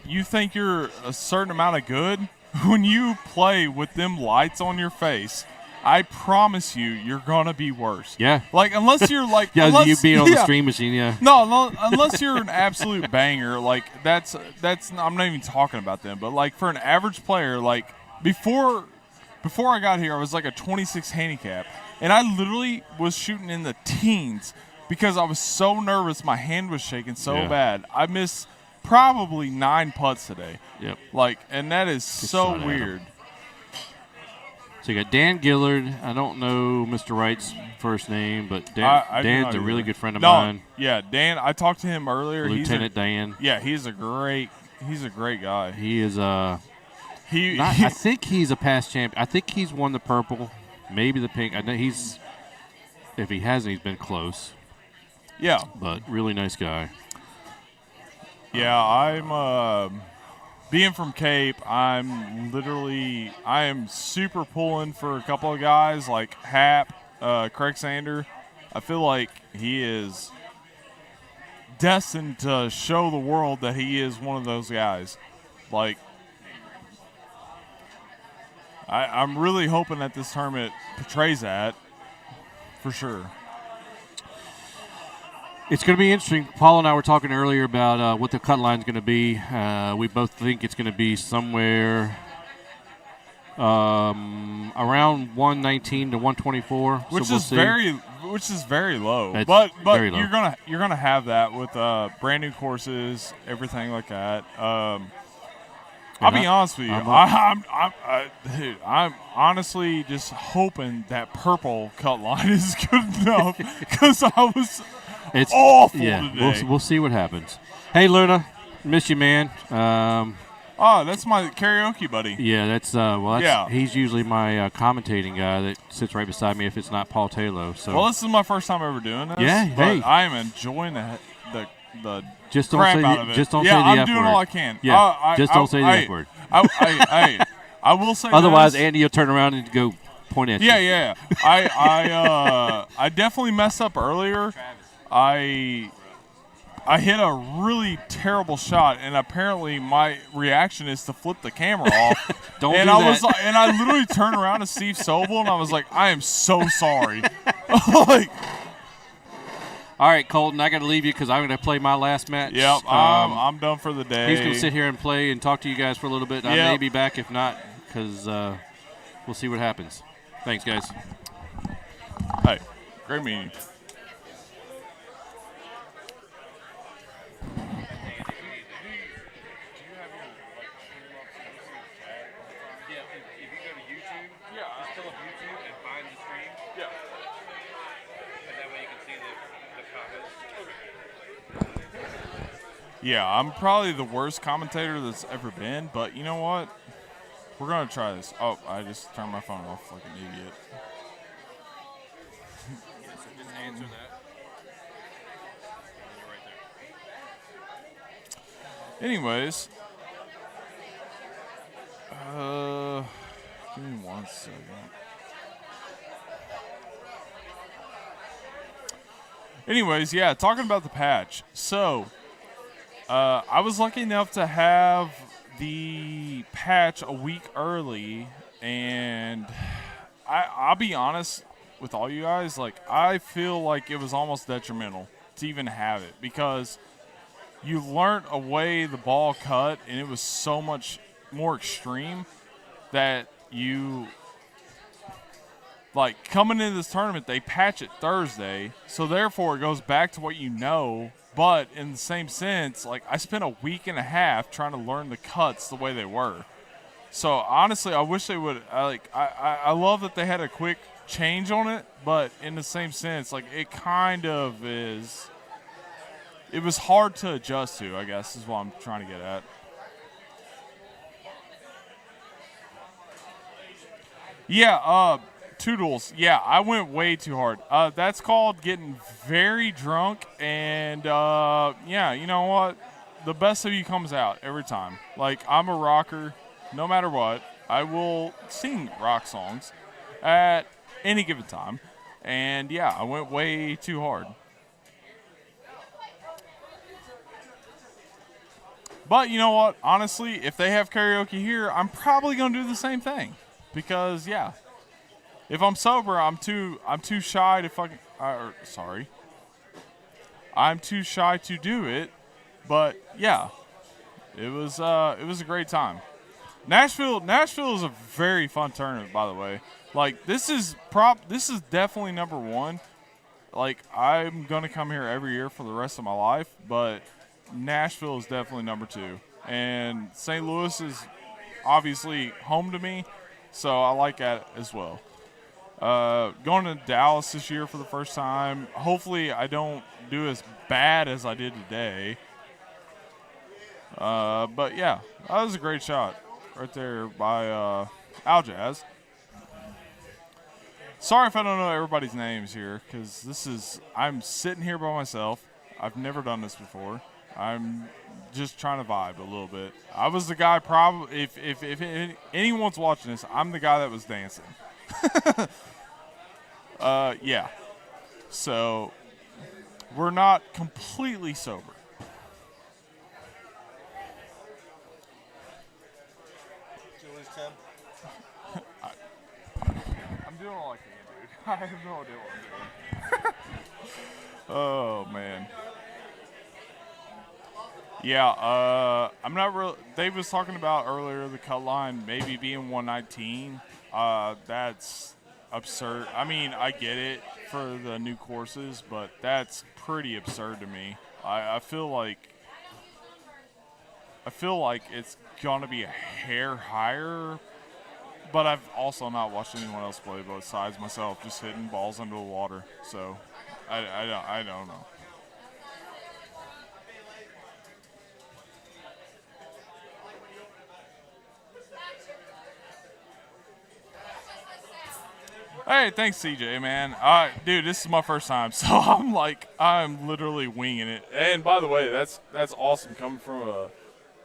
you think you're a certain amount of good, when you play with them lights on your face, I promise you're going to be worse. Yeah. Unless you're you being on the stream machine, yeah. No, unless you're an absolute banger, that's I'm not even talking about them, but for an average player, before I got here, I was a 26 handicap, and I literally was shooting in the teens because I was so nervous, my hand was shaking so bad. I missed probably 9 putts today. Yep. And that is so weird. So you got Dan Gillard. I don't know Mr. Wright's first name, but Dan's a really good friend of mine. Yeah, Dan. I talked to him earlier. Lieutenant Dan. Yeah, he's a great guy. He is I think he's a past champion. I think he's won the purple, maybe the pink. I know if he hasn't, he's been close. Yeah. But really nice guy. Yeah, I'm being from Cape, I am super pulling for a couple of guys like Hap, Craig Sander. I feel like he is destined to show the world that he is one of those guys. I'm really hoping that this tournament portrays that for sure. It's going to be interesting. Paul and I were talking earlier about what the cut line is going to be. We both think it's going to be somewhere around 119 to 124, which so which is very low. It's but very low. you're gonna have that with brand new courses, everything like that. I'll be honest with you. I'm honestly just hoping that purple cut line is good enough because it's awful today. We'll see what happens. Hey, Luna, miss you, man. That's my karaoke buddy. Yeah, that's he's usually my commentating guy that sits right beside me if it's not Paul Taylor. So this is my first time ever doing this. Yeah, but I am enjoying the just don't crap say out of it. Just don't say the F word. I'm doing all I can. Yeah, just don't say the F word. I will say. Otherwise, this. Andy will turn around and go point at you. Yeah. I definitely messed up earlier. I hit a really terrible shot, and apparently my reaction is to flip the camera off. And I literally turned around to Steve Sobel, and I was like, I am so sorry. All right, Colton, I got to leave you because I'm going to play my last match. Yep, I'm done for the day. He's going to sit here and play and talk to you guys for a little bit. I may be back if not because we'll see what happens. Thanks, guys. Hey, great meeting. Just pull up YouTube and find the stream. Yeah. And that way you can see the Yeah, I'm probably the worst commentator that's ever been, but you know what? We're going to try this. Oh, I just turned my phone off like an idiot. Just answer that. Anyways, give me 1 second. Anyways, yeah, talking about the patch. So, I was lucky enough to have the patch a week early, and I'll be honest with all you guys, like, I feel like it was almost detrimental to even have it, because you learned a way the ball cut, and it was so much more extreme that you, like, coming into this tournament, they patch it Thursday, so therefore it goes back to what you know. But in the same sense, like, I spent a week and a half trying to learn the cuts the way they were. So honestly, I wish they would. I love that they had a quick change on it, but in the same sense, like, it kind of is. It was hard to adjust to, I guess, is what I'm trying to get at. Yeah, Toodles. Yeah, I went way too hard. That's called getting very drunk, and yeah, you know what? The best of you comes out every time. Like, I'm a rocker, no matter what. I will sing rock songs at any given time, and yeah, I went way too hard. But you know what? Honestly, if they have karaoke here, I'm probably gonna do the same thing, because yeah. If I'm sober, I'm too shy to fucking. I'm too shy to do it, but yeah, it was a great time. Nashville is a very fun tournament, by the way. Like, this is definitely number one. Like, I'm gonna come here every year for the rest of my life, but Nashville is definitely number two, and St. Louis is obviously home to me, so I like that as well. Going to Dallas this year for the first time. Hopefully I don't do as bad as I did today. But yeah, that was a great shot right there by Aljaz. Sorry if I don't know everybody's names here, because I'm sitting here by myself. I've never done this before. I'm just trying to vibe a little bit. I was the guy, probably, if anyone's watching this, I'm the guy that was dancing. Yeah. So, we're not completely sober. I'm doing all I can, dude. I have no idea what I'm doing. Oh, man. Yeah, I'm not real. Dave was talking about earlier the cut line maybe being 119. That's absurd. I mean, I get it for the new courses, but that's pretty absurd to me. I feel like it's gonna be a hair higher, but I've also not watched anyone else play besides myself, just hitting balls into the water. So I don't know. Hey, thanks, CJ, man. Dude, this is my first time, so I'm literally winging it. And by the way, that's awesome coming from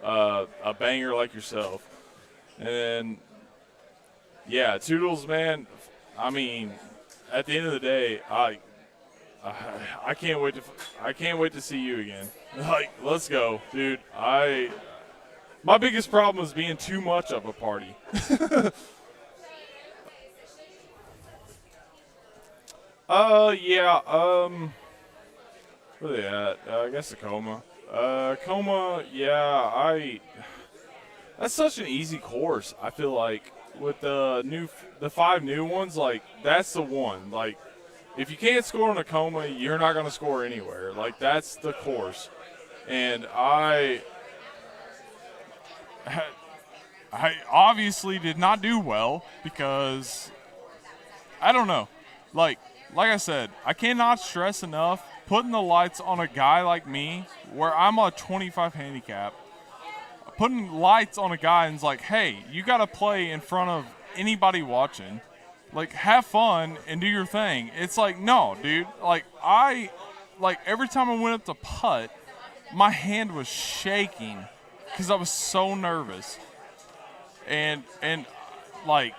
a banger like yourself. And yeah, Toodles, man. I mean, at the end of the day, I can't wait to see you again. Like, let's go, dude. My biggest problem is being too much of a party. Yeah, where are they at? I guess Tacoma. Tacoma, yeah, that's such an easy course. I feel like with the 5 new ones, like, that's the one. Like, if you can't score on Tacoma, you're not going to score anywhere. Like, that's the course. And I obviously did not do well because, I don't know. Like I said, I cannot stress enough putting the lights on a guy like me, where I'm a 25 handicap, putting lights on a guy and it's like, hey, you got to play in front of anybody watching. Like, have fun and do your thing. It's like, no, dude. Like, every time I went up to putt, my hand was shaking because I was so nervous. And like,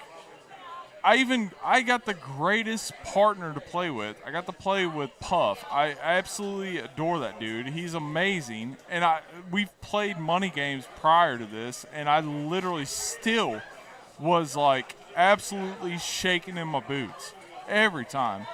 I got the greatest partner to play with. I got to play with Puff. I absolutely adore that dude. He's amazing. And we've played money games prior to this, and I literally still was like absolutely shaking in my boots every time.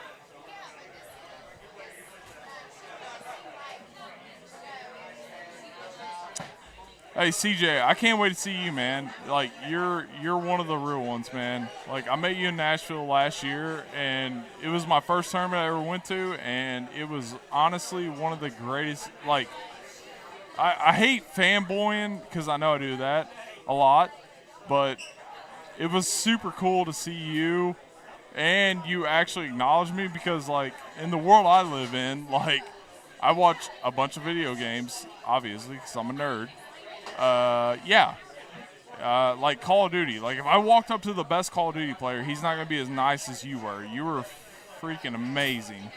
Hey, CJ, I can't wait to see you, man. Like, you're one of the real ones, man. Like, I met you in Nashville last year, and it was my first tournament I ever went to, and it was honestly one of the greatest. Like, I hate fanboying because I know I do that a lot, but it was super cool to see you, and you actually acknowledge me because, like, in the world I live in, like, I watch a bunch of video games, obviously, because I'm a nerd. Like Call of Duty. Like, if I walked up to the best Call of Duty player, he's not going to be as nice as you were. You were freaking amazing.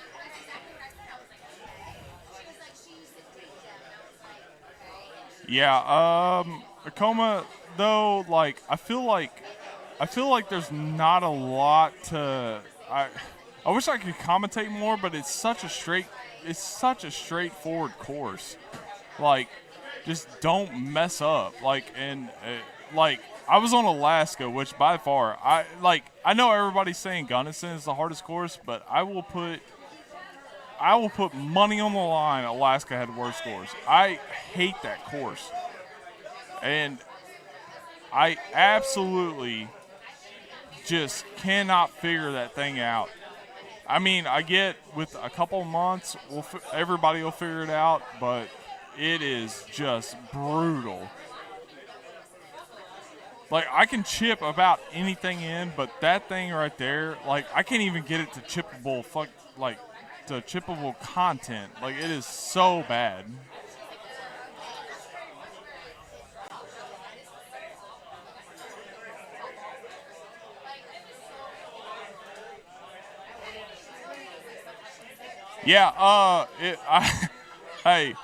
Yeah, Akoma, though, like, I feel like there's not a lot to I wish I could commentate more, but it's such a straightforward course. Like, just don't mess up. Like, and like, I was on Alaska, which by far I know everybody's saying Gunnison is the hardest course, but I will put money on the line Alaska had worse scores. I hate that course. And I absolutely just cannot figure that thing out. I mean, I get with a couple of months, everybody will figure it out, but it is just brutal. Like, I can chip about anything in, but that thing right there, like, I can't even get it to chippable content. Like, it is so bad. Yeah, hey,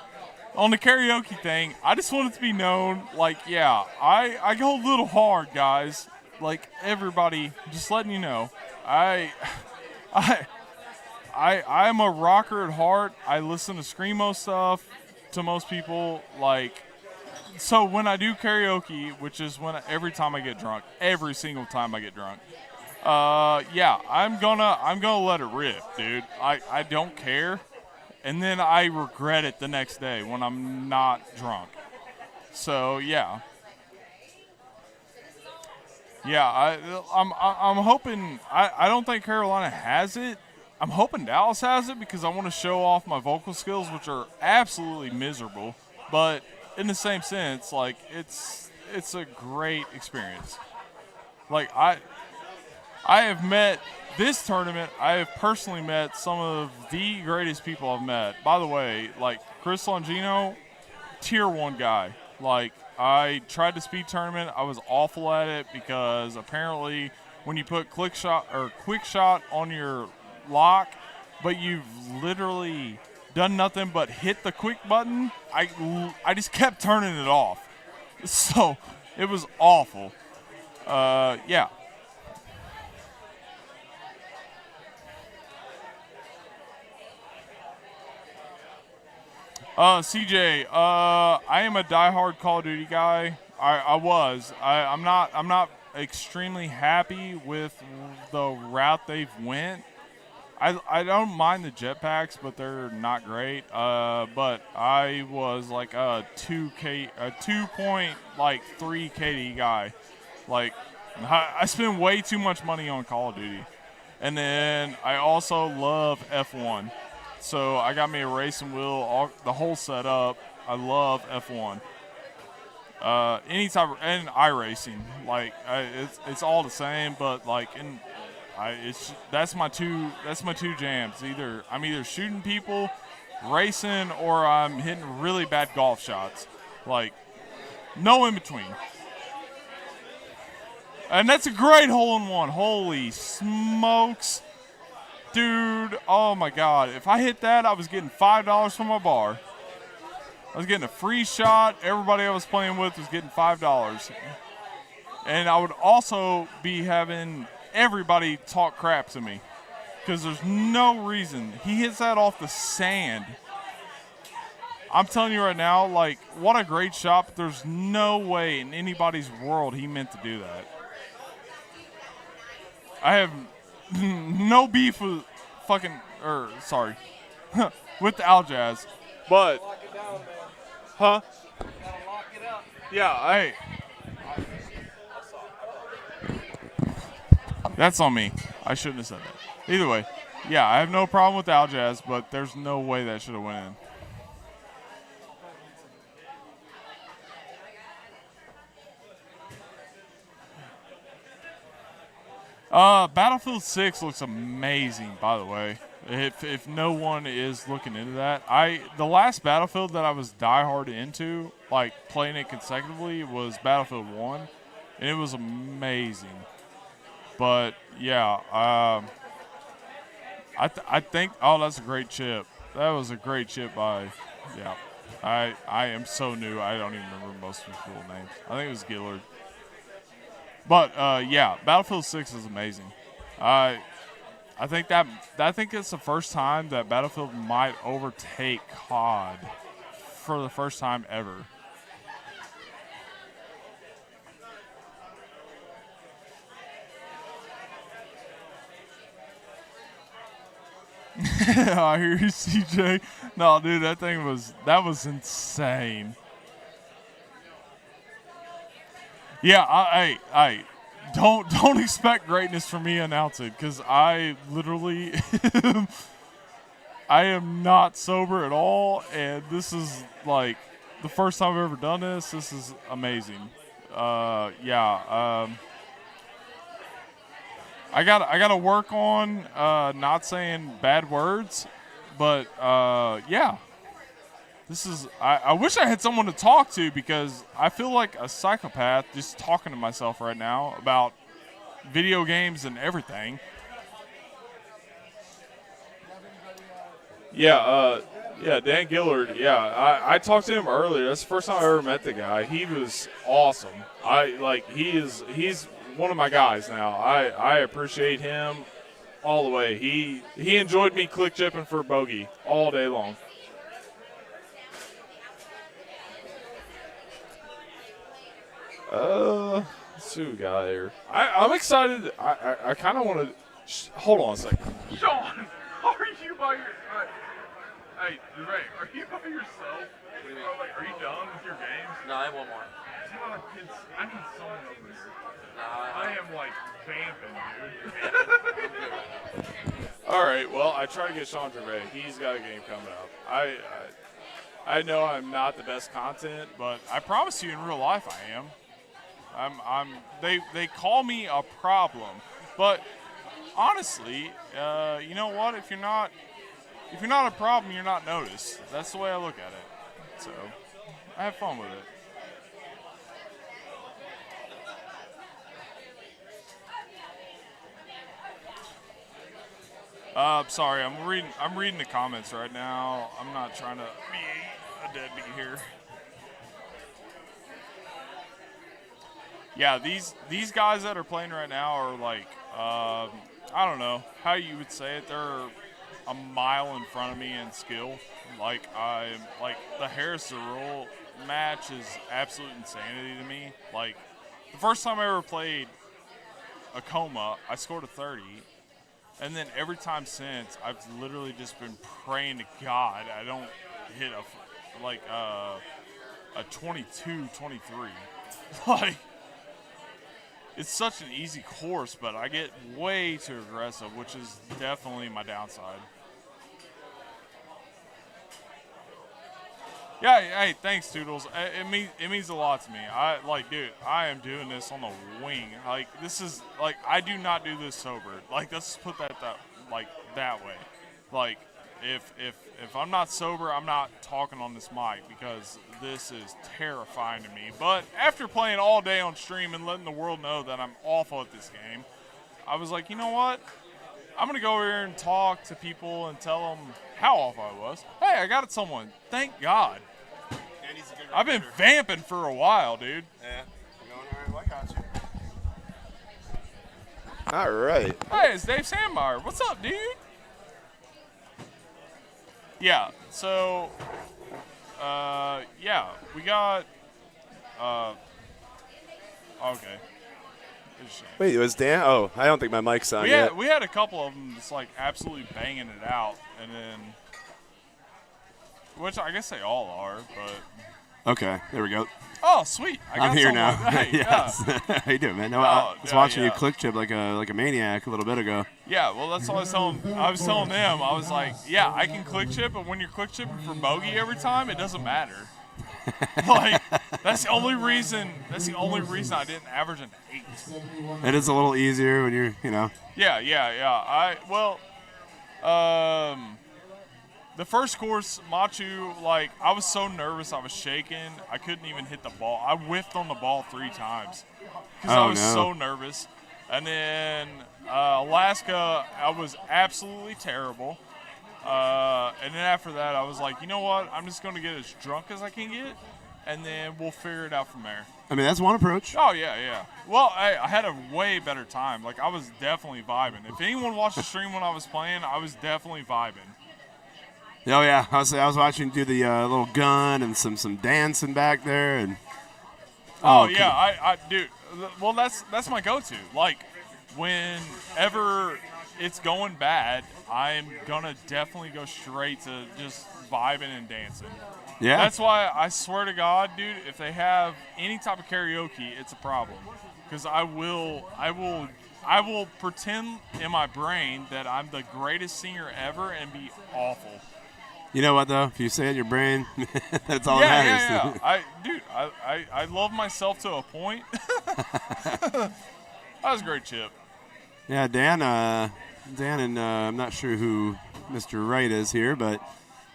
on the karaoke thing, I just want it to be known, like, yeah, I go a little hard, guys. Like, everybody, just letting you know. I'm a rocker at heart. I listen to screamo stuff to most people. Like, so when I do karaoke, which is every time I get drunk, every single time I get drunk, yeah, I'm gonna let it rip, dude. I don't care. And then I regret it the next day when I'm not drunk. So, yeah. Yeah, I'm hoping I don't think Carolina has it. I'm hoping Dallas has it because I want to show off my vocal skills, which are absolutely miserable. But in the same sense, like, it's a great experience. Like, I have met this tournament, I have personally met some of the greatest people I've met. By the way, like, Chris Longino, tier 1 guy. Like, I tried the speed tournament. I was awful at it because apparently when you put quick shot on your lock, but you've literally done nothing but hit the quick button, I just kept turning it off. So it was awful. Yeah. CJ, I am a diehard Call of Duty guy. I was. I'm not extremely happy with the route they've went. I don't mind the jetpacks, but they're not great. But I was like a 2.3 KD guy. Like, I spend way too much money on Call of Duty, and then I also love F1. So I got me a racing wheel, the whole setup. I love F1. Any type of, and iRacing, like, it's all the same, but like, that's my two jams. I'm either shooting people racing or I'm hitting really bad golf shots. Like, no in between. And that's a great hole-in-one. Holy smokes. Dude, oh my God. If I hit that, I was getting $5 from my bar. I was getting a free shot. Everybody I was playing with was getting $5. And I would also be having everybody talk crap to me because there's no reason. He hits that off the sand. I'm telling you right now, like, what a great shot, but there's no way in anybody's world he meant to do that. I have no beef with with the Aljaz, but, huh? Yeah, that's on me. I shouldn't have said that. Either way, yeah, I have no problem with the Aljaz, but there's no way that should have went in. Battlefield 6 looks amazing, by the way. If no one is looking into that, the last Battlefield that I was diehard into, like playing it consecutively, was Battlefield 1, and it was amazing. But yeah, I think that's a great chip. That was a great chip by I am so new. I don't even remember most of his full names. I think it was Gillard. But yeah, Battlefield 6 is amazing. I think it's the first time that Battlefield might overtake COD for the first time ever. I hear you, CJ. No, dude, that was insane. Yeah, I don't expect greatness from me announcing, because I literally I am not sober at all, and this is like the first time I've ever done this. This is amazing. I gotta work on not saying bad words, but yeah. This is I wish I had someone to talk to, because I feel like a psychopath just talking to myself right now about video games and everything. Yeah, Dan Gillard. Yeah, I talked to him earlier. That's the first time I ever met the guy. He was awesome. He's one of my guys now. I appreciate him all the way. He enjoyed me click chipping for bogey all day long. Let's see what we got here. I'm excited. I kind of want to. Hold on a second. Sean, are you by yourself? Hey, Ray, are you by yourself? Are you done with your games? No, I have one more. I need someone over here. I am like vamping, dude. All right. Well, I try to get Sean Gervais. He's got a game coming up. I know I'm not the best content, but I promise you, in real life, I am. They call me a problem, but honestly, you know what? If you're not a problem, you're not noticed. That's the way I look at it. So I have fun with it. Sorry, I'm reading the comments right now. I'm not trying to be a deadbeat here. Yeah, these guys that are playing right now are like, I don't know how you would say it. They're a mile in front of me in skill. Like the Harris Rule match is absolute insanity to me. Like the first time I ever played a coma, I scored a 30, and then every time since, I've literally just been praying to God I don't hit a 22, 23. Like. It's such an easy course, but I get way too aggressive, which is definitely my downside. Yeah, hey, thanks, Toodles. It means a lot to me. Dude, I am doing this on the wing. Like, this is, like, I do not do this sober. Like, let's put that way. Like, if I'm not sober, I'm not talking on this mic because this is terrifying to me. But after playing all day on stream and letting the world know that I'm awful at this game, I was like, you know what? I'm going to go over here and talk to people and tell them how awful I was. Hey, I got someone. Thank God. I've been vamping for a while, dude. Yeah. Going all right. Well, I got you. All right. Hey, it's Dave Sandmeyer. What's up, dude? Yeah, so, yeah, we got, okay. Wait, it was Dan? Oh, I don't think my mic's on yet. We had a couple of them just, like, absolutely banging it out, and then, which I guess they all are, but. Okay, there we go. Oh, sweet. I'm here now. Hey, yes. Yeah. How you doing, man? No, I was watching you click chip like a maniac a little bit ago. Yeah, well, that's what I was telling them. I was like, yeah, I can click chip, but when you're click chipping for bogey every time, it doesn't matter. Like, that's the only reason I didn't average an 8. It is a little easier when you're, Yeah. The first course, Machu, like, I was so nervous, I was shaking, I couldn't even hit the ball. I whiffed on the ball 3 times because I was so nervous. And then Alaska, I was absolutely terrible. And then after that, I was like, you know what? I'm just going to get as drunk as I can get, and then we'll figure it out from there. I mean, that's one approach. Oh, yeah. Well, I had a way better time. Like, I was definitely vibing. If anyone watched the stream when I was playing, I was definitely vibing. Oh yeah, I was watching you do the little gun and some dancing back there, and yeah, I dude. Well, that's my go-to. Like, whenever it's going bad, I'm gonna definitely go straight to just vibing and dancing. Yeah, that's why I swear to God, dude, if they have any type of karaoke, it's a problem, because I will pretend in my brain that I'm the greatest singer ever and be awful. You know what, though? If you say it in your brain, that's all that matters. Yeah. I love myself to a point. That was a great chip. Yeah, Dan and I'm not sure who Mr. Wright is here, but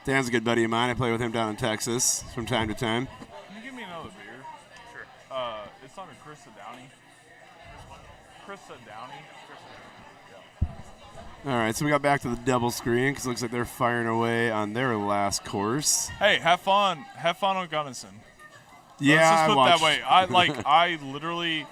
Dan's a good buddy of mine. I play with him down in Texas from time to time. Can you give me another beer? Sure. It's under Krista Downey. Krista Downey. All right, so we got back to the double screen because it looks like they're firing away on their last course. Hey, have fun. Have fun on Gunnison. Yeah, let's just put it that way. I literally,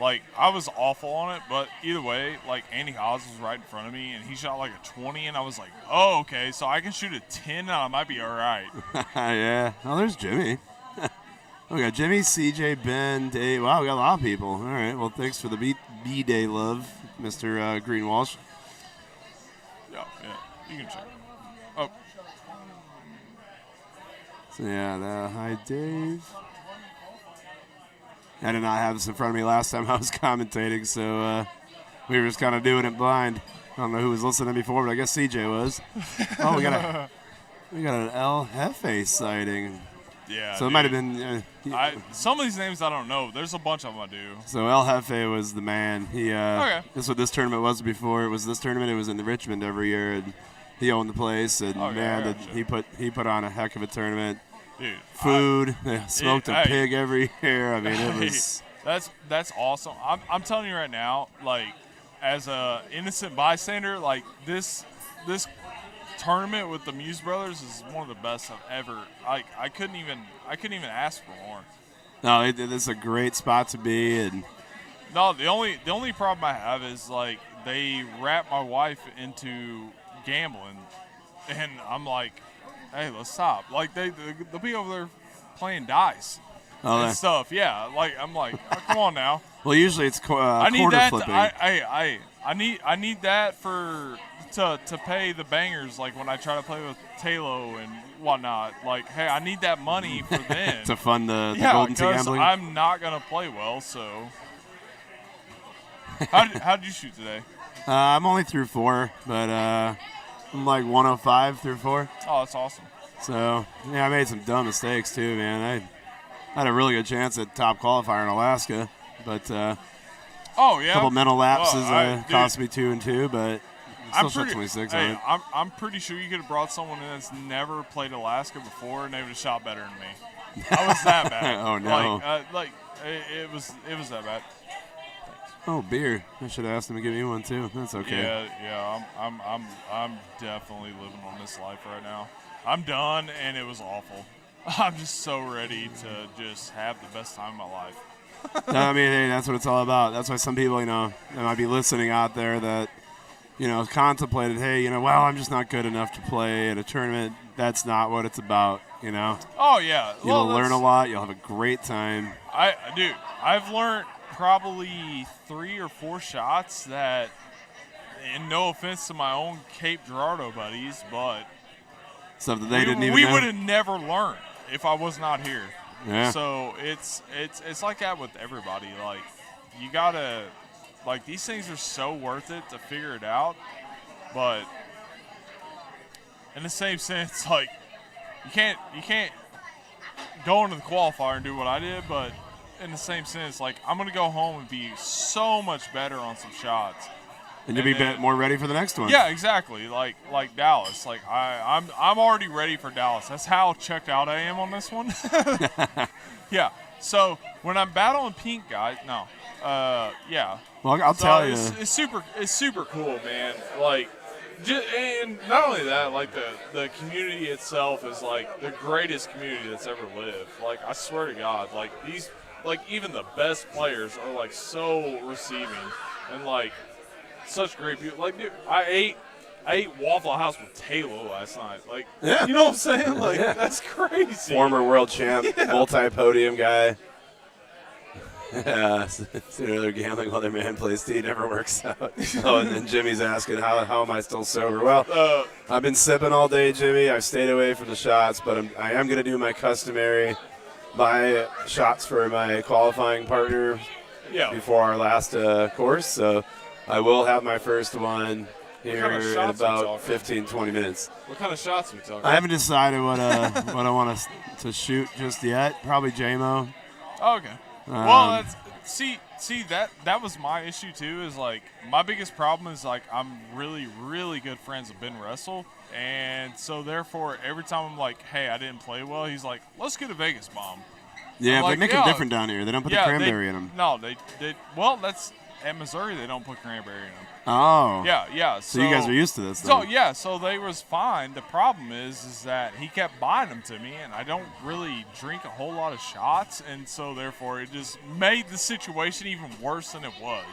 I was awful on it, but either way, Andy Haas was right in front of me, and he shot like a 20, and I was like, oh, okay, so I can shoot a 10, and I might be all right. Yeah. Oh, there's Jimmy. We got Jimmy, CJ, Ben, Dave. Wow, we got a lot of people. All right, well, thanks for the B-Day love, Mr. Greenwalsh. Yeah, you can check. Oh. So, hi, Dave. I did not have this in front of me last time I was commentating, so we were just kind of doing it blind. I don't know who was listening before, but I guess CJ was. Oh, we got an El Jefe sighting. Yeah. So it might have been. Some of these names I don't know. There's a bunch of them I do. So El Jefe was the man. He. Okay. This is what this tournament was before. It was this tournament. It was in Richmond every year, and he owned the place. And he put on a heck of a tournament. Dude. Food. Smoked a pig every year. I mean, it was. That's awesome. I'm telling you right now, as a innocent bystander, this tournament with the Muse Brothers is one of the best I've ever. I couldn't even ask for more. No, it's a great spot to be. And no, the only problem I have is they wrap my wife into gambling, and I'm like, hey, let's stop. They'll be over there playing dice and stuff. Yeah, I'm like, oh, come on now. Well, usually it's I need quarter that. flipping. I need that for. To pay the bangers, when I try to play with Talo and whatnot. Hey, I need that money for them. To fund the Golden Tee gambling? I'm not going to play well, so. How did you shoot today? I'm only through 4, but I'm 105 through 4. Oh, that's awesome. So, I made some dumb mistakes too, man. I had a really good chance at top qualifier in Alaska, but a couple mental lapses cost me 2 and 2, but I'm shot 26 on it. I'm pretty sure you could have brought someone in that's never played Alaska before, and they would have shot better than me. I was that bad. Oh, no. It was that bad. Oh, beer. I should have asked him to give me one, too. That's okay. Yeah. I'm definitely living on this life right now. I'm done, and it was awful. I'm just so ready to just have the best time of my life. No, I mean, hey, that's what it's all about. That's why some people, that might be listening out there that, contemplated, hey, well, I'm just not good enough to play at a tournament. That's not what it's about, Oh, yeah. You'll learn a lot. You'll have a great time. I've learned probably 3 or 4 shots that, and no offense to my own Cape Girardeau buddies, but stuff that they didn't even know. We would have never learned if I was not here. Yeah. So it's like that with everybody. Like, you gotta, like, these things are so worth it to figure it out, but in the same sense, like, you can't go into the qualifier and do what I did, but in the same sense, like, I'm gonna go home and be so much better on some shots. And you'll be more ready for the next one. Yeah, exactly. Like Dallas. Like I'm already ready for Dallas. That's how checked out I am on this one. Yeah. So when I'm battling pink guys, yeah. Well, I'll tell you, it's super cool, man. Like, and not only that, like the community itself is like the greatest community that's ever lived. Like, I swear to God, like these, like even the best players are like so receiving and like. Such great people. Like, dude, I ate Waffle House with Taylor last night. Like, yeah. You know what I'm saying? Like, that's crazy. Former world champ, multi-podium guy. Yeah, sooner they're gambling while their man plays tee never works out. Oh, and then Jimmy's asking, how am I still sober? Well, I've been sipping all day, Jimmy. I've stayed away from the shots, but I am going to do my customary buy shots for my qualifying partner before our last course. So I will have my first one here in about 15, 20 minutes. What kind of shots are we talking? I haven't decided what I want to shoot just yet. Probably JMO. Oh, okay. Well, that was my issue too. Is like my biggest problem is like I'm really, really good friends with Ben Russell, and so therefore every time I'm like, hey, I didn't play well, he's like, let's get a Vegas bomb. Yeah, but make them different down here. They don't put the cranberry in them. No, they well, that's. At Missouri, they don't put cranberry in them. Oh. Yeah. So you guys are used to this, then. So they was fine. The problem is that he kept buying them to me, and I don't really drink a whole lot of shots, and so therefore it just made the situation even worse than it was.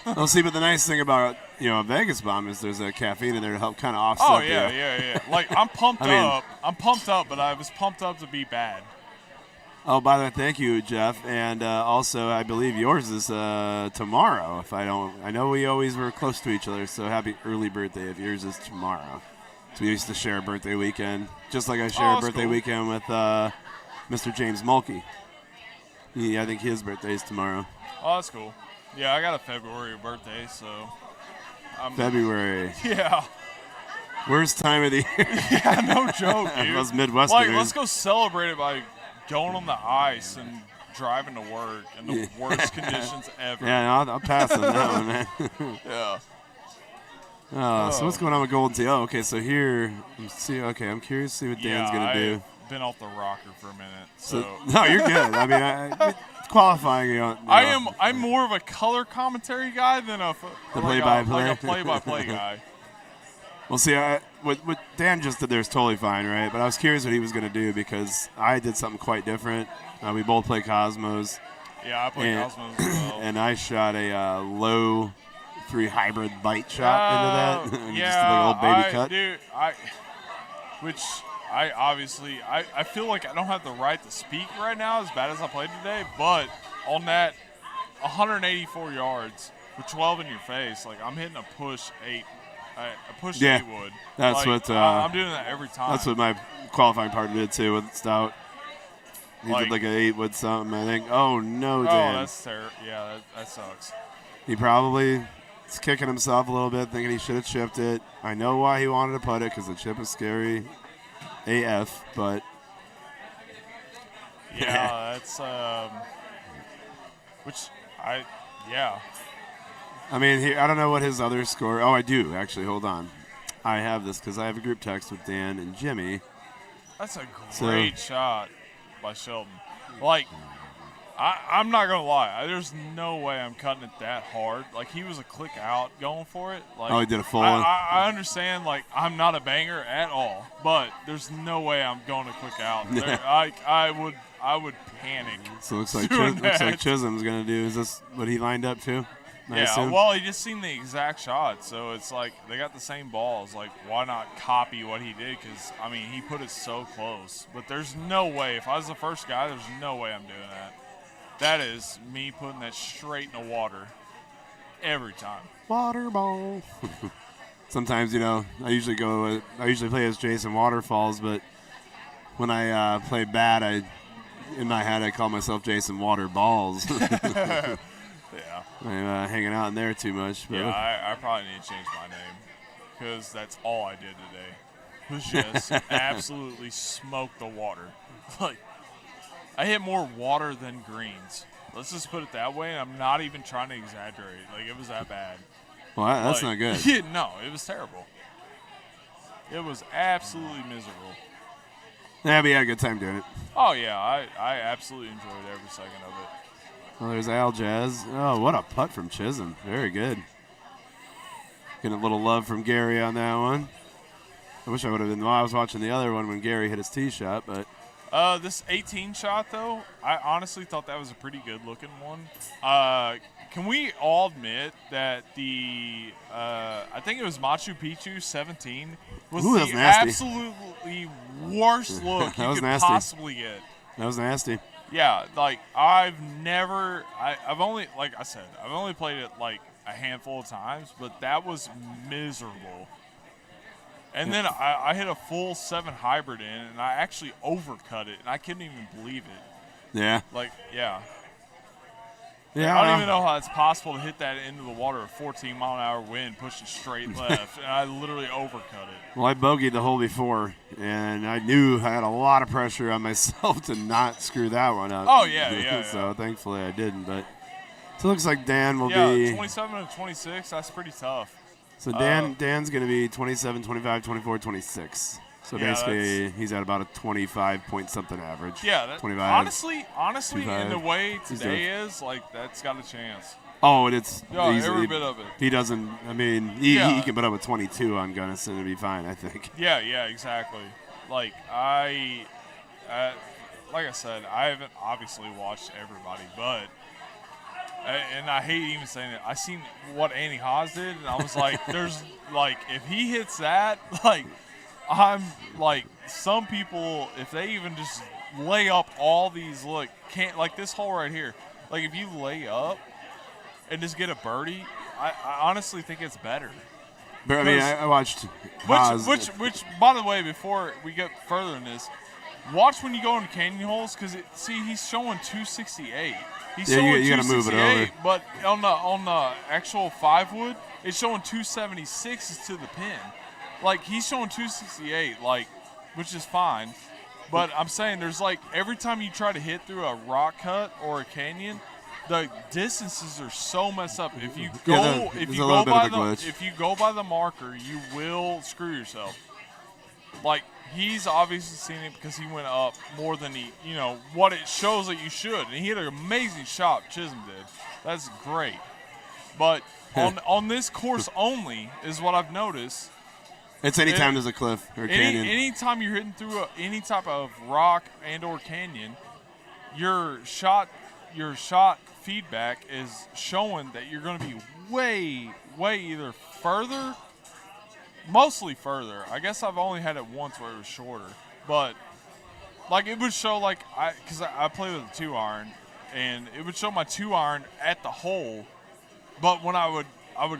Well, see, but the nice thing about a Vegas bomb is there's a caffeine in there to help kind of offset. Oh yeah. Like I'm pumped up. I'm pumped up, but I was pumped up to be bad. Oh, by the way, thank you, Jeff. And also, I believe yours is tomorrow. I know we always were close to each other, so happy early birthday if yours is tomorrow. So we used to share a birthday weekend, just like I share a birthday weekend with Mr. James Mulkey. I think his birthday is tomorrow. Oh, that's cool. Yeah, I got a February birthday, so. February. Yeah. Worst time of the year. Yeah, no joke, dude. Those Midwesterners. Like, let's go celebrate it by going on the ice and driving to work in the worst conditions ever. Yeah, I'll pass on that one, man. Yeah. So what's going on with Golden Tee? Oh, okay, so here, I'm curious to see what Dan's going to do. I've been off the rocker for a minute. So no, you're good. I mean, qualifying. I'm more of a color commentary guy than a play-by-play guy. Well, see, what Dan just did there is totally fine, right? But I was curious what he was going to do because I did something quite different. We both play Cosmos. Yeah, I play Cosmos as well. And I shot a low 3 hybrid bite shot into that. Yeah, just like a little baby cut. Dude, I feel like I don't have the right to speak right now as bad as I played today, but on that 184 yards with 12 in your face, like I'm hitting a push 8. A push 8 wood. That's what I'm doing that every time. That's what my qualifying partner did too with Stout. He did like an 8 wood something, I think. Oh no, Dan. Oh, that's terrible. Yeah, that sucks. He probably is kicking himself a little bit, thinking he should have chipped it. I know why he wanted to putt it because the chip is scary AF, but yeah, that's I mean, I don't know what his other score. Oh, I do actually. Hold on, I have this because I have a group text with Dan and Jimmy. That's a great shot by Sheldon. Like, I'm not gonna lie. There's no way I'm cutting it that hard. Like, he was a click out going for it. Like, he did a full one. I understand. Like, I'm not a banger at all, but there's no way I'm going to click out. I would panic. So looks like Chisholm's gonna do. Is this what he lined up to? Well, he just seen the exact shot, so it's like they got the same balls. Like, why not copy what he did? Because, I mean, he put it so close. But there's no way. If I was the first guy, there's no way I'm doing that. That is me putting that straight in the water every time. Water ball. Sometimes, I usually play as Jason Waterfalls, but when I play bad, in my head I call myself Jason Waterballs. Yeah. I'm hanging out in there too much. But yeah, I probably need to change my name because that's all I did today was just absolutely smoke the water. Like, I hit more water than greens. Let's just put it that way. I'm not even trying to exaggerate. Like, it was that bad. Well, that's not good. No, it was terrible. It was absolutely miserable. Yeah, but you had a good time doing it. Oh, yeah. I absolutely enjoyed every second of it. Well, there's Al Jazz. Oh, what a putt from Chisholm. Very good. Getting a little love from Gary on that one. I wish I would have been. Well, I was watching the other one when Gary hit his tee shot, but. This 18 shot, though, I honestly thought that was a pretty good-looking one. Can we all admit that I think it was Machu Picchu 17 was the absolutely worst look you could possibly get. That was nasty. Yeah, like, I've only played it like a handful of times, but that was miserable. And then I hit a full 7 hybrid in, and I actually overcut it, and I couldn't even believe it. Yeah. Like, yeah. Yeah. I don't even know how it's possible to hit that into the water at 14-mile-an-hour wind, pushing straight left, and I literally overcut it. Well, I bogeyed the hole before, and I knew I had a lot of pressure on myself to not screw that one up. Oh, yeah. So thankfully I didn't. But so it looks like Dan will be 27 and 26. That's pretty tough. So Dan's going to be 27, 25, 24, 26. So basically he's at about a 25-point-something average. Yeah, 25. Honestly, in the way today is, like, that's got a chance. Oh, and it's every bit of it. He doesn't. I mean, he can put up a 22 on Gunnison and be fine, I think. Yeah, exactly. Like, like I said, I haven't obviously watched everybody, but. And I hate even saying it. I seen what Andy Haas did, and I was like, "There's like, if he hits that, like, I'm like, some people, if they even just lay up all these, can't like this hole right here. Like, if you lay up and just get a birdie, I honestly think it's better. But I mean, I watched Haas. Which, by the way, before we get further in this, watch when you go into canyon holes because he's showing 268. He's showing you got to move it over. But on the actual 5-wood, it's showing 276 to the pin. Like, he's showing 268, like, which is fine. But I'm saying there's, like, every time you try to hit through a rock cut or a canyon, the distances are so messed up. If you go if you go by the marker, you will screw yourself. Like, he's obviously seen it because he went up more than what it shows that you should. And he hit an amazing shot, Chisholm did. That's great. But on this course only is what I've noticed. It's anytime there's a cliff or a canyon. Anytime you're hitting through any type of rock and or canyon, your shot feedback is showing that you're going to be way either further. Mostly further. I guess I've only had it once where it was shorter. But, like, it would show, like, because I play with a 2-iron, and it would show my 2-iron at the hole. But when I would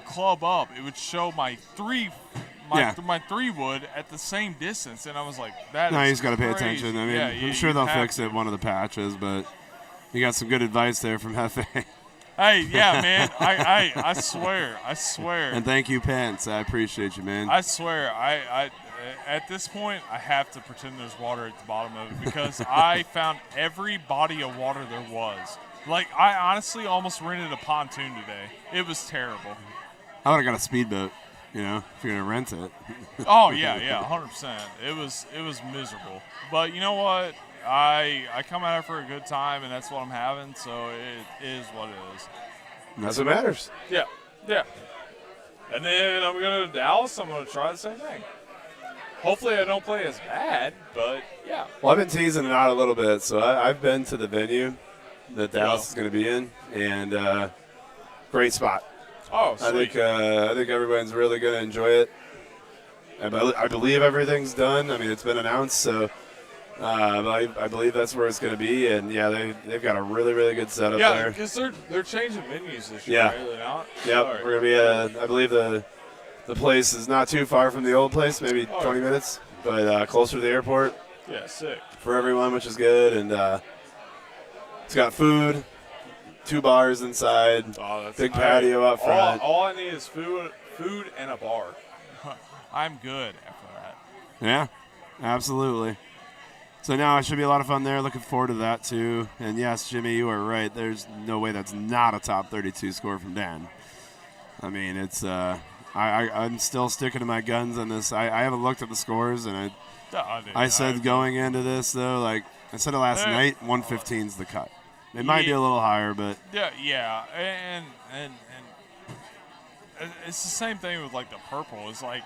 club up, it would show my 3-wood at the same distance. And I was like, that is you just got to pay crazy. attention. I mean, I'm sure they'll fix it one of the patches, but you got some good advice there from Hefe. Hey, yeah, man. I swear. And thank you, Pence. I appreciate you, man. I swear. I at this point, I have to pretend there's water at the bottom of it because I found every body of water there was. Like, I honestly almost rented a pontoon today. It was terrible. I would have got a speedboat, you know, if you're going to rent it. Oh, yeah, 100%. It was miserable. But you know what? I come out for a good time, and that's what I'm having, so it is what it is. That's what matters. Yeah. And then I'm going to Dallas. I'm going to try the same thing. Hopefully I don't play as bad, but yeah. Well, I've been teasing it out a little bit, so I've been to the venue that Dallas is going to be in, and great spot. Oh, sweet. I think everyone's really going to enjoy it. I believe everything's done. I mean, it's been announced, so I believe that's where it's going to be. And yeah, they've got a really, really good setup there. Yeah, because they're changing venues this year. Yeah. Right? They're not? Yep. Right. We're going to be. I believe the place is not too far from the old place, maybe 20 minutes, but closer to the airport. Yeah, sick. For everyone, which is good, and it's got food. 2 bars inside, big patio out front. All I need is food and a bar. I'm good after that. Yeah, absolutely. So now it should be a lot of fun there. Looking forward to that too. And yes, Jimmy, you are right. There's no way that's not a top 32 score from Dan. I mean, it's I'm still sticking to my guns on this. I haven't looked at the scores, and I said going into this though, like I said it last night, 115's the cut. It might be a little higher, but yeah, and it's the same thing with like the purple. It's like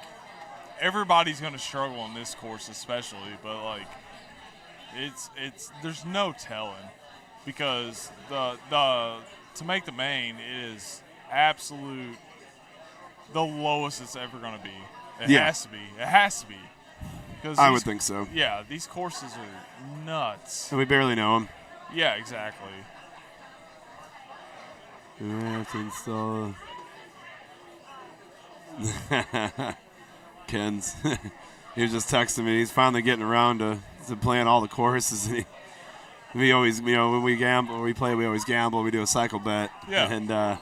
everybody's going to struggle on this course, especially, but like it's there's no telling because the to make the main is absolute the lowest it's ever going to be. It has to be. It has to be. I would think so. Yeah, these courses are nuts. And we barely know them. Yeah, exactly. We have to install. Ken's. He was just texting me. He's finally getting around to playing all the courses. And we always, you know, when we play, we always gamble. We do a cycle bet. Yeah. And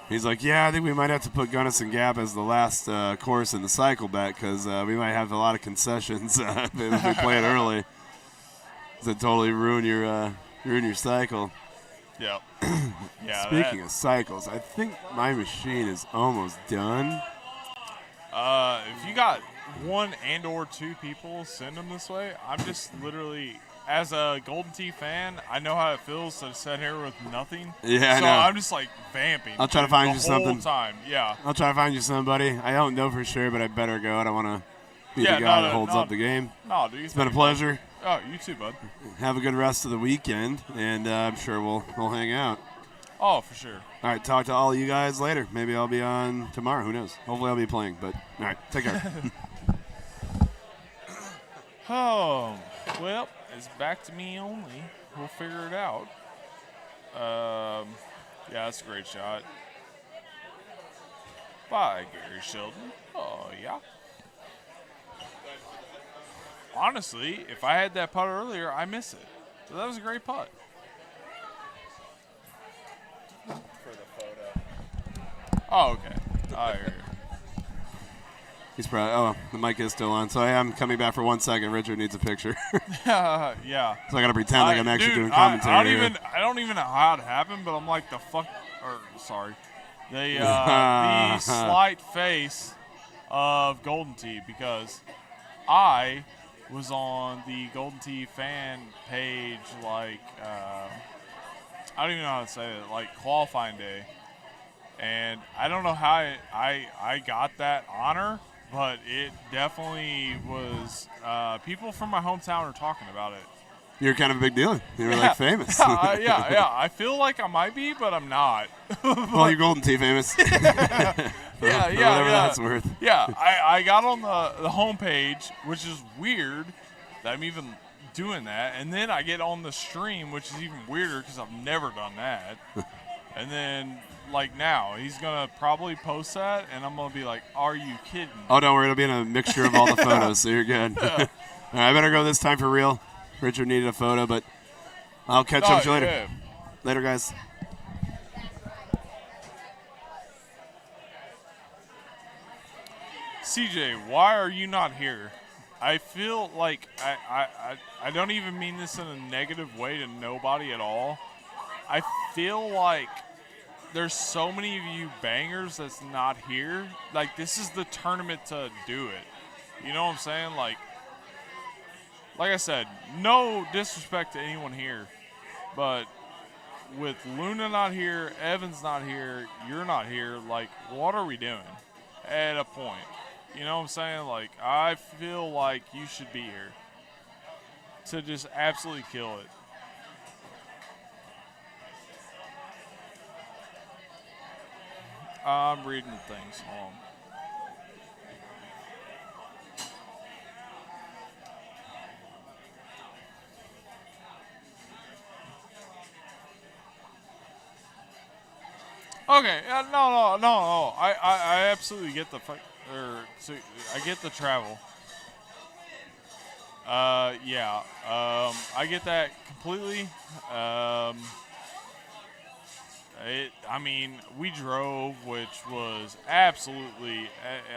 he's like, yeah, I think we might have to put Gunnison Gap as the last course in the cycle bet because we might have a lot of concessions if we play it early. To totally ruin your cycle. Yep. Yeah. Speaking of cycles, I think my machine is almost done. If you got 1 and/or 2 people, send them this way. I'm just literally, as a Golden Tee fan, I know how it feels to sit here with nothing. Yeah, I so know. I'm just like vamping. I'll try to find you something. The whole time, yeah. I'll try to find you somebody. I don't know for sure, but I better go. I don't want to be the guy that holds up the game. No, dude. It's been a pleasure. Oh, you too, bud. Have a good rest of the weekend, and I'm sure we'll hang out. Oh, for sure. All right, talk to all of you guys later. Maybe I'll be on tomorrow. Who knows? Hopefully I'll be playing, but all right, take care. Oh, well, it's back to me only. We'll figure it out. Yeah, that's a great shot. By Gary Sheldon. Oh, yeah. Honestly, if I had that putt earlier, I miss it. So that was a great putt. For the photo. Oh, okay. I hear you. He's probably. Oh, the mic is still on. So I am coming back for 1 second. Richard needs a picture. Yeah. So I got to pretend like I'm actually doing I commentary. I don't even know how it happened, but I'm like the the slight face of Golden Tee because I was on the Golden Tee fan page like I don't even know how to say it, like qualifying day, and I don't know how I got that honor, but it definitely was. People from my hometown are talking about it. You're kind of a big deal. You were like famous. Yeah. I feel like I might be, but I'm not. Well, you're Golden Tee famous. Yeah. Whatever that's worth. Yeah, I got on the homepage, which is weird that I'm even doing that, and then I get on the stream, which is even weirder because I've never done that. And then, like now, he's gonna probably post that, and I'm gonna be like, "Are you kidding?" Oh, don't worry, it'll be in a mixture of all the photos, so you're good. All right, I better go this time for real. Richard needed a photo, but I'll catch up with you later. Yeah. Later, guys. CJ, why are you not here? I feel like I don't even mean this in a negative way to nobody at all. I feel like there's so many of you bangers that's not here. Like, this is the tournament to do it. You know what I'm saying? Like I said, no disrespect to anyone here, but with Luna not here, Evan's not here, you're not here, like, what are we doing at a point? You know what I'm saying? Like, I feel like you should be here to just absolutely kill it. I'm reading the things. Hold on. Okay, no. I absolutely get the I get the travel. Yeah. I get that completely. I mean, we drove, which was absolutely.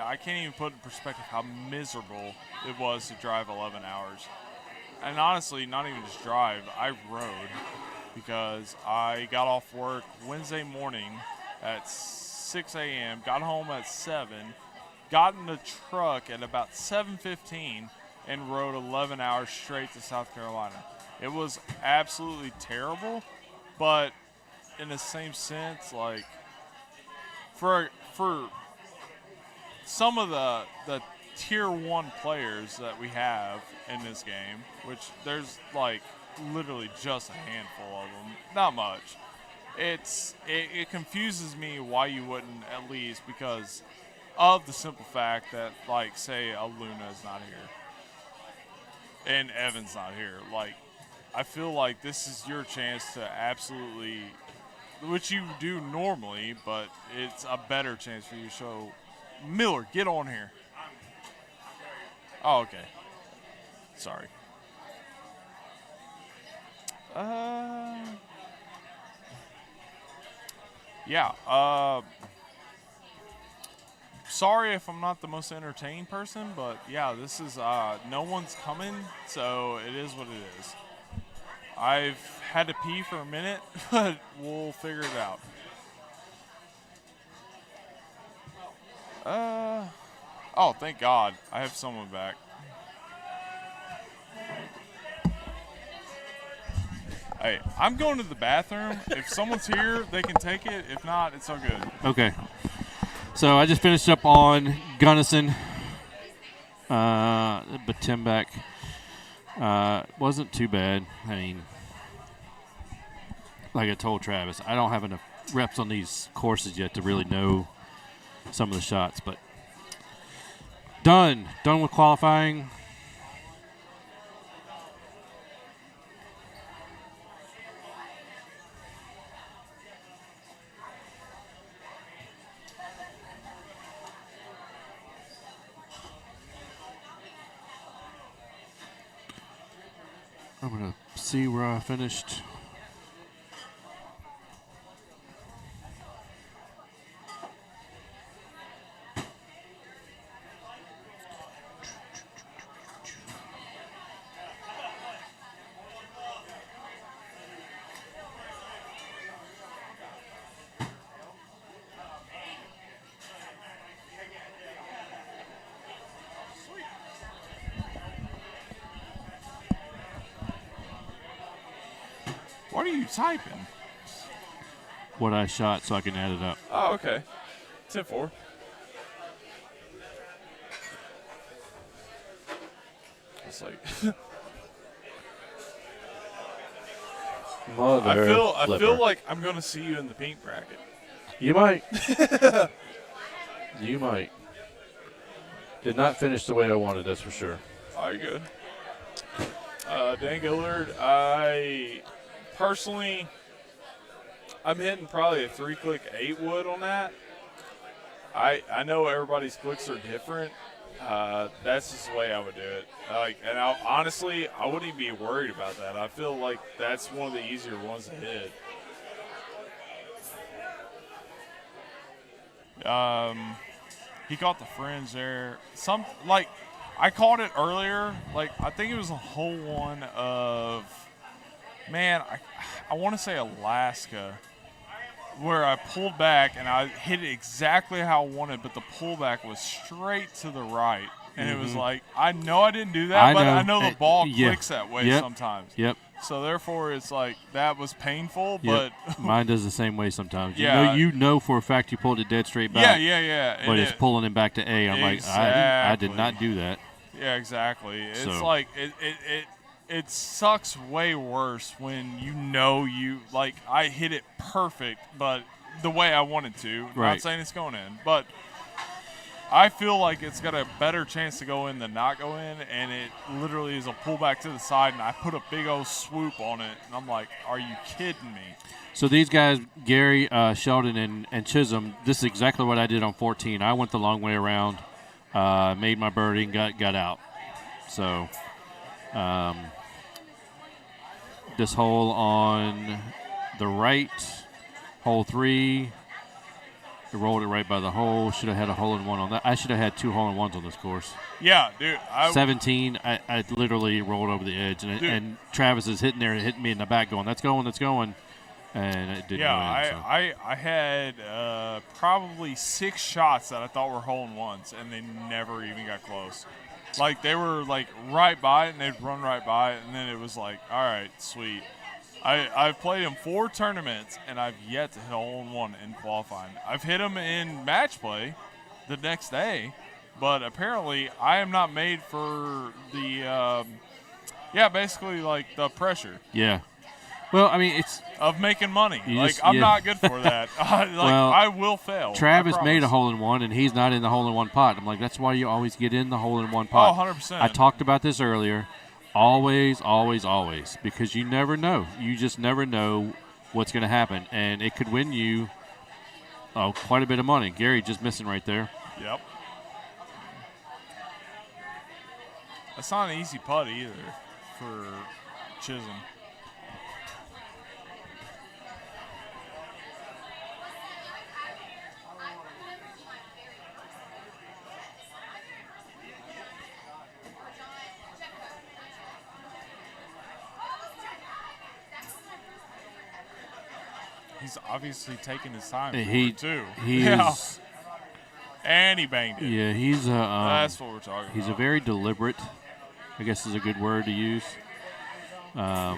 I can't even put in perspective how miserable it was to drive 11 hours. And honestly, not even just drive. I rode because I got off work Wednesday morning at 6 a.m., got home at 7, got in the truck at about 7:15, and rode 11 hours straight to South Carolina. It was absolutely terrible, but in the same sense, like, for some of the tier 1 players that we have in this game, which there's, like, literally just a handful of them, not much. It confuses me why you wouldn't, at least because of the simple fact that, like, say a Luna is not here and Evan's not here. Like, I feel like this is your chance to absolutely, which you do normally, but it's a better chance for you. So, Miller, get on here. Oh, okay. Sorry. Yeah. Sorry if I'm not the most entertaining person, but yeah, this is no one's coming, so it is what it is. I've had to pee for a minute, but we'll figure it out. Oh, thank God. I have someone back. Hey, I'm going to the bathroom. If someone's here, they can take it. If not, it's all good. Okay. So I just finished up on Gunnison, but Timbeck wasn't too bad. I mean, like I told Travis, I don't have enough reps on these courses yet to really know some of the shots, but done with qualifying. I'm going to see where I finished. What are you typing? What I shot so I can add it up. Oh, okay. 10-4. It's like I feel like I'm gonna see you in the pink bracket. You might. You might. Did not finish the way I wanted, that's for sure. Oh, you're good. Dan Gillard, personally, I'm hitting probably a 3-click 8-wood on that. I know everybody's clicks are different. That's just the way I would do it. And honestly, I wouldn't even be worried about that. I feel like that's one of the easier ones to hit. He caught the fringe there. I caught it earlier. Like, I think it was a hole one of, man, I want to say Alaska. where I pulled back and I hit it exactly how I wanted, but the pullback was straight to the right. And it was like, I know I didn't do that, but I know the ball clicks that way sometimes. Yep. So therefore, it's like that was painful, Yep. but mine does the same way sometimes. Yeah. You know for a fact you pulled it dead straight back. Yeah. But it's pulling him back to A. I'm like, I did not do that. Yeah, exactly. It's So. like it sucks way worse when like I hit it perfect, but the way I wanted to. Right. Not saying it's going in, but I feel like it's got a better chance to go in than not go in, and it literally is a pullback to the side, and I put a big old swoop on it, and I'm like, are you kidding me? So these guys, Gary, Sheldon, and Chisholm, this is exactly what I did on 14. I went the long way around, made my birdie, and got out. So this hole on the right, hole 3, I rolled it right by the hole. Should have had a hole-in-one on that. I should have had 2 hole-in-ones on this course. Yeah, dude. 17, I literally rolled over the edge, and Travis is hitting me in the back going, that's going, and it didn't go in. So. I had probably 6 shots that I thought were hole-in-ones, and they never even got close. Like, they were, like, right by it, and they'd run right by it, and then it was like, all right, sweet. I've played in 4 tournaments, and I've yet to hit a hole-in-one in qualifying. I've hit them in match play the next day, but apparently I am not made for the, basically like the pressure. Yeah. Well, I mean, it's of making money. I'm not good for that. I will fail. Travis made a hole-in-one, and he's not in the hole-in-one pot. I'm like, that's why you always get in the hole-in-one pot. Oh, 100%. I talked about this earlier. Always, always, always, because you never know. You just never know what's going to happen, and it could win you quite a bit of money. Gary just missing right there. Yep. That's not an easy putt either for Chisholm. He's obviously taking his time too. And he banged it. Yeah, he's that's what we're talking about. He's a very deliberate, I guess is a good word to use. I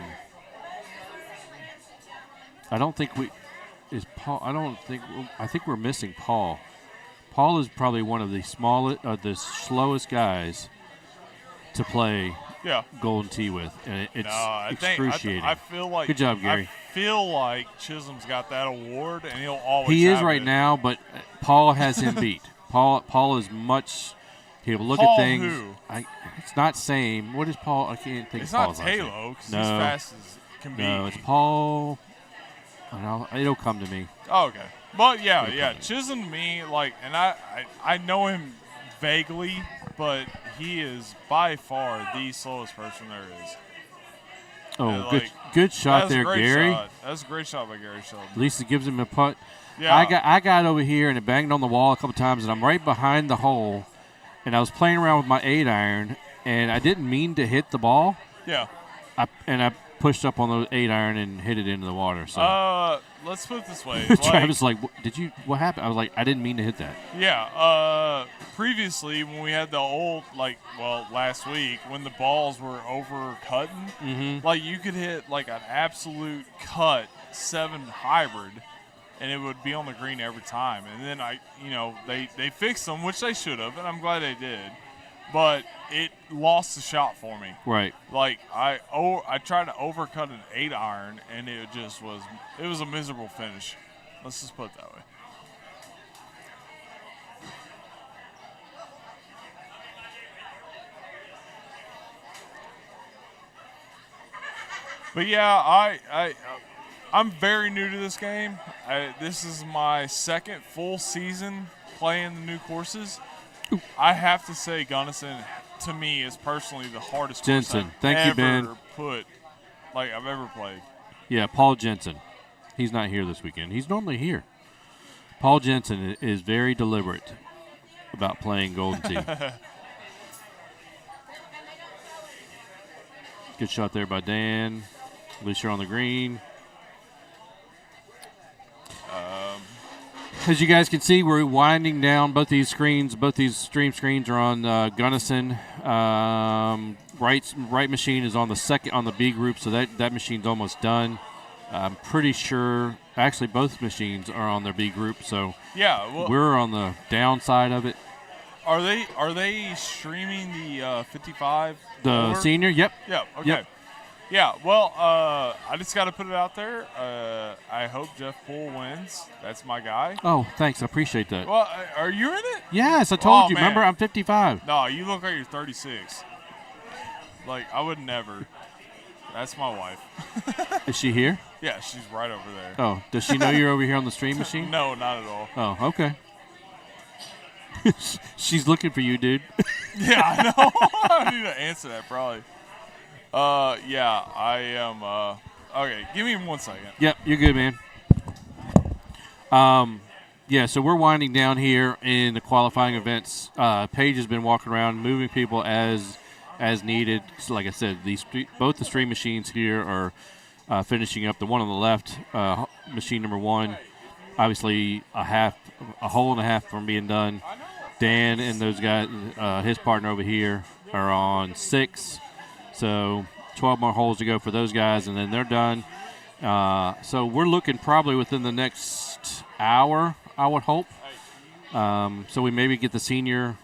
think we're missing Paul. Paul is probably one of the slowest guys to play Golden Tee with, and it's excruciating. I feel like good job, Gary. I feel like Chisholm's got that award, and he'll always. He is have right it. now, but Paul has him beat. Paul is much. He'll look Paul at things. Who? It's not same. What is Paul? I can't think. It's of Paul's not last Taylor, name. because he's fast as can be. No, it's Paul. It'll come to me. Oh, okay. But Chisholm to me, and I know him vaguely, but he is by far the slowest person there is. Oh, good shot there, Gary. That's a great shot by Gary Sheldon. At least it gives him a putt. Yeah. I got over here and it banged on the wall a couple times, and I'm right behind the hole, and I was playing around with my 8-iron, and I didn't mean to hit the ball. Yeah. I pushed up on the 8-iron and hit it into the water. So let's put it this way. Travis what happened? I was like, I didn't mean to hit that. Yeah. Previously, when we had the old, last week, when the balls were over-cutting, you could hit, an absolute cut 7 hybrid, and it would be on the green every time. And then they fixed them, which they should have, and I'm glad they did. But it lost the shot for me. Right. I tried to overcut an 8-iron, and it was a miserable finish. Let's just put it that way. But yeah, I'm very new to this game. This is my second full season playing the new courses. I have to say Gunnison, to me, is personally the hardest Jensen. course Thank you, Ben. I've ever played. Yeah, Paul Jensen. He's not here this weekend. He's normally here. Paul Jensen is very deliberate about playing Golden Tee. Good shot there by Dan. At least you're on the green. as you guys can see, we're winding down both these screens. Both these stream screens are on Gunnison. Right machine is on the B group, so that machine's almost done. I'm pretty sure, actually, both machines are on their B group, so yeah, well, we're on the downside of it. Are they streaming the 55? The over? senior? Yep. Yep. Okay. Yep. Yeah. Well, I just got to put it out there. I hope Jeff Poole wins. That's my guy. Oh, thanks. I appreciate that. Well, are you in it? Yes, I told you. Man. Remember, I'm 55. No, you look like you're 36. Like, I would never. That's my wife. Is she here? Yeah, she's right over there. Oh, does she know you're over here on the stream machine? No, not at all. Oh, okay. She's looking for you, dude. Yeah, I know. I need to answer that probably. Yeah, I am. Okay, give me 1 second. Yep, you're good, man. Yeah, so we're winding down here in the qualifying events. Paige has been walking around, moving people as needed. So like I said, both the stream machines here are finishing up. The one on the left, machine number 1, obviously a hole and a half from being done. Dan and those guys, his partner over here, are on 6. So 12 more holes to go for those guys, and then they're done. So we're looking probably within the next hour, I would hope. So we maybe get the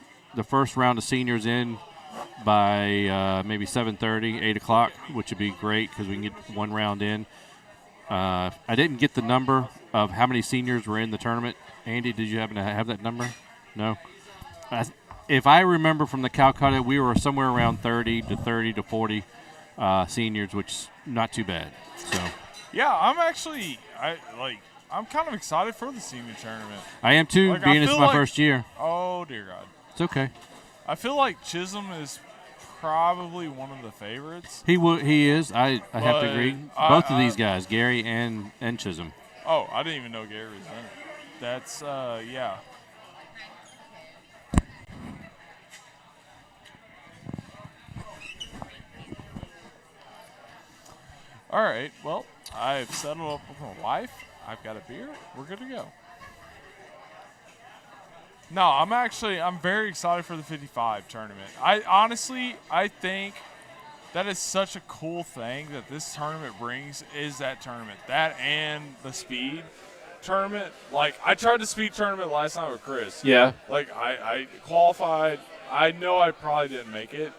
first round of seniors in by maybe 7:30, 8 o'clock, which would be great because we can get one round in. I didn't get the number of how many seniors were in the tournament. Andy, did you happen to have that number? No? If I remember from the Calcutta, we were somewhere around 30 to 40 seniors, which is not too bad. So yeah, I'm kind of excited for the senior tournament. I am too, being it's my first year. Oh dear God, it's okay. I feel like Chisholm is probably one of the favorites. He is. I have to agree. Both of these guys, Gary and Chisholm. Oh, I didn't even know Gary was in it. That's yeah. All right, well, I've settled up with my wife. I've got a beer. We're good to go. No, I'm very excited for the 55 tournament. I think that is such a cool thing that this tournament brings is that tournament. That and the speed tournament. Like, I tried the speed tournament last night with Chris. Yeah. Like, I qualified. I know I probably didn't make it.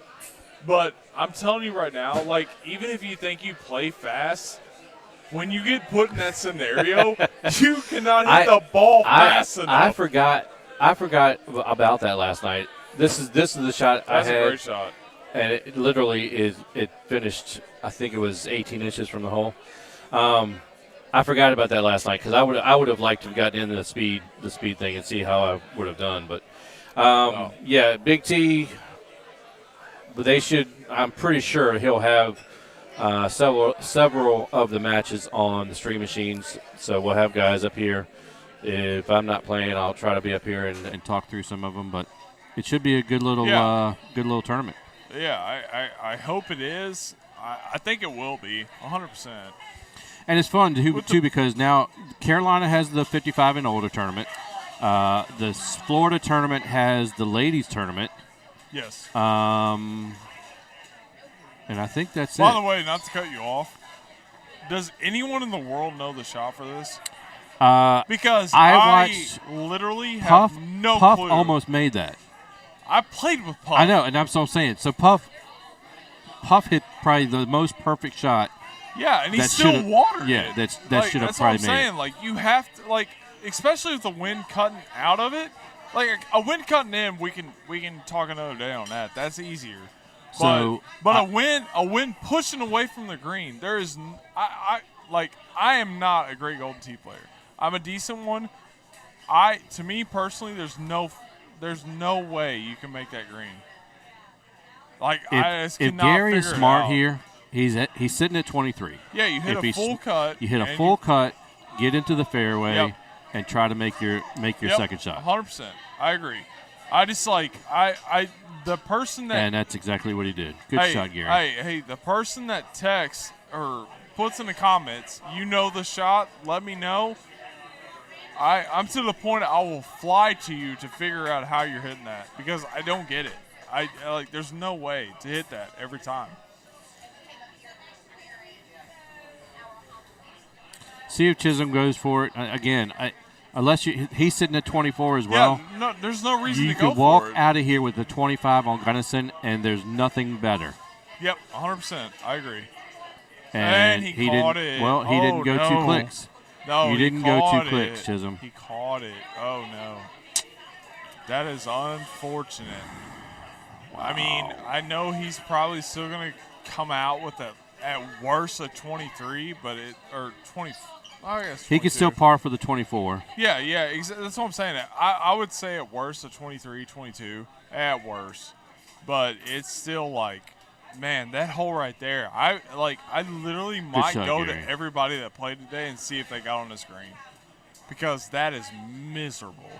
But I'm telling you right now, like, even if you think you play fast, when you get put in that scenario, you cannot hit the ball fast enough. I forgot about that last night. This is the shot I had. That's a great shot. And it literally it finished, I think it was 18 inches from the hole. I forgot about that last night because I would have liked to have gotten into the speed thing and see how I would have done. But, yeah, Big T – but they should. I'm pretty sure he'll have several of the matches on the stream machines. So we'll have guys up here. If I'm not playing, I'll try to be up here and talk through some of them. But it should be a good little tournament. Yeah, I hope it is. I think it will be 100%. And it's fun too because now Carolina has the 55 and older tournament. The Florida tournament has the ladies tournament. Yes. And I think that's it. By the way, not to cut you off, does anyone in the world know the shot for this? Because I literally have no Puff clue. Almost made that. I played with Puff. I know, and that's what I'm saying. So Puff hit probably the most perfect shot. Yeah, and he still watered it. Yeah, that should have probably made it. That's what I'm saying. Like, you have to, like, especially with the wind cutting out of it. Like a wind cutting in, we can talk another day on that. That's easier. But a wind pushing away from the green. There is I am not a great golden tee player. I'm a decent one. To me personally, there's no way you can make that green. Like, I just if cannot Gary is figure it smart out. here, he's sitting at 23. Yeah, you hit a full cut. You hit a full cut, get into the fairway. Yep. And try to make your second shot. 100%. I agree. I just the person that. And that's exactly what he did. Good shot, Gary. Hey, the person that texts or puts in the comments, you know the shot, let me know. I'm to the point I will fly to you to figure out how you're hitting that because I don't get it. I like. There's no way to hit that every time. See if Chisholm goes for it again. Unless he's sitting at 24 as well. Yeah, no, there's no reason you to go could walk for it. out of here with the 25 on Gunnison, and there's nothing better. Yep, 100%. I agree. And he caught didn't, it. Well, he didn't go 2 clicks. No, you didn't go 2 clicks, Chisholm. He caught it. Oh no, that is unfortunate. Wow. I mean, I know he's probably still going to come out with at worst a 23, but or 20. I guess 22. He could still par for the 24. Yeah, that's what I'm saying. I would say at worst a 23, 22 at worst, but it's still like, man, that hole right there. I literally might go to everybody that played today and see if they got on this green, because that is miserable.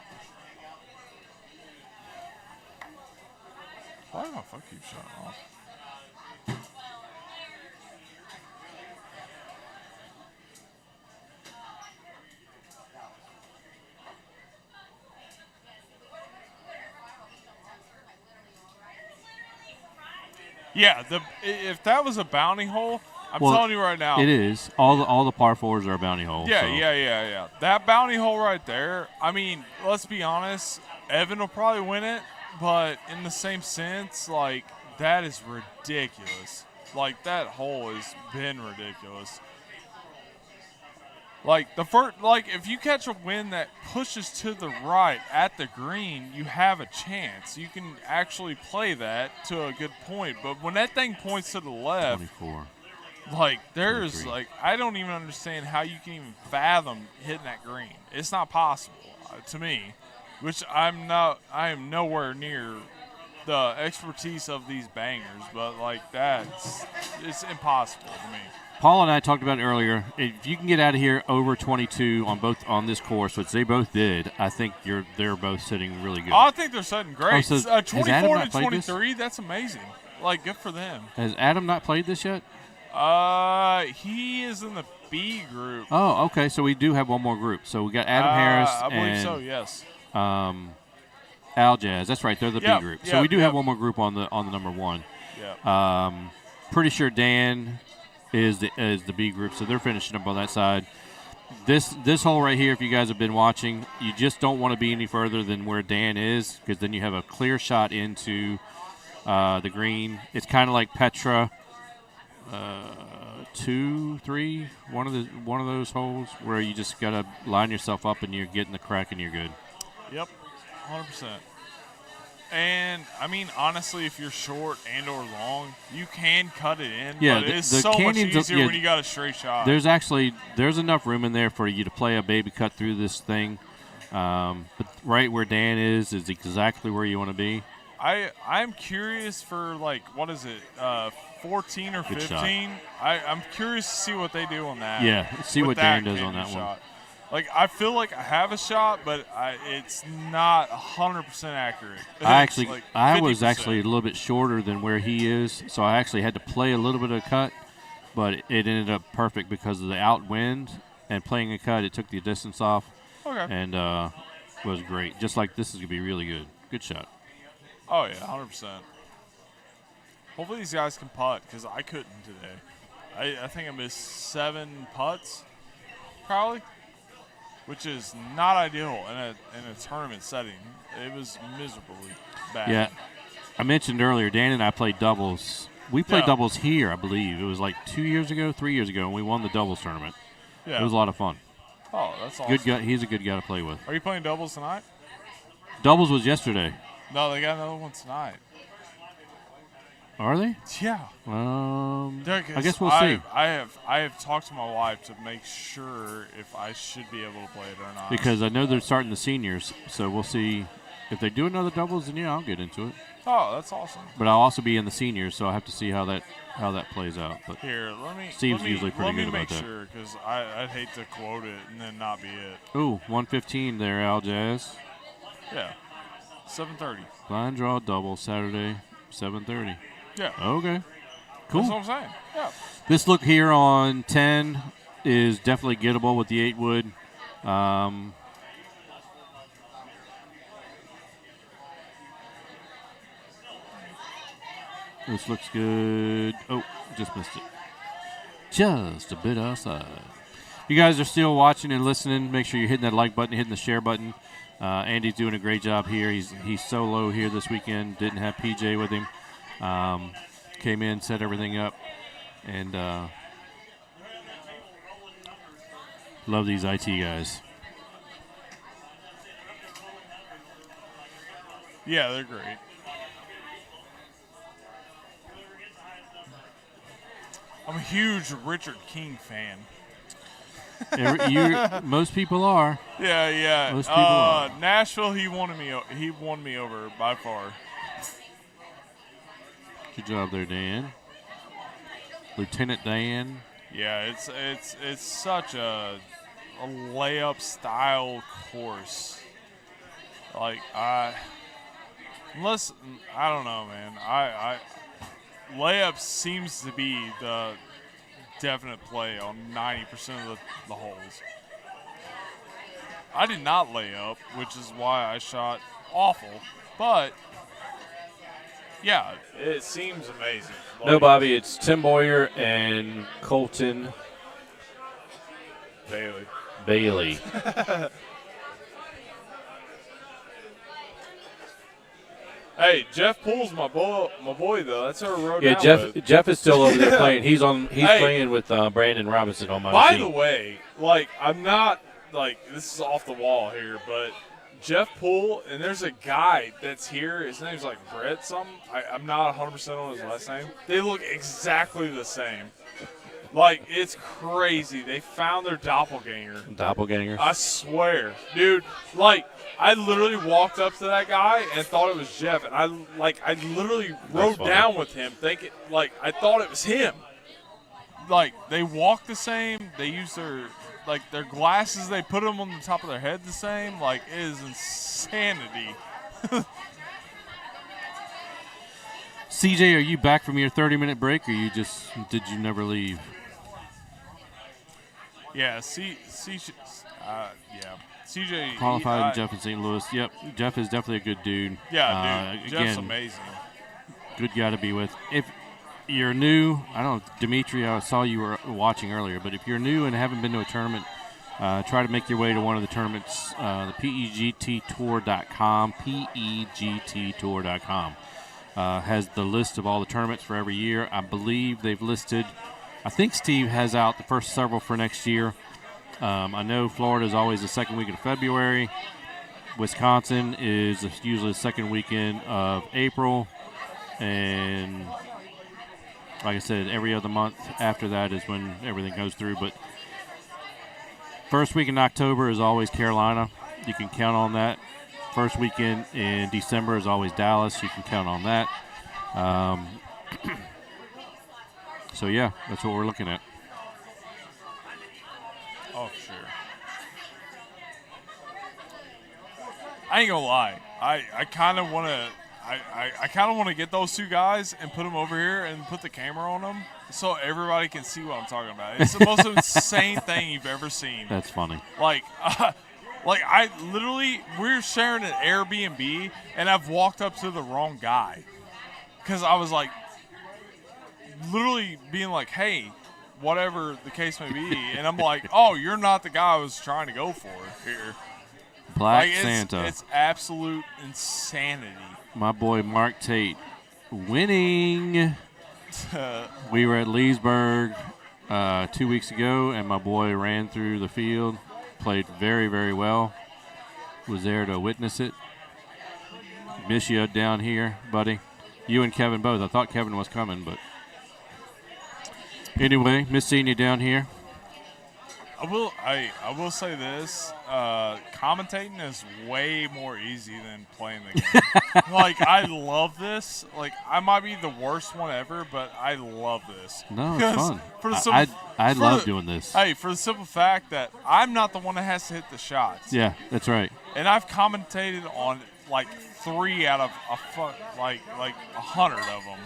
Why do my fuck keep shutting off? Yeah, if that was a bounty hole, I'm telling you right now. It is. All the par 4s are a bounty hole. Yeah, so. yeah. That bounty hole right there, I mean, let's be honest, Evan will probably win it, but in the same sense, like, that is ridiculous. Like, that hole has been ridiculous. Like, if you catch a wind that pushes to the right at the green, you have a chance. You can actually play that to a good point. But when that thing points to the left, 24. like, there's, like, I don't even understand how you can even fathom hitting that green. It's not possible to me, which I am nowhere near the expertise of these bangers, but, like, it's impossible to me. Paul and I talked about it earlier. If you can get out of here over 22 on this course, which they both did, I think they're both sitting really good. Oh, I think they're sitting great. Oh, so 24 to 23, that's amazing. Like, good for them. Has Adam not played this yet? He is in the B group. Oh, okay. So we do have one more group. So we got Adam Harris I believe and so, yes. Al Jazz. That's right. They're the B group. So we do have one more group on the number 1. Yeah. Pretty sure Dan is the B group, so they're finishing up on that side. This hole right here, if you guys have been watching, you just don't want to be any further than where Dan is, because then you have a clear shot into the green. It's kind of like Petra 2, 3, one of those holes where you just gotta line yourself up and you're getting the crack and you're good. Yep, 100%. And, I mean, honestly, if you're short and or long, you can cut it in, but it's so much easier when you got a straight shot. There's enough room in there for you to play a baby cut through this thing. But right where Dan is exactly where you want to be. I'm curious for, like, what is it, 14 or 15? I'm curious to see what they do on that. Yeah, see what Dan does on that one. Like, I feel like I have a shot, but it's not 100% accurate. I was actually a little bit shorter than where he is, so I actually had to play a little bit of cut, but it ended up perfect because of the outwind and playing a cut. It took the distance off, and was great. Just like this is going to be really good. Good shot. Oh, yeah, 100%. Hopefully these guys can putt, because I couldn't today. I think I missed 7 putts, probably, which is not ideal in a tournament setting. It was miserably bad. Yeah. I mentioned earlier, Dan and I played doubles. We played doubles here, I believe. It was like 3 years ago, and we won the doubles tournament. Yeah. It was a lot of fun. Oh, that's awesome. Good guy. He's a good guy to play with. Are you playing doubles tonight? Doubles was yesterday. No, they got another one tonight. Are they? Yeah. I guess we'll see. I have talked to my wife to make sure if I should be able to play it or not. Because I know they're starting the seniors, so we'll see if they do another doubles. Then yeah, I'll get into it. Oh, that's awesome. But I'll also be in the seniors, so I'll have to see how that plays out. But here, Steve's usually pretty good about that. Let me make sure, because I'd hate to quote it and then not be it. Ooh, 115 there, Al Jazz. Yeah, 7:30. Blind draw double Saturday, 7:30. Yeah. Okay. Cool. That's what I'm saying. Yeah. This look here on 10 is definitely gettable with the 8 wood. This looks good. Oh, just missed it. Just a bit outside. You guys are still watching and listening. Make sure you're hitting that like button, hitting the share button. Andy's doing a great job here. He's solo here this weekend. Didn't have PJ with him. Came in, set everything up, and love these IT guys. Yeah, they're great. I'm a huge Richard King fan. Most people are. Yeah. Most people are. Nashville, he won me over by far. Good job there, Dan. Lieutenant Dan. Yeah, it's such a layup style course. Like I don't know, man. Layup seems to be the definite play on 90% of the holes. I did not lay up, which is why I shot awful, but yeah, it seems amazing. No, Bobby, it's Tim Boyer and Colton Bailey. Hey, Jeff Poole's my boy though. That's our road. Yeah, Jeff is still over there playing. He's playing with Brandon Robinson on my By team. the way, like I'm not like this is off the wall here, but Jeff Poole and there's a guy that's here. His name's like Brett something. I'm not 100% on his last name. They look exactly the same. Like, it's crazy. They found their doppelganger. Doppelganger? I swear. Dude, like, I literally walked up to that guy and thought it was Jeff. And I literally rode down with him thinking, like, I thought it was him. Like, they walk the same. They use their glasses, they put them on the top of their head the same. Like, it is insanity. CJ, are you back from your 30-minute break, or did you never leave? Yeah, CJ Qualified Jeff in St. Louis. Yep, Jeff is definitely a good dude. Yeah, dude, Jeff's again, amazing. Good guy to be with. If you're new, I don't know, Dimitri, I saw you were watching earlier, but if you're new and haven't been to a tournament, try to make your way to one of the tournaments, the PEGTtour.com, PEGTtour.com. Has the list of all the tournaments for every year. I believe they've listed, I think Steve has out the first several for next year. I know Florida is always the second week of February. Wisconsin is usually the second weekend of April. And like I said, every other month after that is when everything goes through. But first week in October is always Carolina. You can count on that. First weekend in December is always Dallas. You can count on that. So, yeah, that's what we're looking at. Oh, for sure. I ain't gonna lie. I kind of want to. I kind of want to get those two guys and put them over here and put the camera on them so everybody can see what I'm talking about. It's the most insane thing you've ever seen. That's funny. Like I literally, we're sharing an Airbnb, and I've walked up to the wrong guy because I was like, literally being like, hey, whatever the case may be, and I'm like, oh, you're not the guy I was trying to go for here. Black Santa. It's absolute insanity. My boy Mark Tate winning. We were at Leesburg 2 weeks ago, and my boy ran through the field, played very, very well. Was there to witness it. Miss you down here, buddy. You and Kevin both. I thought Kevin was coming, but anyway, miss seeing you down here. I will say this: commentating is way more easy than playing the game. Like, I love this. Like, I might be the worst one ever, but I love this. No, it's fun. I love doing this. Hey, for the simple fact that I'm not the one that has to hit the shots. Yeah, that's right. And I've commentated on like 3 out of like 100 of them.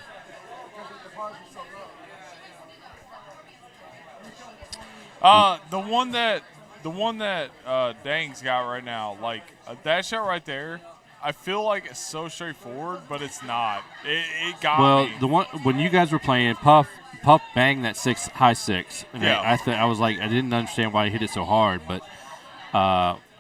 The one that Dang's got right now, like that shot right there, I feel like it's so straightforward, but it's not. It got me. Well, the one when you guys were playing, Puff banged that high six. And yeah. I was like, I didn't understand why he hit it so hard, but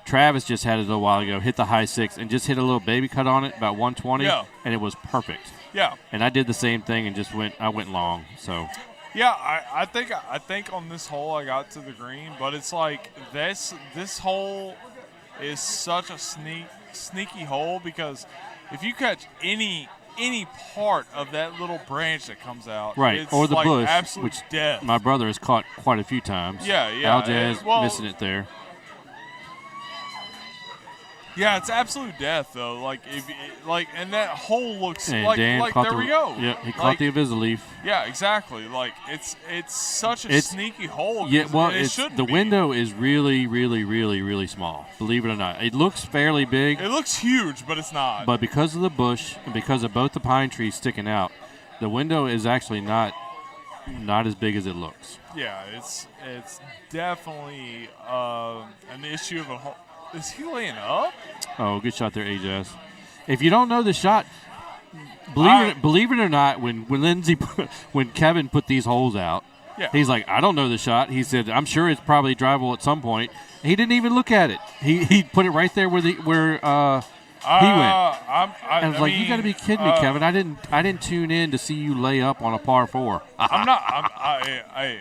Travis just had it a little while ago, hit the high six and just hit a little baby cut on it, about 120, and it was perfect. Yeah. And I did the same thing and I went long. So. Yeah, I think on this hole I got to the green, but it's like this hole is such a sneaky hole because if you catch any part of that little branch that comes out, right, it's or the like bush, absolute which death. my brother has caught quite a few times. Yeah. Aljaz missing it there. Yeah, it's absolute death though. And that hole looks and like Dan like caught there we go. Yeah, he caught the Invisaleaf. Yeah, exactly. Like it's such a sneaky hole. Yeah, well, it shouldn't the be. window is really, really, really, really small. Believe it or not, it looks fairly big. It looks huge, but it's not. But because of the bush and because of both the pine trees sticking out, the window is actually not as big as it looks. Yeah, it's definitely an issue of a hole. Is he laying up? Oh, good shot there, Aljaz. If you don't know the shot, believe it or not, when Kevin put these holes out, he's like, I don't know the shot. He said, I'm sure it's probably drivable at some point. He didn't even look at it. He put it right there where he went. I was like, you got to be kidding me, Kevin. I didn't tune in to see you lay up on a par 4. I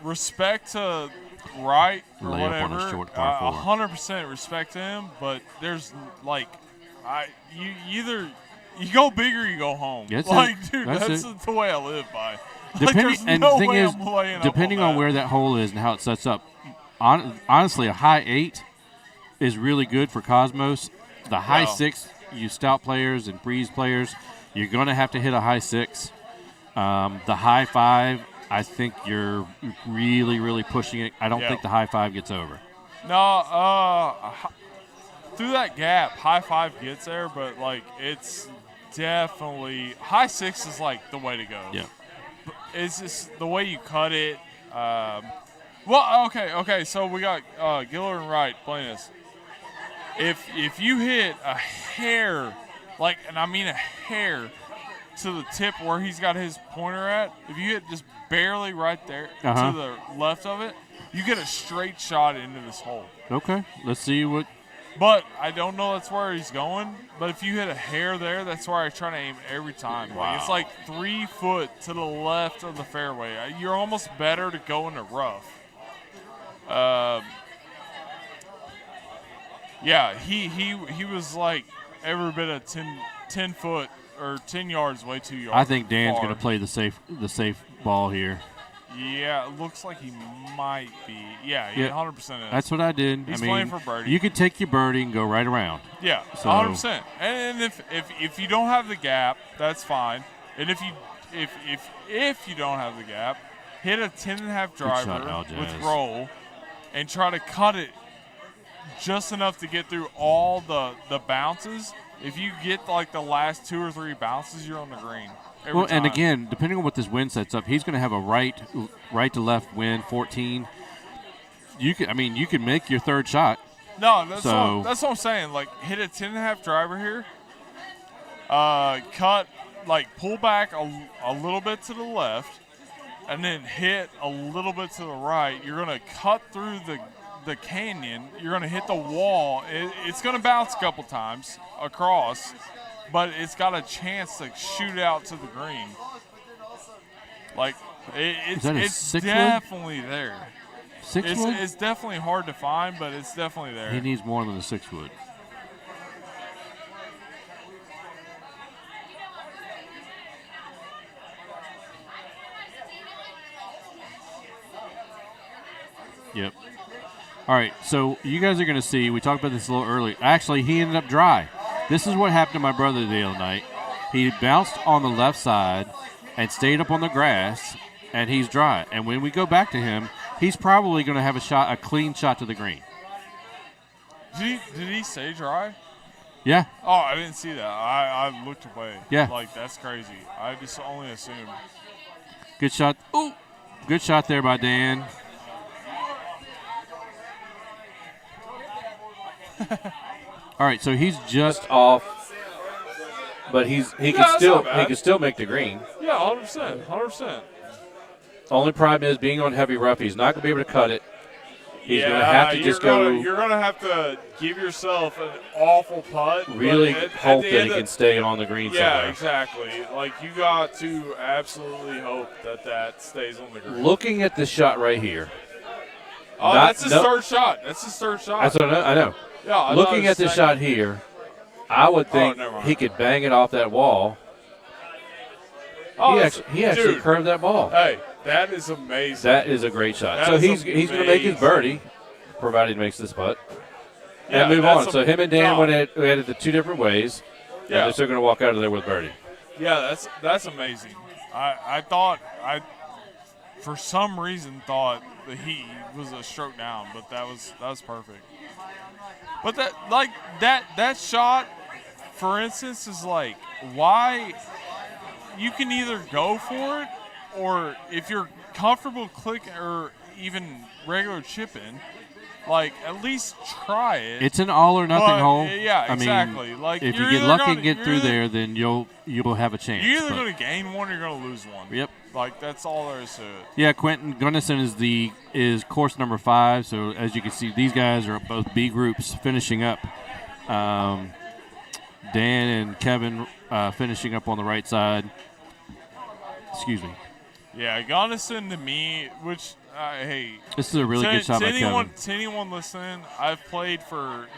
respect to Wright or lay whatever. Up on a short par 4. 100% respect to him, but there's you go big or you go home. That's that's the way I live by. Depending on where that hole is and how it sets up, honestly, a high 8 is really good for Cosmos. The high 6, you stout players and breeze players, you're going to have to hit a high 6. The high 5, I think you're really, really pushing it. I don't think the high 5 gets over. No, through that gap, high 5 gets there, but it's definitely high 6 is the way to go. Yeah, it's just the way you cut it. Well, okay. So we got Giller and Wright playing this. If you hit a hair, and I mean a hair, to the tip where he's got his pointer at, if you hit just barely right there to the left of it, you get a straight shot into this hole. Okay, let's see what. But I don't know that's where he's going. But if you hit a hair there, that's where I try to aim every time. Wow. It's 3 foot to the left of the fairway. You're almost better to go in the rough. Yeah, he was every bit of 10 foot or 10 yards way too yards. I think Dan's going to play the safe ball here. Yeah, it looks like he might be. Yeah, 100% is. That's what I did. He's playing for birdie. You could take your birdie and go right around. Yeah, so, 100%. And if you don't have the gap, that's fine. And if you don't have the gap, hit a 10.5 driver with roll and try to cut it just enough to get through all the bounces. If you get the last 2 or 3 bounces, you're on the green. Every time. And again, depending on what this wind sets up, he's going to have a right to left wind 14. You can make your third shot. No, that's what I'm saying. Hit a 10.5 driver here. Cut, pull back a little bit to the left, and then hit a little bit to the right. You're going to cut through the canyon. You're going to hit the wall. It's going to bounce a couple times across, but it's got a chance to shoot out to the green. It's definitely there. 6 wood? It's definitely hard to find, but it's definitely there. He needs more than the 6 wood. Yep. All right, so you guys are going to see, we talked about this a little earlier. Actually, he ended up dry. This is what happened to my brother the other night. He bounced on the left side and stayed up on the grass, and he's dry. And when we go back to him, he's probably going to have a clean shot to the green. Did he stay dry? Yeah. Oh, I didn't see that. I looked away. Yeah. That's crazy. I just only assumed. Good shot. Ooh. Good shot there by Dan. All right, so he's just off, but he can still make the green. Yeah, 100%. Only problem is being on heavy rough. He's not going to be able to cut it. He's going to Yeah, have to just go. You're going to have to give yourself an awful putt. Really hope that he can stay on the green. Yeah, somewhere. exactly. Like, you got to absolutely hope that stays on the green. Looking at this shot right here. Oh, that's his third shot. That's his third shot. That's what I know. Yeah, looking at this shot here, I would think never mind. he could bang it off that wall. Oh, He actually dude, curved that ball. Hey, that is amazing. That is a great shot. That So is he's going to make his birdie, provided he makes this putt, Yeah, and move that's on. So him and Dan no. went at it the two different ways, Yeah. and they're still going to walk out of there with birdie. Yeah, that's amazing. I thought for some reason thought that he was a stroke down, but that was perfect. But that shot, for instance, is like, why you can either go for it, or if you're comfortable clicking or even regular chipping, like, at least try it. It's an all or nothing hole. Yeah, exactly. I mean, like, if you're you get either lucky gonna- and get you're through either- there, then you'll have a chance. You're either but- going to gain one or you're going to lose one. Yep. Like, that's all there is to it. Yeah, Quentin Gunnison is course number 5. So as you can see, these guys are both B groups finishing up. Dan and Kevin finishing up on the right side. Excuse me. Yeah, Gunnison to me, which hey, This is a really good shot by Kevin. To anyone listening, I've played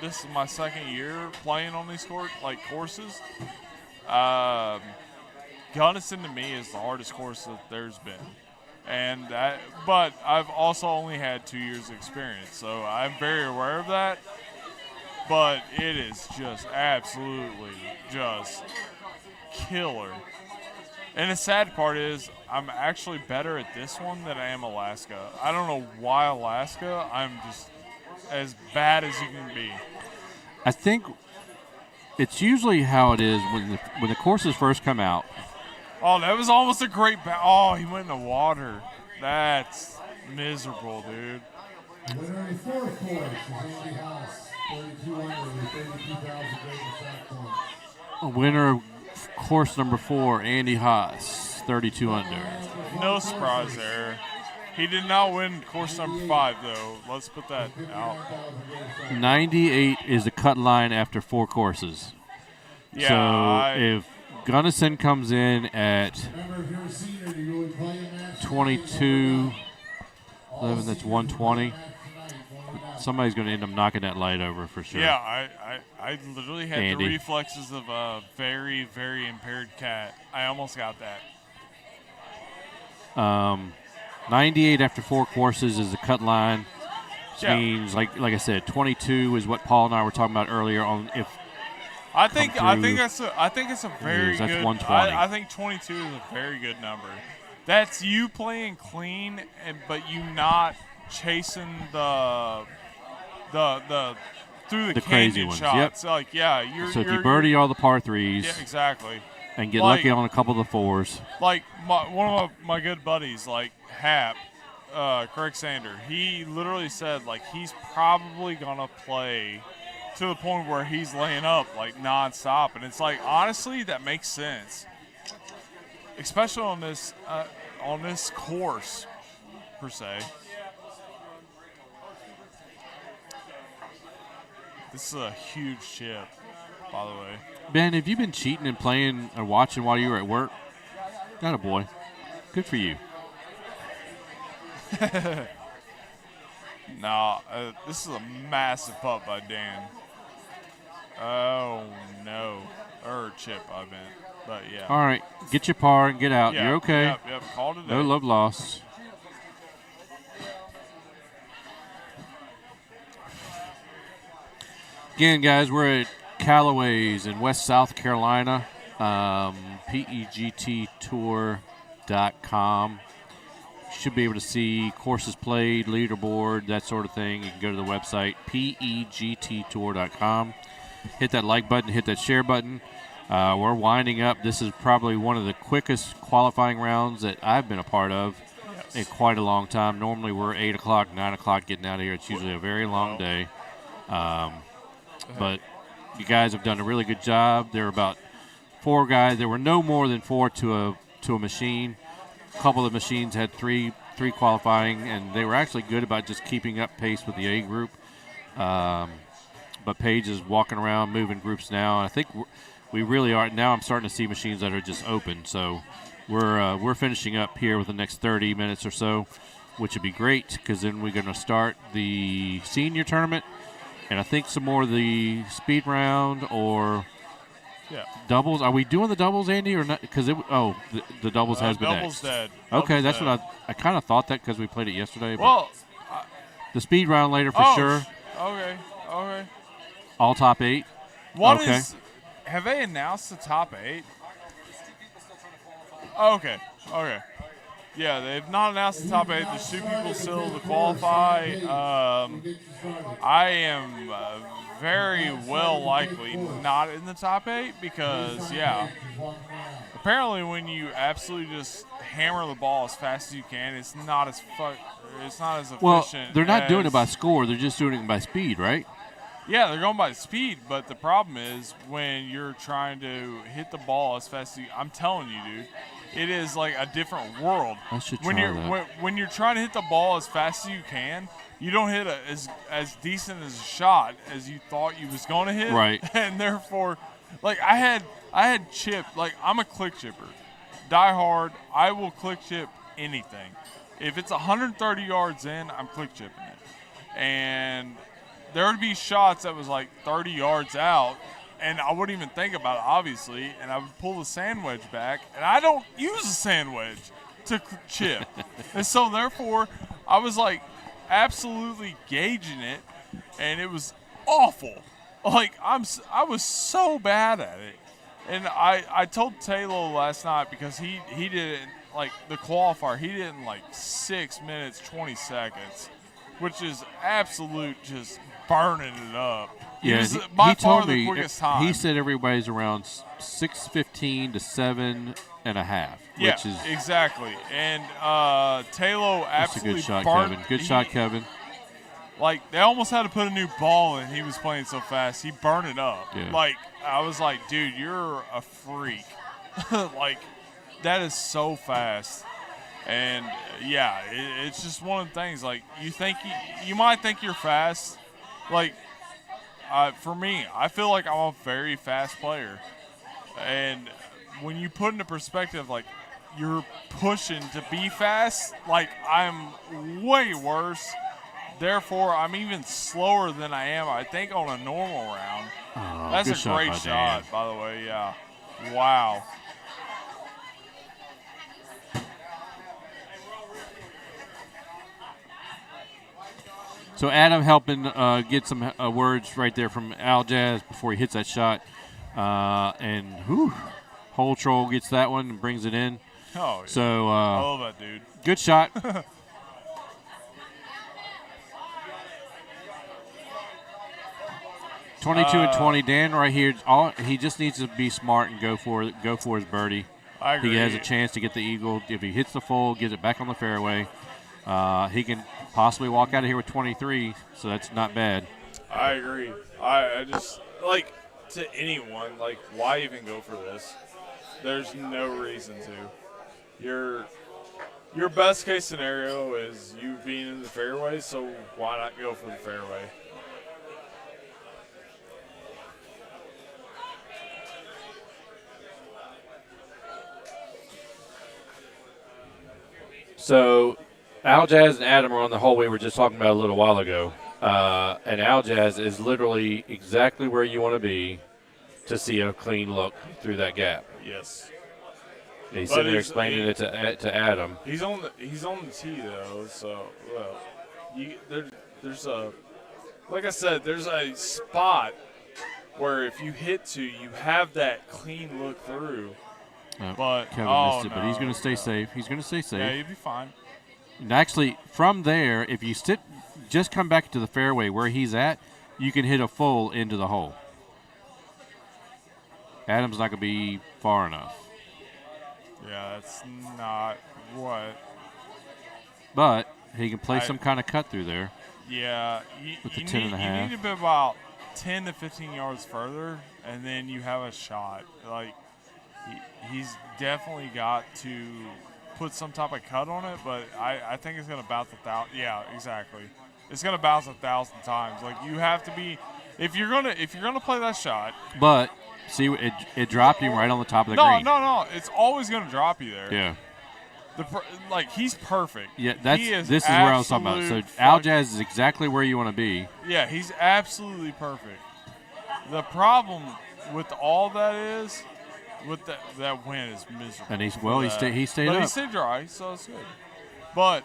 this is my second year playing on these courses. Gunnison to me is the hardest course that there's been, but I've also only had 2 years of experience, so I'm very aware of that. But it is just absolutely just killer. And the sad part is I'm actually better at this one than I am Alaska. I don't know why Alaska. I'm just as bad as you can be. I think it's usually how it is when the courses first come out. Oh, that was almost a great oh, he went in the water. That's miserable, dude. Winner in fourth course is Andy Haas, 32 under with 32,000 shot points. Winner of course number 4, Andy Haas, 32 under. No surprise there. He did not win course number 5, though. Let's put that out. 98 is the cut line after 4 courses. Yeah, so if Gunnison comes in at 22, 11, that's 120. Somebody's going to end up knocking that light over for sure. Yeah, I literally had Andy. the reflexes of a very, very impaired cat. I almost got that. 98 after 4 courses is the cut line. Which Yeah. means, like I said, 22 is what Paul and I were talking about earlier. On if I think it's a very that's good. 120. I think 22 is a very good number. That's you playing clean, but you not chasing the through the crazy canyon ones. shots. Yep. Like, yeah, you're. So if you're, you birdie all the par 3s, yeah, exactly. and get Like- lucky on a couple of the 4s. Like one of my good buddies, like Hap, Craig Sander, he literally said like he's probably gonna play to the point where he's laying up like nonstop, and it's like honestly that makes sense, especially on this course per se. This is a huge chip, by the way. Ben, have you been cheating and playing or watching while you were at work? Got a boy. Good for you. Nah, this is a massive putt by Dan. Oh, no. Or chip, I meant. But, yeah. All right, get your par and get out. Yeah, You're okay. Yep, called it No day. love lost. Again, guys, we're at Callaway's in West South Carolina. PEGTtour.com. Should be able to see courses played, leaderboard, that sort of thing. You can go to the website, PEGTtour.com. Hit that like button, hit that share button. We're winding up. This is probably one of the quickest qualifying rounds that I've been a part of in quite a long time. Normally we're 8 o'clock, 9 o'clock getting out of here. It's usually a very long day. But you guys have done a really good job. There were about 4 guys. There were no more than 4 to a machine. A couple of the machines had three qualifying, and they were actually good about just keeping up pace with the A group. But Paige is walking around, moving groups now. And I think we really are. Now I'm starting to see machines that are just open. So we're finishing up here with the next 30 minutes or so, which would be great because then we're going to start the senior tournament. And I think some more of the speed round or doubles. Are we doing the doubles, Andy, or not? Because the doubles has been doubles next. dead. Okay, Doubles that's dead. what I kind of thought that because we played it yesterday. Well, the speed round later for sure. Okay. All top 8. Have they announced the top 8? Okay. Yeah, they've not announced the top 8. There's 2 people still to qualify. I am very well likely not in the top 8 because, apparently when you absolutely just hammer the ball as fast as you can, it's not as efficient. Well, they're not doing it by score. They're just doing it by speed, right? Yeah, they're going by speed, but the problem is when you're trying to hit the ball as fast as I'm telling you, dude, it is like a different world. I should when try you're that. when you're trying to hit the ball as fast as you can, you don't hit as decent as a shot as you thought you was going to hit. Right. And therefore, like I had chip. Like I'm a click chipper, die hard. I will click chip anything. If it's 130 yards in, I'm click chipping it. And there would be shots that was like 30 yards out, and I wouldn't even think about it, obviously, and I would pull the sand wedge back, and I don't use a sand wedge to chip. And so, therefore, I was like absolutely gauging it, and it was awful. Like, I was so bad at it. And I told Taylor last night because he did it, like, the qualifier, he did it in like 6 minutes, 20 seconds, which is absolute just burning it up. Yeah, it was he by far told the me quickest time. he said everybody's around 6:15 to 7.5. Yeah, which is exactly. And Taylor that's a absolutely good shot, burned. Kevin. Good shot, Kevin. Like, they almost had to put a new ball in. He was playing so fast. He burned it up. Yeah. Like, I was like, dude, you're a freak. Like, that is so fast. And, it's just one of the things. Like, you might think you're fast. Like, for me, I feel like I'm a very fast player. And when you put into perspective, like, you're pushing to be fast, like, I'm way worse. Therefore, I'm even slower than I am, I think, on a normal round. Oh, that's good a shot great by shot, Dan. by the way, yeah. Wow. So Adam helping get some words right there from Al Jazz before he hits that shot. And Hole Troll gets that one and brings it in. Oh, yeah. So I love that dude. Good shot. 22 and 20. Dan right here. He just needs to be smart and go for his birdie. I agree. He has a chance to get the eagle. If he hits the full, gets it back on the fairway, he can possibly walk out of here with 23. So that's not bad. I agree. I just, like, to anyone, like, why even go for this? There's no reason to. Your best case scenario is you being in the fairway, so why not go for the fairway? So, Al Jazz and Adam are on the hole we were just talking about a little while ago. And Al Jazz is literally exactly where you want to be to see a clean look through that gap. Yes. He's sitting there explaining it to Adam. He's on the tee though, so there's a, like I said, there's a spot where if you hit to, you have that clean look through. But Kevin missed it, but he's going to stay safe. He's going to stay safe. Yeah, you'll be fine. And actually, from there, if you just come back to the fairway where he's at, you can hit a full into the hole. Adam's not going to be far enough. Yeah, that's not what. But he can play some kind of cut through there. Yeah, with the you 10 and a half. need to be about 10 to 15 yards further, and then you have a shot. Like, he's definitely got to put some type of cut on it, but I think it's going to bounce 1,000. Yeah, exactly. It's going to bounce 1,000 times. Like, you have to be if you're gonna play that shot. But see, it dropped him right on the top of the green. No. It's always going to drop you there. Yeah. He's perfect. Yeah, this is where I was talking about. So Aljaz is exactly where you want to be. Yeah, he's absolutely perfect. The problem with all that is, with that wind is miserable. And he stayed up. But he stayed dry, so it's good. But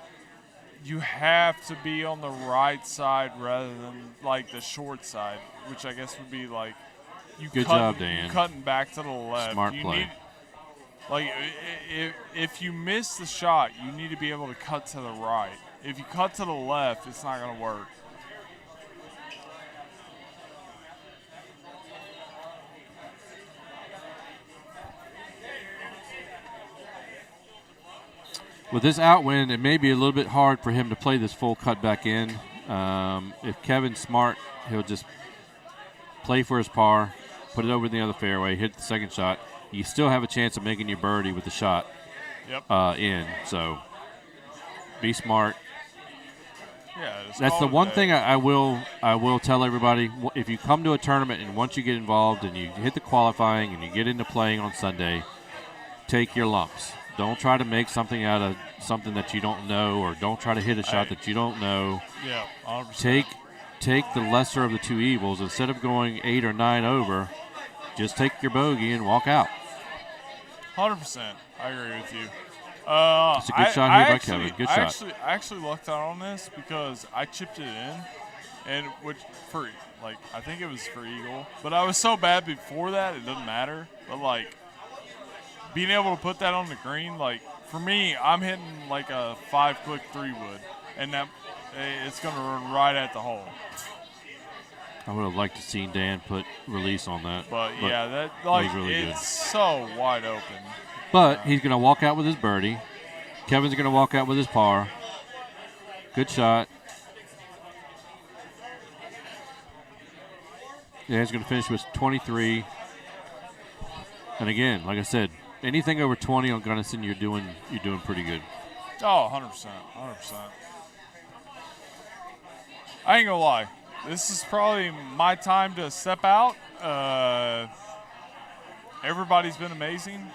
you have to be on the right side rather than like the short side, which I guess would be like Good job, Dan. Cutting back to the left. Smart play. If you miss the shot, you need to be able to cut to the right. If you cut to the left, it's not going to work. With this outwind, it may be a little bit hard for him to play this full cut back in. If Kevin's smart, he'll just play for his par, put it over the other fairway, hit the second shot. You still have a chance of making your birdie with the shot in. So be smart. Yeah, that's the one thing I will tell everybody. If you come to a tournament and once you get involved and you hit the qualifying and you get into playing on Sunday, take your lumps. Don't try to make something out of something that you don't know, or don't try to hit a shot that you don't know. Yeah, 100%. Take the lesser of the two evils. Instead of going 8 or 9 over, just take your bogey and walk out. 100%. I agree with you. It's a good shot here by Kevin. Good shot. I actually lucked out on this because I chipped it in, and I think it was for eagle. But I was so bad before that, it doesn't matter. But being able to put that on the green, for me, I'm hitting like a 5-click 3-wood, and that it's going to run right at the hole. I would have liked to see Dan put release on that. But yeah, that was really good. It's so wide open. But he's going to walk out with his birdie. Kevin's going to walk out with his par. Good shot. Yeah, he's going to finish with 23. And again, like I said, anything over 20 on Gunnison, you're doing pretty good. Oh, 100%. 100%. I ain't going to lie. This is probably my time to step out. Everybody's been amazing.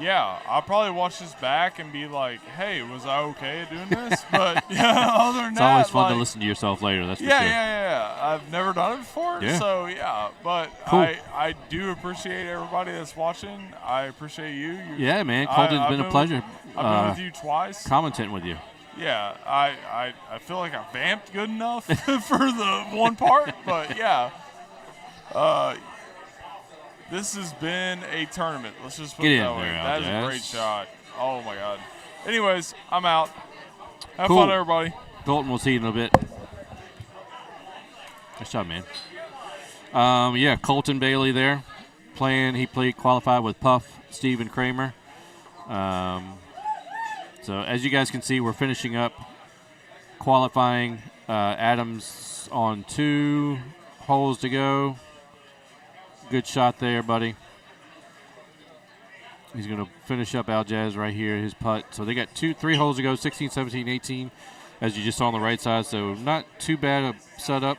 Yeah, I'll probably watch this back and be like, hey, was I okay at doing this? But other than it's that, always fun to listen to yourself later. That's for sure. Yeah. I've never done it before, so yeah. But cool. I do appreciate everybody that's watching. I appreciate you. Yeah, man. Colton's been a pleasure. I've been with you twice. Commenting with you. Yeah, I feel like I vamped good enough for the one part, but yeah. This has been a tournament. Let's just put it that way. That is a great shot. Oh, my God. Anyways, I'm out. Have fun, everybody. Colton, we'll see you in a bit. Nice job, man. Yeah, Colton Bailey there playing. He qualified with Puff, Steve, and Kramer. So as you guys can see, we're finishing up qualifying. Adams on 2 holes to go. Good shot there, buddy. He's going to finish up Aljaz right here, his putt. So they got 3 holes to go, 16, 17, 18, as you just saw on the right side. So not too bad a setup.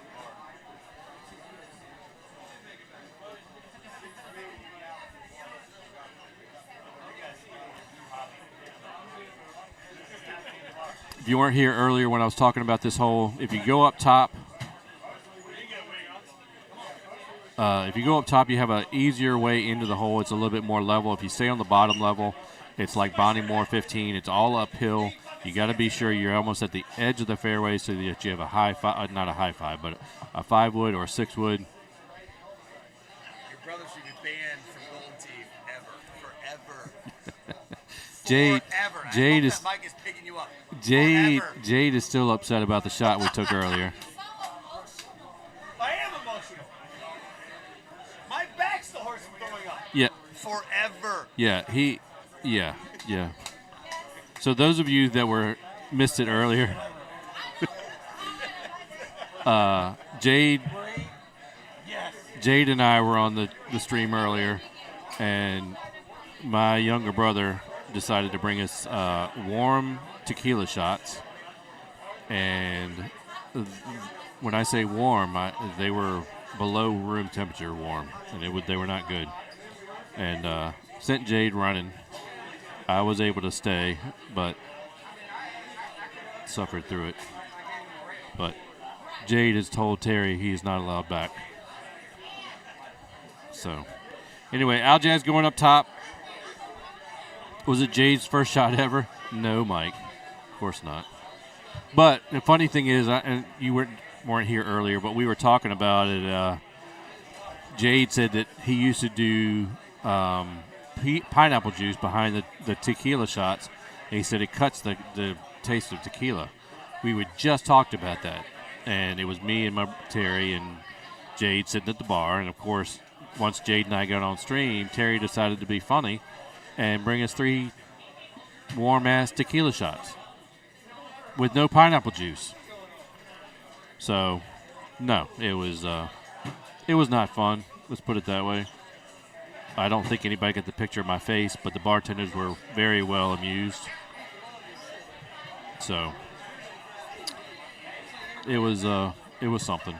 If you weren't here earlier when I was talking about this hole, if you go up top, you have an easier way into the hole. It's a little bit more level. If you stay on the bottom level, it's like Bonnie Moore 15. It's all uphill. You got to be sure you're almost at the edge of the fairway so that you have a high five, not a high five, but a 5-wood or a 6-wood. Your brother should be banned from Golden Tee forever. Jade is Mike is picking you up. Jade is still upset about the shot we took earlier. I am emotional. My back still hurts from throwing up. Yeah. Forever. Yeah. So those of you that missed it earlier, Jade and I were on the stream earlier, and my younger brother decided to bring us warm tequila shots. And when I say warm, they were below room temperature warm, and they were not good. And sent Jade running. I was able to stay, but suffered through it. But Jade has told Terry he is not allowed back. So, anyway, Al Jazz going up top. Was it Jade's first shot ever? No, Mike. Of course not. But the funny thing is, and you weren't here earlier, but we were talking about it. Jade said that he used to do pineapple juice behind the tequila shots. And he said it cuts the taste of tequila. We were just talked about that. And it was me and Terry and Jade sitting at the bar. And, of course, once Jade and I got on stream, Terry decided to be funny and bring us 3 warm-ass tequila shots with no pineapple juice. So, no, it was not fun. Let's put it that way. I don't think anybody got the picture of my face, but the bartenders were very well amused. So, it was something.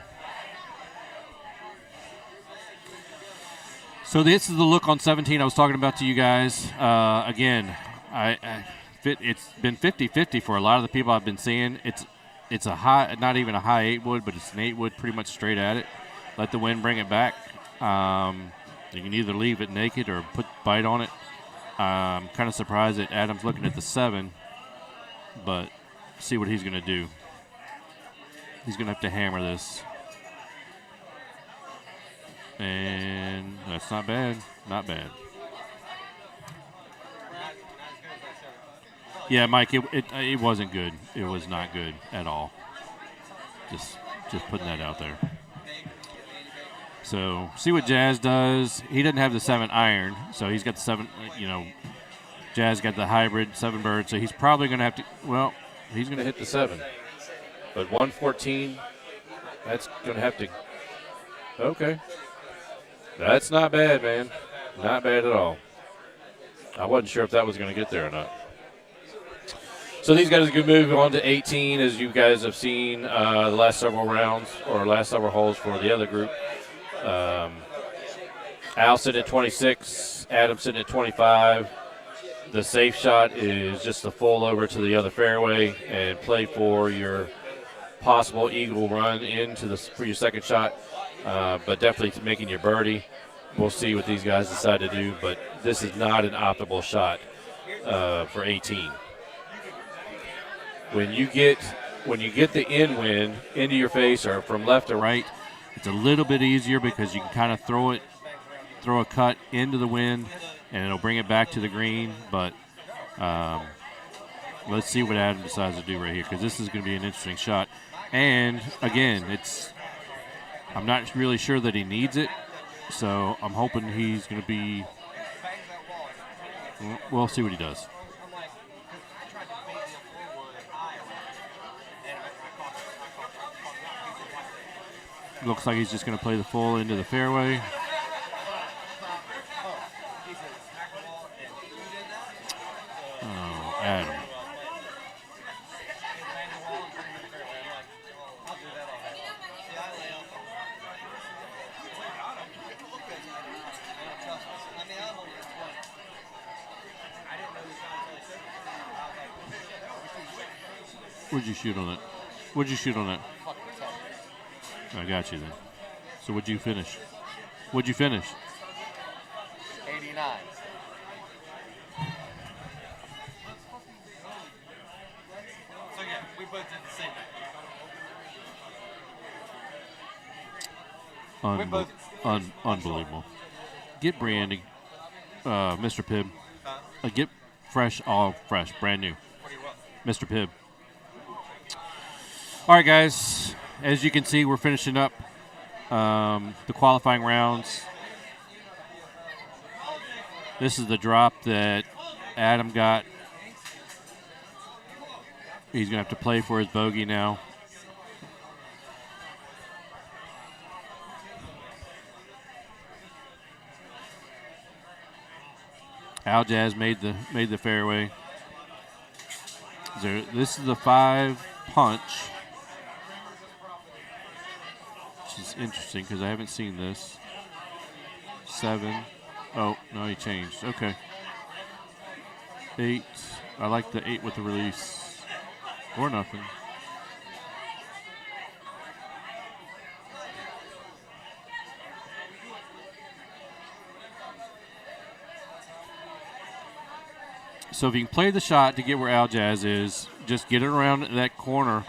So this is the look on 17 I was talking about to you guys. Again, it's been 50-50 for a lot of the people I've been seeing. It's a high, not even a high 8-wood, but it's an 8-wood pretty much straight at it. Let the wind bring it back. You can either leave it naked or put bite on it. I'm kind of surprised that Adam's looking at the 7, but see what he's going to do. He's going to have to hammer this. And that's not bad. Not bad. Yeah, Mike, it wasn't good. It was not good at all. Just putting that out there. So, see what Jazz does. He doesn't have the 7 iron, so he's got the 7, Jazz got the hybrid 7 bird, so he's probably going to have to, he's going to hit the 7. But 114, that's going to have to, okay. That's not bad, man. Not bad at all. I wasn't sure if that was going to get there or not. So these guys are going to move on to 18, as you guys have seen the last several rounds or last several holes for the other group. Al sitting at 26, Adam sitting at 25. The safe shot is just to full over to the other fairway and play for your possible eagle run for your second shot, but definitely making your birdie. We'll see what these guys decide to do, but this is not an optimal shot for 18. When you get the in wind into your face or from left to right, it's a little bit easier because you can kind of throw a cut into the wind and it'll bring it back to the green. But let's see what Adam decides to do right here, because this is going to be an interesting shot. And again, I'm not really sure that he needs it, so I'm hoping he's going to be. We'll see what he does. Looks like he's just going to play the full into the fairway. Oh, Adam. What'd you shoot on it? What'd you shoot on it? I got you then. So what'd you finish? What'd you finish? 89. So yeah, we both did the same thing. Unbelievable. Get Brandy, Mr. Pibb. Get fresh, all fresh, brand new. Mr. Pibb. All right, guys. As you can see, we're finishing up the qualifying rounds. This is the drop that Adam got. He's going to have to play for his bogey now. Al Jazz made the fairway. This is the 5 punch, which is interesting because I haven't seen this. 7. Oh, no, he changed. Okay. 8. I like the 8 with the release. Or nothing. So if you can play the shot to get where Al Jazz is, just get it around that corner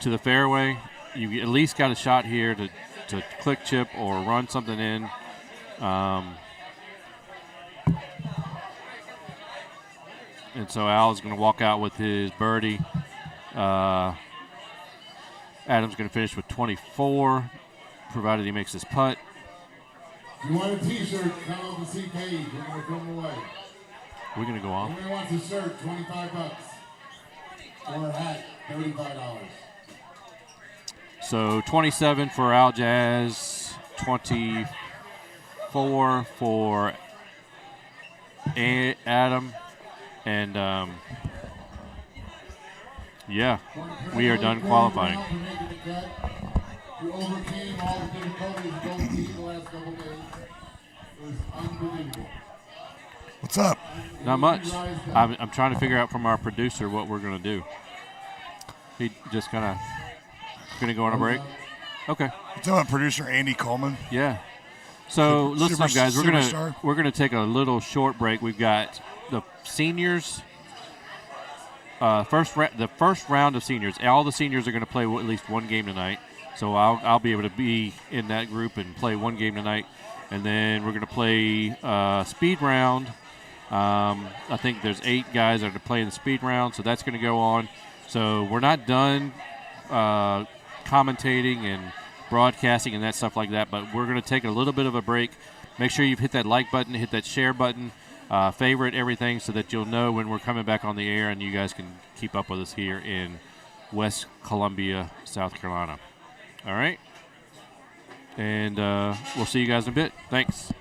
to the fairway. You at least got a shot here to click chip or run something in. And so Al is going to walk out with his birdie. Adam's going to finish with 24, provided he makes his putt. If you want a T-shirt, come up to CK. We're going to come away. We're going to go on. Everyone wants a shirt, $25. Or a hat, $35. So 27 for Al Jazz, 24 for Adam, and yeah, we are done qualifying. You overcame all the difficulties of going to the last couple days. It was unbelievable. What's up? Not much. I'm trying to figure out from our producer what we're going to do. He just kind of going to go on a break. Okay. What's up, producer Andy Coleman? Yeah. So listen up, guys. We're gonna take a little short break. We've got the seniors. The first round of seniors. All the seniors are going to play at least one game tonight. So I'll be able to be in that group and play one game tonight, and then we're going to play speed round. I think there's 8 guys that are going to play in the speed round, so that's going to go on. So we're not done commentating and broadcasting and that stuff like that, but we're going to take a little bit of a break. Make sure you've hit that like button, hit that share button, favorite everything so that you'll know when we're coming back on the air and you guys can keep up with us here in West Columbia, South Carolina. All right? And we'll see you guys in a bit. Thanks.